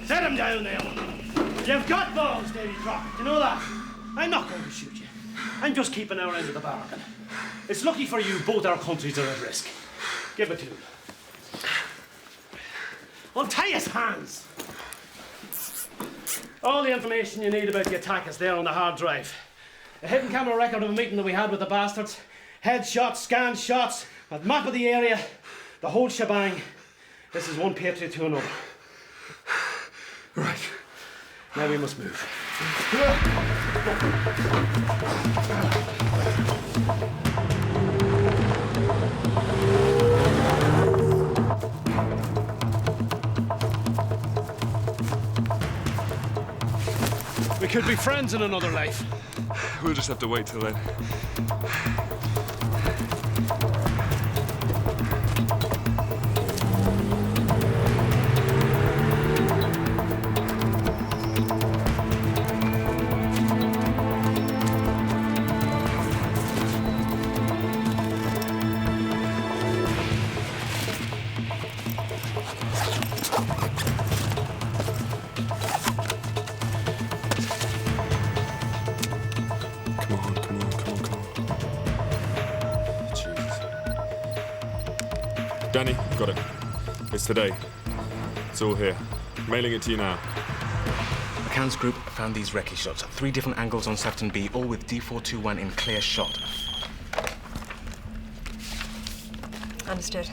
Set him down there. You've got balls, Davy Crockett. You know that? I'm not going to shoot you. I'm just keeping our end of the bargain. It's lucky for you, both our countries are at risk. Give it to him. Untie his hands. All the information you need about the attack is there on the hard drive. A hidden camera record of a meeting that we had with the bastards. Headshots, scan shots, a map of the area, the whole shebang. This is one patriot to another. Right. Now we must move. We could be friends in another life. We'll just have to wait till then. Danny, got it. It's today. It's all here. Mailing it to you now. McCann's group found these recce shots at 3 different angles on Sefton B, all with D421 in clear shot. Understood.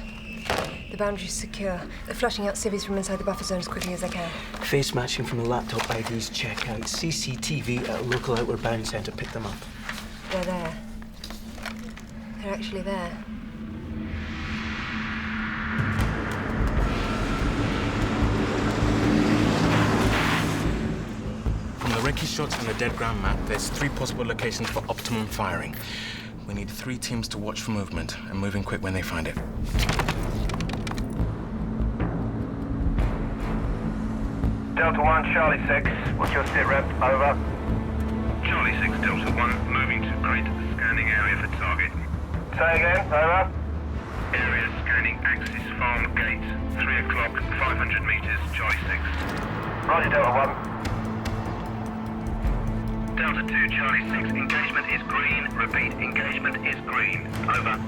The boundary's secure. They're flushing out civvies from inside the buffer zone as quickly as they can. Face matching from the laptop IDs check out. CCTV at a local outward bound centre picked them up. They're there. They're actually there. From the recce shots and the dead ground map, there's 3 possible locations for optimum firing. We need 3 teams to watch for movement and move in quick when they find it. Delta 1, Charlie 6. What's your sit rep? Over. Charlie 6, Delta 1, moving to grid, scanning area for target. Say again, over. Area scanning Axis Farm Gate, 3 o'clock, 500 meters, Charlie 6. Roger, Delta 1. Delta 2, Charlie 6, engagement is green. Repeat, engagement is green. Over.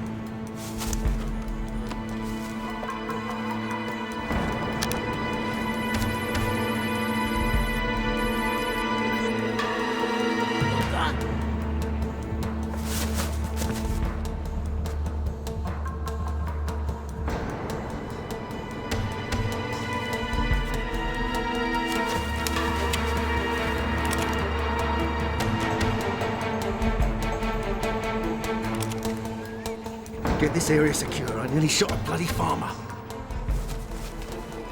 Get this area secure. I nearly shot a bloody farmer.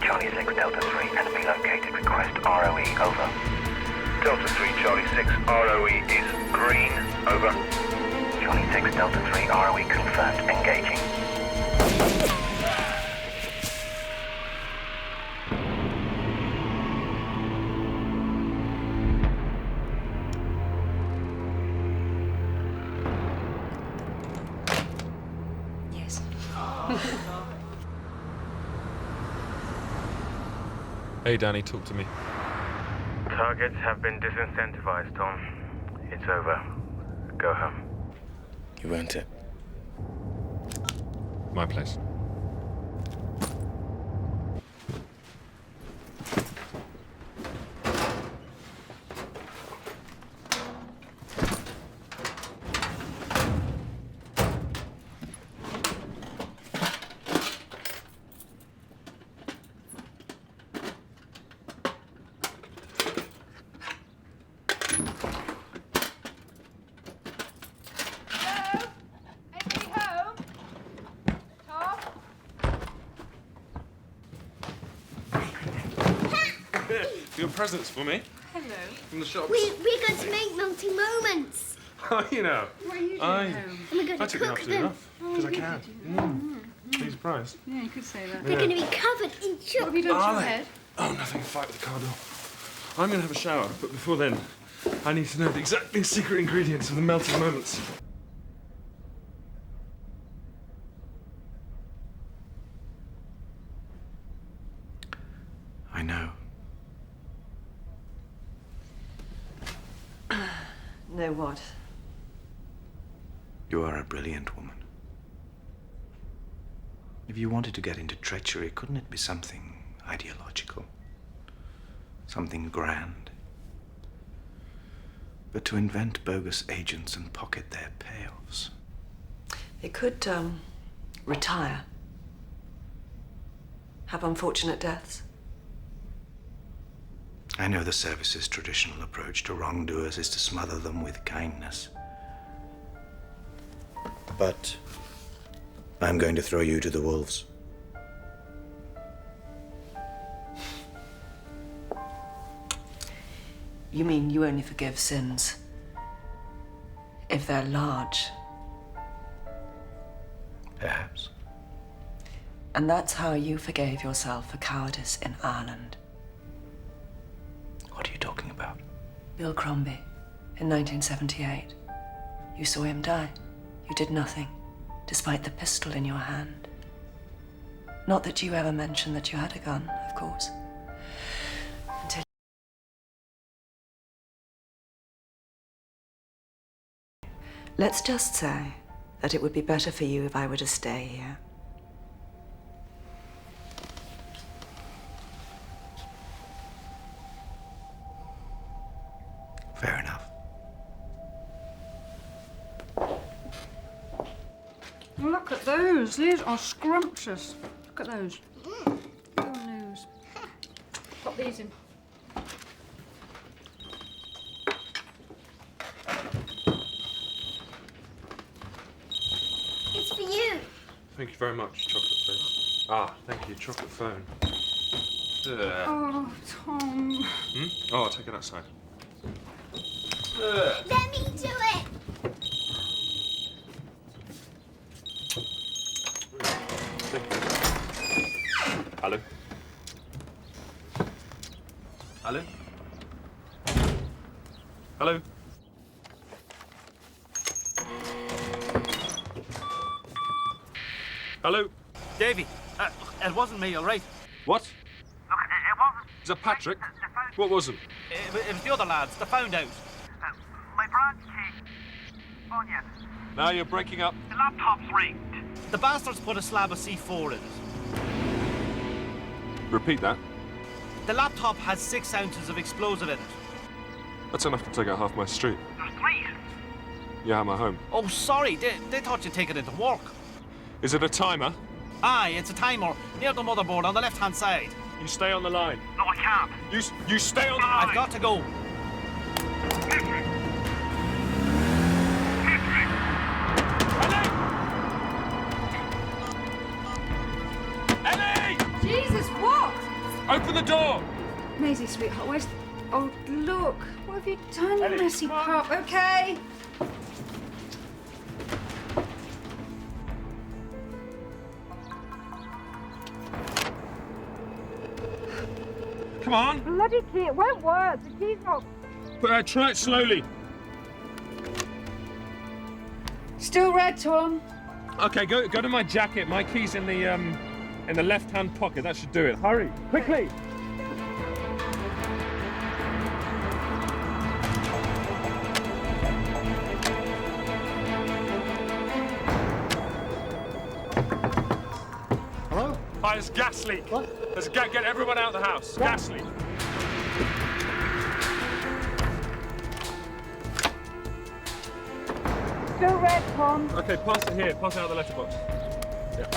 Charlie 6, Delta 3, enemy located. Request ROE. Over. Delta 3, Charlie 6, ROE is green. Over. Charlie 6, Delta 3, ROE confirmed. Engaging. Hey, Danny, talk to me. Targets have been disincentivized, Tom. It's over. Go home. You earned it. My place. Your presents for me. Hello. From the shops. We're going to make melting moments. Oh, you know. What are you doing I home? And we're going I to took me cook up to them. enough, because I can. Be surprised. Yeah, you could say that. They're going to be covered in chocolate. What have you done to Are your they? head? Oh, nothing. Fight with the car door. I'm going to have a shower, but before then, I need to know the exact secret ingredients of the melting moments. I know. Know what? You are a brilliant woman. If you wanted to get into treachery, couldn't it be something ideological? Something grand? But to invent bogus agents and pocket their payoffs. They could, retire. Have unfortunate deaths. I know the service's traditional approach to wrongdoers is to smother them with kindness. But I'm going to throw you to the wolves. You mean you only forgive sins if they're large? Perhaps. And that's how you forgave yourself for cowardice in Ireland. What are you talking about? Bill Crombie, in 1978. You saw him die. You did nothing, despite the pistol in your hand. Not that you ever mentioned that you had a gun, of course. Until... Let's just say that it would be better for you if I were to stay here. Fair enough. Look at those. These are scrumptious. Look at those. Good news. Pop these in. It's for you. Thank you very much, chocolate face. Ah, thank you, chocolate phone. Ugh. Oh, Tom. Oh, I'll take it outside. Let me do it. Hello? Hello? Hello? Hello? Davy, it wasn't me, all right? What? Look, it wasn't. Is that Patrick? What was it? It was the other lads. They found out. My brand Kane. Oh, yeah. Now you're breaking up. The laptop's rigged. The bastards put a slab of C4 in it. Repeat that. The laptop has 6 ounces of explosive in it. That's enough to take out half my street. There's 3. Yeah, I'm at home. Oh, sorry. They thought you'd take it into work. Is it a timer? Aye, it's a timer near the motherboard on the left-hand side. You stay on the line. No, I can't. You stay on the line. I've got to go. Jesus, what? Open the door! Maisie, sweetheart, where's... Oh, look. What have you done, you messy pup? Okay. Come on! Bloody key, it won't work. The key's not... Try it slowly. Still red, Tom. Okay, go to my jacket. My key's in the left-hand pocket. That should do it. Hurry, quickly! Hello? Hi, there's gas leak. What? Get everyone out of the house. What? Gas leak. Still red, Tom. Okay, pass it here. Pass it out of the letterbox. Yeah.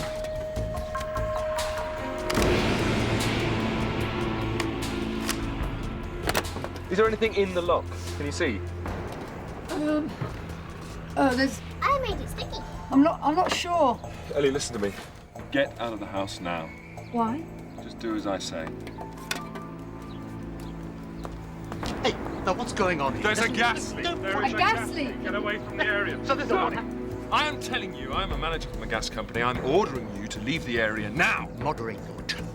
Is there anything in the lock? Can you see? There's... I made it sticky. I'm not sure. Ellie, listen to me. Get out of the house now. Why? Just do as I say. Hey, now what's going on here? There's a gas leak. There is A gas leak? Get away from the area. So there's a... I am telling you, I am a manager from a gas company. I'm ordering you to leave the area now. Moderate your tone.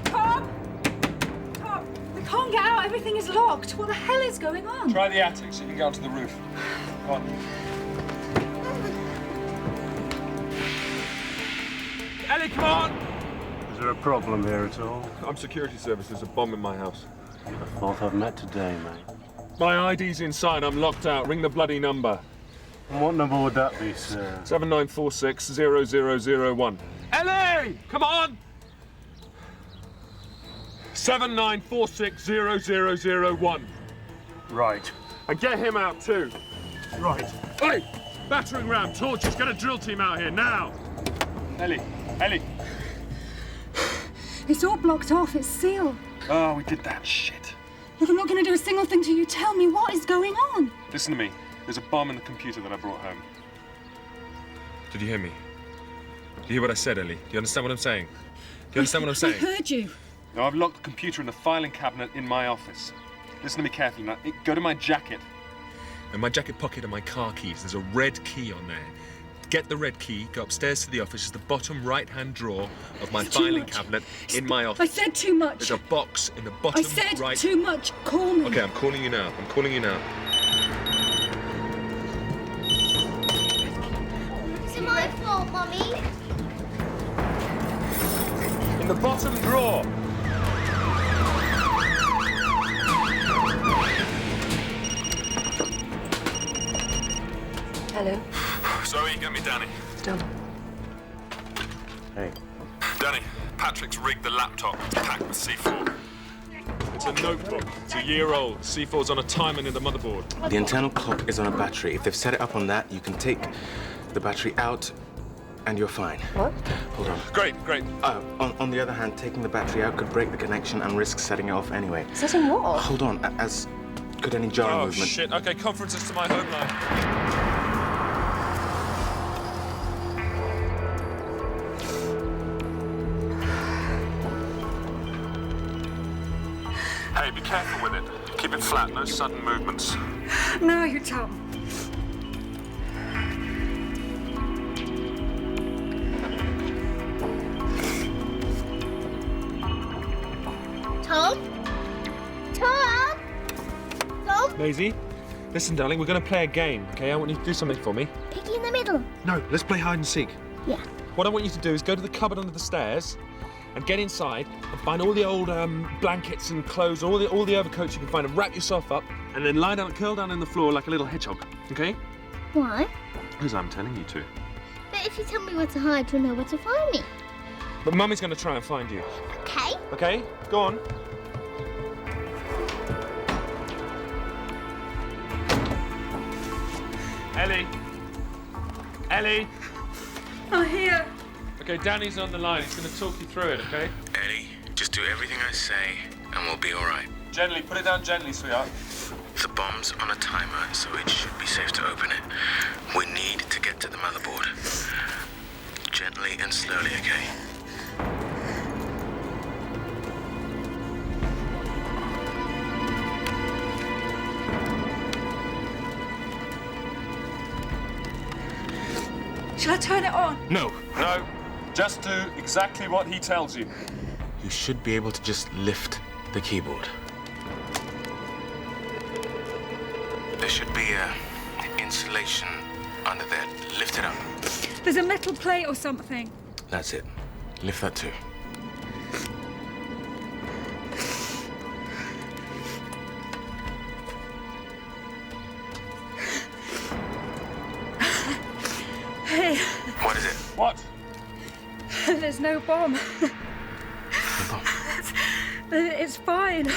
Tom! Tom, we can't get out. Everything is locked. What the hell is going on? Try the attic so you can get onto the roof. Come on. Ellie, come on! Is there a problem here at all? I'm security service. There's a bomb in my house. I thought I'd met today, mate. My ID's inside. I'm locked out. Ring the bloody number. And what number would that be, sir? 7946-0001. Ellie! Come on! 7946-0001. Right. And get him out too. Right. Hey! Battering ram, torches, get a drill team out here now! Ellie! It's all blocked off. It's sealed. Oh, we did that shit. Look, I'm not going to do a single thing till you tell me what is going on. Listen to me. There's a bomb in the computer that I brought home. Did you hear me? Do you hear what I said, Ellie? Do you understand what I'm saying? Do you understand what I'm saying? I heard you. No, I've locked the computer in the filing cabinet in my office. Listen to me carefully now. Go to my jacket. In my jacket pocket are my car keys. There's a red key on there. Get the red key, go upstairs to the office. It's the bottom right-hand drawer of my filing cabinet in my office. I said too much. There's a box in the bottom right... I said too much. Call me. Okay, I'm calling you now. I'm calling you now. It's my fault, Mummy. In the bottom drawer. Hello. Zoe, get me Danny. Done. Hey. Danny, Patrick's rigged the laptop. It's packed with C4. It's a notebook. It's a year old. C4's on a timer near the motherboard. The internal clock is on a battery. If they've set it up on that, you can take the battery out and you're fine. What? Hold on. Great. On the other hand, taking the battery out could break the connection and risk setting it off anyway. Setting what off? Hold on. As could any jarring Oh, movement. shit. Okay, conferences to my home line. Hey, be careful with it. Keep it flat, no sudden movements. No, you Tom. Tom? Tom? Tom? Maisie, listen, darling, we're going to play a game, okay? I want you to do something for me. Piggy in the middle. No, let's play hide and seek. Yeah. What I want you to do is go to the cupboard under the stairs and get inside and find all the old blankets and clothes, all the overcoats you can find, and wrap yourself up, and then lie down, curl down on the floor like a little hedgehog, okay? Why? Because I'm telling you to. But if you tell me where to hide, you'll know where to find me. But Mummy's going to try and find you. Okay. Okay? Go on. Ellie. Ellie. I'm here. Okay, Danny's on the line. He's going to talk you through it, okay? Eddie, just do everything I say and we'll be all right. Gently. Put it down gently, sweetheart. The bomb's on a timer, so it should be safe to open it. We need to get to the motherboard. Gently and slowly, okay? Shall I turn it on? No. No. Just do exactly what he tells you. You should be able to just lift the keyboard. There should be insulation under there. Lift it up. There's a metal plate or something. That's it. Lift that too. Hey. What is it? What? There's no bomb. It's fine.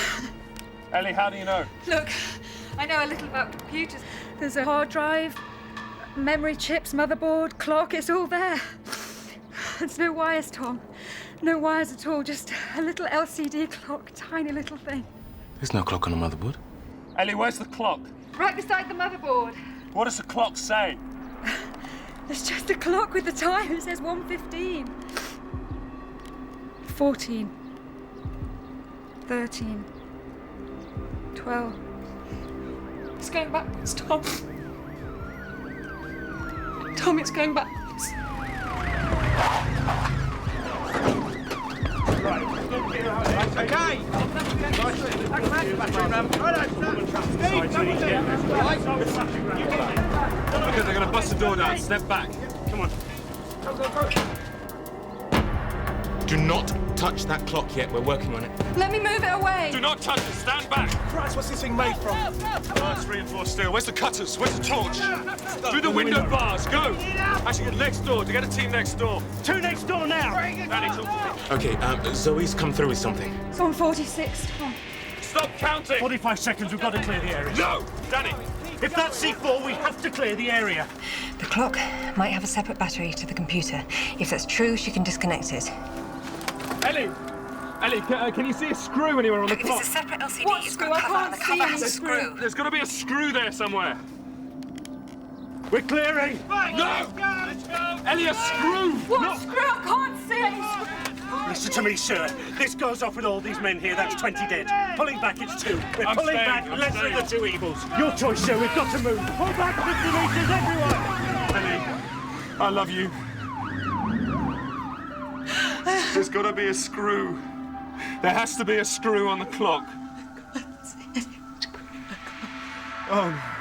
Ellie, how do you know? Look, I know a little about computers. There's a hard drive, memory chips, motherboard, clock, it's all there. There's no wires, Tom. No wires at all, just a little LCD clock, tiny little thing. There's no clock on the motherboard. Ellie, where's the clock? Right beside the motherboard. What does the clock say? There's just a clock with the time. It says 1:15. 14. 13. 12. It's going backwards, Tom. Tom, it's going backwards. Okay. Okay, they're going to bust the door down. Step back. Come on. Do not touch that clock yet. We're working on it. Let me move it away. Do not touch it. Stand back. Christ, what's this thing made from? Oh, it's reinforced steel. Where's the cutters? Where's the torch? Through the window bars. Go. Actually, get next door. To get a team next door. 2 next door now. Danny, talk. Okay, Zoe's come through with something. It's on 46, Tom. Stop counting. 45 seconds, we've got to clear the area. No! Danny! If that's C4, we have to clear the area. The clock might have a separate battery to the computer. If that's true, she can disconnect it. Ellie! Ellie, can you see a screw anywhere on the clock? It's a separate LCD. What It's screw? got I a cover. can't The see cover any has a screw. There's got to be a screw there somewhere. We're clearing! No! Ellie, a screw! What No! screw? I can't see any screw. Listen to me, sir. This goes off with all these men here. That's 20 dead. Pulling back, it's 2. We're I'm pulling staying, back. I'm Lesser staying. of the 2 evils. Your choice, sir. We've got to move. Pull back 50 metres, everyone! Ellie, I love you. There's got to be a screw. There has to be a screw on the clock. Oh.